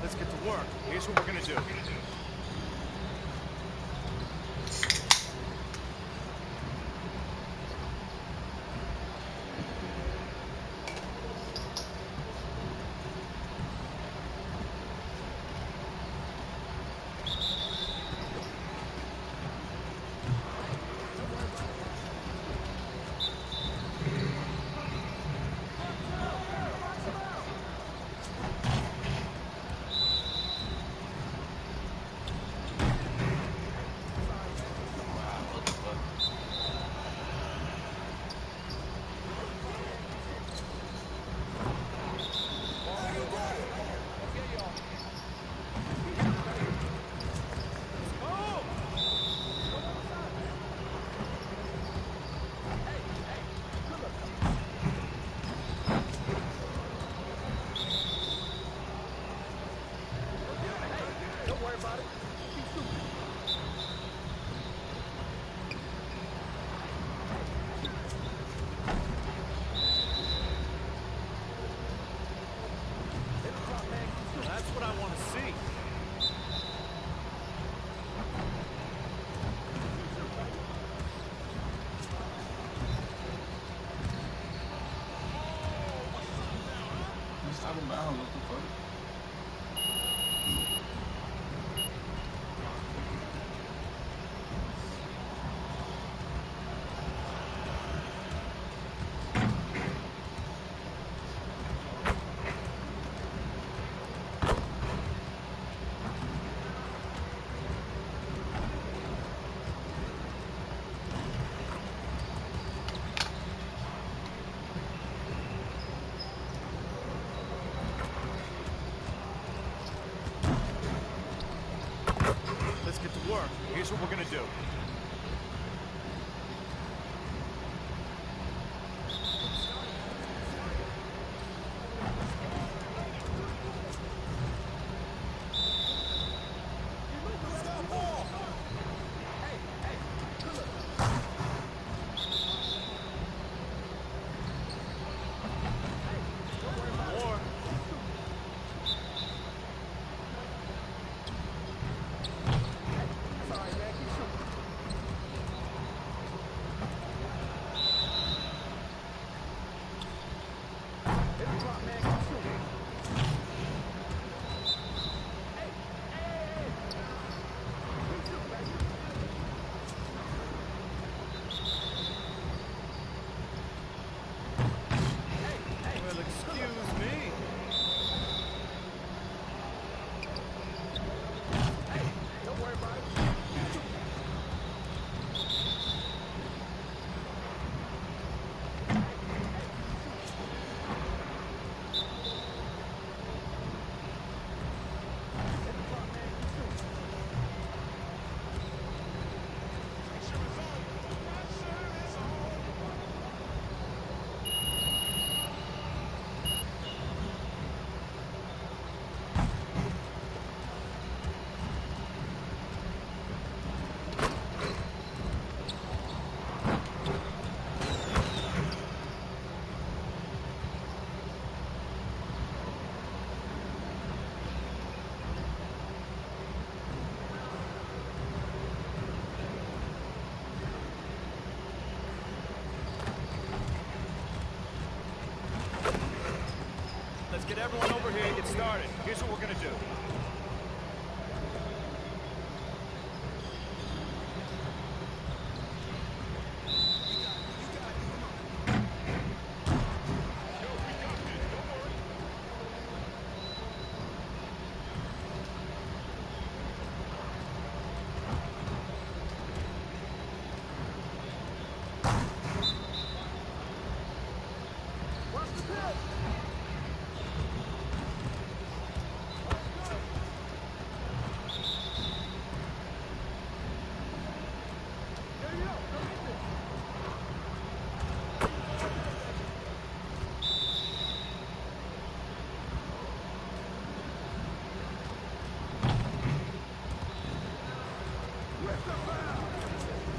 Let's get to work. Here's what we're going to do. That's what I want to see. He's out of bounds. What the fuck? Let's get to work. Here's what we're going to do. More. started. Here's what we're going to do.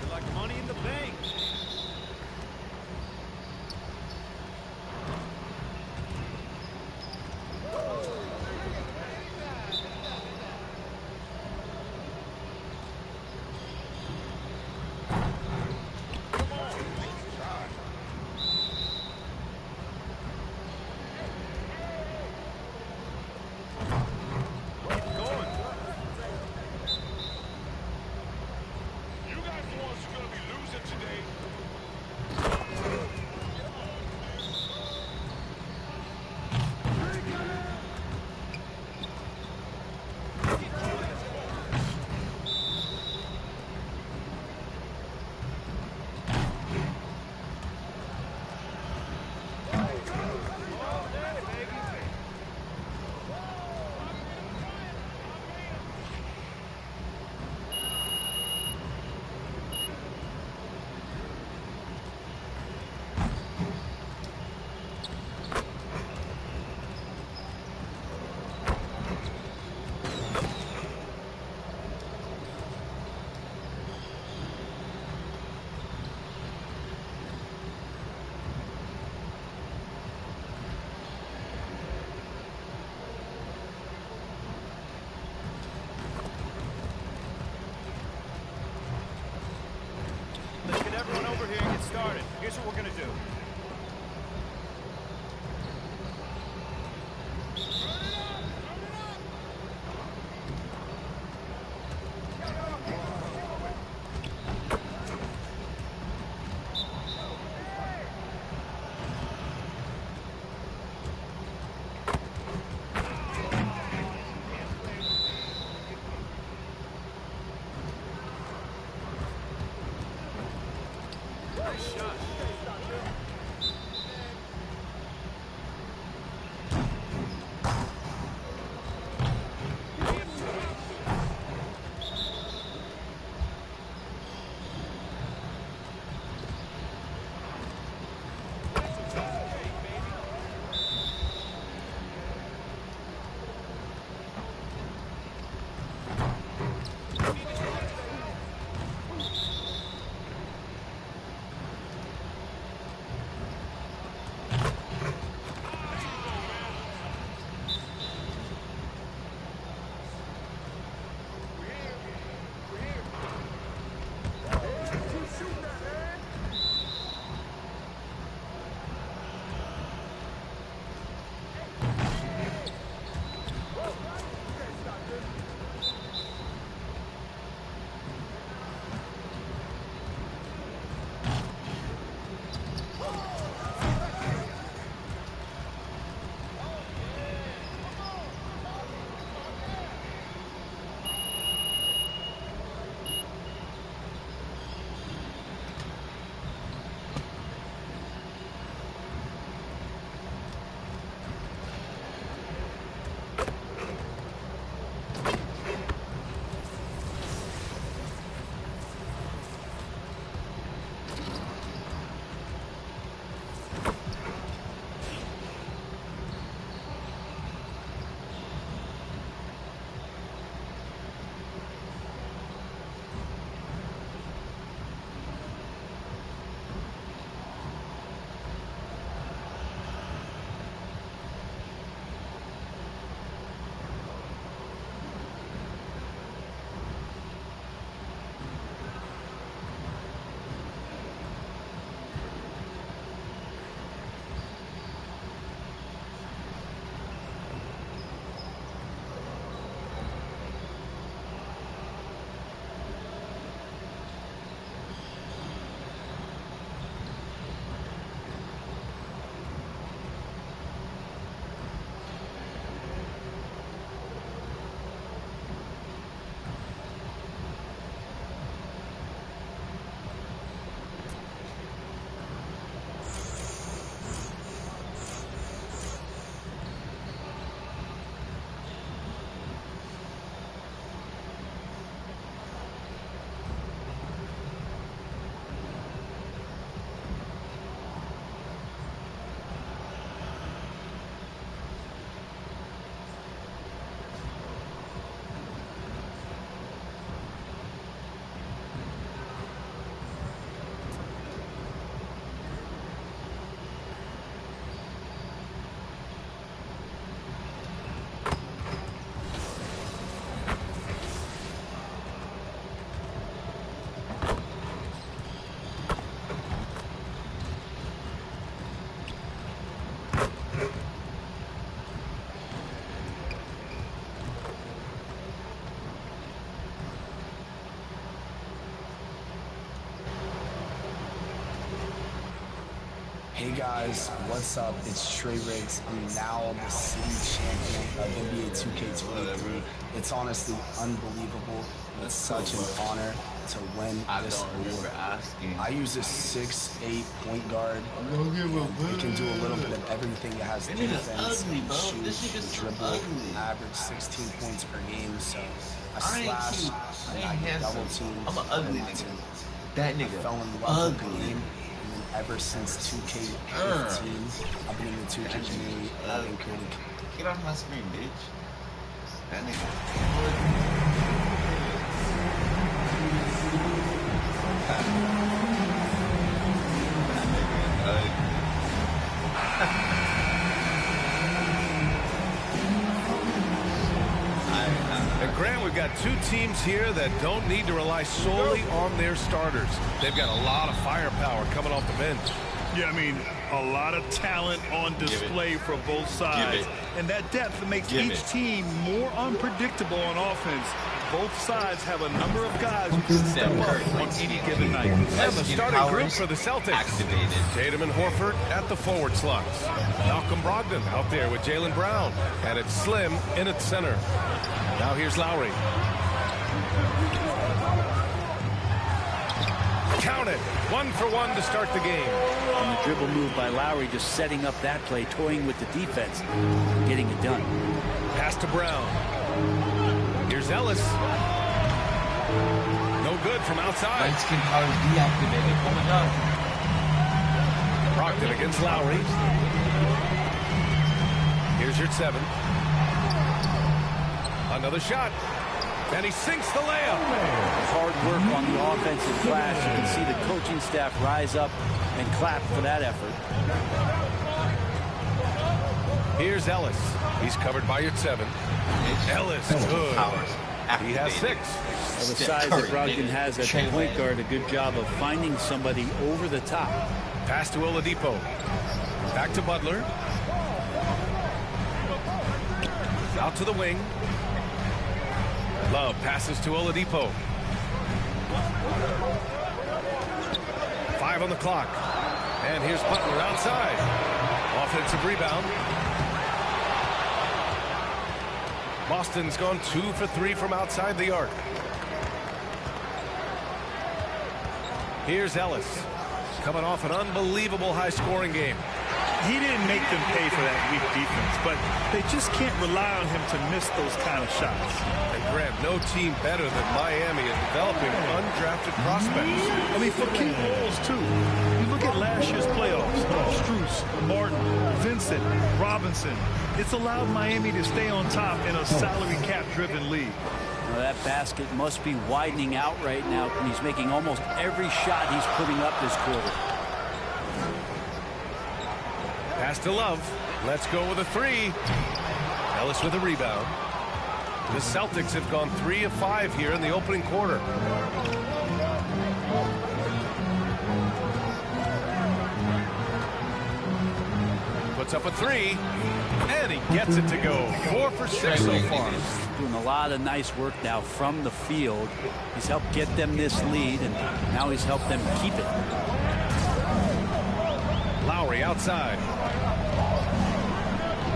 You're like money in the bank. Let's get everyone over here and get started. Here's what we're going to do. Hey guys, what's up? It's Trey Riggs. I'm now the city champion of NBA 2K23. It's honestly unbelievable. It's such an honor to win this award. I use a 6'8" point guard. It can do a little bit of everything. It has defense, shoot, dribble, average 16 points per game. So I slash, I get double team. I'm an ugly nigga. That nigga. I fell in love with the game. Ever since 2K15, I've been in the 2K community and I've been creating. Get off my screen, bitch. That nigga. And Grant, we've got two teams here that don't need to rely solely on their starters. They've got a lot of firepower coming off the bench. Yeah, I mean, a lot of talent on display for both sides. And that depth makes each team more unpredictable on offense. Both sides have a number of guys who can step up on any given night. And the starting group for the Celtics. Tatum and Horford at the forward slots. Malcolm Brogdon out there with Jaylen Brown. And it's Slim in at center. Now here's Lowry. Count it. 1 for 1 to start the game. And the dribble move by Lowry, just setting up that play, toying with the defense, getting it done. Pass to Brown. Here's Ellis. No good from outside. Light skin power deactivated. Oh my god. Brogdon against Lowry. Here's your 7. Another shot. And he sinks the layup. Hard work on the offensive glass. You can see the coaching staff rise up and clap for that effort. Here's Ellis. He's covered by your 7. Ellis, good. He has 6. Well, the size that Brogdon has at the point guard, a good job of finding somebody over the top. Pass to Oladipo. Back to Butler. Out to the wing. Love passes to Oladipo. 5 on the clock. And here's Butler outside. Offensive rebound. Boston's gone 2 for 3 from outside the arc. Here's Ellis. Coming off an unbelievable high-scoring game. He didn't make them pay for that weak defense, but they just can't rely on him to miss those kind of shots. And Grant, no team better than Miami at developing undrafted prospects. I mean, for key roles, too. You look at last year's playoffs. Strus, Martin, Vincent, Robinson. It's allowed Miami to stay on top in a salary cap-driven league. Now that basket must be widening out right now. He's making almost every shot he's putting up this quarter. Pass to Love. Let's go with a 3. Ellis with a rebound. The Celtics have gone 3 of 5 here in the opening quarter. Puts up a 3. And he gets it to go. 4 for 6 so far. Doing a lot of nice work now from the field. He's helped get them this lead, and now he's helped them keep it. Lowry outside.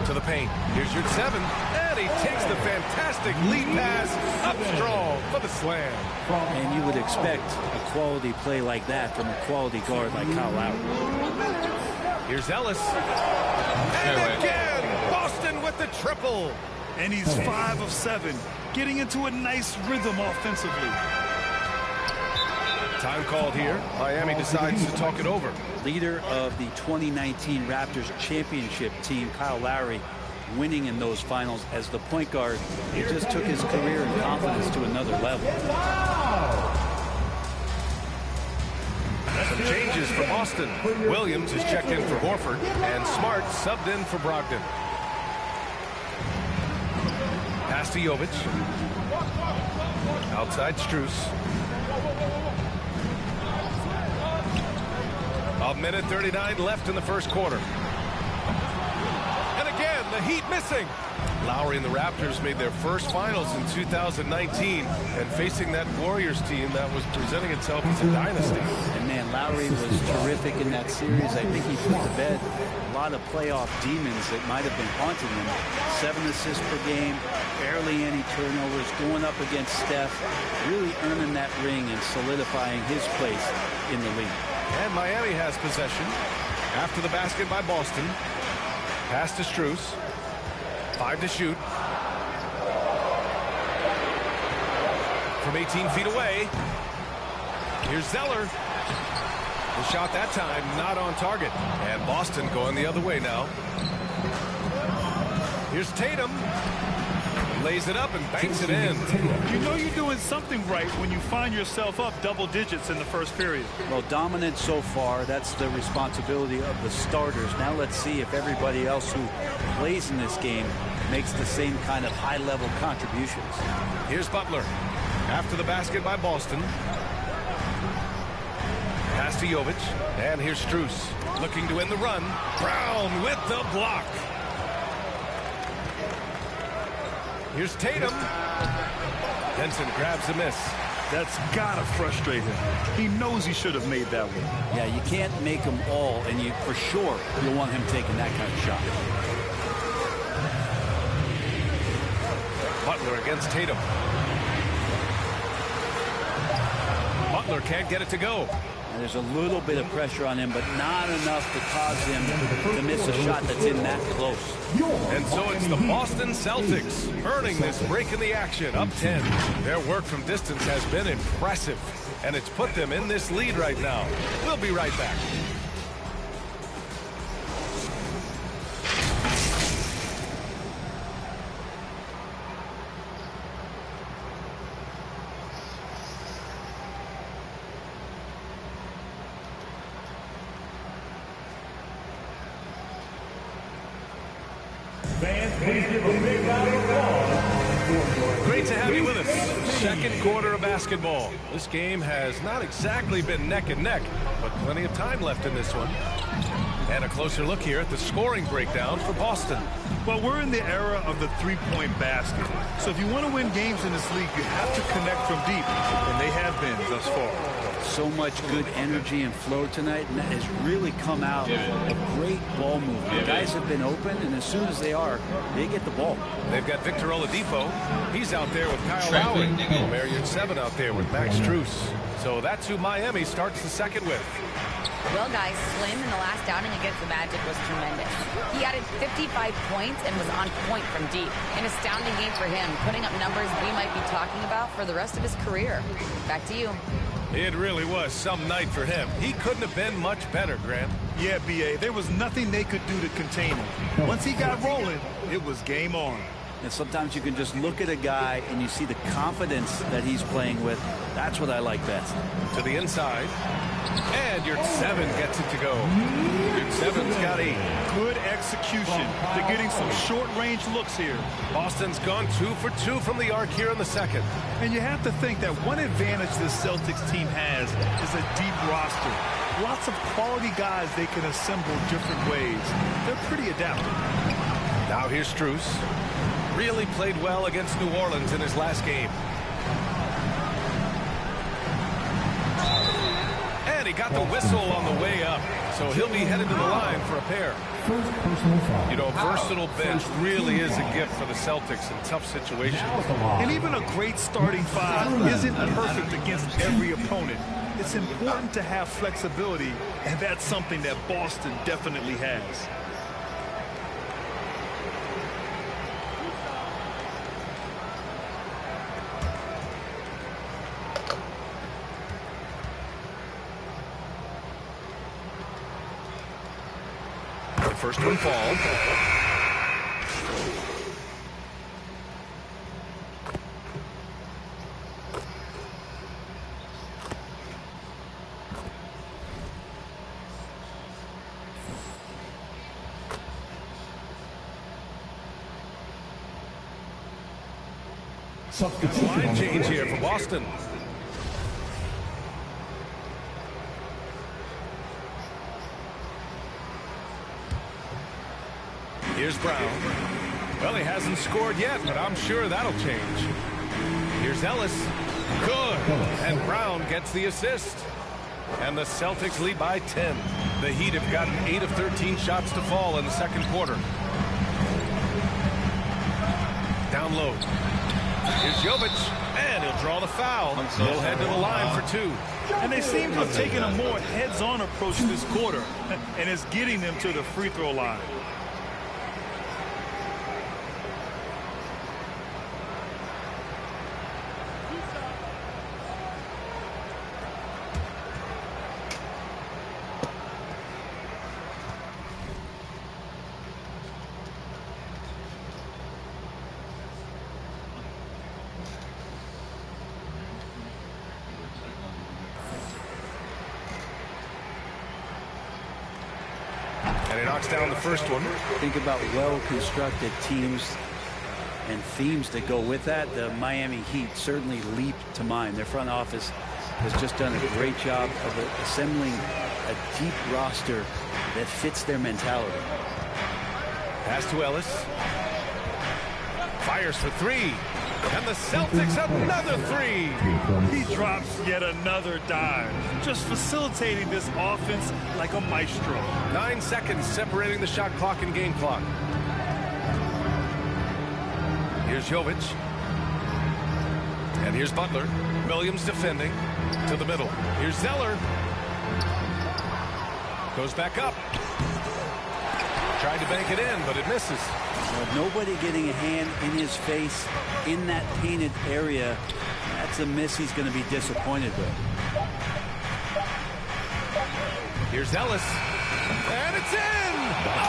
To the paint. Here's your 7. And he takes the fantastic lead pass up strong for the slam. And you would expect a quality play like that from a quality guard like Kyle Lowry. Here's Ellis. And again, Boston with the triple. And he's 5 of 7, getting into a nice rhythm offensively. Time called here. Miami decides to talk it over. Leader of the 2019 Raptors championship team, Kyle Lowry, winning in those finals as the point guard. He just took his career and confidence to another level. Some changes for Boston. Williams is checked in for Horford, and Smart subbed in for Brogdon. Pass to Jovic. Outside Strus. A minute 39 left in the first quarter. And again, the Heat missing. Lowry and the Raptors made their first finals in 2019, and facing that Warriors team that was presenting itself as a dynasty. And man, Lowry was terrific in that series. I think he put to bed a lot of playoff demons that might have been haunting him. 7 assists per game, barely any turnovers, going up against Steph, really earning that ring and solidifying his place in the league. And Miami has possession. After the basket by Boston. Pass to Strus. 5 to shoot. From 18 feet away. Here's Zeller. The shot that time not on target. And Boston going the other way now. Here's Tatum. Lays it up and banks it in. You know you're doing something right when you find yourself up double digits in the first period. Well, dominant so far. That's the responsibility of the starters. Now let's see if everybody else who plays in this game makes the same kind of high-level contributions. Here's Butler. After the basket by Boston. Pass to Jovic. And here's Strus. Looking to win the run. Brown with the block. Here's Tatum. Henson grabs a miss. That's gotta frustrate him. He knows he should have made that one. Yeah, you can't make them all, and you for sure you'll want him taking that kind of shot. Butler against Tatum. Butler can't get it to go. And there's a little bit of pressure on him, but not enough to cause him to miss a shot that's in that close. And so it's the Boston Celtics earning this break in the action, up 10. Their work from distance has been impressive, and it's put them in this lead right now. We'll be right back. Great to have you with us. Second quarter of basketball. This game has not exactly been neck and neck, but plenty of time left in this one. And a closer look here at the scoring breakdown for Boston. Well, we're in the era of the three-point basket. So if you want to win games in this league, you have to connect from deep, and they have been thus far. So much good energy and flow tonight, and that has really come out of great ball movement. Guys have been open, and as soon as they are, they get the ball. They've got Victor Oladipo. He's out there with Kyle Lowry. Marion 7 out there with Max Strus. So that's who Miami starts the second with. Well, guys, Slim in the last outing against the Magic was tremendous. He added 55 points and was on point from deep. An astounding game for him, putting up numbers we might be talking about for the rest of his career. Back to you. It really was some night for him. He couldn't have been much better, Grant. Yeah, B.A., there was nothing they could do to contain him. Once he got rolling, it was game on. And sometimes you can just look at a guy and you see the confidence that he's playing with. That's what I like best. To the inside. And your 7 gets it to go. Your 7's got 8. Good execution. They're getting some short-range looks here. Boston's gone 2 for 2 from the arc here in the second. And you have to think that one advantage this Celtics team has is a deep roster. Lots of quality guys they can assemble different ways. They're pretty adaptable. Now here's Strus. Really played well against New Orleans in his last game. And he got the whistle on the way up. So he'll be headed to the line for a pair. You know, versatile bench really is a gift for the Celtics in tough situations. And even a great starting five isn't perfect against every opponent. It's important to have flexibility, and that's something that Boston definitely has. First one falls. Line change here for Boston. Here's Brown. Well, he hasn't scored yet, but I'm sure that'll change. Here's Ellis. Good. And Brown gets the assist. and the Celtics lead by 10. The Heat have gotten 8 of 13 shots to fall in the second quarter. Down low. Here's Jovic, and he'll draw the foul. He'll head to the line for 2. And they seem to have taken a more heads-on approach this quarter, and it's getting them to the free throw line. And he knocks down the first one. Think about well-constructed teams and themes that go with that. The Miami Heat certainly leap to mind. Their front office has just done a great job of assembling a deep roster that fits their mentality. Pass to Ellis. Fires for 3. And the Celtics another 3. He drops yet another dime, just facilitating this offense like a maestro. 9 seconds separating the shot clock and game clock. Here's Jovic. And here's Butler. Williams defending to the middle. Here's Zeller. Goes back up. Tried to bank it in, but it misses. Well, nobody getting a hand in his face in that painted area. That's a miss he's going to be disappointed with. Here's Ellis. And it's in!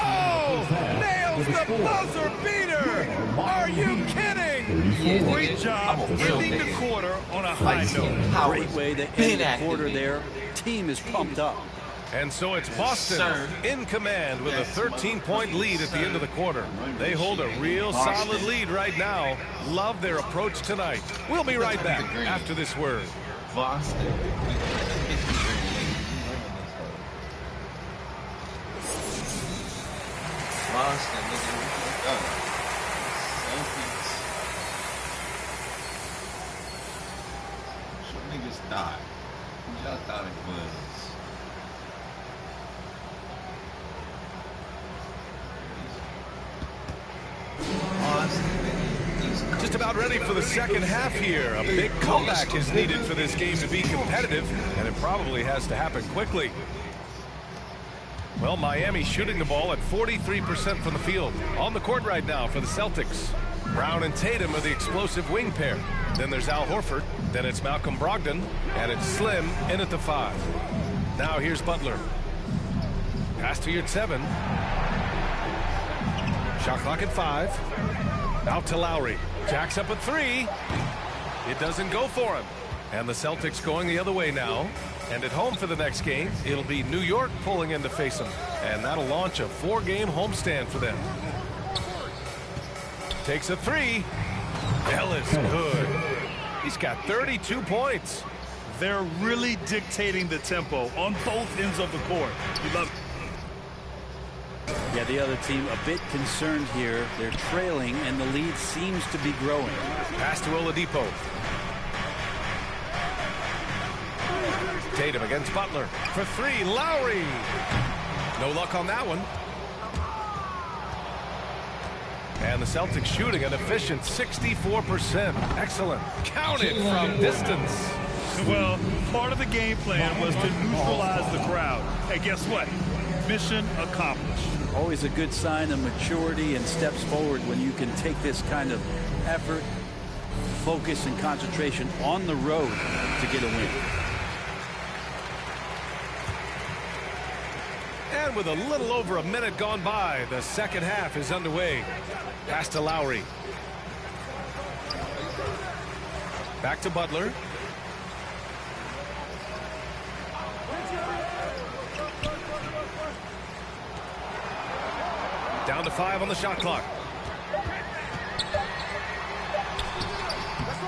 Oh! Nails the buzzer beater! Are you kidding? Great job ending the quarter on a high note. Great way to end the quarter there. Team is pumped up. And so it's Boston in command with a 13-point lead at the end of the quarter. They hold a real solid lead right now. Love their approach tonight. We'll be right back after this word. Boston. Boston, Celtics. Some niggas thought. Y'all thought it was. Just about ready for the second half here. A big comeback is needed for this game to be competitive, and it probably has to happen quickly. Well, Miami shooting the ball at 43% from the field. On the court right now for the Celtics. Brown and Tatum are the explosive wing pair. Then there's Al Horford. Then it's Malcolm Brogdon. And it's Slim in at the 5. Now here's Butler. Pass to your 7. Shot clock at 5. Out to Lowry. Jacks up at 3. It doesn't go for him. And the Celtics going the other way now. And at home for the next game, it'll be New York pulling in to face them. And that'll launch a 4-game homestand for them. Takes a 3. Ellis good. He's got 32 points. They're really dictating the tempo on both ends of the court. You love it. Yeah, the other team a bit concerned here. They're trailing, and the lead seems to be growing. Pass to Oladipo. Tatum against Butler. For 3, Lowry. No luck on that one. And the Celtics shooting an efficient 64%. Excellent. Counted from distance. Well, part of the game plan was to neutralize the crowd. Hey, guess what? Mission accomplished. Always a good sign of maturity and steps forward when you can take this kind of effort, focus, and concentration on the road to get a win. And with a little over a minute gone by, the second half is underway. Pass to Lowry. Back to Butler. Down to 5 on the shot clock.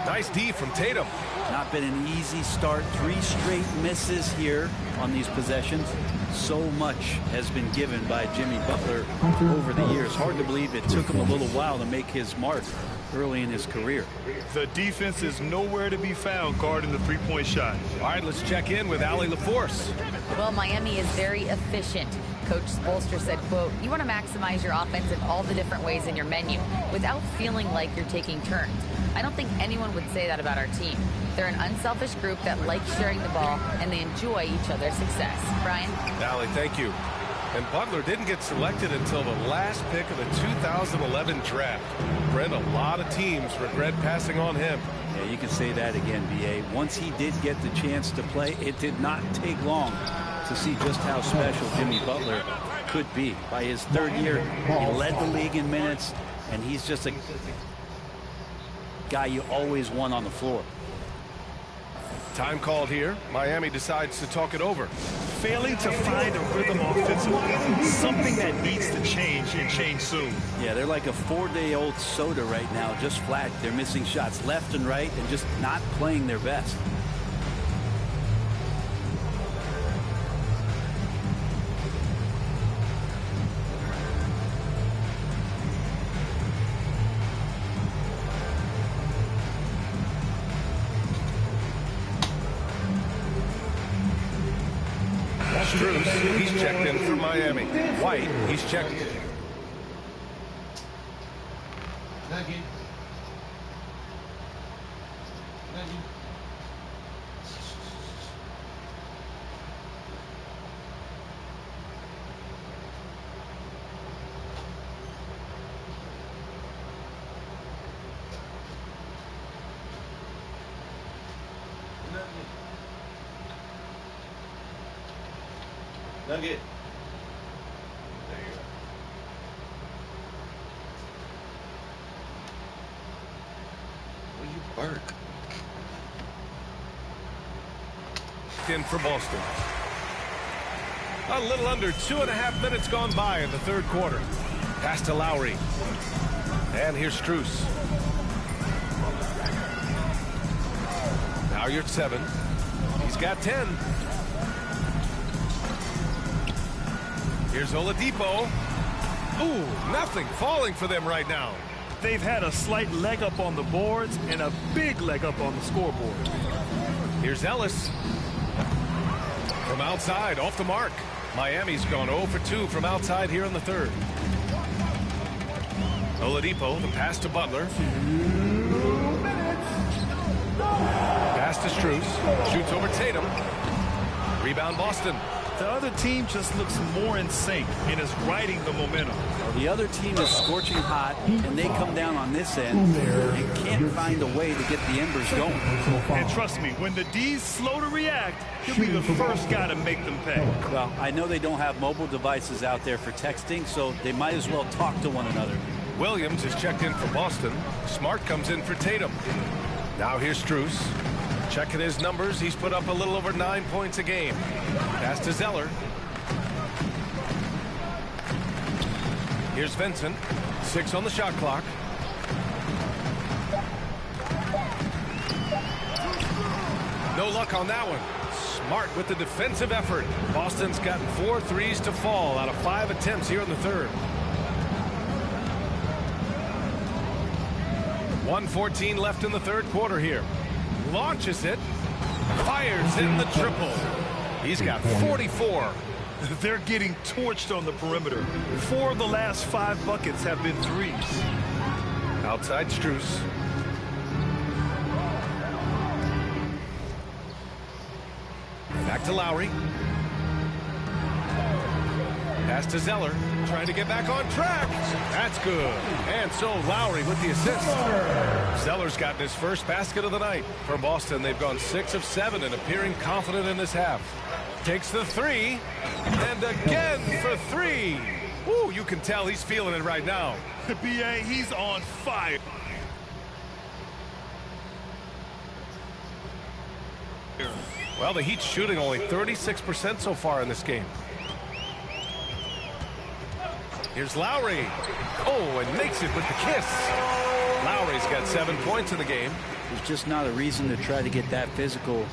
Nice D from Tatum. Not been an easy start. 3 straight misses here on these possessions. So much has been given by Jimmy Butler over the years. Hard to believe it took him a little while to make his mark. early in his career. The defense is nowhere to be found guarding the three-point shot. All right, let's check in with Allie LaForce. Well, Miami is very efficient. Coach Spoelstra said, quote, "You want to maximize your offense in all the different ways in your menu without feeling like you're taking turns." I don't think anyone would say that about our team. They're an unselfish group that likes sharing the ball, and they enjoy each other's success. Brian? Allie, thank you. And Butler didn't get selected until the last pick of the 2011 draft. Brent, a lot of teams regret passing on him. Yeah, you can say that again, B.A. Once he did get the chance to play, it did not take long to see just how special Jimmy Butler could be. By his third year, he led the league in minutes, and he's just a guy you always want on the floor. Time called here. Miami decides to talk it over. Failing to find a rhythm offensively, something that needs to change and change soon. Yeah, they're like a 4-day-old soda right now, just flat. They're missing shots left and right and just not playing their best. Strus, he's checked in for Miami. White, he's checked. Nugget. There you go. Will you bark? In for Boston. A little under 2.5 minutes gone by in the third quarter. Pass to Lowry. And here's Strus. Now you're at 7. He's got 10. Here's Oladipo. Ooh, nothing falling for them right now. They've had a slight leg up on the boards and a big leg up on the scoreboard. Here's Ellis. From outside, off the mark. Miami's gone 0 for 2 from outside here in the third. Oladipo, the pass to Butler. Pass to Strus. Shoots over Tatum. Rebound Boston. The other team just looks more in sync and is riding the momentum. The other team is scorching hot, and they come down on this end and can't find a way to get the embers going. And trust me, when the D's slow to react, he'll be the first guy to make them pay. Well, I know they don't have mobile devices out there for texting, so they might as well talk to one another. Williams is checked in for Boston. Smart comes in for Tatum. Now here's Strus. Checking his numbers, he's put up a little over 9 points a game. Pass to Zeller. Here's Vincent. 6 on the shot clock. No luck on that one. Smart with the defensive effort. Boston's gotten 4 threes to fall out of 5 attempts here in the third. 1:14 left in the third quarter here. Launches it. Fires in the triple. He's got 44. They're getting torched on the perimeter. 4 of the last 5 buckets have been threes. Outside Strus. Back to Lowry. Pass to Zeller. Trying to get back on track. That's good. And so Lowry with the assist. Zeller's gotten his first basket of the night. For Boston, they've gone 6 of 7 and appearing confident in this half. Takes the 3. And again for 3. Woo, you can tell he's feeling it right now. B.A., he's on fire. Well, the Heat's shooting only 36% so far in this game. Here's Lowry. Oh, and makes it with the kiss. Lowry's got 7 points in the game. There's just not a reason to try to get that physical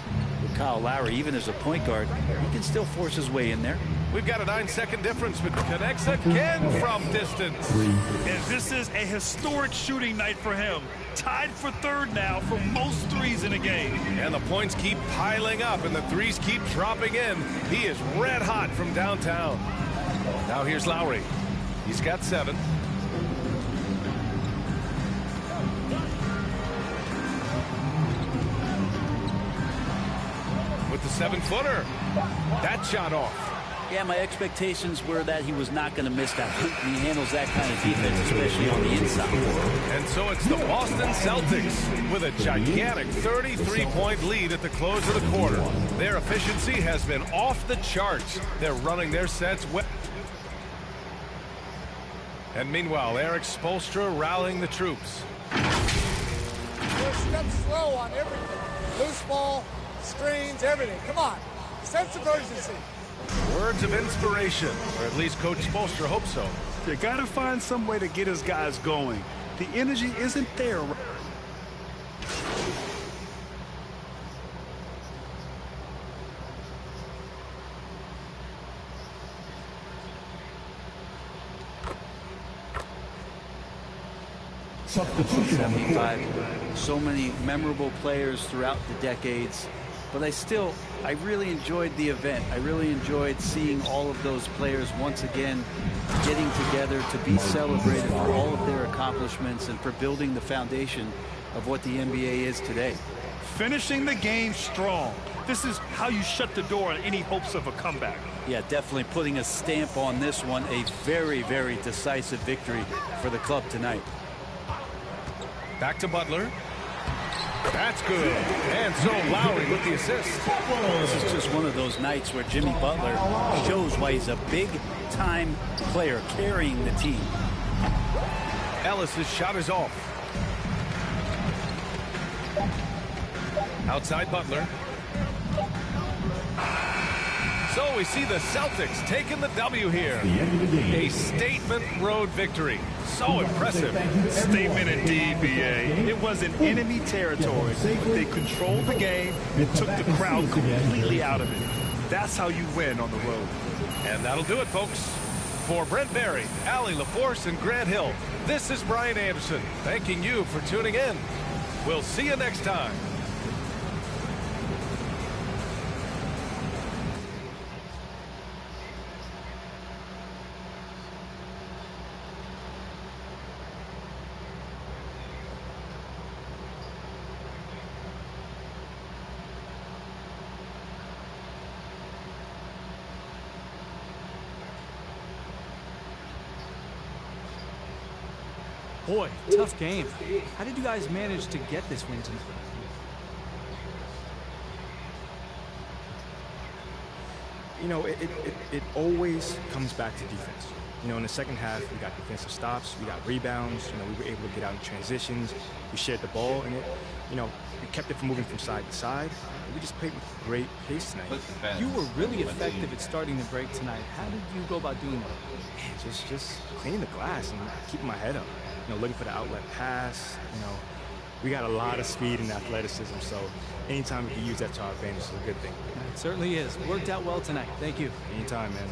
with Kyle Lowry, even as a point guard, he can still force his way in there. We've got a 9-second difference, but connects again from distance. And this is a historic shooting night for him. Tied for third now for most threes in a game. And the points keep piling up, and the threes keep dropping in. He is red hot from downtown. Now here's Lowry. He's got 7. With the 7-footer. That shot off. Yeah, my expectations were that he was not going to miss that. He handles that kind of defense, especially on the inside. And so it's the Boston Celtics with a gigantic 33-point lead at the close of the quarter. Their efficiency has been off the charts. They're running their sets well. And meanwhile, Eric Spoelstra rallying the troops. We're a step slow on everything. Loose ball, screens, everything. Come on. Sense of urgency. Words of inspiration, or at least Coach Spoelstra hopes so. You got to find some way to get his guys going. The energy isn't there. Substitution. 75. So many memorable players throughout the decades. But I really enjoyed the event. I really enjoyed seeing all of those players once again getting together to be celebrated for all of their accomplishments and for building the foundation of what the NBA is today. Finishing the game strong. This is how you shut the door on any hopes of a comeback. Yeah, definitely putting a stamp on this one. A very, very decisive victory for the club tonight. Back to Butler. That's good. And so Lowry with the assist. This is just one of those nights where Jimmy Butler shows why he's a big-time player carrying the team. Ellis's shot is off. Outside Butler. So we see the Celtics taking the W here. A statement road victory. So impressive. Statement indeed, B.A. It was in enemy territory, but they controlled the game and took the crowd completely out of it. That's how you win on the road. And that'll do it, folks. For Brent Barry, Allie LaForce, and Grant Hill, this is Brian Anderson, thanking you for tuning in. We'll see you next time. Boy, tough game. How did you guys manage to get this win tonight? You know, it always comes back to defense. You know, in the second half, we got defensive stops, we got rebounds. You know, we were able to get out in transitions. We shared the ball, and we kept it from moving from side to side. We just played with great pace tonight. You were really effective at starting the break tonight. How did you go about doing that? Man, just cleaning the glass and keeping my head up. You know, looking for the outlet pass. You know, we got a lot of speed and athleticism, so anytime we can use that to our advantage is a good thing. It certainly is. Worked out well tonight. Thank you. Anytime, man.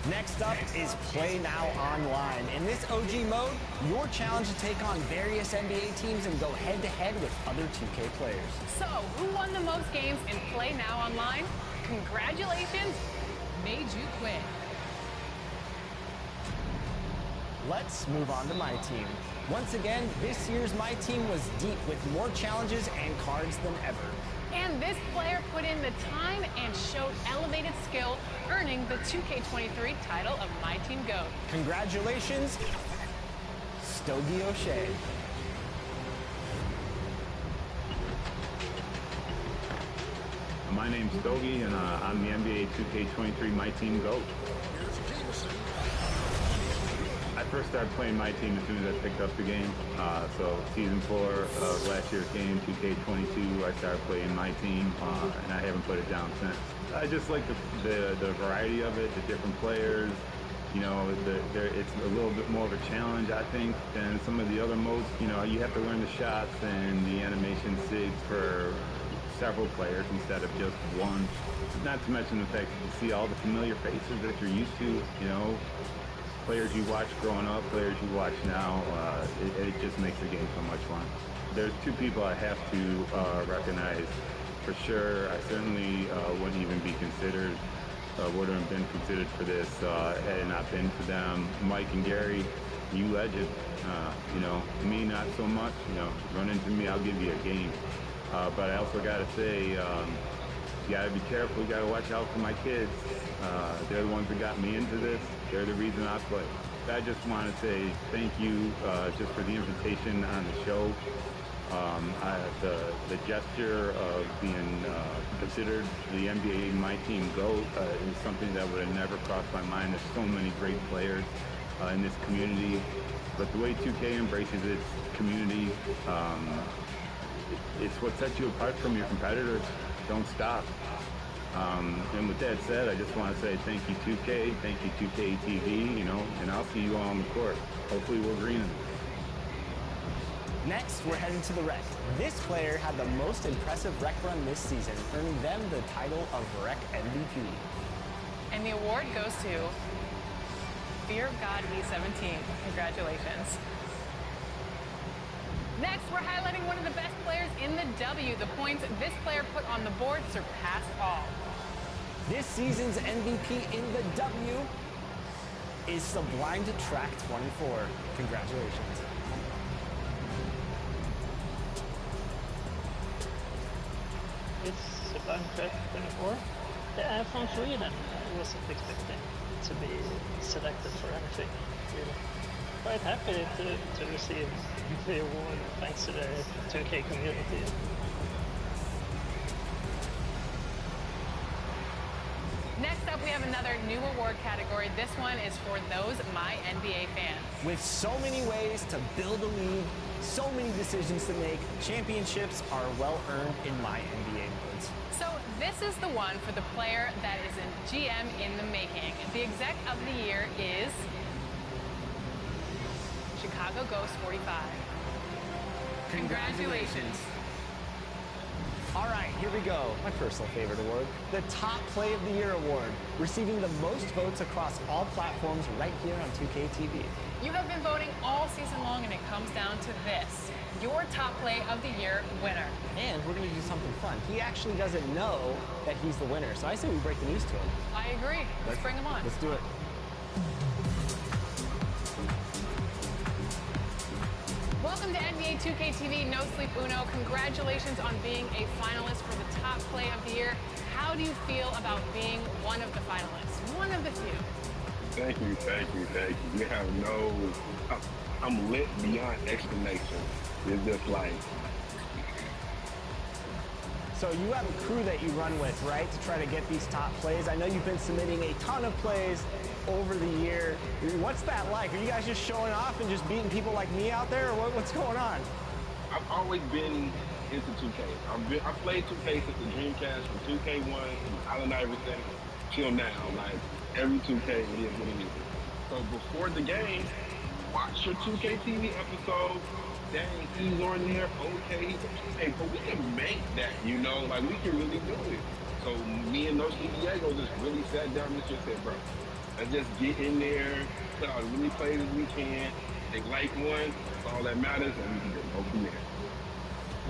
Next up is Play Now Online. In this OG mode, you're challenged to take on various NBA teams and go head-to-head with other 2K players. So, who won the most games in Play Now Online? Congratulations, made you quit. Let's move on to My Team. Once again, this year's My Team was deep with more challenges and cards than ever. And this player put in the time and showed elevated skill, earning the 2K23 title of My Team GOAT. Congratulations, Stogie O'Shea. My name's Stogie, and I'm the NBA 2K23 My Team GOAT. I first started playing My Team as soon as I picked up the game. So season 4 of last year's game, 2K22, I started playing My Team, and I haven't put it down since. I just like the variety of it, the different players. You know, it's a little bit more of a challenge, I think, than some of the other modes. You know, you have to learn the shots and the animation sigs for several players instead of just one. Not to mention the fact that you see all the familiar faces that you're used to, you know, players you watch growing up, players you watch now. It just makes the game so much fun. There's two people I have to recognize for sure. I certainly wouldn't even be considered, wouldn't have been considered for this had it not been for them. Mike and Gary, you legend. You know, me not so much. You know, run into me, I'll give you a game. But I also got to say, you got to be careful. You got to watch out for my kids. They're the ones that got me into this. They're the reason I play. I just want to say thank you just for the invitation on the show. The gesture of being considered the NBA My Team GOAT is something that would have never crossed my mind. There's so many great players in this community. But the way 2K embraces its community, it's what sets you apart from your competitors. Don't stop. And with that said, I just want to say thank you 2K, thank you 2K TV, you know, and I'll see you all on the court. Hopefully we're greening. Next, we're heading to the Rec. This player had the most impressive Rec run this season, earning them the title of Rec MVP. And the award goes to Fear of God E17. Congratulations. Next, we're highlighting one of the best players in the W. The points this player put on the board surpassed all. This season's MVP in the W is Sublime to Track 24. Congratulations. It's Sublime Track 24. Yeah, from Sweden. I wasn't expecting to be selected for anything, really. Quite happy to receive the award thanks to the 2K community. Next up, we have another new award category. This one is for those My NBA fans. With so many ways to build a league, so many decisions to make, championships are well earned in My NBA modes. So this is the one for the player that is a GM in the making. The exec of the year is Chicago Ghost 45. Congratulations. All right, here we go. My personal favorite award, the Top Play of the Year award, receiving the most votes across all platforms right here on 2K TV. You have been voting all season long, and it comes down to this: your Top Play of the Year winner. And we're going to do something fun. He actually doesn't know that he's the winner, so I say we break the news to him. I agree. Let's bring him on. Let's do it. Welcome to NBA 2K TV No Sleep Uno. Congratulations on being a finalist for the Top Play of the Year. How do you feel about being one of the finalists? One of the few. Thank you, thank you, thank you. You have no, I'm lit beyond explanation. It's just like. So you have a crew that you run with, right, to try to get these top plays. I know you've been submitting a ton of plays over the year. What's that like? Are you guys just showing off and just beating people like me out there, or what's going on? I've always been into 2K. I've played 2K since the Dreamcast, from 2K1, Allen Iverson, till now. Like, every 2K is what it is. So before the game, watch your 2K TV episode. Dang, he's on there. Okay, hey, but we can make that, you know? Like, we can really do it. So me and Los Diego just really sat down and just said, bro, Let's just get in there, put out as many plays as we can. They like one, that's all that matters, and we can just go from there.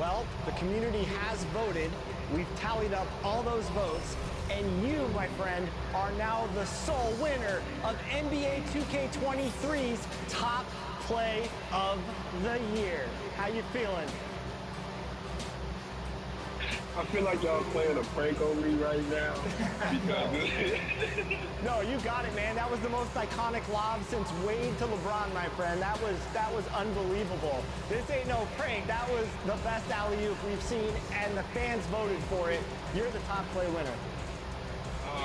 Well, the community has voted. We've tallied up all those votes, and you, my friend, are now the sole winner of NBA 2K23's Top Play of the Year. How you feeling? I feel like y'all playing a prank on me right now because No, you got it, man. That was the most iconic lob since Wade to LeBron, my friend. That was unbelievable. This ain't no prank. That was the best alley-oop we've seen, and the fans voted for it. You're the top play winner.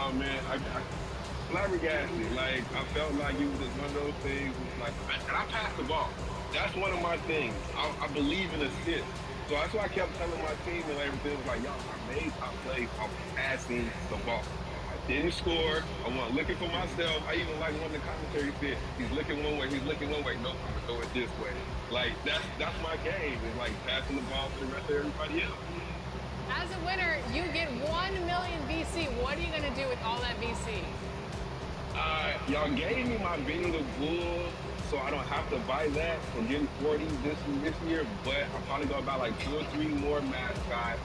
oh man, I flabbergasted. Like I felt like it was just one of those things. It's like, and I passed the ball. That's one of my things. I believe in assists. So that's why I kept telling my team and everything. It was like, y'all, I made top plays off passing the ball. I didn't score. I wasn't looking for myself. I even like one of the commentaries said, he's looking one way, he's looking one way. Nope, I'm gonna throw it this way. Like that's my game. It's like passing the ball to the rest of everybody else. As a winner, you get 1 million VC. What are you going to do with all that VC? Y'all gave me my Benny the Bull, so I don't have to buy that for getting 40 this year, but I'm probably going to buy like 2 or 3 more mascots,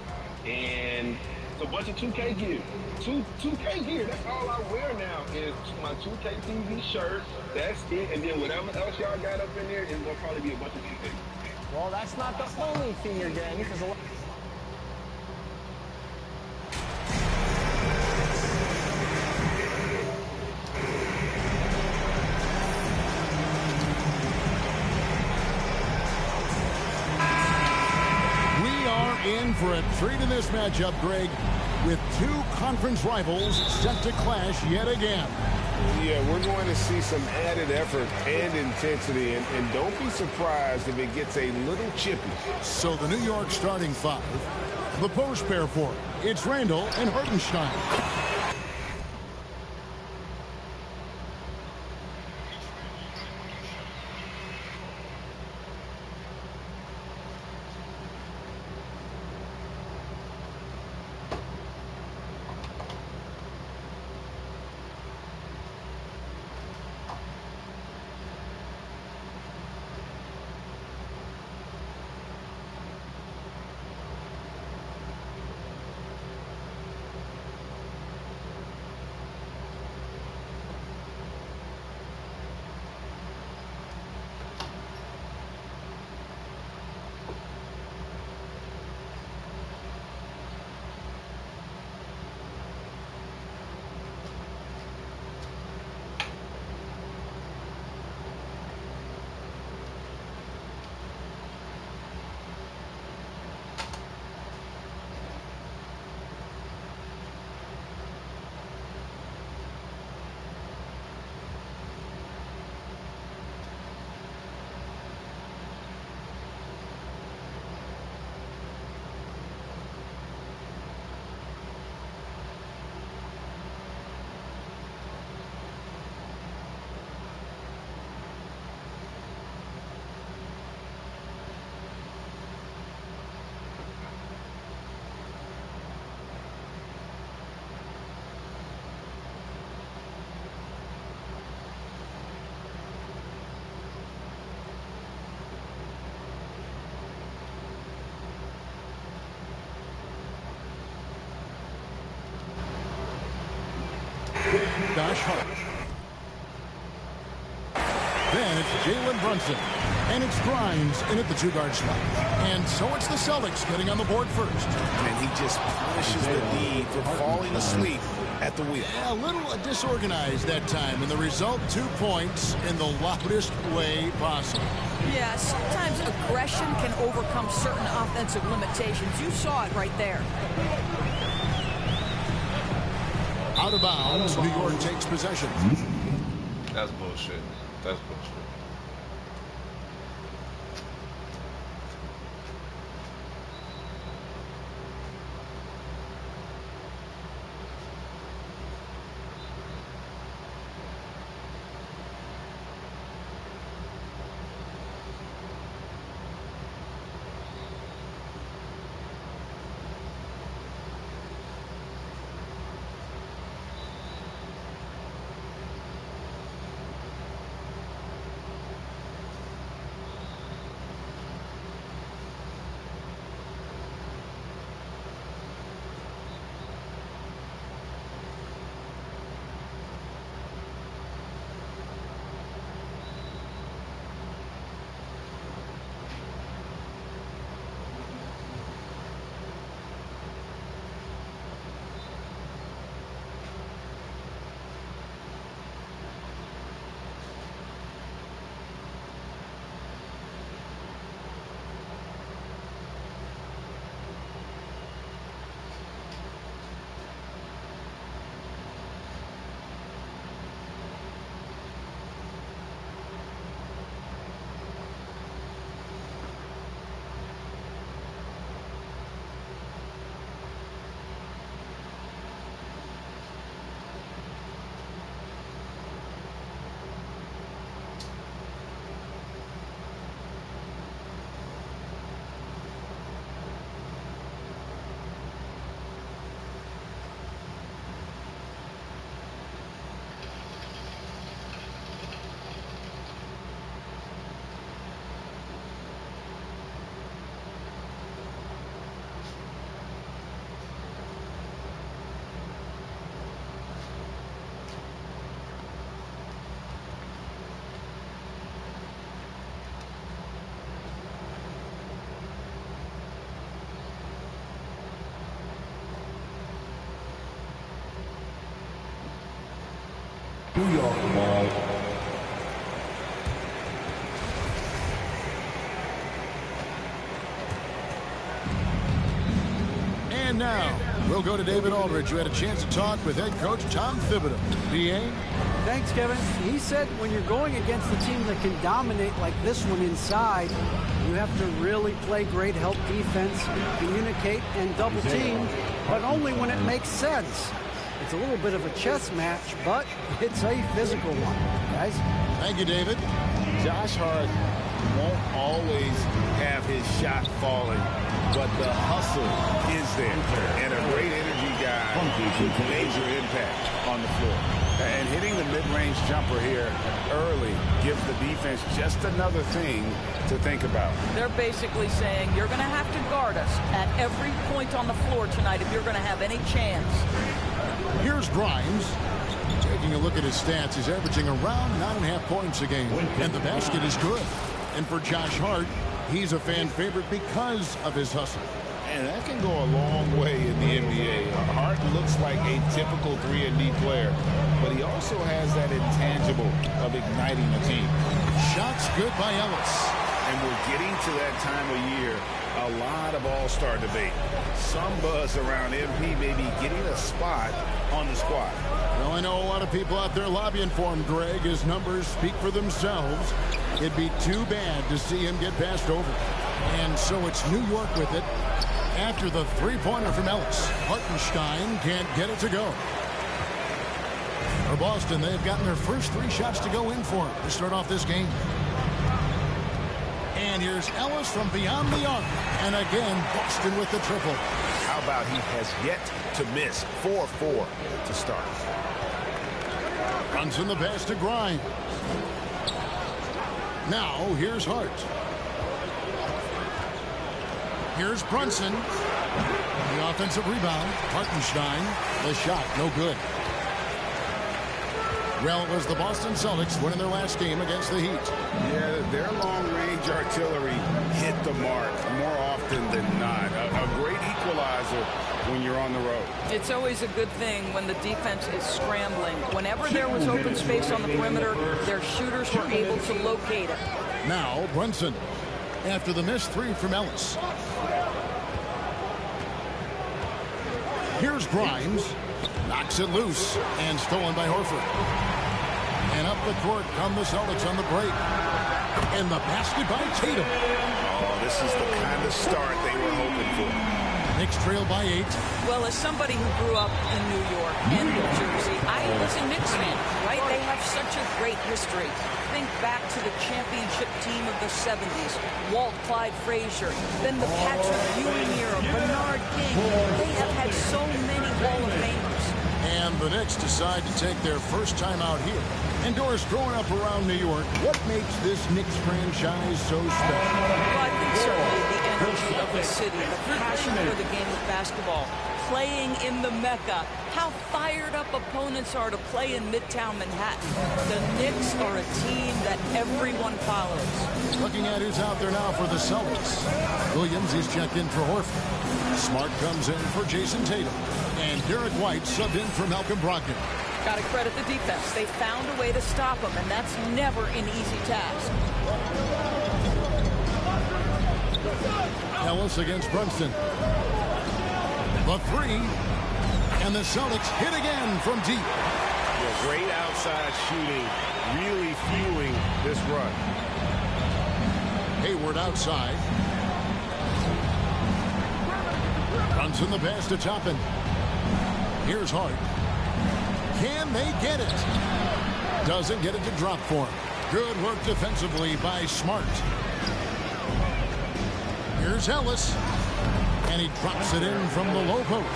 and it's a bunch of 2K gear. 2K gear, that's all I wear now is my 2K TV shirt, that's it, and then whatever else y'all got up in there is going to probably be a bunch of 2K. Well, that's not the only thing you're getting, because in for a treat in this matchup, Greg, with 2 conference rivals set to clash yet again. Yeah, we're going to see some added effort and intensity, and don't be surprised if it gets a little chippy. So the New York starting 5, the post pair for it, it's Randall and Hartenstein. Dash Hart. Then it's Jalen Brunson. And it's Grimes in at the 2-guard spot. And so it's the Celtics getting on the board first. And he just punishes the need for falling asleep at the wheel. Yeah, a little disorganized that time. And the result, 2 points in the loudest way possible. Yeah, sometimes aggression can overcome certain offensive limitations. You saw it right there. Out of bounds, New York takes possession. That's bullshit. That's bullshit. New York ball. And now, we'll go to David Aldridge, who had a chance to talk with head coach Tom Thibodeau. B.A.? Thanks, Kevin. He said when you're going against a team that can dominate like this one inside, you have to really play great help defense, communicate, and double team, but only when it makes sense. It's a little bit of a chess match, but it's a physical one, guys. Thank you, David. Josh Hart won't always have his shot falling, but the hustle is there. And a great energy guy with major impact on the floor. And hitting the mid-range jumper here early gives the defense just another thing to think about. They're basically saying you're going to have to guard us at every point on the floor tonight if you're going to have any chance. Here's Grimes. Taking a look at his stats, he's averaging around 9.5 points a game. And the basket is good. And for Josh Hart, he's a fan favorite because of his hustle. And that can go a long way in the NBA. Hart looks like a typical 3-and-D player, but he also has that intangible of igniting a team. Shots good by Ellis. And we're getting to that time of year, a lot of all-star debate. Some buzz around MP maybe getting a spot on the squad. Well, I know a lot of people out there lobbying for him, Greg. His numbers speak for themselves. It'd be too bad to see him get passed over. And so it's New York with it. After the three-pointer from Ellis, Hartenstein can't get it to go. For Boston, they've gotten their first 3 shots to go in for him to start off this game. And here's Ellis from beyond the arc. And again, Boston with the triple. How about he has yet to miss 4-4 to start. Runs in the pass to Grimes. Now, here's Hart. Here's Brunson. The offensive rebound. Hartenstein. The shot, no good. Well, it was the Boston Celtics winning their last game against the Heat. Yeah, their long-range artillery hit the mark more often than not. A great equalizer when you're on the road. It's always a good thing when the defense is scrambling. Whenever there was open space on the perimeter, their shooters were able to locate it. Now, Brunson. After the missed 3 from Ellis. Here's Grimes. Knocks it loose and stolen by Horford. And up the court come the Celtics on the break. And the basket by Tatum. Oh, this is the kind of start they were hoping for. Knicks trail by 8. Well, as somebody who grew up in New York and New Jersey, I was a Knicks fan, right? They have such a great history. Think back to the championship team of the 70s. Walt Clyde Frazier, then the Patrick Ewing era, Bernard King. They have had so many Hall of Famers. And the Knicks decide to take their first time out here. And Doris, growing up around New York, what makes this Knicks franchise so special? Well, I think certainly the energy of the city, the passion for the game of basketball, playing in the Mecca, how fired up opponents are to play in Midtown Manhattan. The Knicks are a team that everyone follows. Looking at who's out there now for the Celtics. Williams is checked in for Horford. Smart comes in for Jason Tatum. And Derek White subbed in for Malcolm Brogdon. Got to credit the defense. They found a way to stop him, and that's never an easy task. Ellis against Brunson. The 3. And the Celtics hit again from deep. Yeah, great outside shooting, really fueling this run. Hayward outside. Runs in the pass to Toppin. Here's Hart. Can they get it? Doesn't get it to drop for him. Good work defensively by Smart. Here's Ellis. And he drops it in from the low post.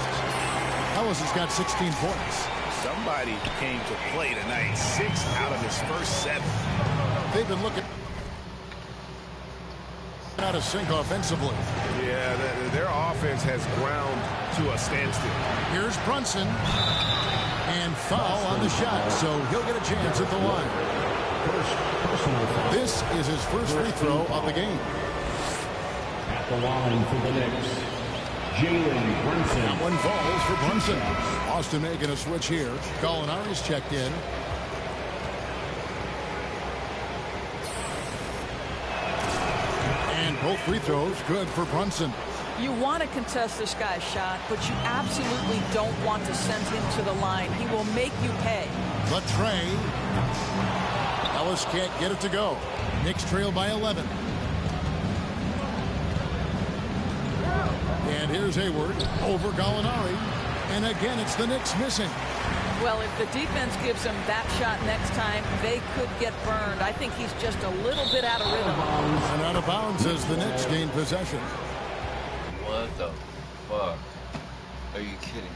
Ellis has got 16 points. Somebody came to play tonight. 6 out of his first 7. They've been looking out of sync offensively. Yeah, their offense has ground to a standstill. Here's Brunson. And foul on the shot, so he'll get a chance at the line. This is his first free throw of the game. At the line for the Knicks, Jalen Brunson. That one falls for Brunson. Austin making a switch here. Gallinari's checked in. Both free throws good for Brunson. You want to contest this guy's shot, but you absolutely don't want to send him to the line. He will make you pay. The tray. Ellis can't get it to go. Knicks trail by 11. And here's Hayward over Gallinari. And again, it's the Knicks missing. Well, if the defense gives him that shot next time, they could get burned. I think he's just a little bit out of rhythm. And out of bounds as the Knicks gain possession. What the fuck? Are you kidding me?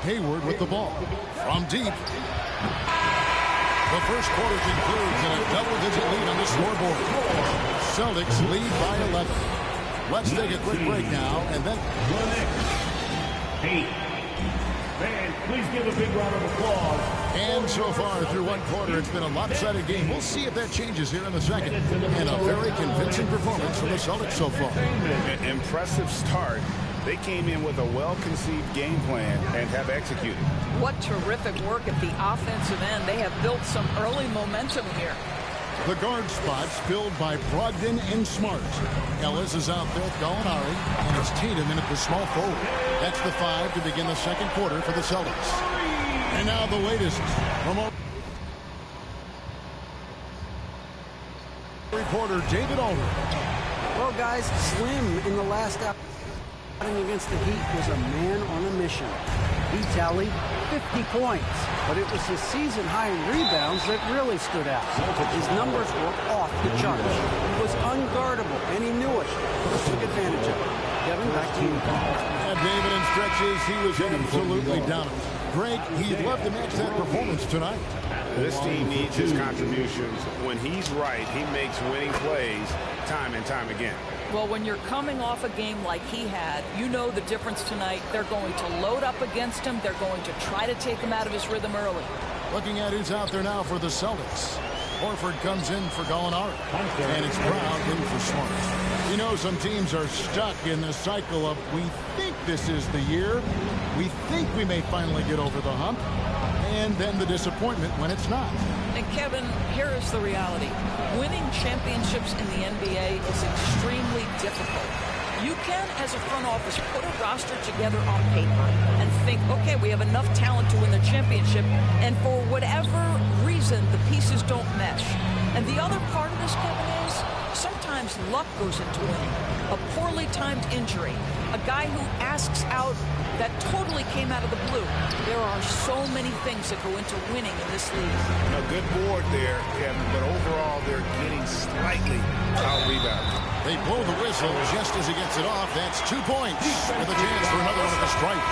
Hayward with the ball from deep. The first quarter concludes in a double-digit lead on the scoreboard. Celtics lead by 11. Let's take a quick break now, and then... The Knicks. 8. Fans, please give a big round of applause. And so far through one quarter, it's been a lopsided game. We'll see if that changes here in the second. And a very convincing performance from the Celtics so far. An impressive start. They came in with a well-conceived game plan and have executed. What terrific work at the offensive end. They have built some early momentum here. The guard spots filled by Brogdon and Smart. Ellis is out there with Gallinari, and it's Tatum in at the small forward. That's the 5 to begin the second quarter for the Celtics. And now the latest from our reporter David Aldridge. Well, guys, Slim in the last outing against the Heat was a man on a mission. He tallied 50 points, but it was his season high in rebounds that really stood out. His numbers were off the charts. He was unguardable, and he knew it. He took advantage of it. Kevin, back to you. And David, in stretches, he was absolutely dominant. Greg, he'd love to match that performance tonight. This team needs his contributions. When he's right, he makes winning plays time and time again. Well, when you're coming off a game like he had, you know the difference tonight. They're going to load up against him. They're going to try to take him out of his rhythm early. Looking at who's out there now for the Celtics. Horford comes in for Gallinari. And it's Brown in for Smart. You know, some teams are stuck in the cycle of, we think this is the year. We think we may finally get over the hump. And then the disappointment when it's not. And Kevin, here is the reality. Winning championships in the NBA is extremely difficult. You can, as a front office, put a roster together on paper and think, okay, we have enough talent to win the championship, and for whatever reason, the pieces don't mesh. And the other part of this, Kevin, is sometimes luck goes into winning. A poorly timed injury, a guy who asks out that totally came out of the blue. There are so many things that go into winning in this league. A good board there, Kevin, but overall they're getting slightly out-rebounded. They blow the whistle just as he gets it off. That's 2 points with a chance for another one at the strike.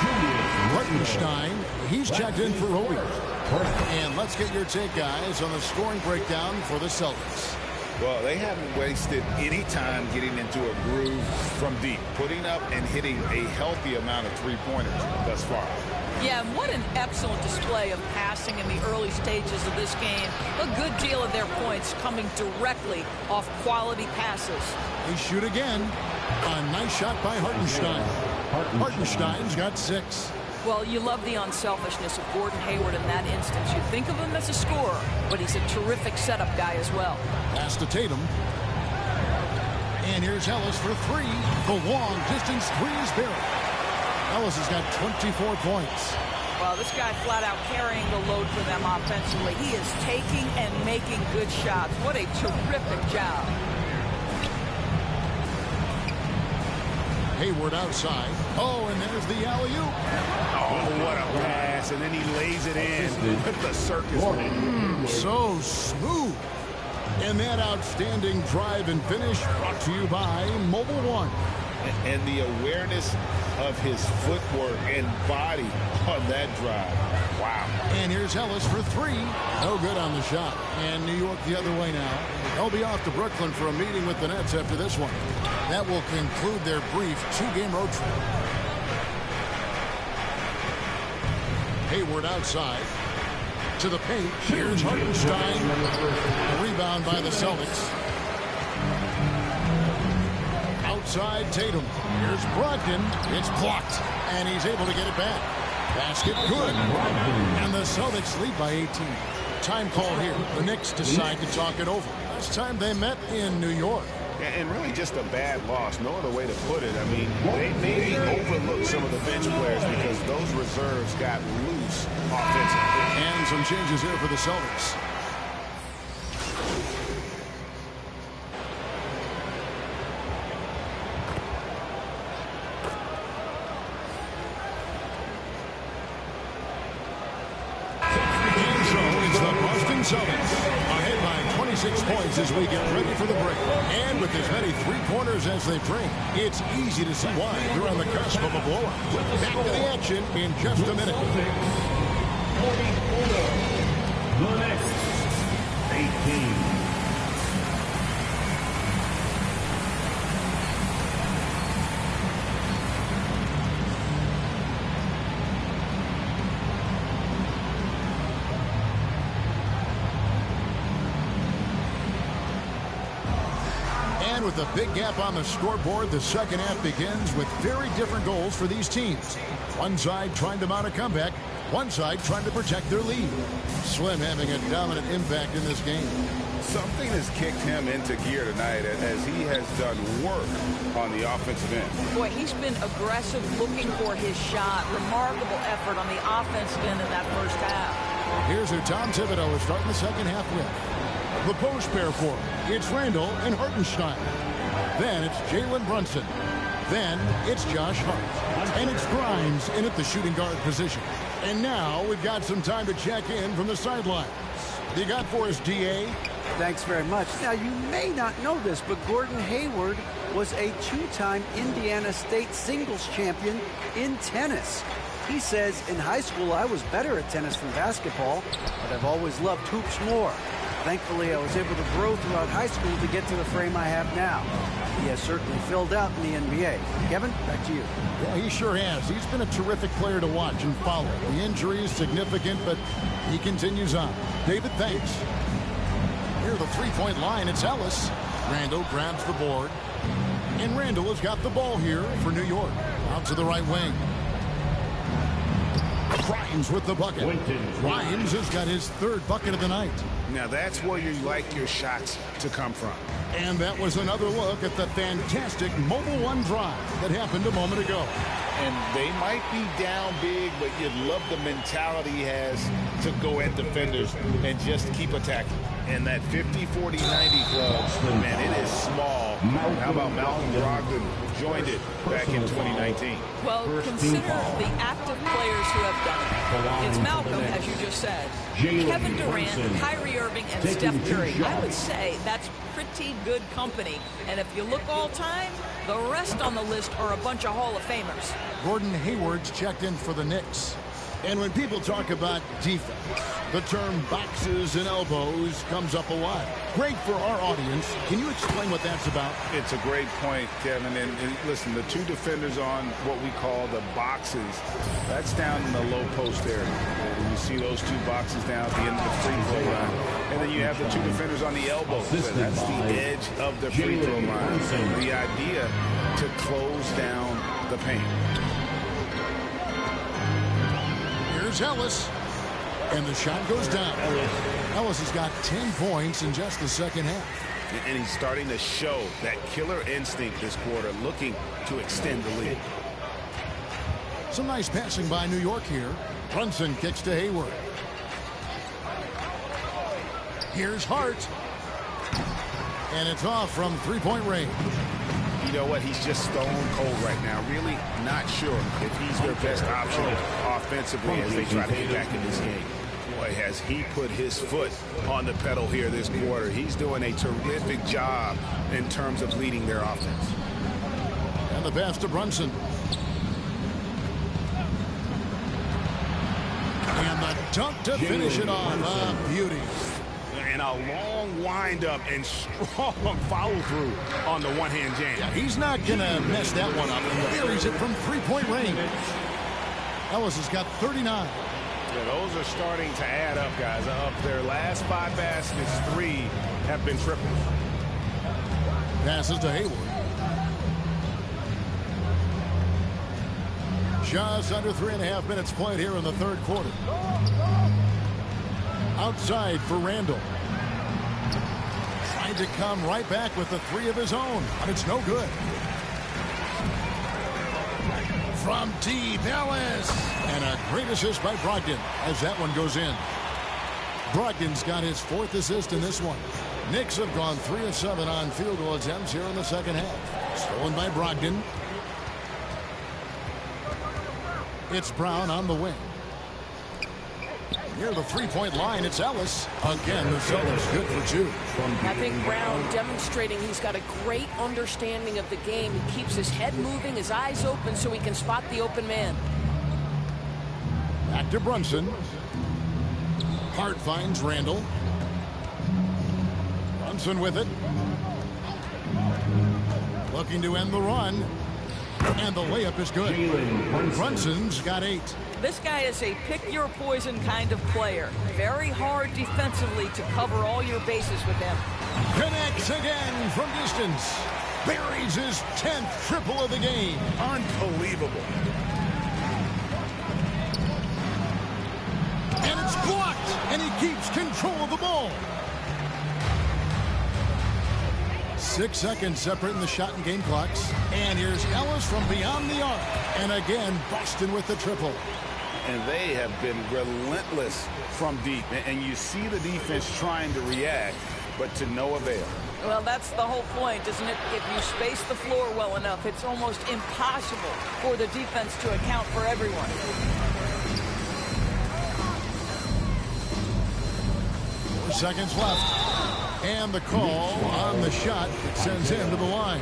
Hartenstein, he's checked in for Roby. And let's get your take, guys, on the scoring breakdown for the Celtics. Well, they haven't wasted any time getting into a groove from deep, putting up and hitting a healthy amount of three-pointers thus far. Yeah, and what an excellent display of passing in the early stages of this game. A good deal of their points coming directly off quality passes. They shoot again. A nice shot by Hartenstein. Hartenstein's got 6. Well, you love the unselfishness of Gordon Hayward in that instance. You think of him as a scorer, but he's a terrific setup guy as well. Pass to Tatum. And here's Ellis for 3. The long distance 3 is buried. Ellis has got 24 points. Well, this guy flat out carrying the load for them offensively. He is taking and making good shots. What a terrific job. Hayward outside. Oh, and there's the alley-oop. Oh, what a pass. And then he lays it in with the circus. So smooth. And that outstanding drive and finish brought to you by Mobile One. And the awareness of his footwork and body on that drive. Wow. And here's Ellis for 3. No good on the shot. And New York the other way now. They'll be off to Brooklyn for a meeting with the Nets after this one. That will conclude their brief 2-game road trip. Hayward outside. To the paint. Here's Hartenstein. A rebound by the Celtics. Outside Tatum. Here's Brogdon. It's blocked. And he's able to get it back. Basket good. And the Celtics lead by 18. Time call here. The Knicks decide to talk it over. Last time they met in New York. And really just a bad loss. No other way to put it. I mean, they maybe overlooked some of the bench players because those reserves got loose offensively. And some changes here for the Celtics. Celtics ahead by 26 points as we get ready for the break. And with as many three-pointers as they bring, it's easy to see why they're on the cusp of a blowout. Back to the action in just a minute. The next 18. With a big gap on the scoreboard, the second half begins with very different goals for these teams. One side trying to mount a comeback, one side trying to protect their lead. Slim having a dominant impact in this game. Something has kicked him into gear tonight as he has done work on the offensive end. Boy, he's been aggressive, looking for his shot. Remarkable effort on the offensive end in that first half. Here's who Tom Thibodeau is starting the second half with. The post pair for him. It's Randall and Hartenstein. Then it's Jalen Brunson. Then it's Josh Hart. And it's Grimes in at the shooting guard position. And now we've got some time to check in from the sidelines. What you got for us, DA? Thanks very much. Now, you may not know this, but Gordon Hayward was a 2-time Indiana State singles champion in tennis. He says, in high school, I was better at tennis than basketball, but I've always loved hoops more. Thankfully, I was able to grow throughout high school to get to the frame I have now. He has certainly filled out in the NBA. Kevin, back to you. Yeah, he sure has. He's been a terrific player to watch and follow. The injury is significant, but he continues on. David, thanks. Near the three-point line, it's Ellis. Randall grabs the board. And Randall has got the ball here for New York. Out to the right wing. Grimes with the bucket. Grimes has got his third bucket of the night. Now that's where you like your shots to come from. And that was another look at the fantastic Mobile One drive that happened a moment ago. And they might be down big, but you love the mentality he has to go at defenders and just keep attacking. And that 50-40-90 club, man, it is small. How about Malcolm Brogdon joined it back in 2019? Well, consider the active players who have done it. It's Malcolm, as you just said, Kevin Durant, Kyrie Irving, and Steph Curry. I would say that's pretty good company. And if you look all time, the rest on the list are a bunch of Hall of Famers. Gordon Hayward's checked in for the Knicks. And when people talk about defense, the term boxes and elbows comes up a lot. Great for our audience. Can you explain what that's about? It's a great point, Kevin. And listen, the two defenders on what we call the boxes, that's down in the low post area. And you see those two boxes down at the end of the free throw line. And then you have the two defenders on the elbows. That's the edge of the free throw line. The idea to close down the paint. Here's Ellis. And the shot goes down. Ellis has got 10 points in just the second half. And he's starting to show that killer instinct this quarter, looking to extend the lead. Some nice passing by New York here. Brunson kicks to Hayward. Here's Hart. And it's off from three-point range. You know what? He's just stone cold right now. Really not sure if he's their best option offensively as they try to get back in this game. Boy, has he put his foot on the pedal here this quarter. He's doing a terrific job in terms of leading their offense. And the pass to Brunson. And the dunk to finish it off. A beauty. And a long wind-up and strong follow-through on the one-hand jam. Yeah, he's not going to mess that one up. And buries it from three-point range. Ellis has got 39. Yeah, those are starting to add up, guys. Of their last 5 baskets, 3 have been triples. Passes to Hayward. Just under 3.5 minutes played here in the third quarter. Outside for Randall. Trying to come right back with the 3 of his own, but it's no good. From deep, Ellis. And a great assist by Brogdon as that one goes in. Brogdon's got his 4th assist in this one. Knicks have gone 3 of 7 on field goal attempts here in the second half. Stolen by Brogdon. It's Brown on the wing. Near the three-point line, it's Ellis. Again, the Celtics good for 2. I think Brown demonstrating he's got a great understanding of the game. He keeps his head moving, his eyes open so he can spot the open man. Back to Brunson. Hart finds Randall. Brunson with it. Looking to end the run. And the layup is good. Brunson's got 8. This guy is a pick-your-poison kind of player. Very hard defensively to cover all your bases with him. Connects again from distance. Buries his 10th triple of the game. Unbelievable. And it's blocked. And he keeps control of the ball. 6 seconds separating the shot and game clocks. And here's Ellis from beyond the arc. And again, Boston with the triple. And they have been relentless from deep. And you see the defense trying to react, but to no avail. Well, that's the whole point, isn't it? If you space the floor well enough, it's almost impossible for the defense to account for everyone. 4 seconds left. And the call on the shot that sends him to the line.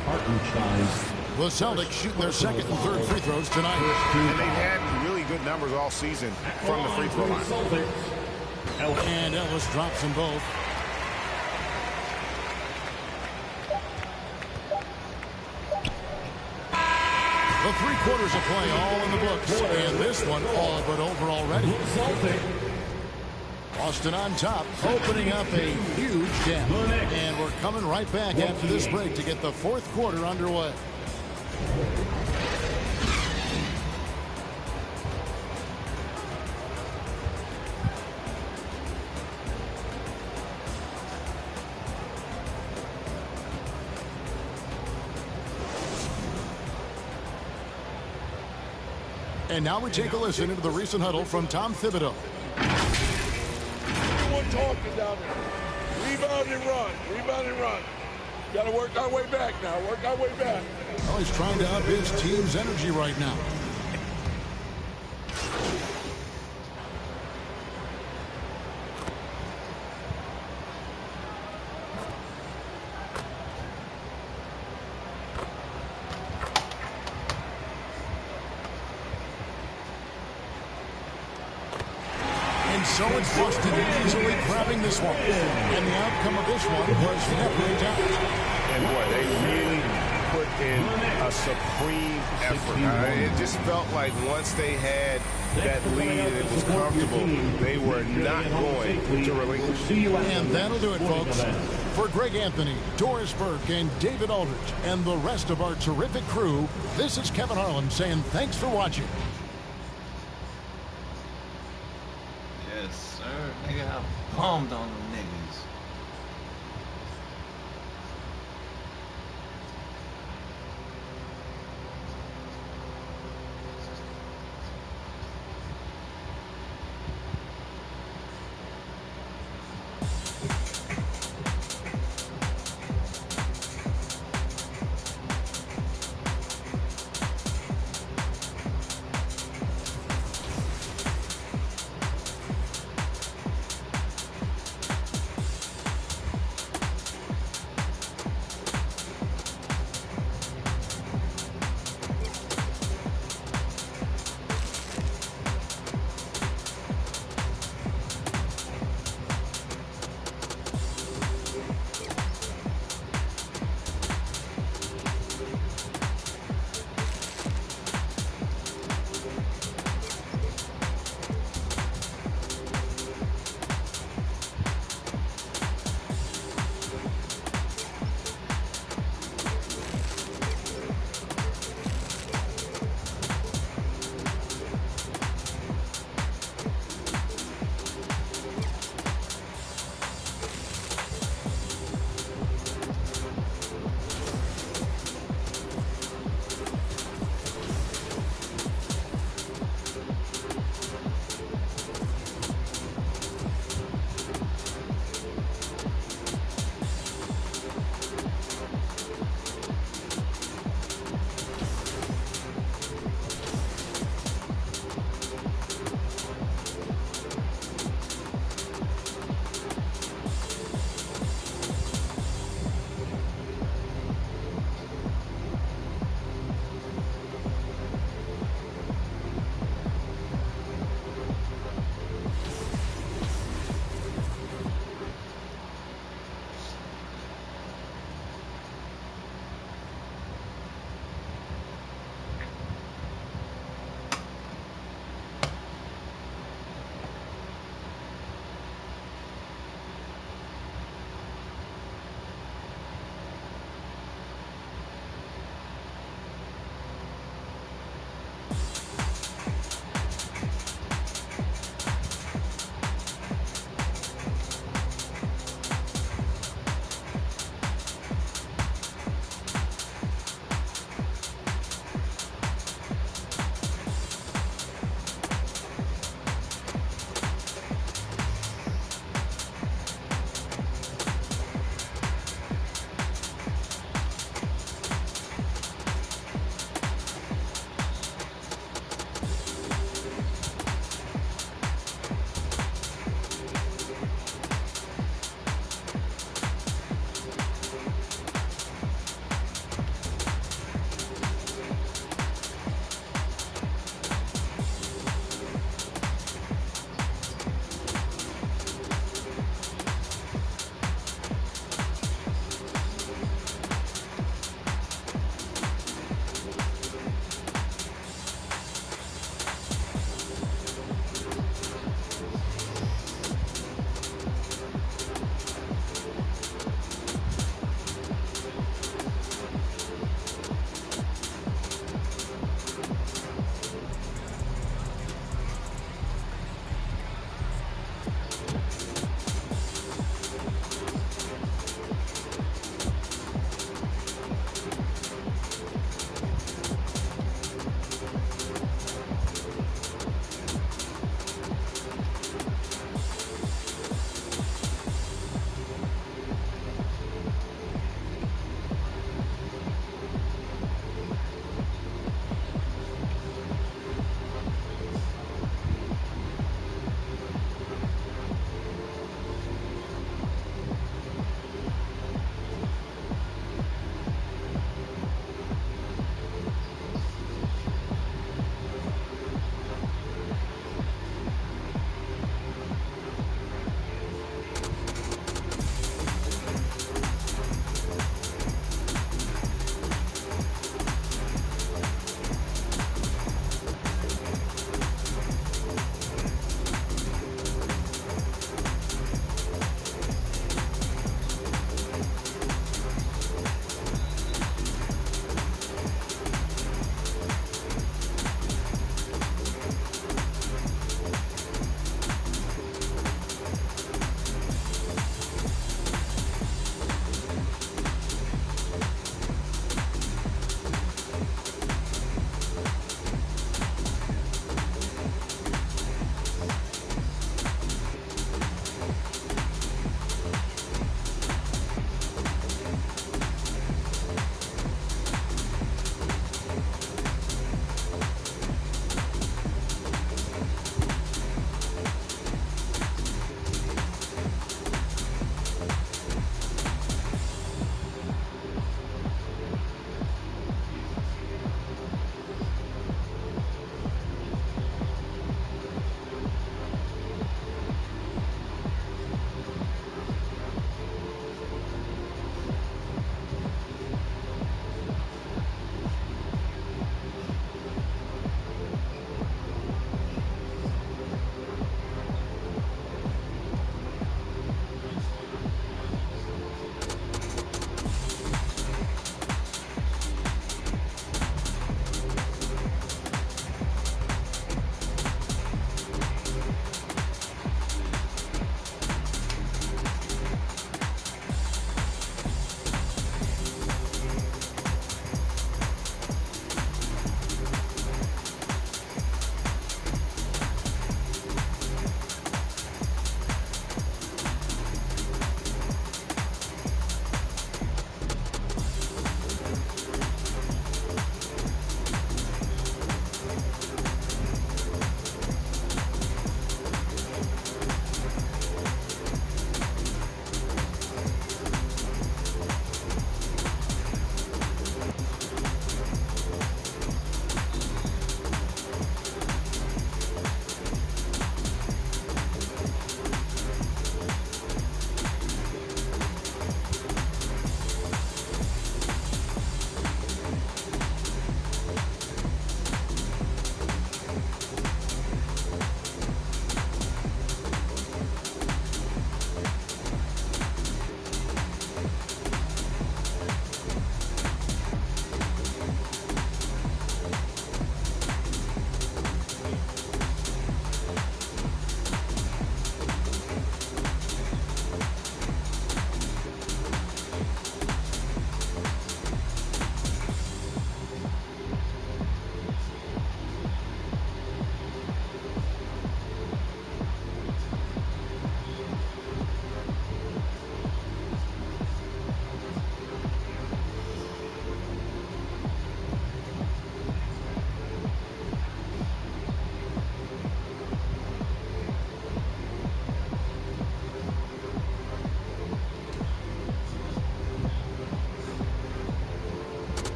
The Celtics shooting their second and third free throws tonight. And they've had really good numbers all season from the free throw line. And Ellis drops them both. The 3 quarters of play all in the books. And this one all but over already. Boston on top, opening up a huge gap. And we're coming right back after this break to get the 4th quarter underway. And now we take a listen into the recent huddle from Tom Thibodeau. Everyone talking down there. Rebound and run. Rebound and run. Got to work our way back now. Work our way back. Oh, he's trying to up his team's energy right now. So it's Boston easily grabbing this one. And the outcome of this one was never doubt. And boy, they really put in a supreme effort. It just felt like once they had that lead and it was comfortable, they were not going to relinquish. And that'll do it, folks. For Greg Anthony, Doris Burke, and David Aldridge, and the rest of our terrific crew, this is Kevin Harlan saying thanks for watching. Yes, sir. Nigga, I bombed on them niggas.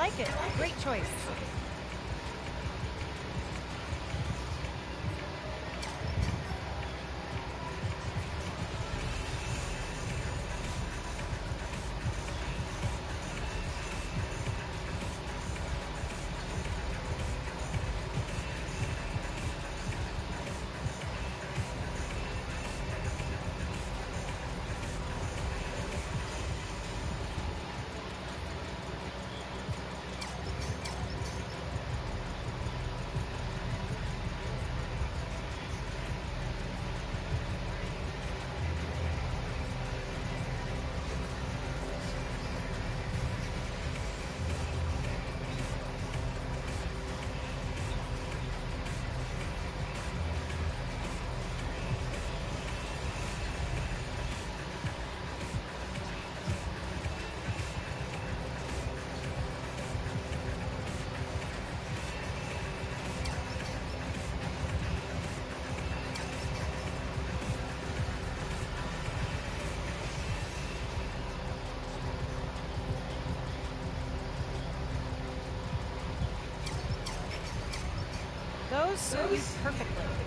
like it. Great choice. Those serve you perfectly.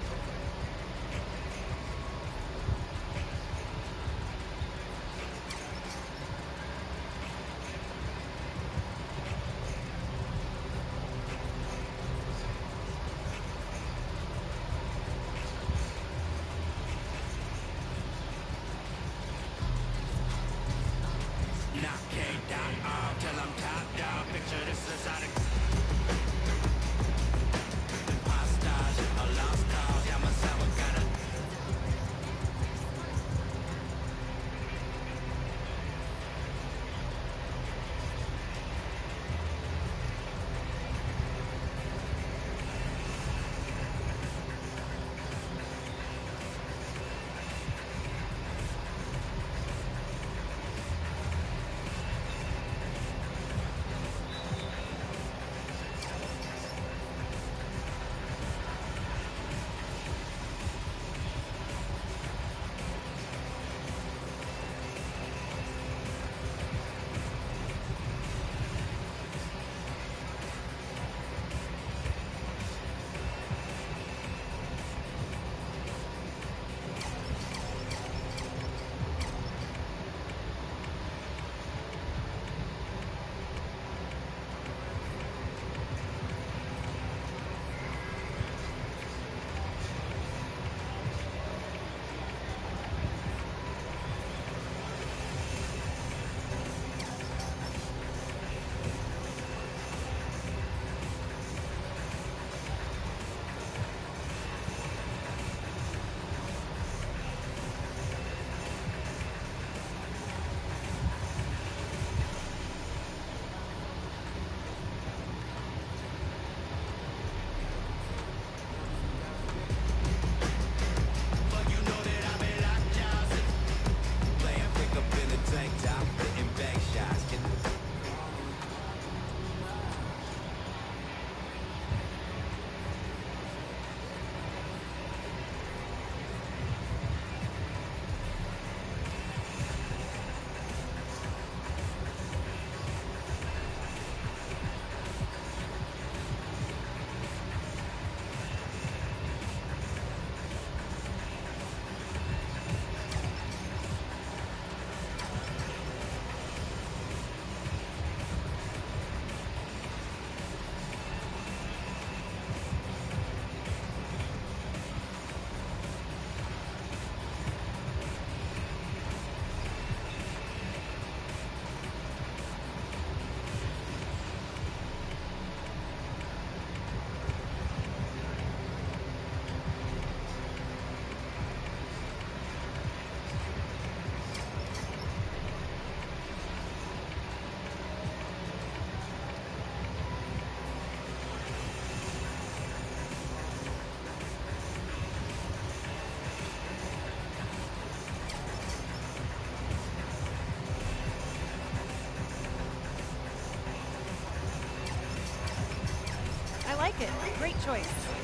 like it. Great choice.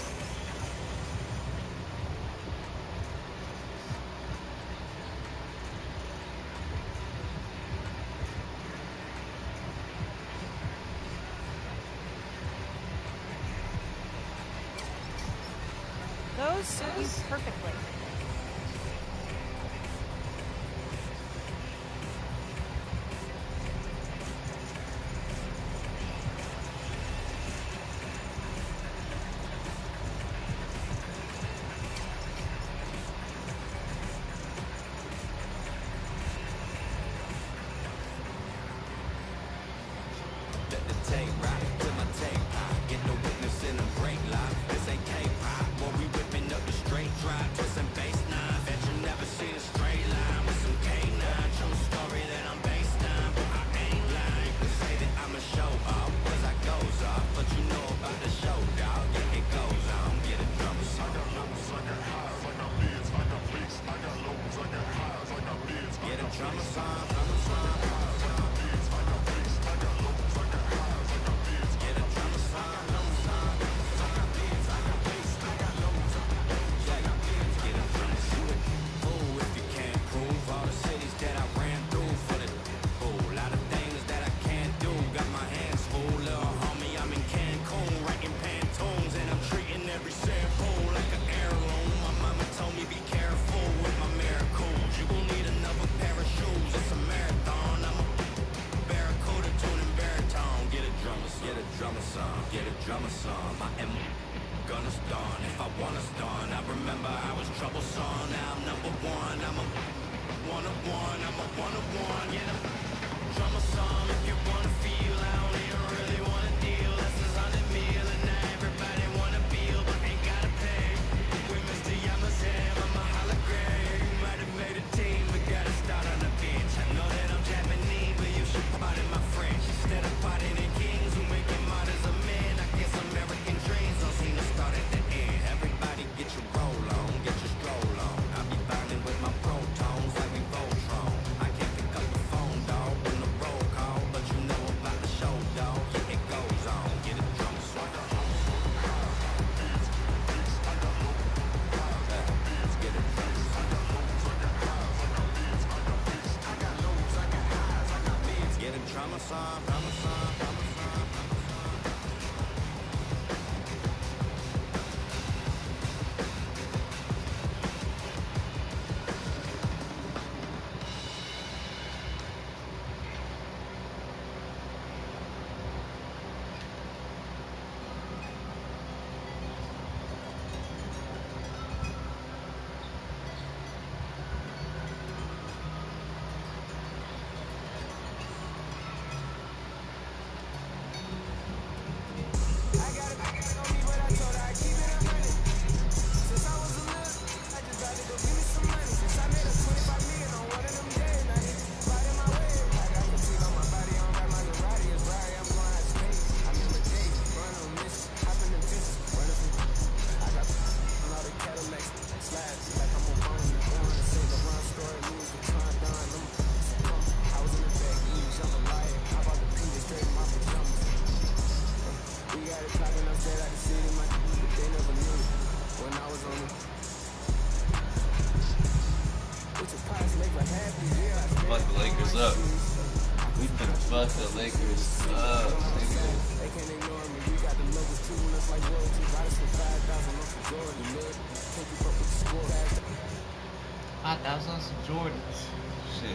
suit you perfectly. Fuck the Lakers up. We can fuck the Lakers up, nigga. 5,000 on some Jordans. Shit.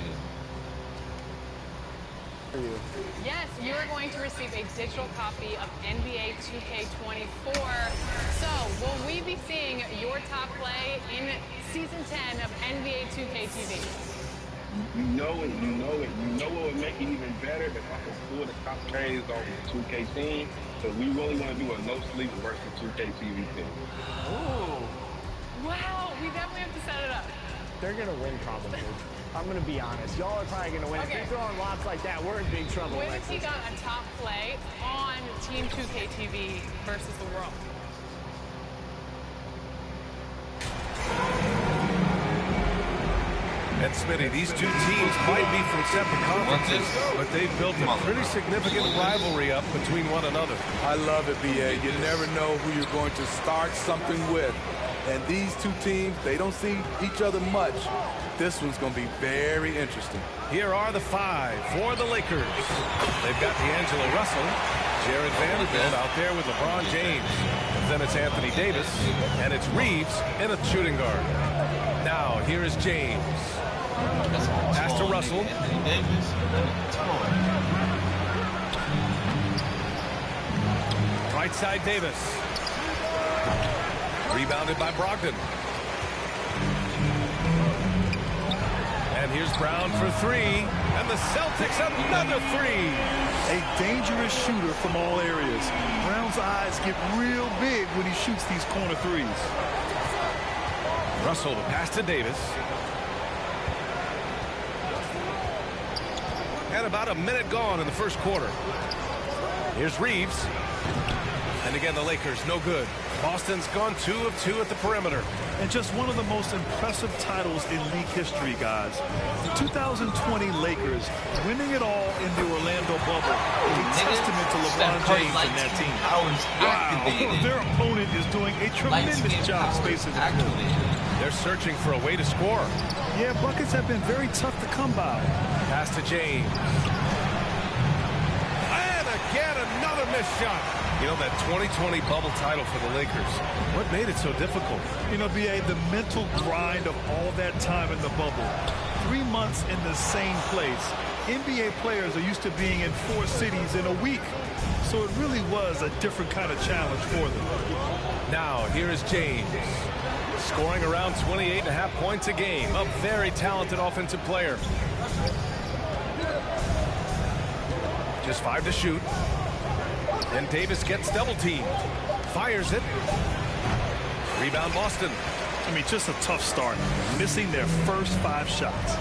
Yes, you are going to receive a digital copy of NBA 2K24. So, will we be seeing your top play in Season 10 of NBA 2K TV? You know it. You know what would make it even better if I could pull the top trades on the 2K team. So we really want to do a no-sleep versus 2K TV team. Ooh. Wow, we definitely have to set it up. They're going to win probably. I'm going to be honest. Y'all are probably going to win. Okay. If you're throwing lots like that, we're in big trouble. When has he got a top play on Team 2K TV versus the world? And Smitty, these two teams might be from separate conferences, but they've built a pretty significant rivalry up between one another. I love it, BA. You never know who you're going to start something with. And these two teams, they don't see each other much. This one's going to be very interesting. Here are the five for the Lakers. They've got D'Angelo Russell, Jared Vanderbilt out there with LeBron James. The then it's Anthony Davis, and it's Reeves in a shooting guard. Now, here is James. Pass to Russell. Right side, Davis. Rebounded by Brogdon. And here's Brown for three. And the Celtics another three. A dangerous shooter from all areas. Brown's eyes get real big when he shoots these corner threes. Russell, the pass to Davis. And about a minute gone in the first quarter. Here's Reeves. And again, the Lakers, no good. Boston's gone 2 of 2 at the perimeter. And just one of the most impressive titles in league history, guys. The 2020 Lakers winning it all in the Orlando bubble is a testament to LeBron James and that team. Wow, their opponent is doing a tremendous job spacing the floor. They're searching for a way to score. Yeah, buckets have been very tough to come by. Pass to James. And again, another missed shot. You know, that 2020 bubble title for the Lakers, what made it so difficult? You know, B.A., the mental grind of all that time in the bubble. 3 months in the same place. NBA players are used to being in 4 cities in a week. So it really was a different kind of challenge for them. Now, here is James. Scoring around 28.5 points a game. A very talented offensive player. Just 5 to shoot. And Davis gets double-teamed. Fires it. Rebound Boston. I mean, just a tough start. Missing their first 5 shots.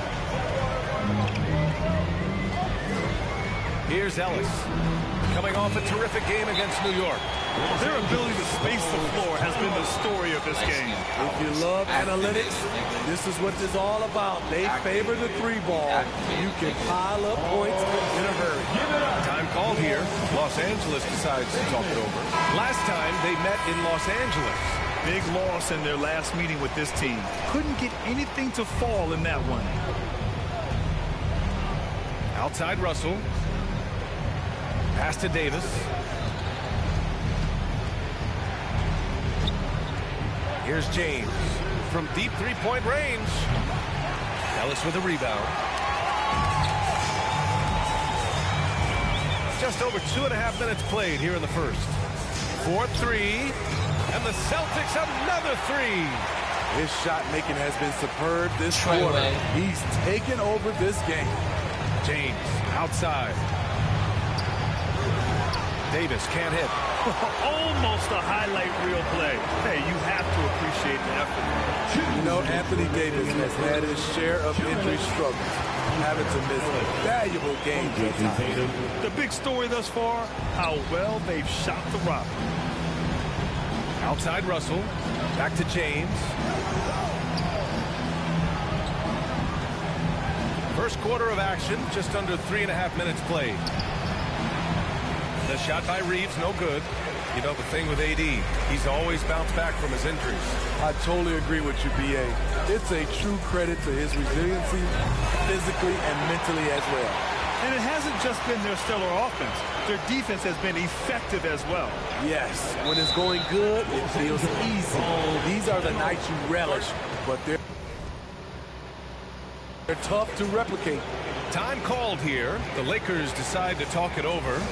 Here's Ellis. Coming off a terrific game against New York. Their ability to space the floor has been the story of this game. If you love analytics, this is what this is all about. They favor the 3-ball. You can pile up points in a hurry. Time called here. Los Angeles decides to talk it over. Last time they met in Los Angeles. Big loss in their last meeting with this team. Couldn't get anything to fall in that one. Outside Russell. Pass to Davis. Here's James from deep 3-point range. Ellis with a rebound. Just over 2.5 minutes played here in the first. 4-3, and the Celtics another 3. His shot making has been superb this quarter. He's taken over this game. James outside. Davis can't hit. Almost a highlight reel play. Hey, you have to appreciate the effort. You know, Anthony Davis has had his share of injury struggles, having to miss valuable games at times. The big story thus far, how well they've shot the rock. Outside Russell. Back to James. First quarter of action, just under 3.5 minutes played. The shot by Reeves, no good. You know, the thing with AD, he's always bounced back from his injuries. I totally agree with you, B.A. It's a true credit to his resiliency, physically and mentally as well. And it hasn't just been their stellar offense. Their defense has been effective as well. Yes, when it's going good, it feels easy. These are the nights you relish, but they're tough to replicate. Time called here. The Lakers decide to talk it over.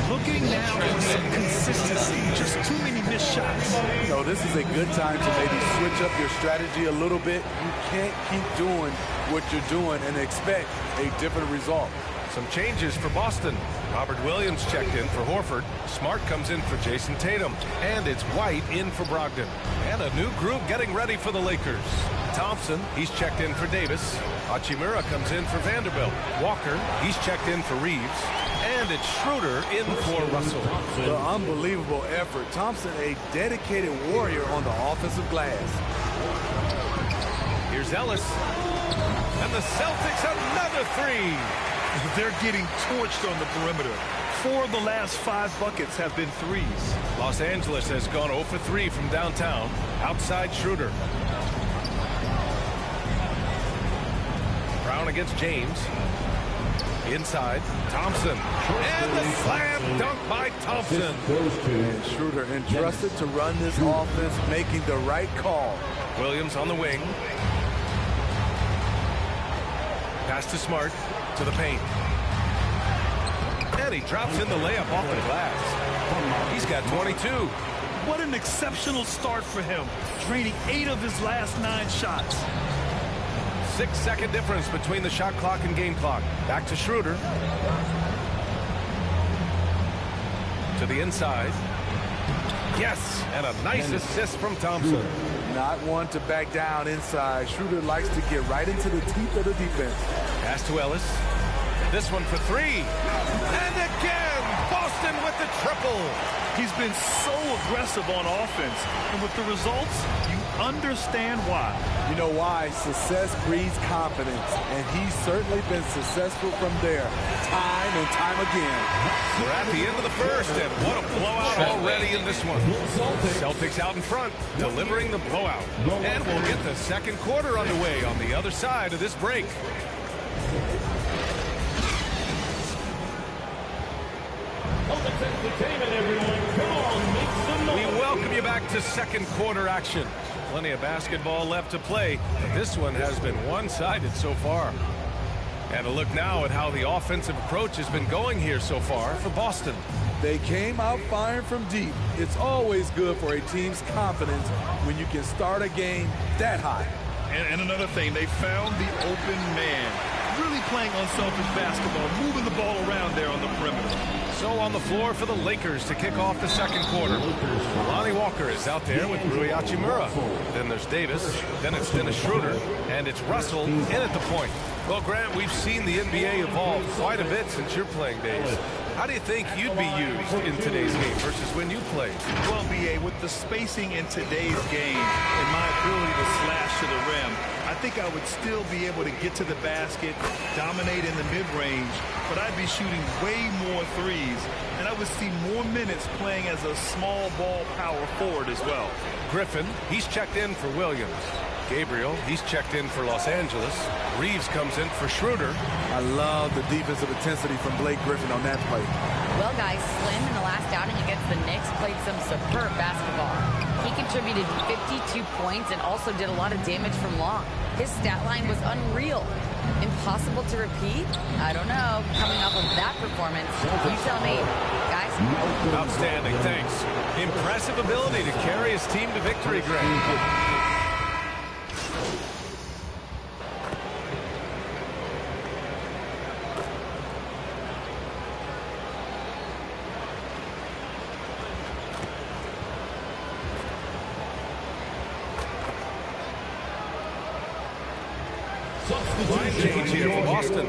Looking now for some consistency. Just too many missed shots. No, this is a good time to maybe switch up your strategy a little bit. You can't keep doing what you're doing and expect a different result. Some changes for Boston. Robert Williams checked in for Horford. Smart comes in for Jason Tatum. And it's White in for Brogdon. And a new group getting ready for the Lakers. Thompson, he's checked in for Davis. Hachimura comes in for Vanderbilt. Walker, he's checked in for Reeves. And it's Schroeder in for Russell. The unbelievable effort. Thompson, a dedicated warrior on the offensive glass. Here's Ellis. And the Celtics another 3. They're getting torched on the perimeter. 4 of the last 5 buckets have been threes. Los Angeles has gone 0 for 3 from downtown. Outside Schroeder. Brown against James. Inside, Thompson. And the slam dunk by Thompson. And Schroeder entrusted to run this offense, making the right call. Williams on the wing. Pass to Smart, to the paint. And he drops in the layup off the glass. He's got 22. What an exceptional start for him, draining 8 of his last 9 shots. 6-second difference between the shot clock and game clock. Back to Schroeder. To the inside. Yes, and a nice assist from Thompson. Not one to back down inside. Schroeder likes to get right into the teeth of the defense. Pass to Ellis. This one for 3. And again, Boston with the triple. He's been so aggressive on offense, and with the results, you understand why. You know why? Success breeds confidence, and he's certainly been successful from there, time and time again. We're at the end of the first, and what a blowout already in this one. Celtics out in front, delivering the blowout. And we'll get the second quarter underway on the other side of this break. We welcome you back to second quarter action. Plenty of basketball left to play, but this one has been one-sided so far. And a look now at how the offensive approach has been going here so far for Boston. They came out firing from deep. It's always good for a team's confidence when you can start a game that high. And another thing, they found the open man. Really playing unselfish basketball, moving the ball around there on the perimeter. So on the floor for the Lakers to kick off the second quarter. Lonnie Walker is out there with Rui Hachimura. Then there's Davis. Then it's Dennis Schroeder. And it's Russell in at the point. Well, Grant, we've seen the NBA evolve quite a bit since your playing days. How do you think you'd be used in today's game versus when you played? Well, B.A., with the spacing in today's game and my ability to slash to the rim, I think I would still be able to get to the basket, dominate in the mid-range, but I'd be shooting way more threes, and I would see more minutes playing as a small ball power forward as well. Griffin, he's checked in for Williams. Gabriel, he's checked in for Los Angeles. Reeves comes in for Schroeder. I love the defensive intensity from Blake Griffin on that play. Well, guys, Slim in the last outing against the Knicks played some superb basketball. He contributed 52 points and also did a lot of damage from long. His stat line was unreal. Impossible to repeat? I don't know. Coming off of that performance, you tell me. Guys? Outstanding, thanks. Impressive ability to carry his team to victory, Greg. Line change here for Boston.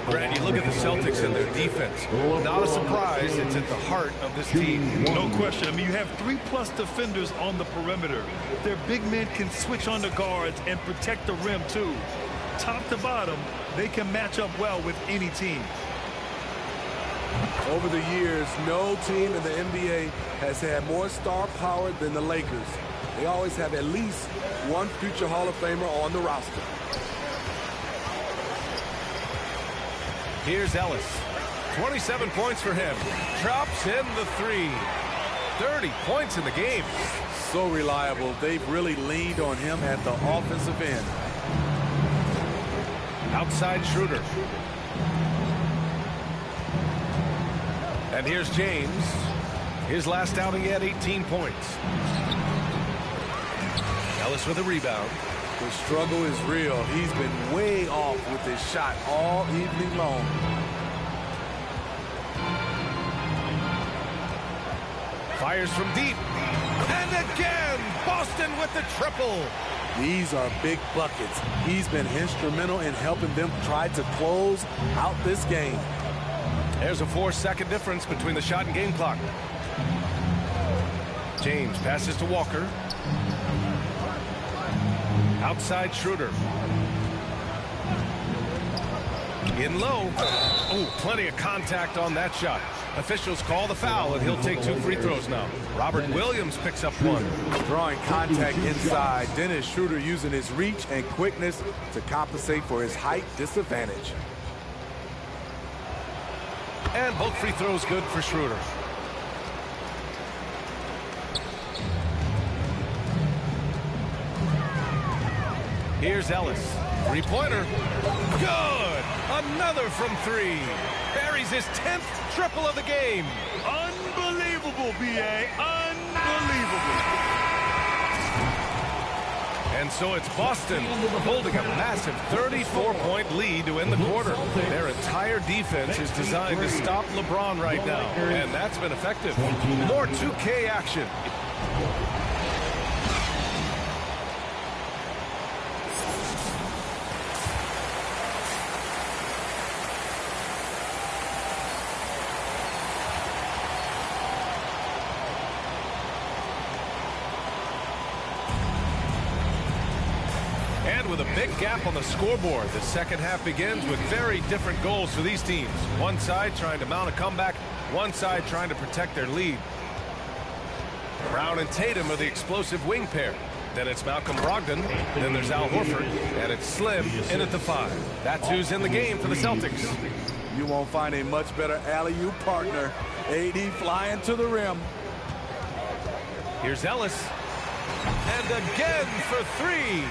Brad, you look at the Celtics and their defense. Not a surprise, it's at the heart of this team. No question. I mean, you have 3+ defenders on the perimeter. Their big men can switch on the guards and protect the rim, too. Top to bottom, they can match up well with any team. Over the years, no team in the NBA has had more star power than the Lakers. They always have at least one future Hall of Famer on the roster. Here's Ellis. 27 points for him. Drops in the 3. 30 points in the game. So reliable. They've really leaned on him at the offensive end. Outside Schroeder. And here's James. His last outing, he had 18 points. Ellis with a rebound. The struggle is real. He's been way off with his shot all evening long. Fires from deep. And again, Boston with the triple. These are big buckets. He's been instrumental in helping them try to close out this game. There's a 4-second difference between the shot and game clock. James passes to Walker. Outside Schroeder. In low. Oh, plenty of contact on that shot. Officials call the foul, and he'll take 2 free throws now. Robert Williams picks up 1. Drawing contact inside. Dennis Schroeder using his reach and quickness to compensate for his height disadvantage. And both free throws good for Schroeder. Here's Ellis. Three-pointer. Good! Another from three. Buries his 10th triple of the game. Unbelievable, B.A. Unbelievable. And so it's Boston holding a massive 34-point lead to end the quarter. Their entire defense is designed to stop LeBron right now, and that's been effective. More 2K action. With a big gap on the scoreboard, the second half begins with very different goals for these teams. One side trying to mount a comeback, one side trying to protect their lead. Brown and Tatum are the explosive wing pair. Then it's Malcolm Brogdon, then there's Al Horford, and it's Slim in at the 5. That's who's in the game for the Celtics. You won't find a much better alley-oop partner. AD flying to the rim. Here's Ellis. And again for three.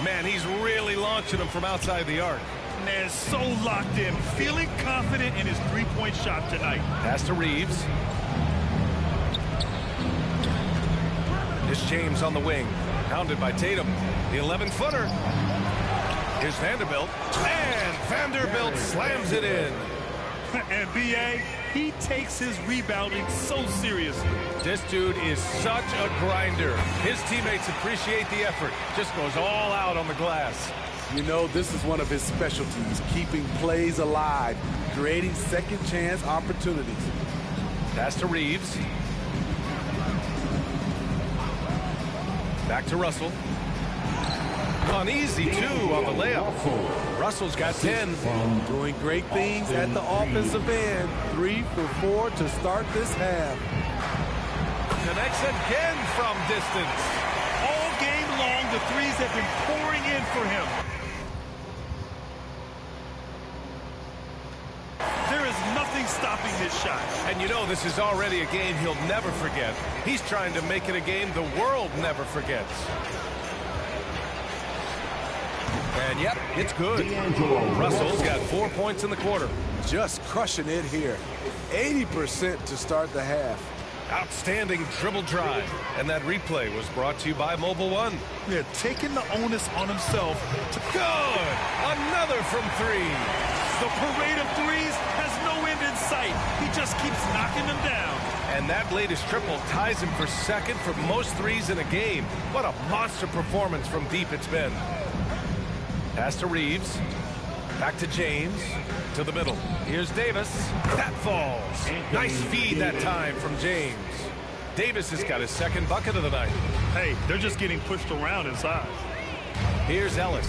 Man, he's really launching them from outside the arc. Man, so locked in, feeling confident in his three-point shot tonight. Pass to Reeves. Here's James on the wing, pounded by Tatum. The 11-footer. Here's Vanderbilt. And Vanderbilt slams it in. And B.A., he takes his rebounding so seriously. This dude is such a grinder. His teammates appreciate the effort. Just goes all out on the glass. You know, this is one of his specialties, keeping plays alive, creating second chance opportunities. Pass to Reeves. Back to Russell. An easy 2 on the layup. Russell's got 10. Doing great things at the offensive end. 3 for 4 to start this half. Connects again from distance. All game long, the threes have been pouring in for him. There is nothing stopping his shot. And you know this is already a game he'll never forget. He's trying to make it a game the world never forgets. And yep, it's good. Russell's got 4 points in the quarter. Just crushing it here. 80% to start the half. Outstanding dribble drive. And that replay was brought to you by Mobile One. Yeah, taking the onus on himself. Good! Another from three. The parade of threes has no end in sight. He just keeps knocking them down. And that latest triple ties him for second for most threes in a game. What a monster performance from deep it's been. Pass to Reeves. Back to James. To the middle. Here's Davis. That falls. Nice feed that time from James. Davis has got his second bucket of the night. Hey, they're just getting pushed around inside. Here's Ellis.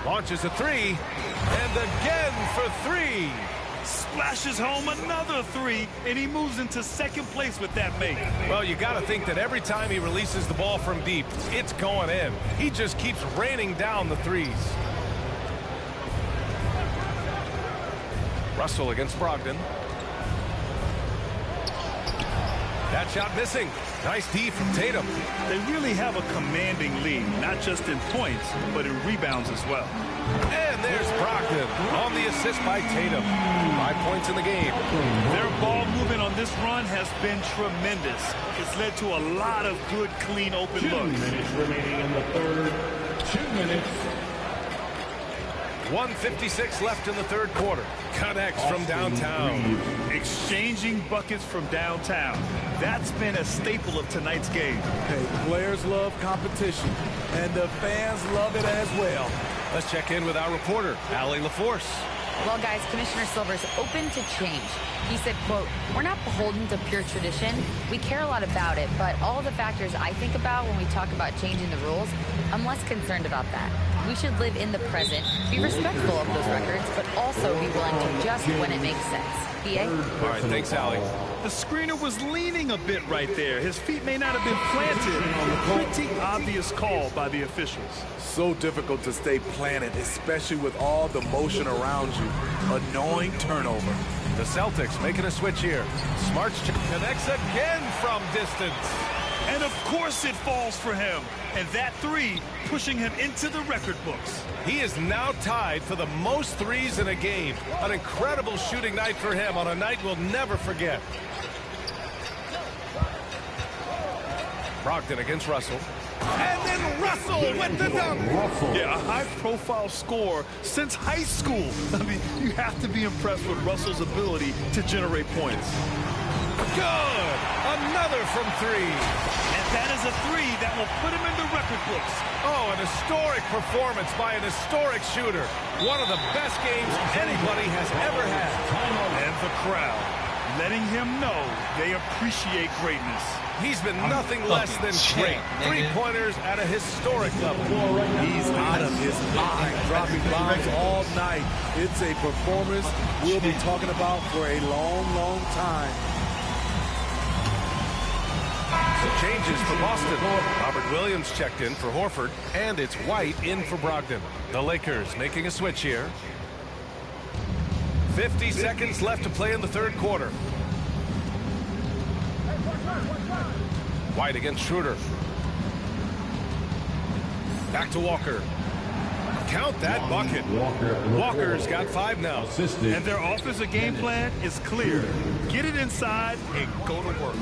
Launches a three. And again for three. Splashes home another three, and he moves into second place with that make. Well, you got to think that every time he releases the ball from deep, it's going in. He just keeps raining down the threes. Russell against Brogdon. That shot missing. Nice D from Tatum. They really have a commanding lead, not just in points, but in rebounds as well. And there's Brogdon on the assist by Tatum. 5 points in the game. Their ball movement on this run has been tremendous. It's led to a lot of good, clean, open looks. 2 minutes remaining in the third. 2 minutes. 1:56 left in the third quarter. Connects from downtown. Exchanging buckets from downtown. That's been a staple of tonight's game. Hey, players love competition, and the fans love it as well. Let's check in with our reporter, Allie LaForce. Well, guys, Commissioner Silver's open to change. He said, quote, "We're not beholden to pure tradition. We care a lot about it, but all of the factors I think about when we talk about changing the rules, I'm less concerned about that." We should live in the present, be respectful of those records, but also be willing to adjust when it makes sense. BA? All right, thanks, Allie. The screener was leaning a bit right there. His feet may not have been planted. Pretty obvious call by the officials. So difficult to stay planted, especially with all the motion around you. Annoying turnover. The Celtics making a switch here. Smarts connects again from distance. And of course it falls for him. And that three pushing him into the record books. He is now tied for the most threes in a game. An incredible shooting night for him on a night we'll never forget. Brogdon against Russell. And then Russell with the dunk. Yeah, a high-profile scorer since high school. I mean, you have to be impressed with Russell's ability to generate points. Good! Another from three. And that is a three that will put him in the record books. Oh, an historic performance by an historic shooter. One of the best games anybody has ever had. And the crowd letting him know they appreciate greatness. He's been nothing less than great. Three-pointers at a historic level. He's out of his mind, dropping bombs all night. It's a performance we'll be talking about for a long, long time. Changes for Boston. Robert Williams checked in for Horford, and it's White in for Brogdon. The Lakers making a switch here. 50 seconds left to play in the third quarter. White against Schroeder. Back to Walker. Count that bucket. Walker's got 5 now. And their offensive game plan is clear. Get it inside and go to work.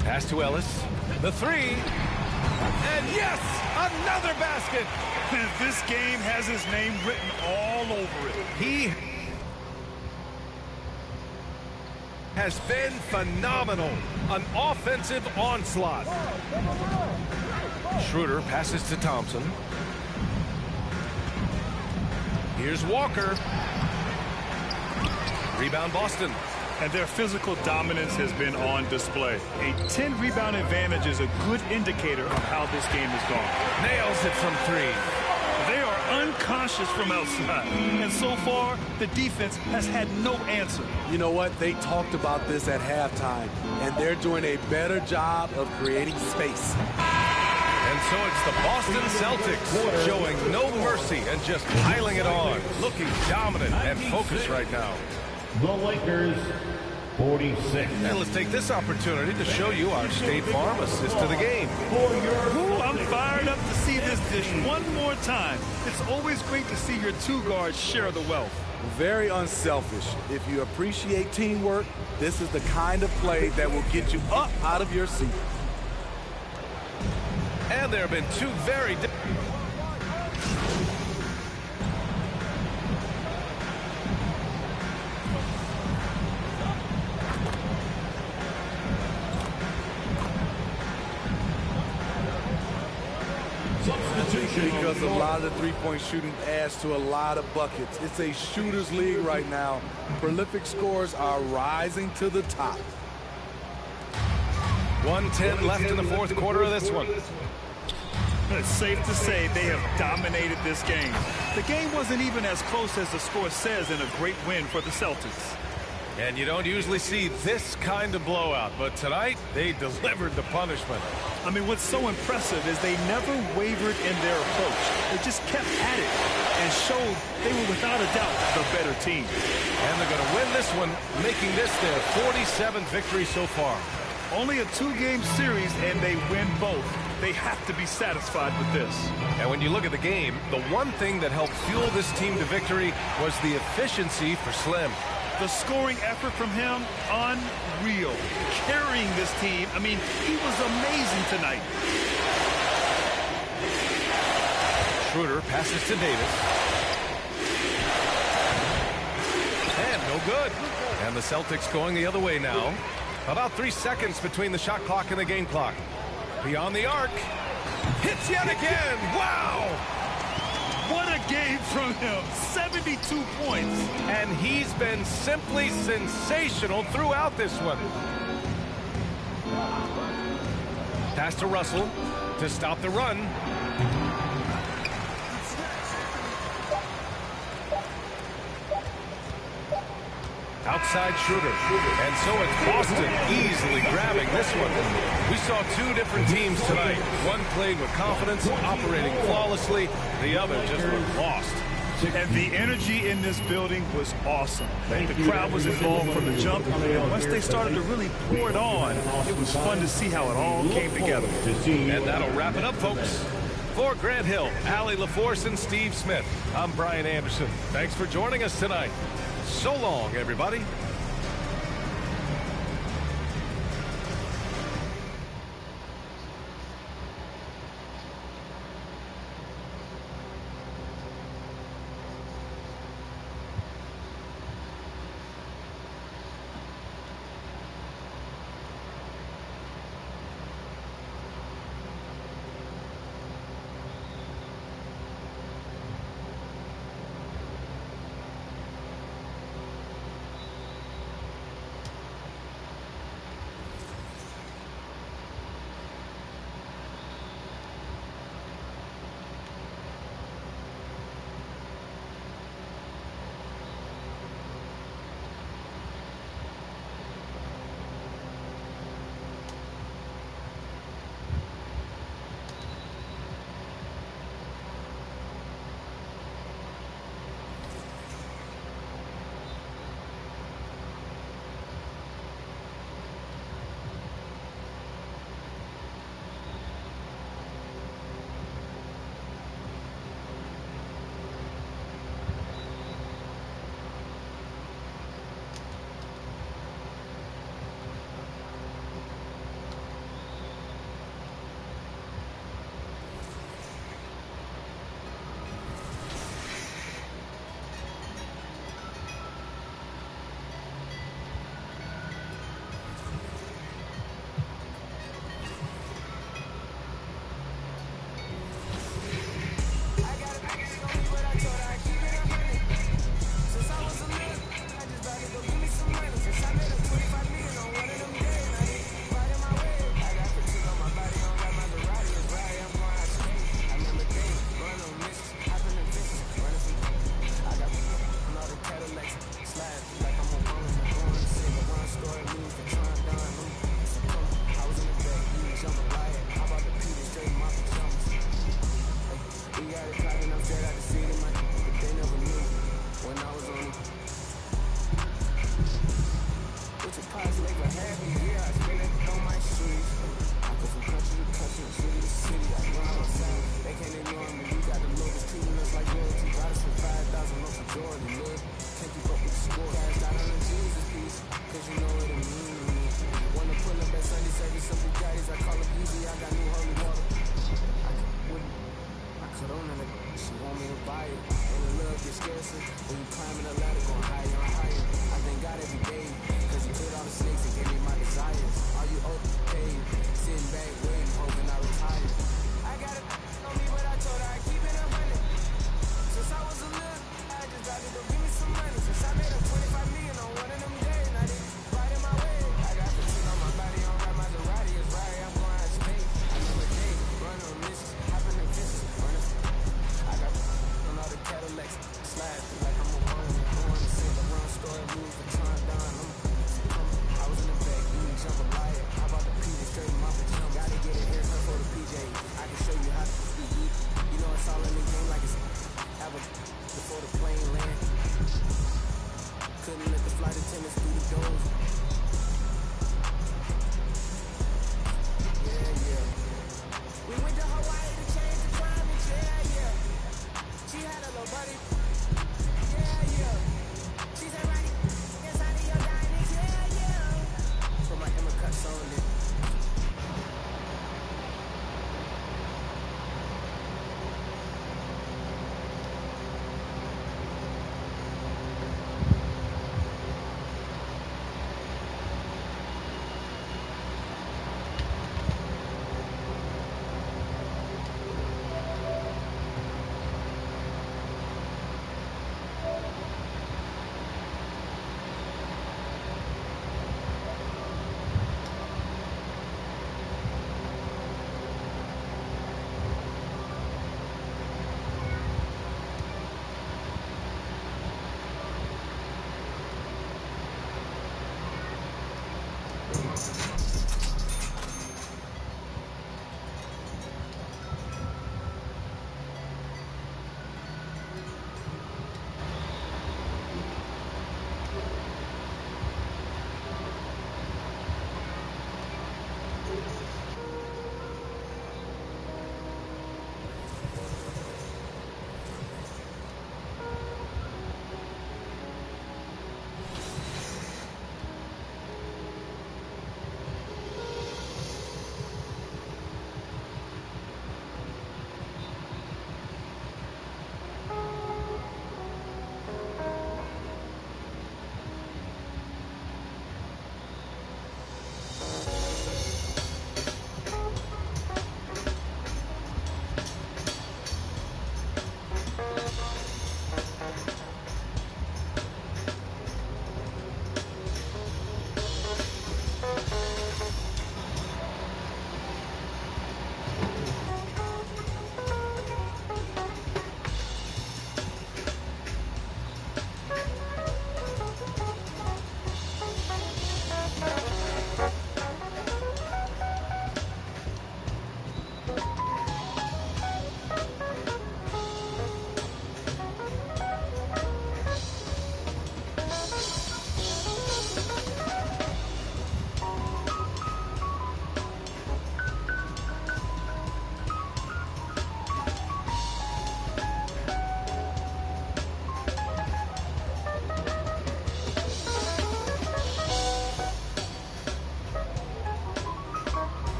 Pass to Ellis. The three. And yes, another basket. This game has his name written all over it. He has been phenomenal. An offensive onslaught. Schroeder passes to Thompson. Here's Walker. Rebound Boston. And their physical dominance has been on display. A 10-rebound advantage is a good indicator of how this game has gone. Nails it from three. They are unconscious from outside. And so far, the defense has had no answer. You know what? They talked about this at halftime, and they're doing a better job of creating space. And so it's the Boston Celtics showing no mercy and just piling it on. Looking dominant and focused right now. The Lakers, 46. And let's take this opportunity to show you our State Farm assist to the game. Ooh, I'm fired up to see this dish one more time. It's always great to see your two guards share the wealth. Very unselfish. If you appreciate teamwork, this is the kind of play that will get you up out of your seat. And there have been two very because a lot of the three-point shooting adds to a lot of buckets. It's a shooter's league right now. Prolific scores are rising to the top. 1:10 left in the fourth quarter of this one. It's safe to say they have dominated this game. The game wasn't even as close as the score says in a great win for the Celtics. And you don't usually see this kind of blowout, but tonight they delivered the punishment. I mean, what's so impressive is they never wavered in their approach. They just kept at it and showed they were without a doubt the better team. And they're going to win this one, making this their 47th victory so far. Only a two-game series, and they win both. They have to be satisfied with this. And when you look at the game, the one thing that helped fuel this team to victory was the efficiency for Slim. The scoring effort from him, unreal. Carrying this team, I mean, he was amazing tonight. Schroeder passes to Davis. And no good. And the Celtics going the other way now. About 3 seconds between the shot clock and the game clock. Beyond the arc. Hits yet again. Wow! What a game from him. 72 points. And he's been simply sensational throughout this one. Pass to Russell to stop the run. outside shooter. And so it's Boston easily grabbing this one. We saw two different teams tonight. One played with confidence, operating flawlessly. The other just looked lost. And the energy in this building was awesome. The crowd was involved from the jump. And once they started to really pour it on, it was fun to see how it all came together. And that'll wrap it up, folks. For Grant Hill, Allie LaForce, and Steve Smith, I'm Brian Anderson. Thanks for joining us tonight. So long, everybody.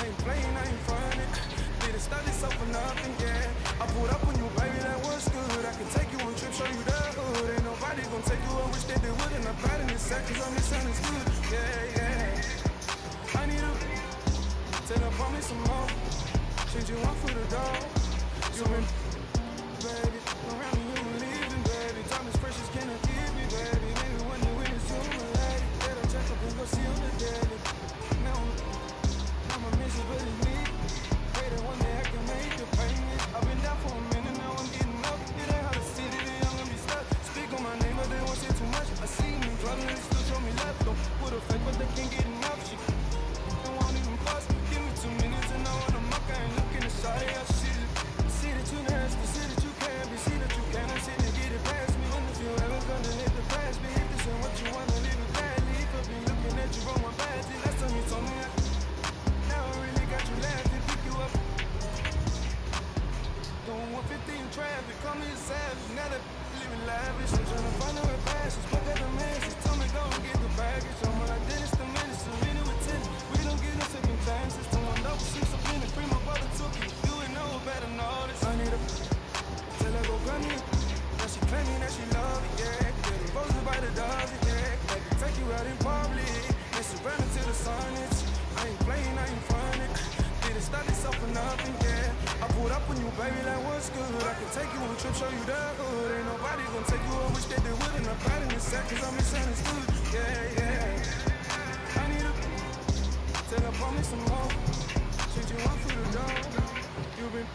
ain't playing, I ain't fronting. Didn't start this up for nothing, yeah. I pulled up on you, baby, that was good. I can take you on trips, show you the hood. Ain't nobody gonna take you, I wish that they would. And I'm bad in this seconds, I'm misunderstood, yeah, yeah. I need a tell her, promise some more. Change you one for the dog. You been, baby, around me, you ain't leaving, baby. Time is precious, can I keep me, baby? Maybe one day when it's you, my lady. Let her check up and go see you the daily. Now I'm a mission, but it's me. Pray that one day I can make the payment. I've been down for a minute, now I'm getting up. It ain't how to sit it, I'm gonna be stuck. Speak on my name, but they won't say too much. I see me drugging, they still show me love. Don't put a fake, but they can't get enough. She won't even fuss. Give me 2 minutes and I wanna muck. I ain't looking to side. I see that you nasty, see that you can be, see that you cannot sit and get it past me. And if you ever gonna hit the past me, if this ain't what you wanna leave it badly. Could be looking at you from my past. Last time you told me now I really got you laughing, pick you up. Going 150 in traffic, call me a savage. Now that living lavish, I'm trying to find a way past. Spoke at the message, told me go and get the baggage. I'm like Dennis the Menace, Serena with tennis. We don't get no second chances. Someone double six up in the cream, my brother took it. You ain't know better than all this. I need a tell her go grab me. Now she claiming that she love it, yeah. Getting roses by the dozen, yeah. Maybe take you out in public. Then surrender to the sun. I ain't playing, I ain't fronting. Didn't start this up for nothing, yeah. I pulled up on you, baby, like what's good. I can take you on a trip, show you the hood. Ain't nobody gonna take you, I wish that they would. And I'm bad in this seconds, I'm misunderstood, yeah, yeah. I need a tell her, promise some more. Change you one for the dog. You been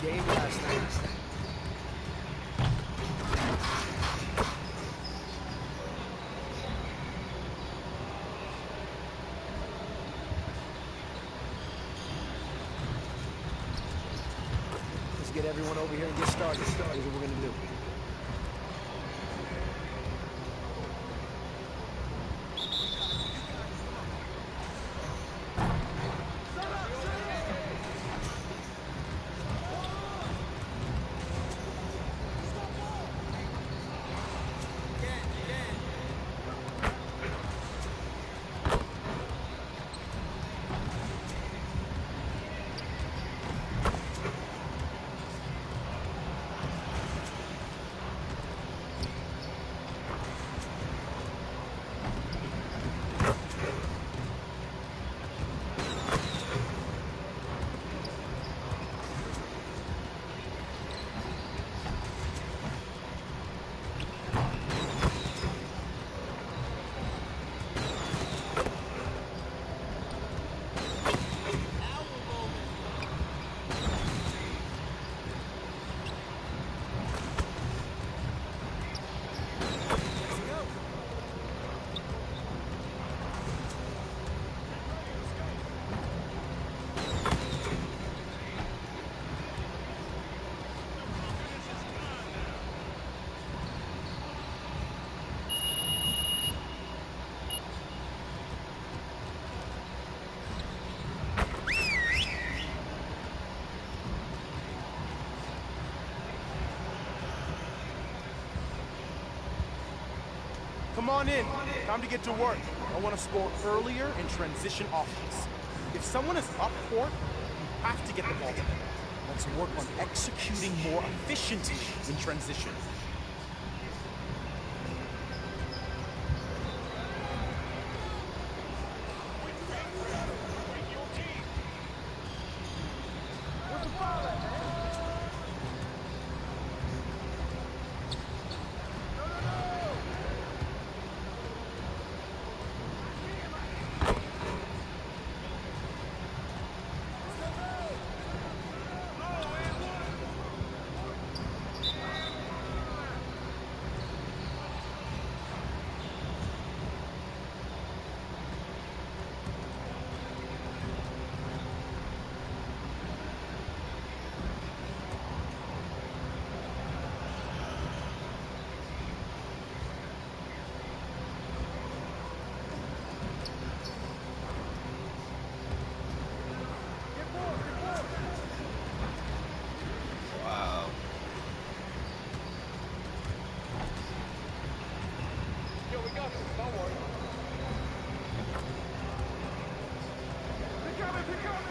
game last night. Let's get everyone over here and get started. Here's what we're gonna do. Come on in. Time to get to work. I want to score earlier in transition offense. If someone is up court, you have to get the ball to them. Let's work on executing more efficiently in transition. Wow. Yo, we got this. Don't worry. Pick up it, pick up it.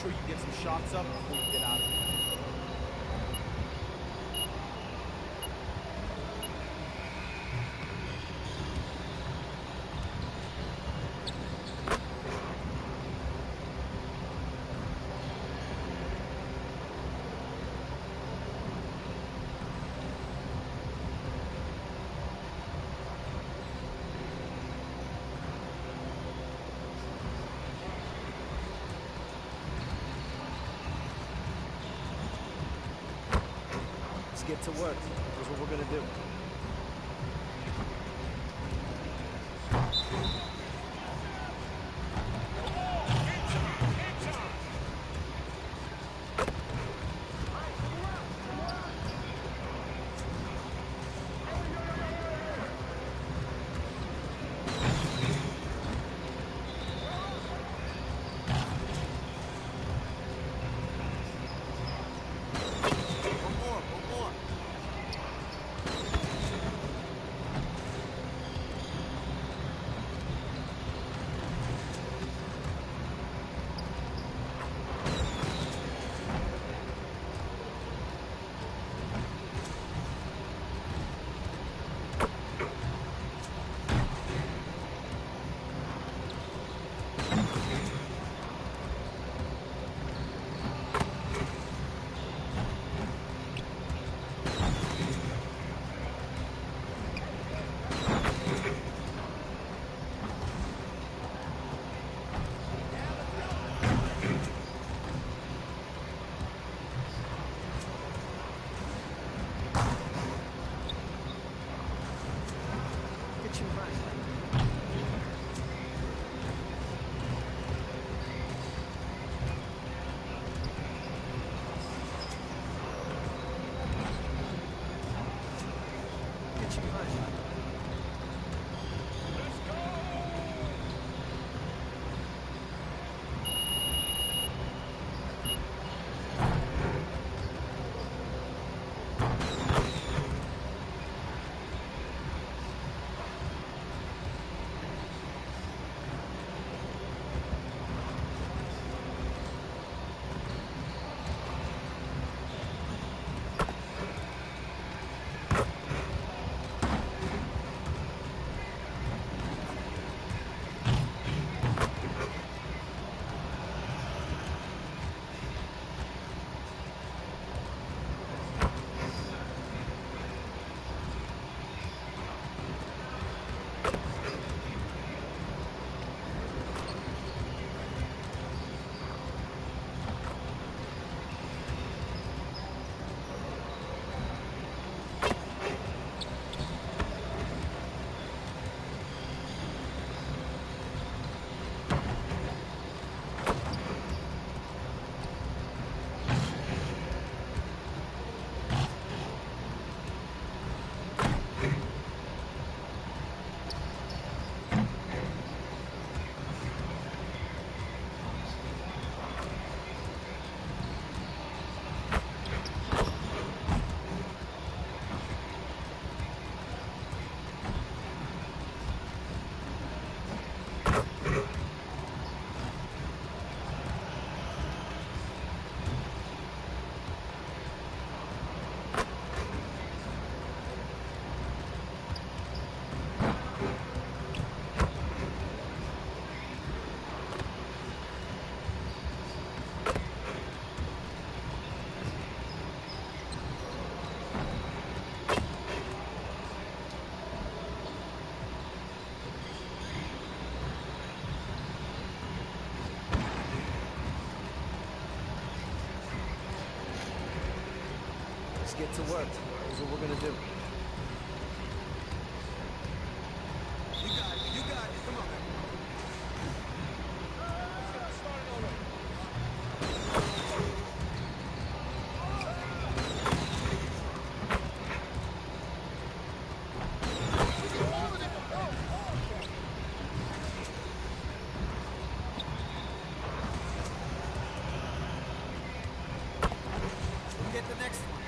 sure you get some shots up before you get out of here. Get to work. Here's what we're gonna do. Let's get to work. Here's what we're gonna do. You got it. You got it. Come on, man. Get the next one.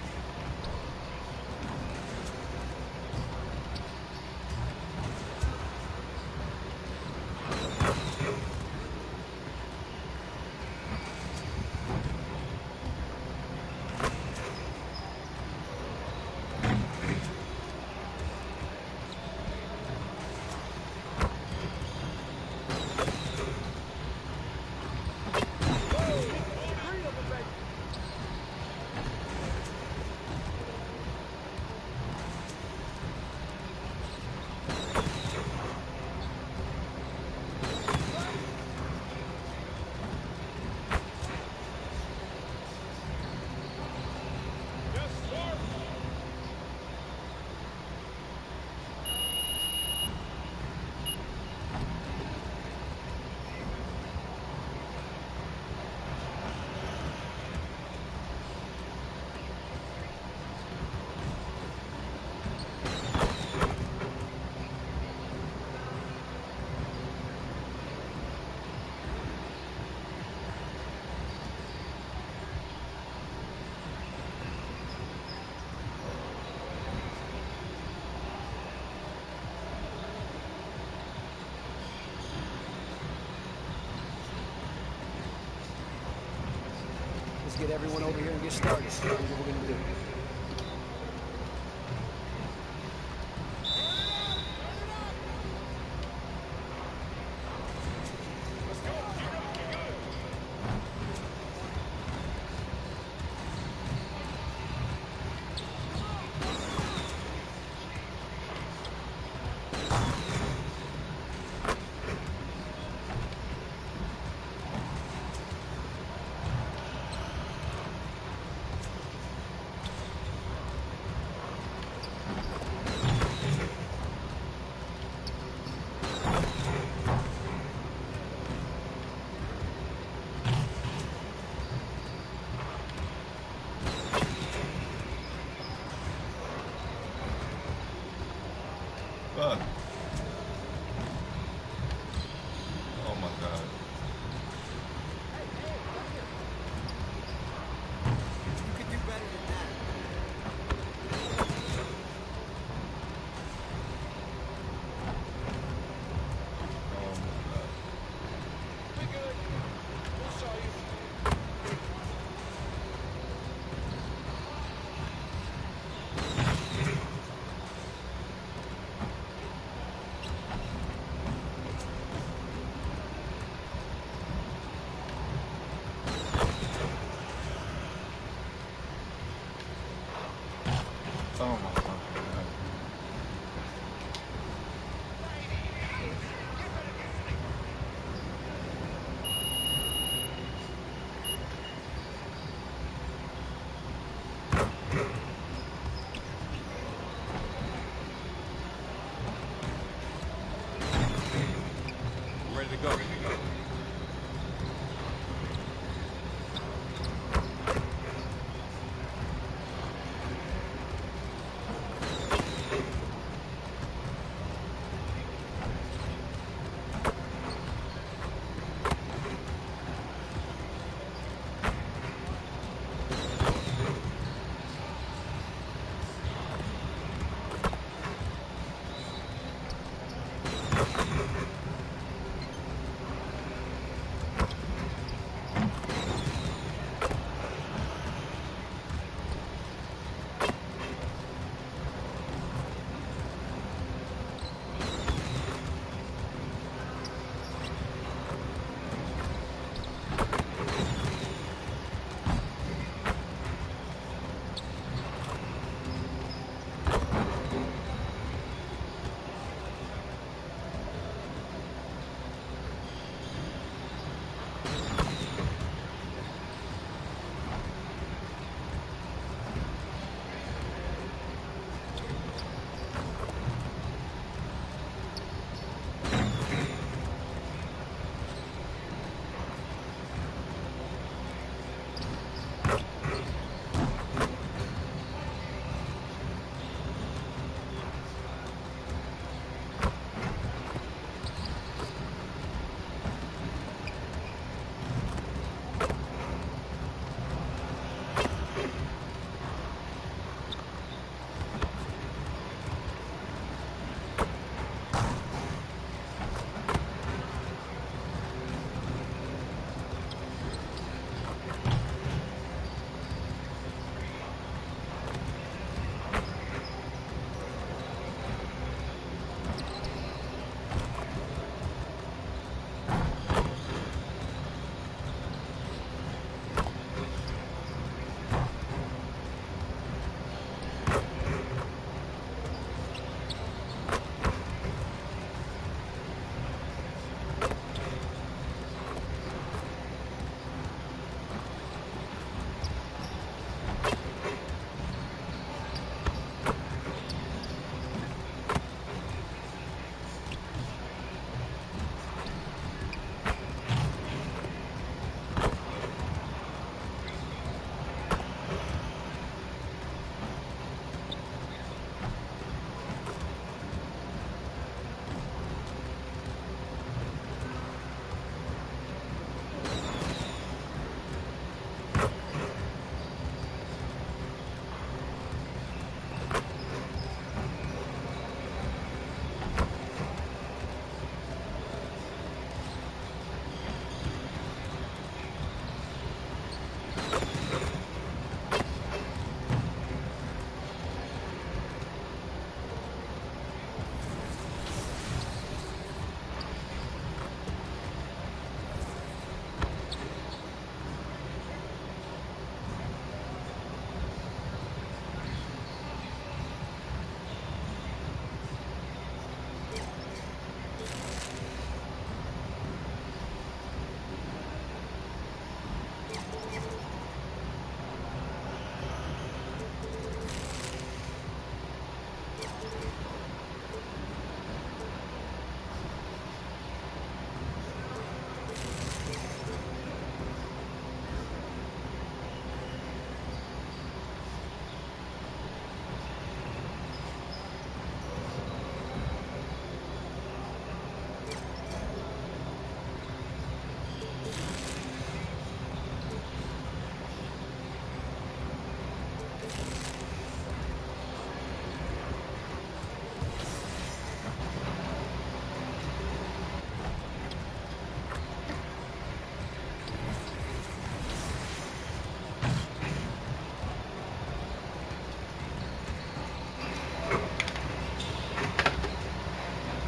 Let's get everyone over here and get started. Here's what we're going to do. Fuck. Oh my god. You could do better than that. Oh my